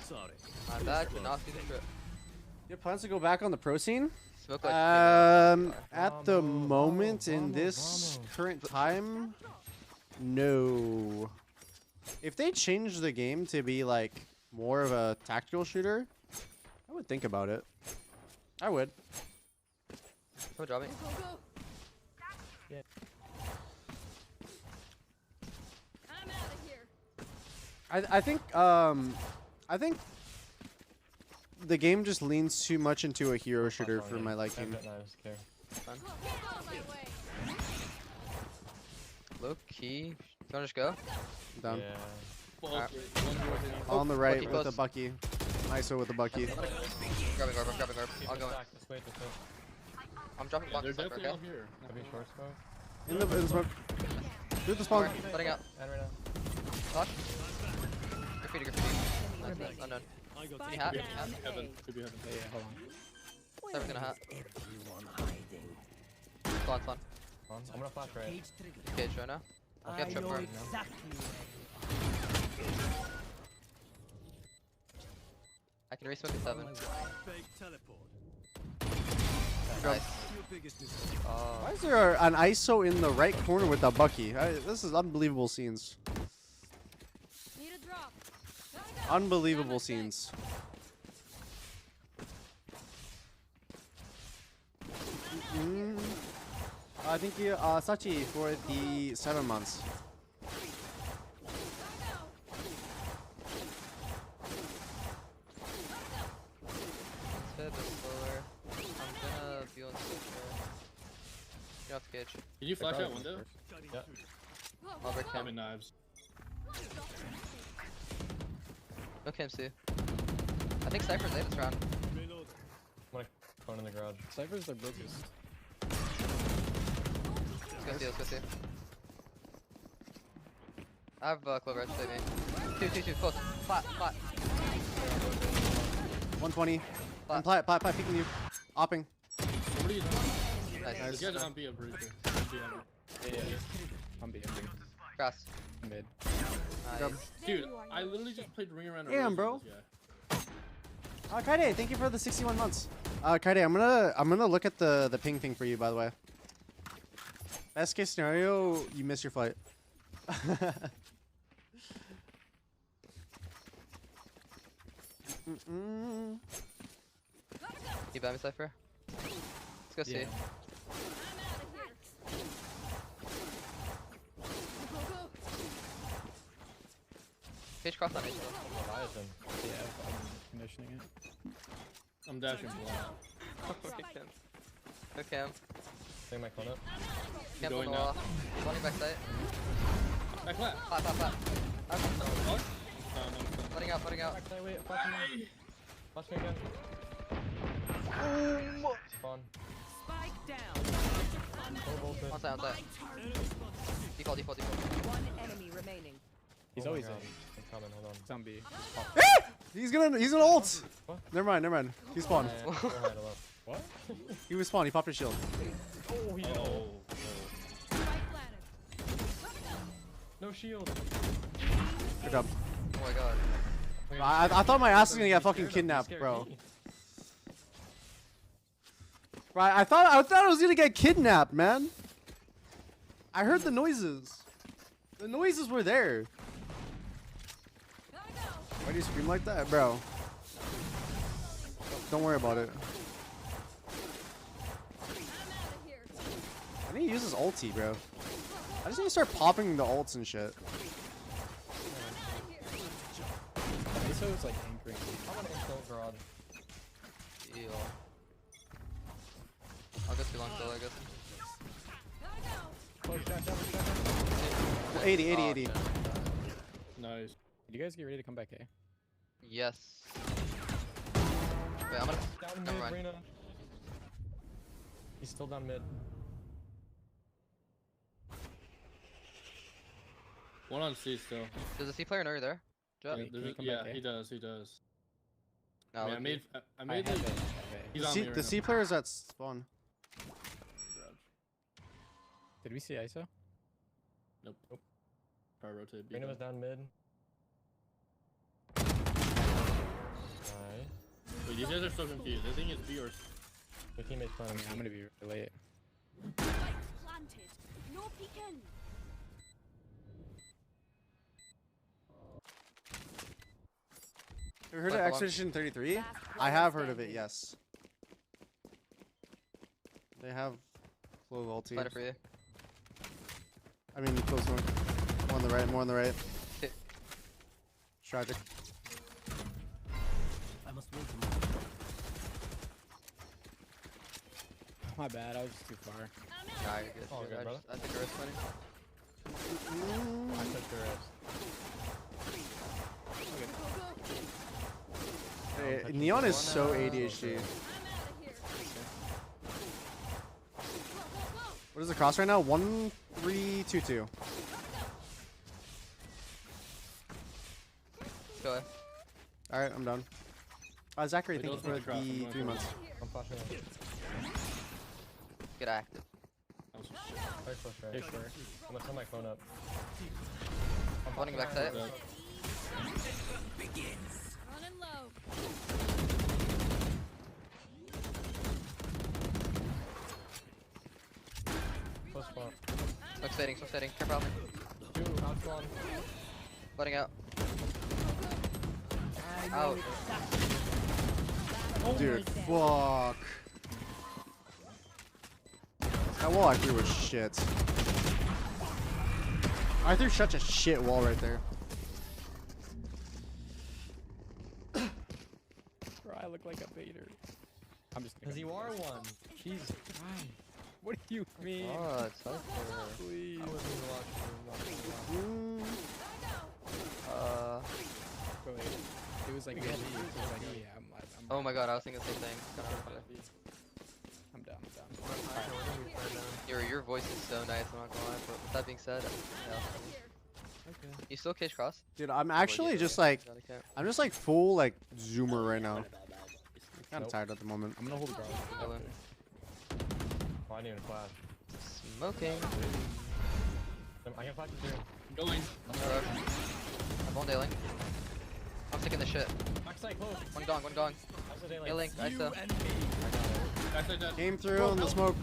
Speaker 20: Sorry. My bad, but not see the trip.
Speaker 2: You have plans to go back on the pro scene?
Speaker 20: Smoke like
Speaker 2: At the moment in this current time, no. If they change the game to be like more of a tactical shooter, I would think about it. I would.
Speaker 20: Go drop me.
Speaker 15: I'm out of here.
Speaker 2: I think the game just leans too much into a hero shooter for my liking.
Speaker 20: Low key. You wanna just go?
Speaker 2: Down.
Speaker 7: Yeah.
Speaker 20: Alright.
Speaker 2: On the right
Speaker 20: Bucky
Speaker 2: with the
Speaker 20: close.
Speaker 2: Bucky. ISO with the Bucky.
Speaker 20: Grabbing garb, I'm grabbing garb. I'll go in.
Speaker 7: This way.
Speaker 20: I'm dropping box
Speaker 6: They're
Speaker 20: sniper,
Speaker 6: definitely
Speaker 20: okay?
Speaker 6: all here.
Speaker 7: Could be short smoke.
Speaker 2: In the smoke. Shoot the spawn.
Speaker 20: Alright, letting out.
Speaker 7: And right now.
Speaker 20: Touch. Graffiti. Nice. Unknown. Can you hat?
Speaker 6: Heaven. Could be heaven.
Speaker 4: Yeah, hold on.
Speaker 20: Cypher's gonna hat. Spawn.
Speaker 7: I'm gonna flash right.
Speaker 20: Cage right now. I'll get trip for him. I can resmoke at 7. Nice.
Speaker 2: Why is there an ISO in the right corner with the Bucky? This is unbelievable scenes.
Speaker 15: Need a drop.
Speaker 2: Unbelievable scenes. Thank you, Sachi, for the 7 months.
Speaker 20: Let's hit a bit slower. I'm gonna be on switch here. Get off the cage.
Speaker 6: Can you flash out window?
Speaker 7: Yeah.
Speaker 20: I'll break
Speaker 6: I'm
Speaker 20: him.
Speaker 6: in knives.
Speaker 20: No KMC. I think Cypher's late this round.
Speaker 7: I'm gonna cone in the garage.
Speaker 4: Cypher's the brokest.
Speaker 20: Let's go see. I have Clover, actually, mate. 2, close. Flat.
Speaker 2: 120. And plat, peeking you. Opping.
Speaker 6: What are you doing?
Speaker 20: Nice.
Speaker 6: This guy's on B, I'm pretty sure.
Speaker 4: Yeah. I'm being big.
Speaker 20: Cross.
Speaker 4: Mid.
Speaker 20: Nice.
Speaker 6: Dude, I literally just played ring around a
Speaker 2: Damn,
Speaker 6: rose
Speaker 2: bro.
Speaker 6: with this guy.
Speaker 2: Kaide, thank you for the 61 months. Kaide, I'm gonna look at the ping thing for you, by the way. Best case scenario, you miss your flight.
Speaker 20: You buy me Cypher? Let's go see.
Speaker 15: I'm out of here.
Speaker 20: Cage cross on H
Speaker 7: Leviathan.
Speaker 4: Yeah, I'm conditioning it.
Speaker 6: I'm dashing black.
Speaker 20: Go cam.
Speaker 7: Take my cone up.
Speaker 20: Camp on
Speaker 6: going
Speaker 20: the
Speaker 6: now.
Speaker 20: wall. Running back side.
Speaker 6: Back flat.
Speaker 20: Flat.
Speaker 6: No.
Speaker 20: Letting out.
Speaker 7: Backside, wait, flashing me. Flash me again. Spawn.
Speaker 22: Spike down.
Speaker 7: Full voltage.
Speaker 20: On side. Default.
Speaker 15: One enemy remaining.
Speaker 6: He's always in. I'm coming, hold on. Zombie.
Speaker 2: He's gonna ult. Never mind. He spawned.
Speaker 6: What?
Speaker 2: He was spawned. He popped his shield.
Speaker 6: Oh, he No shield.
Speaker 2: Good job.
Speaker 20: Oh my god.
Speaker 2: I thought my ass was gonna get fucking kidnapped, bro. Right, I thought I was gonna get kidnapped, man. I heard the noises. The noises were there. Why do you scream like that, bro? Don't worry about it. I need to use his ulti, bro. I just need to start popping the ults and shit.
Speaker 6: ISO is like anchoring.
Speaker 7: I want to install Garage.
Speaker 20: Deal. I'll go too long still, I guess.
Speaker 2: 80.
Speaker 6: Nice. Did you guys get ready to come back, eh?
Speaker 20: Yes. Wait, I'm gonna.
Speaker 7: Down
Speaker 20: Never
Speaker 7: mid,
Speaker 20: mind.
Speaker 7: Reyna. He's still down mid.
Speaker 5: One on C still.
Speaker 20: Does the C player know you're there? Jet?
Speaker 5: Yeah, he does.
Speaker 20: No,
Speaker 5: I made the. He's on me right
Speaker 2: The C
Speaker 5: now.
Speaker 2: player is at spawn.
Speaker 6: Did we see ISO?
Speaker 5: Nope. Probably rotate.
Speaker 7: Reyna was down mid.
Speaker 5: Wait, these guys are so confused. I think it's B or C.
Speaker 7: The teammate's playing.
Speaker 6: I'm gonna be late.
Speaker 15: Planted. No peeking.
Speaker 2: Have you heard of Expedition 33? I have heard of it, yes. They have flow ulti.
Speaker 20: Fight it for you.
Speaker 2: I mean, close one. More on the right. Tragic.
Speaker 7: I must wait.
Speaker 6: My bad, I was just too far.
Speaker 20: Nah, you're good.
Speaker 7: All good,
Speaker 20: I
Speaker 7: brother.
Speaker 20: think the rest funny.
Speaker 7: I took the rest.
Speaker 2: Hey, Neon is so ADHD. What is the cross right now? 1322.
Speaker 20: Go ahead.
Speaker 2: Alright, I'm done. Zachary, thank you for the 3 months.
Speaker 7: I'm flashing up.
Speaker 20: Get active.
Speaker 7: Very close, right? I'm gonna turn my phone up.
Speaker 20: I'm running back side.
Speaker 15: Running low.
Speaker 7: Close spot.
Speaker 20: Smoke setting. Careful.
Speaker 7: Two, out spawn.
Speaker 20: Letting out. Out.
Speaker 2: Dude, fuck. That wall I threw was shit. I threw such a shit wall right there.
Speaker 6: Bro, I look like a baiter. I'm just
Speaker 7: Because you are one. Jesus.
Speaker 6: What do you mean?
Speaker 20: Oh, it's okay.
Speaker 6: Please.
Speaker 7: I wasn't even watching.
Speaker 6: Bro, it was like me. It was like me.
Speaker 20: Oh my god, I was thinking the same thing.
Speaker 6: I'm down.
Speaker 20: Your voice is so nice, I'm not gonna lie. But with that being said, yeah.
Speaker 6: Okay.
Speaker 20: You still cage cross?
Speaker 2: Dude, I'm actually just like, I'm just like full like zoomer right now. I'm kind of tired at the moment.
Speaker 6: I'm gonna hold the guard.
Speaker 20: Oh,
Speaker 7: I need to flash.
Speaker 20: smoking.
Speaker 7: I can flash you too.
Speaker 5: Going.
Speaker 20: I'm on dailing. I'm taking the shit.
Speaker 7: Backside close.
Speaker 20: One gong. Healing, ISO.
Speaker 2: Came through on the smoke.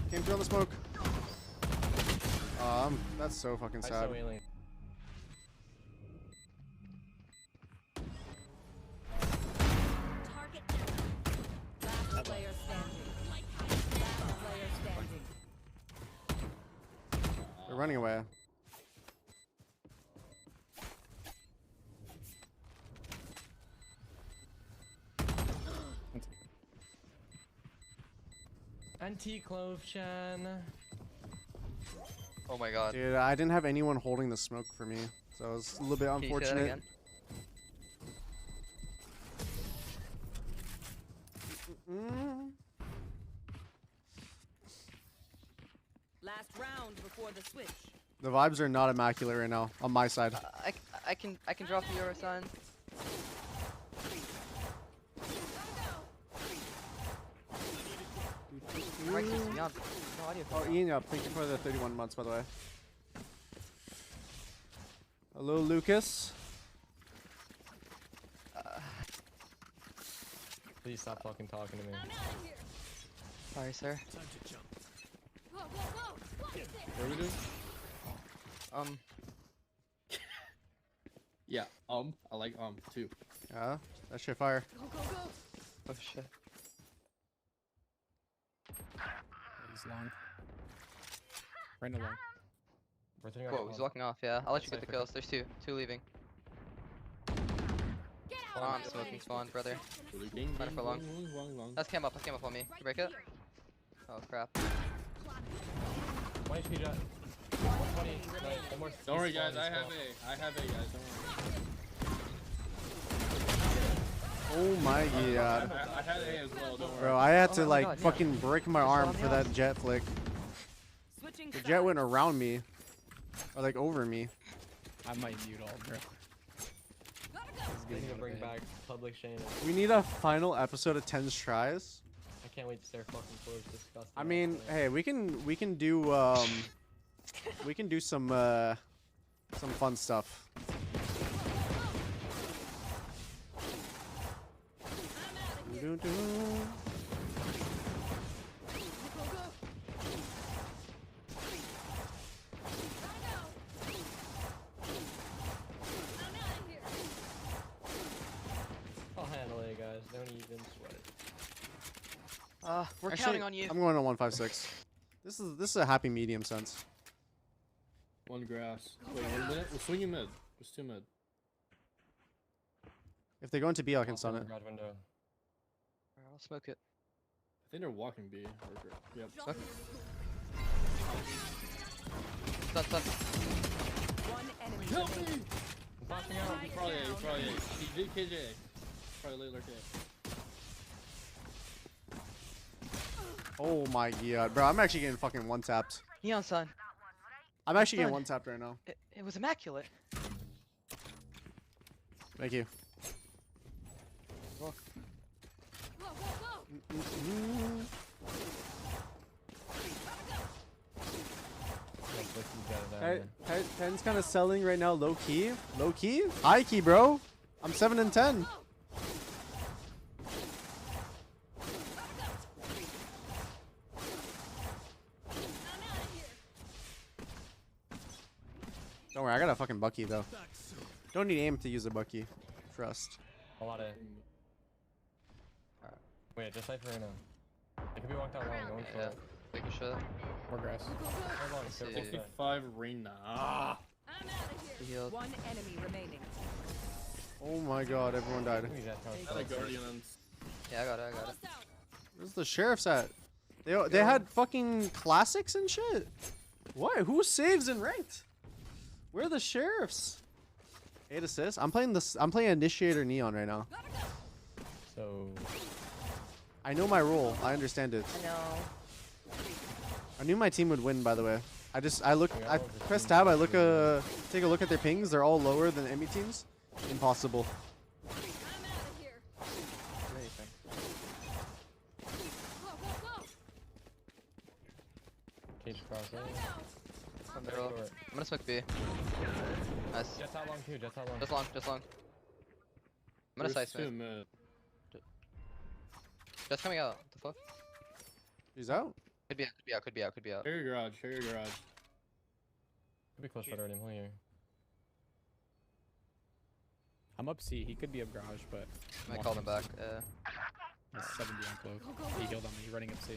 Speaker 2: That's so fucking sad.
Speaker 7: ISO
Speaker 15: Target down. Last player standing.
Speaker 2: They're running away.
Speaker 7: Anti-clove, Shan.
Speaker 20: Oh my god.
Speaker 2: Dude, I didn't have anyone holding the smoke for me, so it was a little bit
Speaker 20: Can you say that
Speaker 2: unfortunate.
Speaker 20: again?
Speaker 15: Last round before the switch.
Speaker 2: The vibes are not immaculate right now on my side.
Speaker 20: I can drop the Euro sign. Right, he's beyond. No idea.
Speaker 2: Oh, Ian, yeah, thank you for the 31 months, by the way. Hello, Lucas.
Speaker 7: Please stop fucking talking to me.
Speaker 20: Sorry, sir.
Speaker 5: What are we doing? Yeah, I like too.
Speaker 2: Yeah, that shit fire.
Speaker 20: Oh shit.
Speaker 4: He's long. Right along.
Speaker 20: Whoa, he's walking off, yeah. I'll let you get the kills. There's two leaving. Oh, I'm smoking spawn, brother. Running for long. Let's cam up on me. You break it? Oh crap.
Speaker 7: 1 HP, Jet. 120. One more.
Speaker 5: Don't worry, guys. I have A, guys. Don't worry.
Speaker 2: Oh my god.
Speaker 5: I had A as well. Don't worry.
Speaker 2: Bro, I had to like fucking break my arm for that jet flick. The jet went around me. Or like over me.
Speaker 4: I might mute all, bro.
Speaker 7: We need to bring back public shaming.
Speaker 2: We need a final episode of TenZ tries.
Speaker 7: I can't wait to start fucking floors. Disgusting.
Speaker 2: I mean, hey, we can do some fun stuff.
Speaker 7: I'll handle it, guys. Don't even sweat it.
Speaker 20: We're counting on you.
Speaker 2: I'm going on 156. This is a happy medium sense.
Speaker 5: One grass. Wait, 1 minute? We're swinging mid. There's 2 mid.
Speaker 2: If they go into B, I can stun it.
Speaker 7: Garage window.
Speaker 20: I'll smoke it.
Speaker 5: I think they're walking B. Yep.
Speaker 20: Smoke. Stun.
Speaker 15: One enemy
Speaker 5: Help me!
Speaker 15: remaining.
Speaker 5: I'm popping out. He's probably A. He did KJ. Probably late lurk A.
Speaker 2: Oh my god, bro! I'm actually getting fucking one tapped.
Speaker 20: Neon sun.
Speaker 2: I'm actually getting one tapped right now.
Speaker 20: It was immaculate.
Speaker 2: Thank you.
Speaker 20: Look.
Speaker 2: TenZ kind of selling right now, low key. Low key? High key, bro. I'm 7 and 10. Don't worry, I got a fucking Bucky though. Don't need aim to use a Bucky. Trust.
Speaker 7: A lot of. Wait, just like right now. It could be walked out long. Going for it.
Speaker 20: Take a shot.
Speaker 4: More grass.
Speaker 5: 65 Reyna. Ah.
Speaker 20: Healed.
Speaker 15: One enemy remaining.
Speaker 2: Oh my god, everyone died.
Speaker 5: I got Guardian on.
Speaker 20: Yeah, I got it.
Speaker 2: Where's the sheriff's at? They had fucking classics and shit. What? Who saves in ranked? Where are the sheriffs? 8 assists. I'm playing Initiator Neon right now.
Speaker 7: So
Speaker 2: I know my role. I understand it.
Speaker 20: I know.
Speaker 2: I knew my team would win, by the way. I press tab, take a look at their pings. They're all lower than enemy teams. Impossible.
Speaker 7: Cage cross.
Speaker 20: I'm gonna smoke B. Nice.
Speaker 7: Just how long too? Just how long?
Speaker 20: Just long. I'm gonna side smoke. Just coming out. What the fuck?
Speaker 2: He's out?
Speaker 20: Could be out.
Speaker 5: Carry your garage.
Speaker 7: Could be close shot already. I'm holding here.
Speaker 4: I'm up C. He could be up garage, but
Speaker 20: I might call him back.
Speaker 4: He's 70 on close. He healed on me. He's running up C.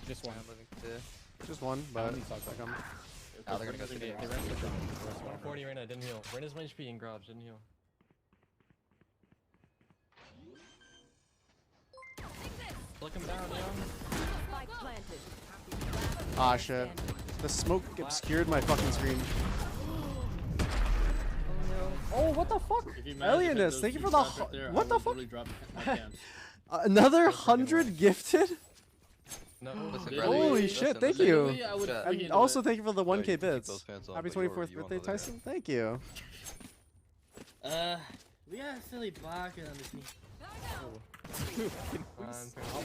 Speaker 4: Just one.
Speaker 20: I'm moving to.
Speaker 2: Just one, but
Speaker 20: Oh, they're gonna go to B.
Speaker 7: 140 Reyna didn't heal. Reyna's 1 HP in garage didn't heal. Look him down,
Speaker 15: Spike planted.
Speaker 2: Ah shit. The smoke obscured my fucking screen. Oh, what the fuck? Alienist, thank you for the what the fuck? Another 100 gifted?
Speaker 6: No.
Speaker 20: Listen,
Speaker 2: Holy
Speaker 20: listen,
Speaker 2: shit, thank
Speaker 20: listen.
Speaker 2: you.
Speaker 5: Literally, I would
Speaker 20: Yeah.
Speaker 5: freaking
Speaker 2: And
Speaker 5: do
Speaker 2: also
Speaker 5: it.
Speaker 2: thank you for the 1K
Speaker 17: you can keep
Speaker 2: bits.
Speaker 17: those fans on,
Speaker 2: Happy
Speaker 17: but you
Speaker 2: 24th
Speaker 17: won't
Speaker 2: birthday,
Speaker 17: know that.
Speaker 2: Tyson. Thank you.
Speaker 5: We got a silly block on the team.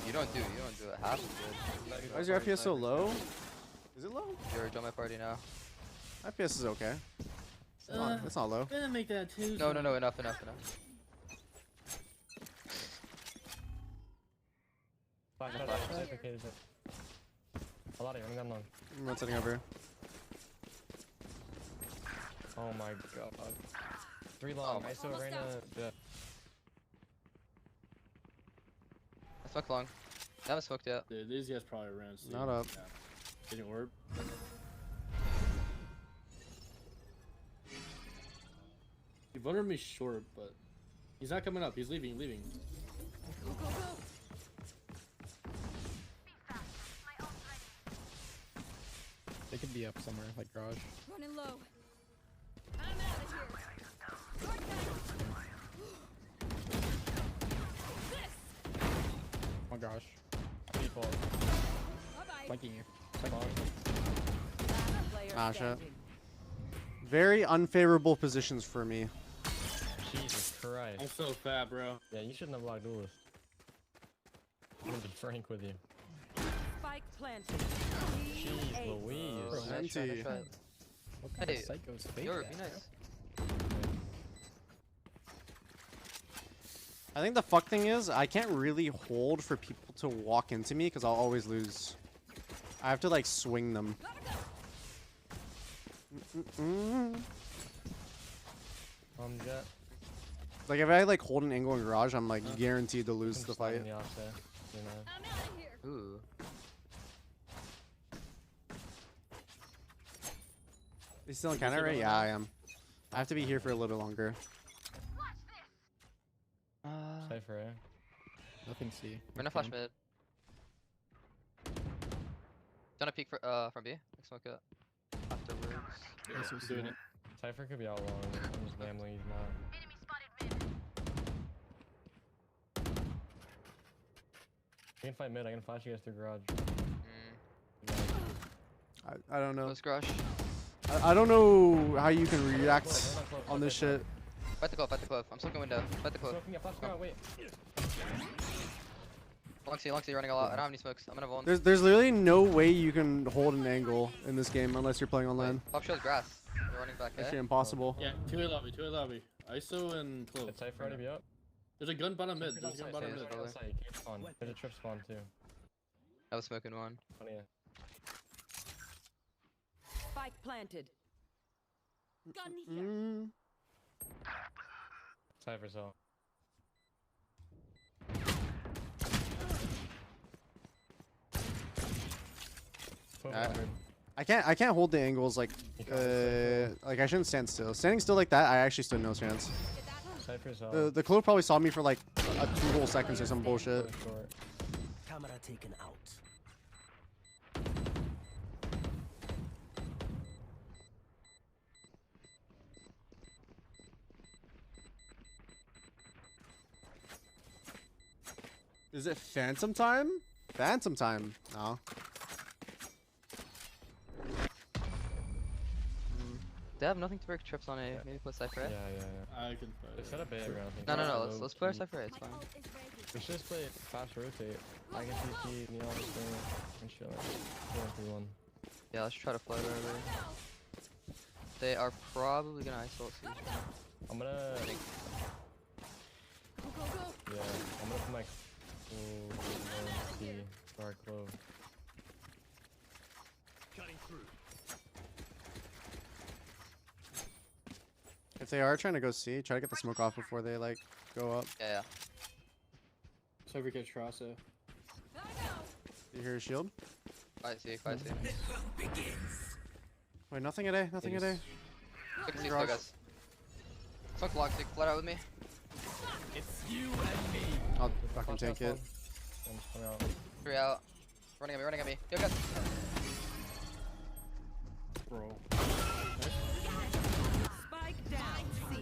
Speaker 20: You don't do it half as good.
Speaker 2: Why is your FPS so low? Is it low?
Speaker 20: You're join my party now.
Speaker 2: FPS is okay. It's not low.
Speaker 5: Gonna make that too.
Speaker 20: No, enough.
Speaker 7: Flash, sacrificated it. A lot of you, I'm going long.
Speaker 2: I'm not sitting over.
Speaker 7: Oh my god. 3 long, I saw Reyna. Yeah.
Speaker 20: I smoked long. I haven't smoked yet.
Speaker 5: Dude, these guys probably ran.
Speaker 2: Not up.
Speaker 5: Yeah. Getting orb. He voted me short, but he's not coming up. He's leaving.
Speaker 15: Go, go, go.
Speaker 4: They could be up somewhere, like garage.
Speaker 15: Running low. I'm out of here. Right
Speaker 4: Oh gosh.
Speaker 7: People.
Speaker 15: Bye-bye.
Speaker 4: Flanking you.
Speaker 2: Ah, shit. Very unfavorable positions for me.
Speaker 7: Jesus Christ.
Speaker 5: I'm so fat, bro.
Speaker 7: Yeah, you shouldn't have locked duelist. I'm gonna be frank with you.
Speaker 15: Spike planted.
Speaker 7: Jeez Louise.
Speaker 20: Nice try, nice try.
Speaker 4: What kind
Speaker 20: Hey,
Speaker 4: of psycho's fake
Speaker 20: York,
Speaker 4: that?
Speaker 20: be nice.
Speaker 2: I think the fuck thing is, I can't really hold for people to walk into me because I'll always lose. I have to like swing them.
Speaker 7: Jet.
Speaker 2: Like if I like hold an angle in garage, I'm like guaranteed to lose the fight.
Speaker 7: The offset, you know.
Speaker 15: I'm out of here.
Speaker 20: Ooh.
Speaker 2: You still in Canada, right? Yeah, I am. I have to be here for a little bit longer.
Speaker 7: Cypher, eh?
Speaker 4: Nothing C.
Speaker 20: We're gonna flash mid. Done a peek for, from B. Let's smoke it. Afterwards.
Speaker 5: Yeah, doing it.
Speaker 7: Cypher could be out long. I'm just gambling he's not. I can fight mid. I can flash you guys through garage.
Speaker 2: I don't know.
Speaker 20: Let's crush.
Speaker 2: I don't know how you can react on this shit.
Speaker 20: Fight the glove. I'm smoking window. Fight the glove.
Speaker 7: Wait.
Speaker 20: Long C, running a lot. I don't have any smokes. I'm gonna vuln.
Speaker 2: There's literally no way you can hold an angle in this game unless you're playing on land.
Speaker 20: Pop shows grass. They're running back.
Speaker 2: Actually impossible.
Speaker 5: Yeah, 2A lobby. ISO and close.
Speaker 7: Cypher already be up.
Speaker 5: There's a gun bottom mid. There's a gun bottom mid.
Speaker 7: There's a trip spawn too.
Speaker 20: I was smoking one.
Speaker 7: Funny.
Speaker 15: Spike planted. Gun here.
Speaker 7: Cypher's out.
Speaker 2: I can't hold the angles like I shouldn't stand still. Standing still like that, I actually stood no chance.
Speaker 7: Cypher's out.
Speaker 2: The clone probably saw me for like 2 whole seconds or some bullshit.
Speaker 16: Camera taken out.
Speaker 2: Is it phantom time? Phantom time. No.
Speaker 20: They have nothing to break trips on A. Maybe put Cypher A.
Speaker 7: Yeah.
Speaker 5: I can fight.
Speaker 7: They set up A around.
Speaker 20: No. Let's play our Cypher A. It's fine.
Speaker 7: We should just play fast rotate. I can CC, Neon, and chill. 1-3-1.
Speaker 20: Yeah, let's try to float early. They are probably gonna isolate C.
Speaker 7: I'm gonna. Yeah, I'm gonna put my C for our clove.
Speaker 16: Cutting through.
Speaker 2: If they are trying to go C, try to get the smoke off before they like go up.
Speaker 20: Yeah.
Speaker 5: Cypher catch cross A.
Speaker 2: You hear a shield?
Speaker 20: Fight C.
Speaker 2: Wait, nothing at A. Nothing at A.
Speaker 20: Look at C still, guys. Smoke log, stick, flat out with me.
Speaker 16: It's you and me.
Speaker 2: I'll fucking take it.
Speaker 20: 3 out. Running at me. Yo, guys.
Speaker 5: Bro.
Speaker 15: Spike down. C.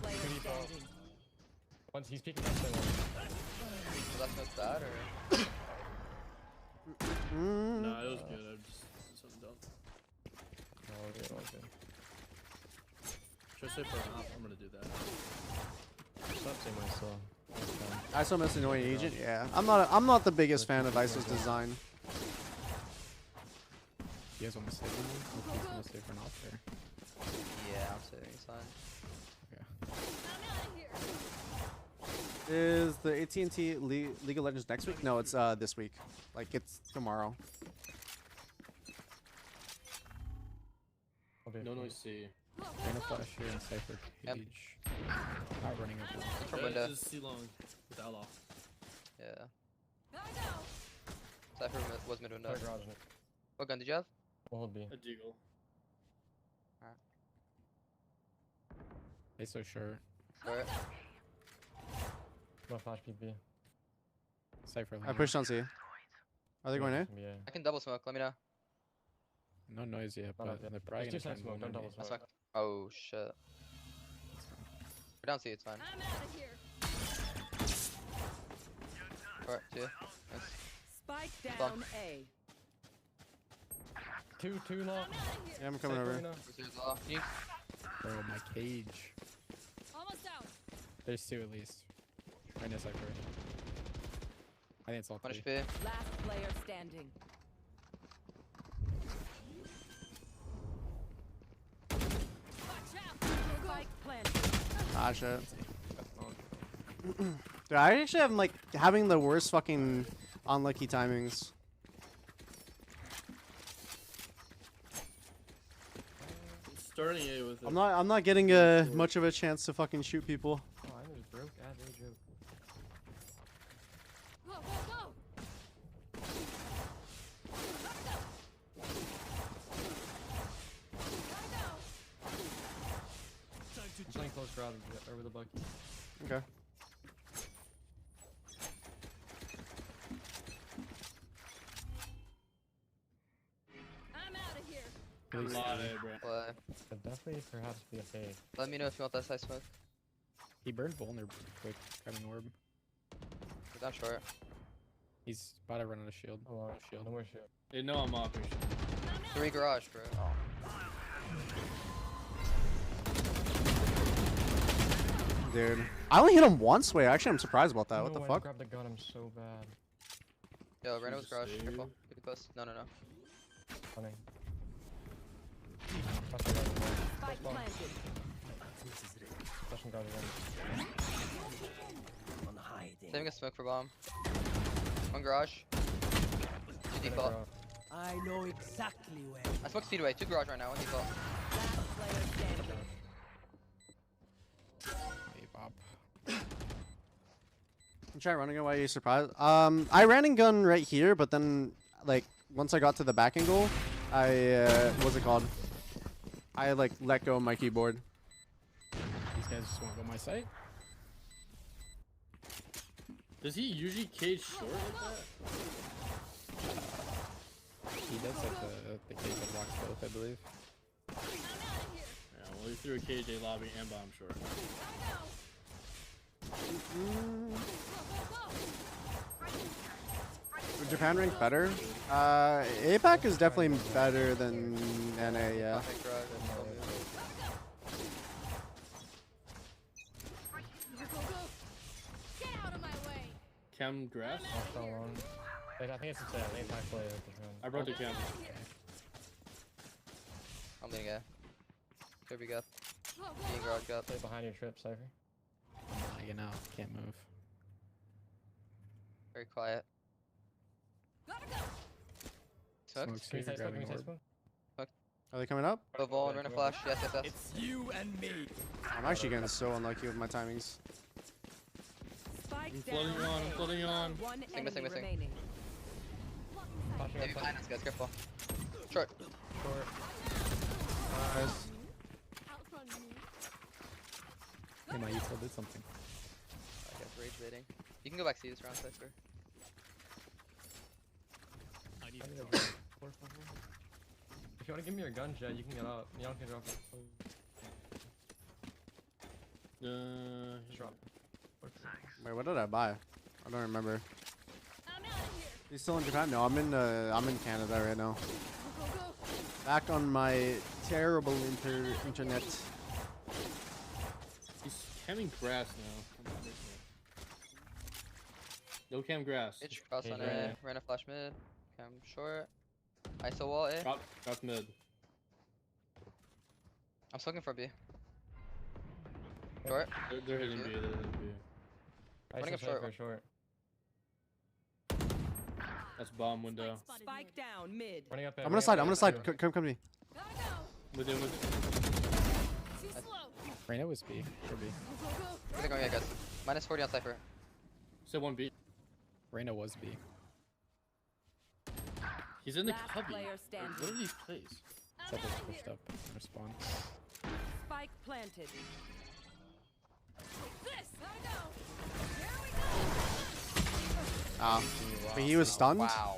Speaker 15: Player standing.
Speaker 7: Once he's peeking that thing.
Speaker 20: Was that smoke bad or?
Speaker 5: Nah, it was good. I just did something dumb.
Speaker 7: All good, all good.
Speaker 5: Should I say for an op? I'm gonna do that.
Speaker 7: Stop saying myself.
Speaker 2: ISO miss annoying agent. Yeah, I'm not the biggest fan of ISO's design.
Speaker 4: You guys want to save him? Or please want to save for an op there?
Speaker 20: Yeah, I'm saving. It's fine.
Speaker 2: Is the AT&T League of Legends next week? No, it's this week. Like it's tomorrow.
Speaker 5: No noise C.
Speaker 4: Random flash here and Cypher cage. Not running up.
Speaker 20: From window.
Speaker 5: Just C long with Outlaw.
Speaker 20: Yeah. Cypher was mid window.
Speaker 7: Garage in it.
Speaker 20: What gun did you have?
Speaker 7: Will be.
Speaker 5: A deagle.
Speaker 20: Alright.
Speaker 4: They so short.
Speaker 20: Alright.
Speaker 7: No flash PP.
Speaker 4: Cypher.
Speaker 2: I pushed on C. Are they going in?
Speaker 7: Yeah.
Speaker 20: I can double smoke. Let me know.
Speaker 4: No noise yet, but they're probably
Speaker 7: There's two
Speaker 4: gonna
Speaker 7: sides
Speaker 4: try
Speaker 7: smoke.
Speaker 4: and
Speaker 7: Don't
Speaker 4: go
Speaker 7: double
Speaker 20: I
Speaker 7: smoke.
Speaker 20: smoke. Oh shit. We're down C. It's fine. Alright, 2. Nice.
Speaker 15: Spike
Speaker 20: Bomb.
Speaker 15: down A.
Speaker 7: Two long.
Speaker 2: Yeah, I'm coming over.
Speaker 4: Bro, my cage.
Speaker 15: Almost out.
Speaker 4: There's 2 at least. Right now, Cypher. I think it's all 3.
Speaker 20: HP.
Speaker 15: Last player standing. Spike planted.
Speaker 2: Ah shit. Dude, I actually am like having the worst fucking unlucky timings.
Speaker 5: Starting A with it.
Speaker 2: I'm not getting much of a chance to fucking shoot people.
Speaker 7: Oh, I just broke as a joke.
Speaker 15: Go, go, go.
Speaker 7: I'm playing close crowd over the bucket.
Speaker 2: Okay.
Speaker 15: I'm out of here.
Speaker 20: Play.
Speaker 7: Could definitely perhaps be a fake.
Speaker 20: Let me know if you want that side smoke.
Speaker 4: He burned vulnerable quick. Got an orb.
Speaker 20: We're down short.
Speaker 4: He's about to run out of shield.
Speaker 7: Oh, wow.
Speaker 4: No shield.
Speaker 7: No more shit.
Speaker 5: They know I'm off.
Speaker 20: 3 garage, bro.
Speaker 2: Dude, I only hit him once. Wait, actually, I'm surprised about that. What the
Speaker 7: No, I
Speaker 2: fuck?
Speaker 7: grabbed the gun. I'm so bad.
Speaker 20: Yo, Random was garage.
Speaker 5: save.
Speaker 20: Careful. Keep it close. No.
Speaker 7: Funny.
Speaker 15: Spike planted.
Speaker 7: Flashing guard again.
Speaker 20: Saving a smoke for bomb. 1 garage. 2 default.
Speaker 16: I know exactly where.
Speaker 20: I smoked speed away. 2 garage right now. 1 default.
Speaker 15: Last player standing.
Speaker 4: Hey, Bob.
Speaker 2: I'm trying running away. You surprised? I ran and gun right here, but then like once I got to the back angle, I what's it called? I like let go of my keyboard.
Speaker 4: These guys just want to go my site.
Speaker 5: Does he usually cage short like that?
Speaker 4: He does like the cage that blocks both, I believe.
Speaker 5: Yeah, well, he threw a cage A lobby and bomb short.
Speaker 2: Would Japan rank better? APAC is definitely better than NA. Yeah.
Speaker 15: Get out of my way.
Speaker 5: Chem grass?
Speaker 7: Oh, so long. Wait, I think it's a lane pack play.
Speaker 5: I broke the chem.
Speaker 20: I'm leading A. Here we go. Being garage up.
Speaker 7: Play behind your trip, Cypher.
Speaker 4: I'm lagging out. Can't move.
Speaker 20: Very quiet. Smoke.
Speaker 4: Smoke's here, grabbing orb.
Speaker 2: Are they coming up?
Speaker 20: Go Vol and run a flash. Yes.
Speaker 16: It's you and me.
Speaker 2: I'm actually getting so unlucky with my timings.
Speaker 15: Spike
Speaker 5: I'm
Speaker 15: down.
Speaker 5: floating on.
Speaker 15: One
Speaker 20: Missing.
Speaker 15: enemy remaining.
Speaker 7: Flashing
Speaker 20: Maybe
Speaker 7: up.
Speaker 20: behind us, guys. Careful. Short.
Speaker 7: Short.
Speaker 2: Nice.
Speaker 15: Outrun me.
Speaker 4: Hey, my util did something.
Speaker 20: I guess rage baiting. You can go back C this round, Cypher.
Speaker 7: I need a If you want to give me your gun, Jet, you can get out. Neon can drop it.
Speaker 5: Uh,
Speaker 7: Just drop.
Speaker 2: Wait, what did I buy? I don't remember.
Speaker 15: I'm out of here.
Speaker 2: He's still in Japan? No, I'm in Canada right now. Back on my terrible internet.
Speaker 5: He's camming grass now. No cam grass.
Speaker 20: Bitch, cross on A. Ran a flash mid. Cam short. ISO wall A.
Speaker 5: Drop mid.
Speaker 20: I'm looking for B. Short.
Speaker 5: They're hitting B. They're hitting B.
Speaker 20: Running up short.
Speaker 5: That's bomb window.
Speaker 15: Spike down mid.
Speaker 7: Running up.
Speaker 2: I'm gonna slide. Come to me.
Speaker 5: Within.
Speaker 4: Reyna was B. For B.
Speaker 20: Where they going, yeah, guys? Minus 40 on Cypher.
Speaker 5: Said 1B.
Speaker 4: Reyna was B.
Speaker 5: He's in the
Speaker 15: Last
Speaker 5: cubby.
Speaker 15: player standing.
Speaker 5: What are these plays?
Speaker 4: Cypher's pushed up in respawn.
Speaker 15: Spike planted. This, I know.
Speaker 2: Ah, but he was stunned.
Speaker 20: Wow.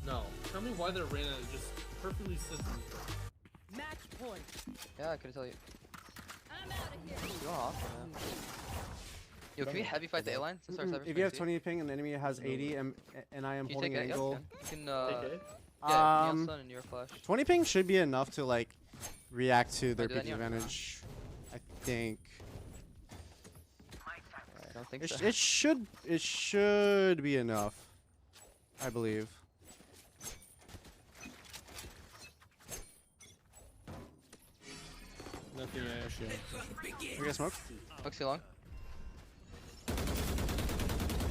Speaker 5: No. Tell me why the Reyna just perfectly sits in.
Speaker 15: Match point.
Speaker 20: Yeah, I couldn't tell you.
Speaker 15: I'm out of here.
Speaker 20: You're awesome, man. Yo, can we heavy fight the A line? Since our Cypher's
Speaker 2: If you have
Speaker 20: B?
Speaker 2: 20 ping and the enemy has 80 and I am
Speaker 20: Can you
Speaker 2: holding
Speaker 20: take
Speaker 2: an
Speaker 20: it?
Speaker 2: angle.
Speaker 20: You can, yeah, Neon Sun and your flash.
Speaker 2: 20 ping should be enough to like react to their
Speaker 20: do that,
Speaker 2: PG
Speaker 20: Neon?
Speaker 2: advantage. I think.
Speaker 20: I don't think
Speaker 2: It,
Speaker 20: so.
Speaker 2: it should be enough. I believe.
Speaker 5: Nothing
Speaker 2: We got smoke.
Speaker 20: Looks too long.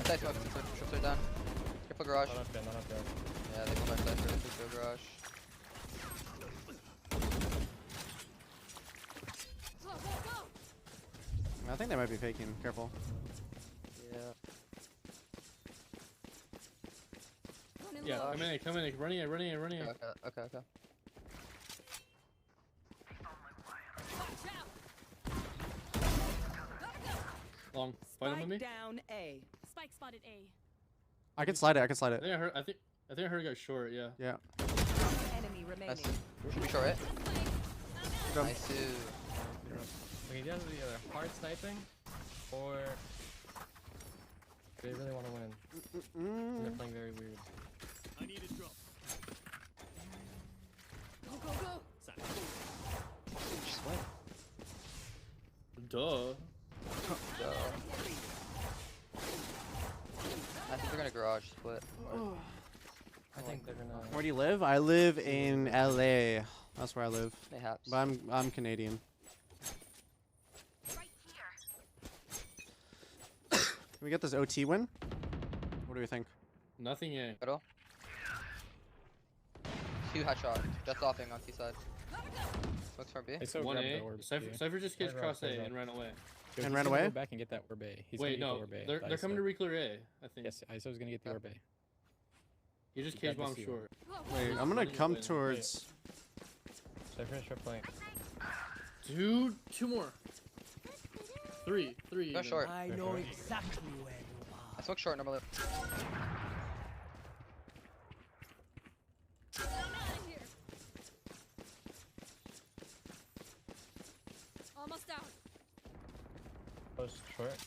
Speaker 20: Side smoke. Trips are down. Careful garage.
Speaker 7: Not up there.
Speaker 20: Yeah, they go back side for the garage.
Speaker 2: I think they might be faking. Careful.
Speaker 20: Yeah.
Speaker 5: Yeah, come in, running it.
Speaker 20: Okay.
Speaker 5: Long. Fight him with me.
Speaker 15: Down A. Spike spotted A.
Speaker 2: I can slide it.
Speaker 5: I think I heard it got short. Yeah.
Speaker 2: Yeah.
Speaker 15: Enemy remaining.
Speaker 20: Nice. Should we short it?
Speaker 2: Jump.
Speaker 20: Nice.
Speaker 7: We can either be either hard sniping or they really want to win. And they're playing very weird.
Speaker 16: I need a drop.
Speaker 15: Go.
Speaker 20: Just win.
Speaker 5: Duh.
Speaker 20: I think they're gonna garage split.
Speaker 7: I think they're gonna.
Speaker 2: Where do you live? I live in LA. That's where I live.
Speaker 20: Mayhaps.
Speaker 2: But I'm Canadian. Can we get this OT win? What do we think?
Speaker 5: Nothing yet.
Speaker 20: Middle. 2 headshot. Just offing on T side. Looks for B.
Speaker 5: One A. Cypher just gets cross A and ran away.
Speaker 2: And ran away?
Speaker 4: Go back and get that orb A. He's
Speaker 5: Wait,
Speaker 4: gonna
Speaker 5: no.
Speaker 4: get the orb A.
Speaker 5: They're coming to reclear A, I think.
Speaker 4: Yes, ISO's gonna get the orb A.
Speaker 5: You just cage bomb short.
Speaker 2: Wait, I'm gonna come towards.
Speaker 7: Cypher is playing.
Speaker 5: Dude, 2 more. 3.
Speaker 20: Go short.
Speaker 16: I know exactly where you are.
Speaker 20: I smoke short, number left.
Speaker 15: Almost out.
Speaker 7: Close short.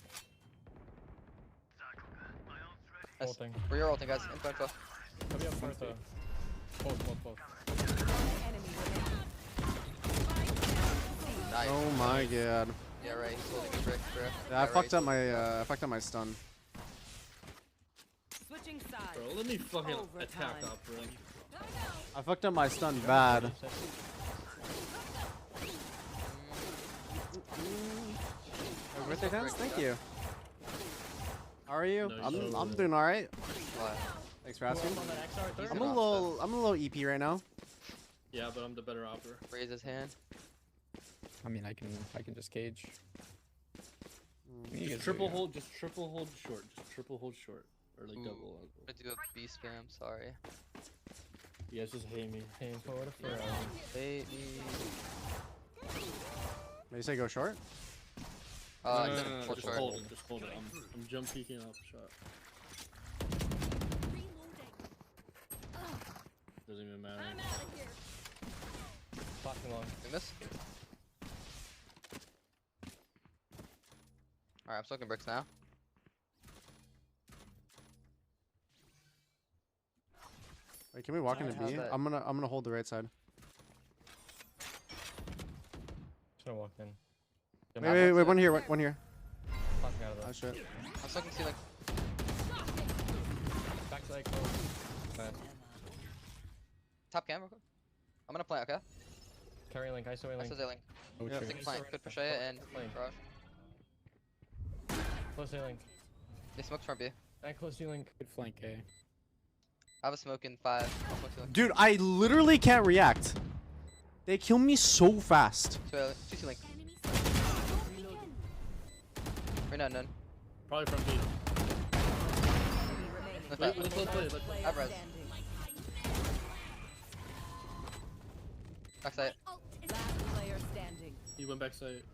Speaker 20: Nice.
Speaker 7: Ulting.
Speaker 20: We're your ulting, guys. Info.
Speaker 7: Could be up first though. Both.
Speaker 20: Nice.
Speaker 2: Oh my god.
Speaker 20: Yeah, right. He's holding a brick, bro.
Speaker 2: Yeah, I fucked up my stun.
Speaker 15: Switching sides.
Speaker 5: Bro, let me fucking attack up, bro.
Speaker 2: I fucked up my stun bad. Happy birthday, TenZ. Thank you. How are you? I'm doing all right. Thanks for asking. I'm a little EP right now.
Speaker 5: Yeah, but I'm the better opera.
Speaker 20: Raise his hand.
Speaker 4: I mean, I can just cage.
Speaker 5: Just triple hold short. Just triple hold short. Or like double.
Speaker 20: I'm gonna do a B spam, sorry.
Speaker 5: You guys just hate me.
Speaker 7: Hey, forward for
Speaker 20: Hate me.
Speaker 2: May you say go short?
Speaker 5: No,
Speaker 20: full
Speaker 5: just
Speaker 20: short.
Speaker 5: hold it. Just hold it. I'm jump peeking off the shot. Doesn't even matter.
Speaker 7: Flashing long.
Speaker 20: You miss? Alright, I'm smoking bricks now.
Speaker 2: Wait, can we walk into B? I'm gonna hold the right side.
Speaker 7: Just gonna walk in.
Speaker 2: Wait, one here, one here.
Speaker 7: Popping out of
Speaker 2: Oh shit.
Speaker 20: I'm stuck in ceiling.
Speaker 7: Backside close. Nice.
Speaker 20: Top cam real quick. I'm gonna plant, okay?
Speaker 7: Carry link, ISO link.
Speaker 20: ISO link.
Speaker 4: Oh,
Speaker 2: Yep.
Speaker 4: true.
Speaker 20: Think plant. Could push A and garage.
Speaker 7: Close A link.
Speaker 20: They smoked front B.
Speaker 7: And close C link.
Speaker 4: Good flank A.
Speaker 20: I have a smoke in 5. I'll smoke C link.
Speaker 2: Dude, I literally can't react. They kill me so fast.
Speaker 20: So, 2 C link. Right now, none.
Speaker 5: Probably from B.
Speaker 20: Let's
Speaker 5: play.
Speaker 20: I've res. Backside.
Speaker 15: Last player standing.
Speaker 5: He went backside.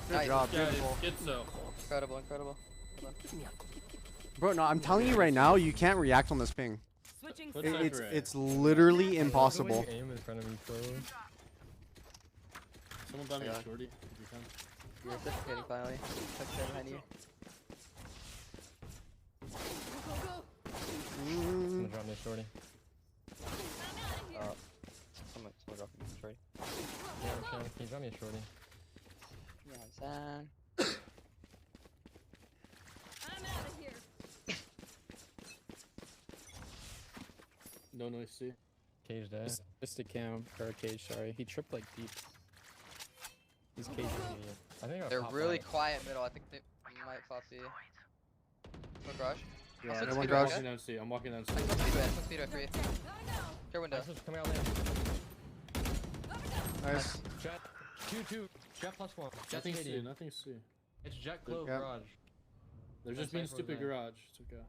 Speaker 2: Good job, beautiful.
Speaker 5: Good so.
Speaker 20: Incredible, incredible.
Speaker 2: Bro, no, I'm telling you right now, you can't react on this ping.
Speaker 15: Switching
Speaker 2: It's literally impossible.
Speaker 7: When you aim in front of me, bro.
Speaker 5: Someone buy me a shorty if you can.
Speaker 20: You're reciprocating finally. Touchdown behind you.
Speaker 7: Someone drop me a shorty.
Speaker 20: Someone dropped me a shorty.
Speaker 7: Yeah, Sean, can you drop me a shorty?
Speaker 20: Yeah, son.
Speaker 15: I'm out of here.
Speaker 5: No noise, see.
Speaker 7: Cage dead.
Speaker 4: Just a cam or a cage. Sorry, he tripped like deep. He's caging me.
Speaker 7: I think
Speaker 20: They're really quiet middle. I think they might flop C. Smoke garage.
Speaker 5: Yeah,
Speaker 20: I'll
Speaker 2: one
Speaker 20: speed
Speaker 2: garage.
Speaker 20: right,
Speaker 5: I'm walking down C. I'm walking down C.
Speaker 20: Smoke speed right 3. Care window.
Speaker 7: Coming out there.
Speaker 2: Nice.
Speaker 7: Jet. 2-2. Jet plus 1. Jet
Speaker 5: Nothing C.
Speaker 7: 80.
Speaker 5: Nothing C.
Speaker 7: It's jet close
Speaker 2: Yep.
Speaker 7: garage.
Speaker 5: They're just being stupid garage. It's okay.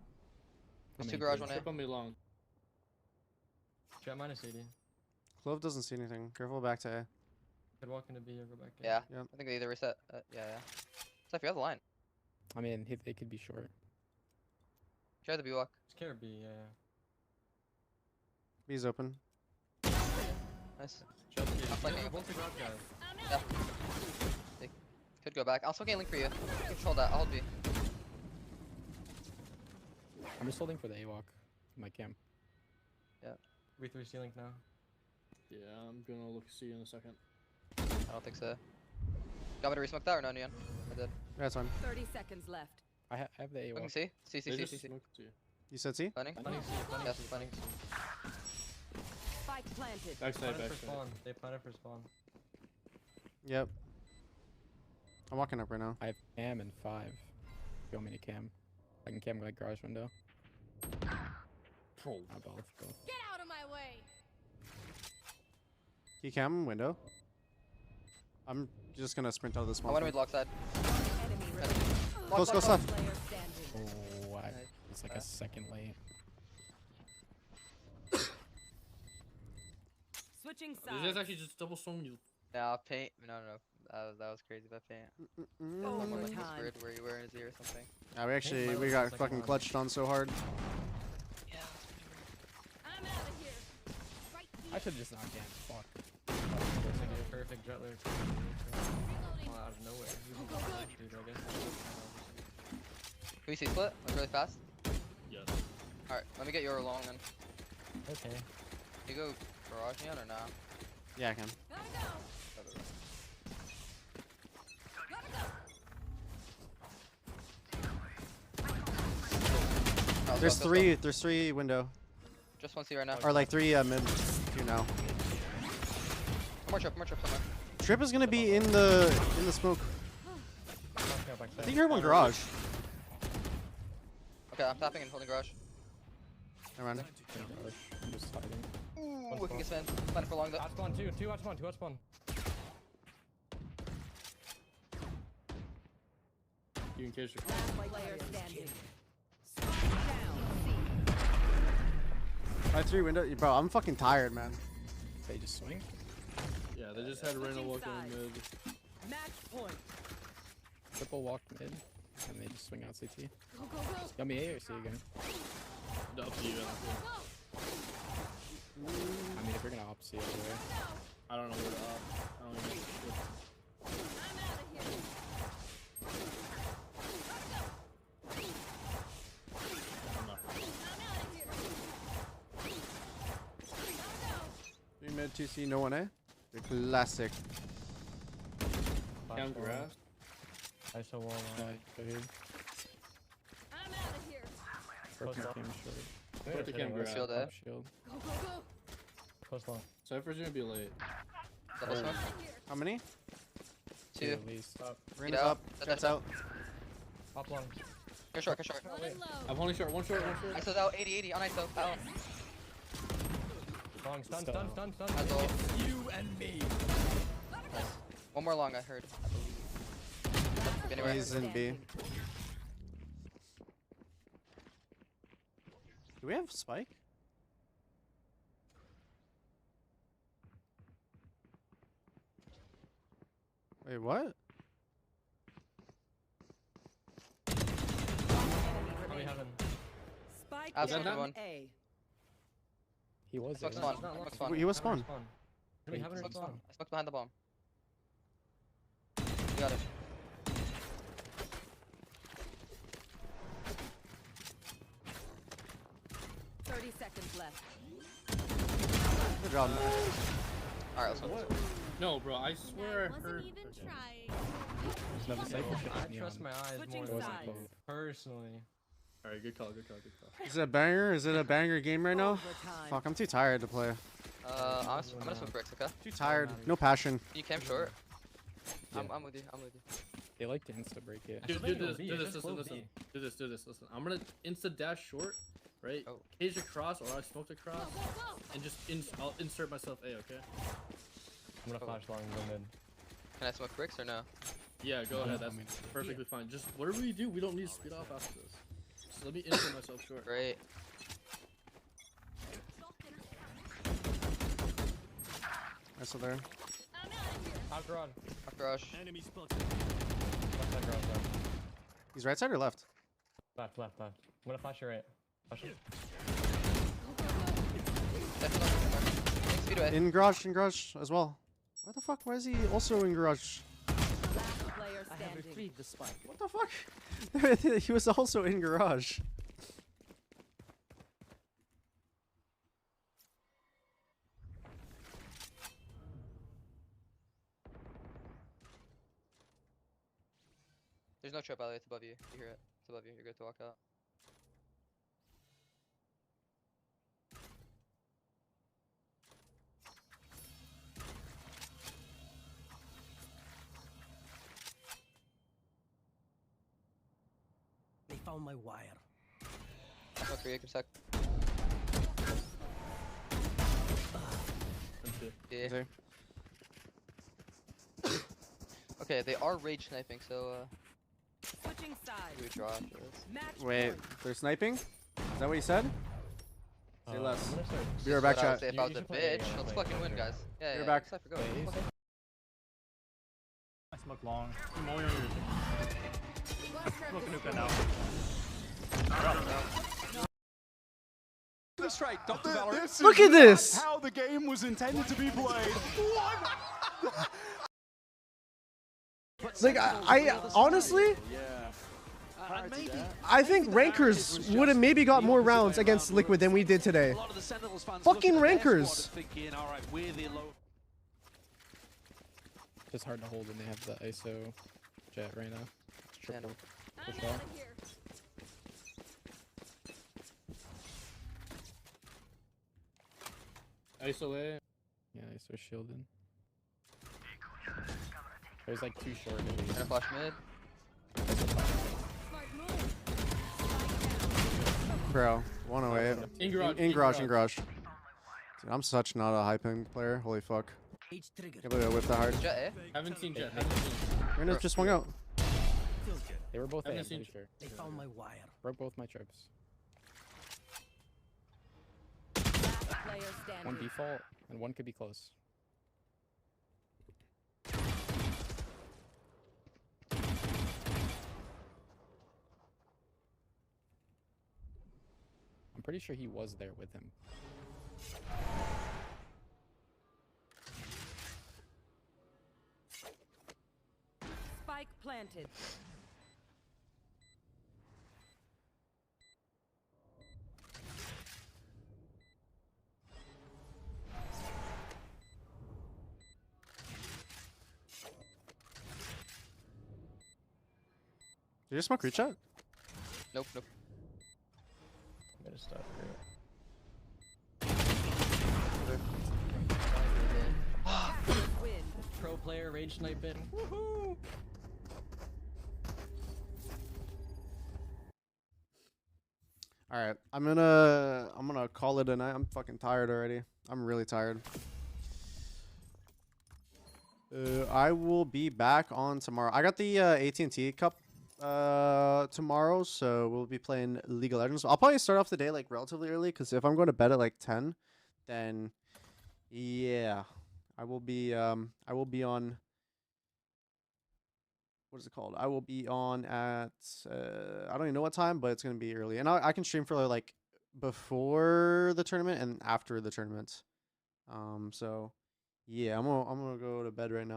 Speaker 20: There's 2 garage, 1 A.
Speaker 5: Trip on me long.
Speaker 7: Jet minus 80.
Speaker 2: Clove doesn't see anything. Careful back to A.
Speaker 7: Could walk into B or go back in.
Speaker 20: Yeah.
Speaker 2: Yep.
Speaker 20: I think they either reset. Yeah. So if you have the line.
Speaker 4: I mean, they could be short.
Speaker 20: Try the B walk.
Speaker 7: Scare B, yeah.
Speaker 2: B's open.
Speaker 20: Nice.
Speaker 7: Jet B.
Speaker 20: I'm flanking.
Speaker 7: Both the garage guys.
Speaker 20: Yeah. They could go back. I'll still get a link for you. Control that. I'll hold B.
Speaker 4: I'm just holding for the A walk. My cam.
Speaker 20: Yeah.
Speaker 7: We 3 C link now.
Speaker 5: Yeah, I'm gonna look C in a second.
Speaker 20: I don't think so. Got me to resmoke that or no, Neon? I did.
Speaker 2: That's fine.
Speaker 15: 30 seconds left.
Speaker 4: I have the A walk.
Speaker 20: Looking C. C.
Speaker 5: They just smoked C.
Speaker 2: You said C?
Speaker 20: Planning?
Speaker 7: Planning C. Planning
Speaker 20: Yes,
Speaker 7: C.
Speaker 20: planning.
Speaker 15: Spike planted.
Speaker 5: Backside,
Speaker 7: Planted for
Speaker 5: backside.
Speaker 7: spawn. They planted for spawn.
Speaker 2: Yep. I'm walking up right now.
Speaker 4: I have cam and 5. If you want me to cam, I can cam like garage window.
Speaker 5: Oh.
Speaker 4: Both.
Speaker 15: Get out of my way.
Speaker 2: Key cam window. I'm just gonna sprint out of this
Speaker 20: I
Speaker 2: one.
Speaker 20: want to mid lock side.
Speaker 15: Enemy remaining.
Speaker 2: Close, close, left.
Speaker 15: Player standing.
Speaker 4: Oh, it's like a second late.
Speaker 15: Switching
Speaker 5: Did you
Speaker 15: sides.
Speaker 5: guys actually just double swing you?
Speaker 20: Nah, paint. No. That was crazy. That paint. Someone like
Speaker 15: Overtime.
Speaker 20: whispered where you were in his ear or something.
Speaker 2: Yeah, we got fucking clutched on so hard.
Speaker 20: Yeah.
Speaker 15: I'm out of here.
Speaker 4: I should just not cam. Fuck.
Speaker 7: Looks like a perfect jet lyric. Out of nowhere. Dude, I guess.
Speaker 20: Can we see split? Like really fast?
Speaker 5: Yes.
Speaker 20: Alright, let me get your long then.
Speaker 7: Okay.
Speaker 20: You go garage Neon or nah?
Speaker 2: Yeah, I can.
Speaker 15: Gotta go.
Speaker 20: Oh,
Speaker 2: There's three window.
Speaker 20: Just one C right now.
Speaker 2: Or like 3 mid. 2 now.
Speaker 20: More trip somewhere.
Speaker 2: Trip is gonna be in the smoke. I think you're one garage.
Speaker 20: Okay, I'm tapping and holding garage.
Speaker 2: Never mind.
Speaker 4: I'm just hiding.
Speaker 20: Ooh, we can get spin. Planning for long though.
Speaker 7: Out spawn, 2 out spawn, 2 out spawn.
Speaker 5: You can cage your
Speaker 15: Player standing.
Speaker 2: I have 3 window. Bro, I'm fucking tired, man.
Speaker 4: They just swing.
Speaker 5: Yeah, they just had Reyna walk in mid.
Speaker 15: Match point.
Speaker 4: Triple walk mid, and they just swing out CT.
Speaker 15: Go, go, go.
Speaker 4: Got me A or C again.
Speaker 5: Up to you.
Speaker 4: I mean, if you're gonna op C over there.
Speaker 5: I don't know where to up. I don't even know.
Speaker 2: Three mid, 2C, no one A. The classic.
Speaker 5: Cam grass.
Speaker 7: I saw wall line.
Speaker 6: Right here.
Speaker 15: I'm out of here.
Speaker 6: Broken cam short.
Speaker 5: Put the cam grass.
Speaker 20: Shield A.
Speaker 6: Shield.
Speaker 15: Go, go, go.
Speaker 7: Close long.
Speaker 5: Cypher's gonna be late.
Speaker 20: Double smoke.
Speaker 2: How many?
Speaker 20: 2.
Speaker 6: At least.
Speaker 2: Rena's up. Jet's out.
Speaker 7: Pop long.
Speaker 20: Go short, go short.
Speaker 5: I'm holding short. One short.
Speaker 20: ISO's out. 80, on ISO. Out.
Speaker 7: Long. Stun.
Speaker 20: ISO.
Speaker 16: You and me.
Speaker 20: Nice. One more long, I heard. I believe. Anywhere.
Speaker 2: He's in B. Do we have spike? Wait, what?
Speaker 7: Probably heaven.
Speaker 15: Spike
Speaker 20: Outside
Speaker 15: down
Speaker 20: one.
Speaker 15: A.
Speaker 6: He was
Speaker 20: Smoke
Speaker 6: there.
Speaker 20: spawn. Smoke spawn.
Speaker 2: He was spawn.
Speaker 7: We haven't
Speaker 20: Smoke
Speaker 7: spawn.
Speaker 20: spawn. I smoked behind the bomb. You got it.
Speaker 15: Seconds left.
Speaker 2: Good job.
Speaker 20: Alright, let's go.
Speaker 5: No, bro. I swear I heard.
Speaker 6: There's never cypher shit.
Speaker 7: I trust my eyes more than
Speaker 6: sides.
Speaker 7: personally.
Speaker 5: Alright, good call.
Speaker 2: Is it a banger? Is it a banger game right now? Fuck, I'm too tired to play.
Speaker 20: I'm gonna smoke bricks, okay?
Speaker 2: Too tired. No passion.
Speaker 20: You cam short.
Speaker 6: Yeah.
Speaker 20: I'm with you.
Speaker 6: They like to insta break it.
Speaker 5: Do this. Listen. I'm gonna insta dash short, right?
Speaker 20: Oh.
Speaker 5: Cage across, or I smoked across, and just I'll insert myself A, okay?
Speaker 7: I'm gonna flash long go mid.
Speaker 20: Can I smoke bricks or no?
Speaker 5: Yeah, go ahead. That's perfectly fine. Just whatever we do, we don't need to speed off after this. Just let me insert myself short.
Speaker 20: Great.
Speaker 2: Nice over there.
Speaker 7: Top garage.
Speaker 20: Top garage.
Speaker 16: Enemy spotted.
Speaker 7: Left side garage. Left.
Speaker 2: He's right side or left?
Speaker 7: Left. I'm gonna flash your right. Flash it.
Speaker 20: Speedway.
Speaker 2: In garage as well. What the fuck? Why is he also in garage?
Speaker 16: I have retrieved the spike.
Speaker 2: What the fuck? He was also in garage.
Speaker 20: There's no trap, by the way. It's above you. You hear it. It's above you. You're good to walk out.
Speaker 16: They found my wire.
Speaker 20: Smoke for you, can sec. Yeah. Okay, they are rage sniping, so
Speaker 15: Switching sides.
Speaker 20: we draw after this.
Speaker 2: Wait, they're sniping? Is that what you said? Say less.
Speaker 7: I'm gonna start.
Speaker 2: Be right back,
Speaker 20: What I would
Speaker 2: chat.
Speaker 20: say if I was a bitch, let's fucking win, guys. Yeah,
Speaker 2: You're
Speaker 20: yeah.
Speaker 2: back.
Speaker 20: Cypher, go.
Speaker 6: I smoke long.
Speaker 16: Smoke nuka now.
Speaker 17: Straight, Dr. Valorant.
Speaker 2: Look at this!
Speaker 17: How the game was intended to be played.
Speaker 2: Like, I honestly, I think Rankers would have maybe got more rounds against Liquid than we did today. Fucking Rankers!
Speaker 6: It's hard to hold when they have the ISO jet right now. It's triple. Push out.
Speaker 5: ISO A.
Speaker 6: Yeah, ISO shielded. There's like too short.
Speaker 20: Gonna flash mid.
Speaker 2: Bro, 108. In garage. Dude, I'm such not a high ping player. Holy fuck. Can't believe I whipped that hard.
Speaker 20: Jet A.
Speaker 5: Haven't seen Jet.
Speaker 2: Rena's just swung out.
Speaker 6: They were both A, I'm
Speaker 5: Haven't seen-
Speaker 6: pretty sure.
Speaker 16: They found my wire.
Speaker 6: Broke both my trips. One default, and one could be close. I'm pretty sure he was there with him.
Speaker 16: Spike planted.
Speaker 2: Did you smoke reach out?
Speaker 20: Nope, nope.
Speaker 7: I'm gonna stop
Speaker 16: Win.
Speaker 7: Pro player rage sniping. Woohoo!
Speaker 2: All right, I'm gonna call it a night. I'm fucking tired already. I'm really tired. I will be back on tomorrow. I got the AT&T Cup tomorrow, so we'll be playing League of Legends. I'll probably start off the day like relatively early, because if I'm going to bed at like 10, then yeah, I will be on. What is it called? I will be on at I don't even know what time, but it's gonna be early, and I can stream for like before the tournament and after the tournament. So yeah, I'm gonna go to bed right now.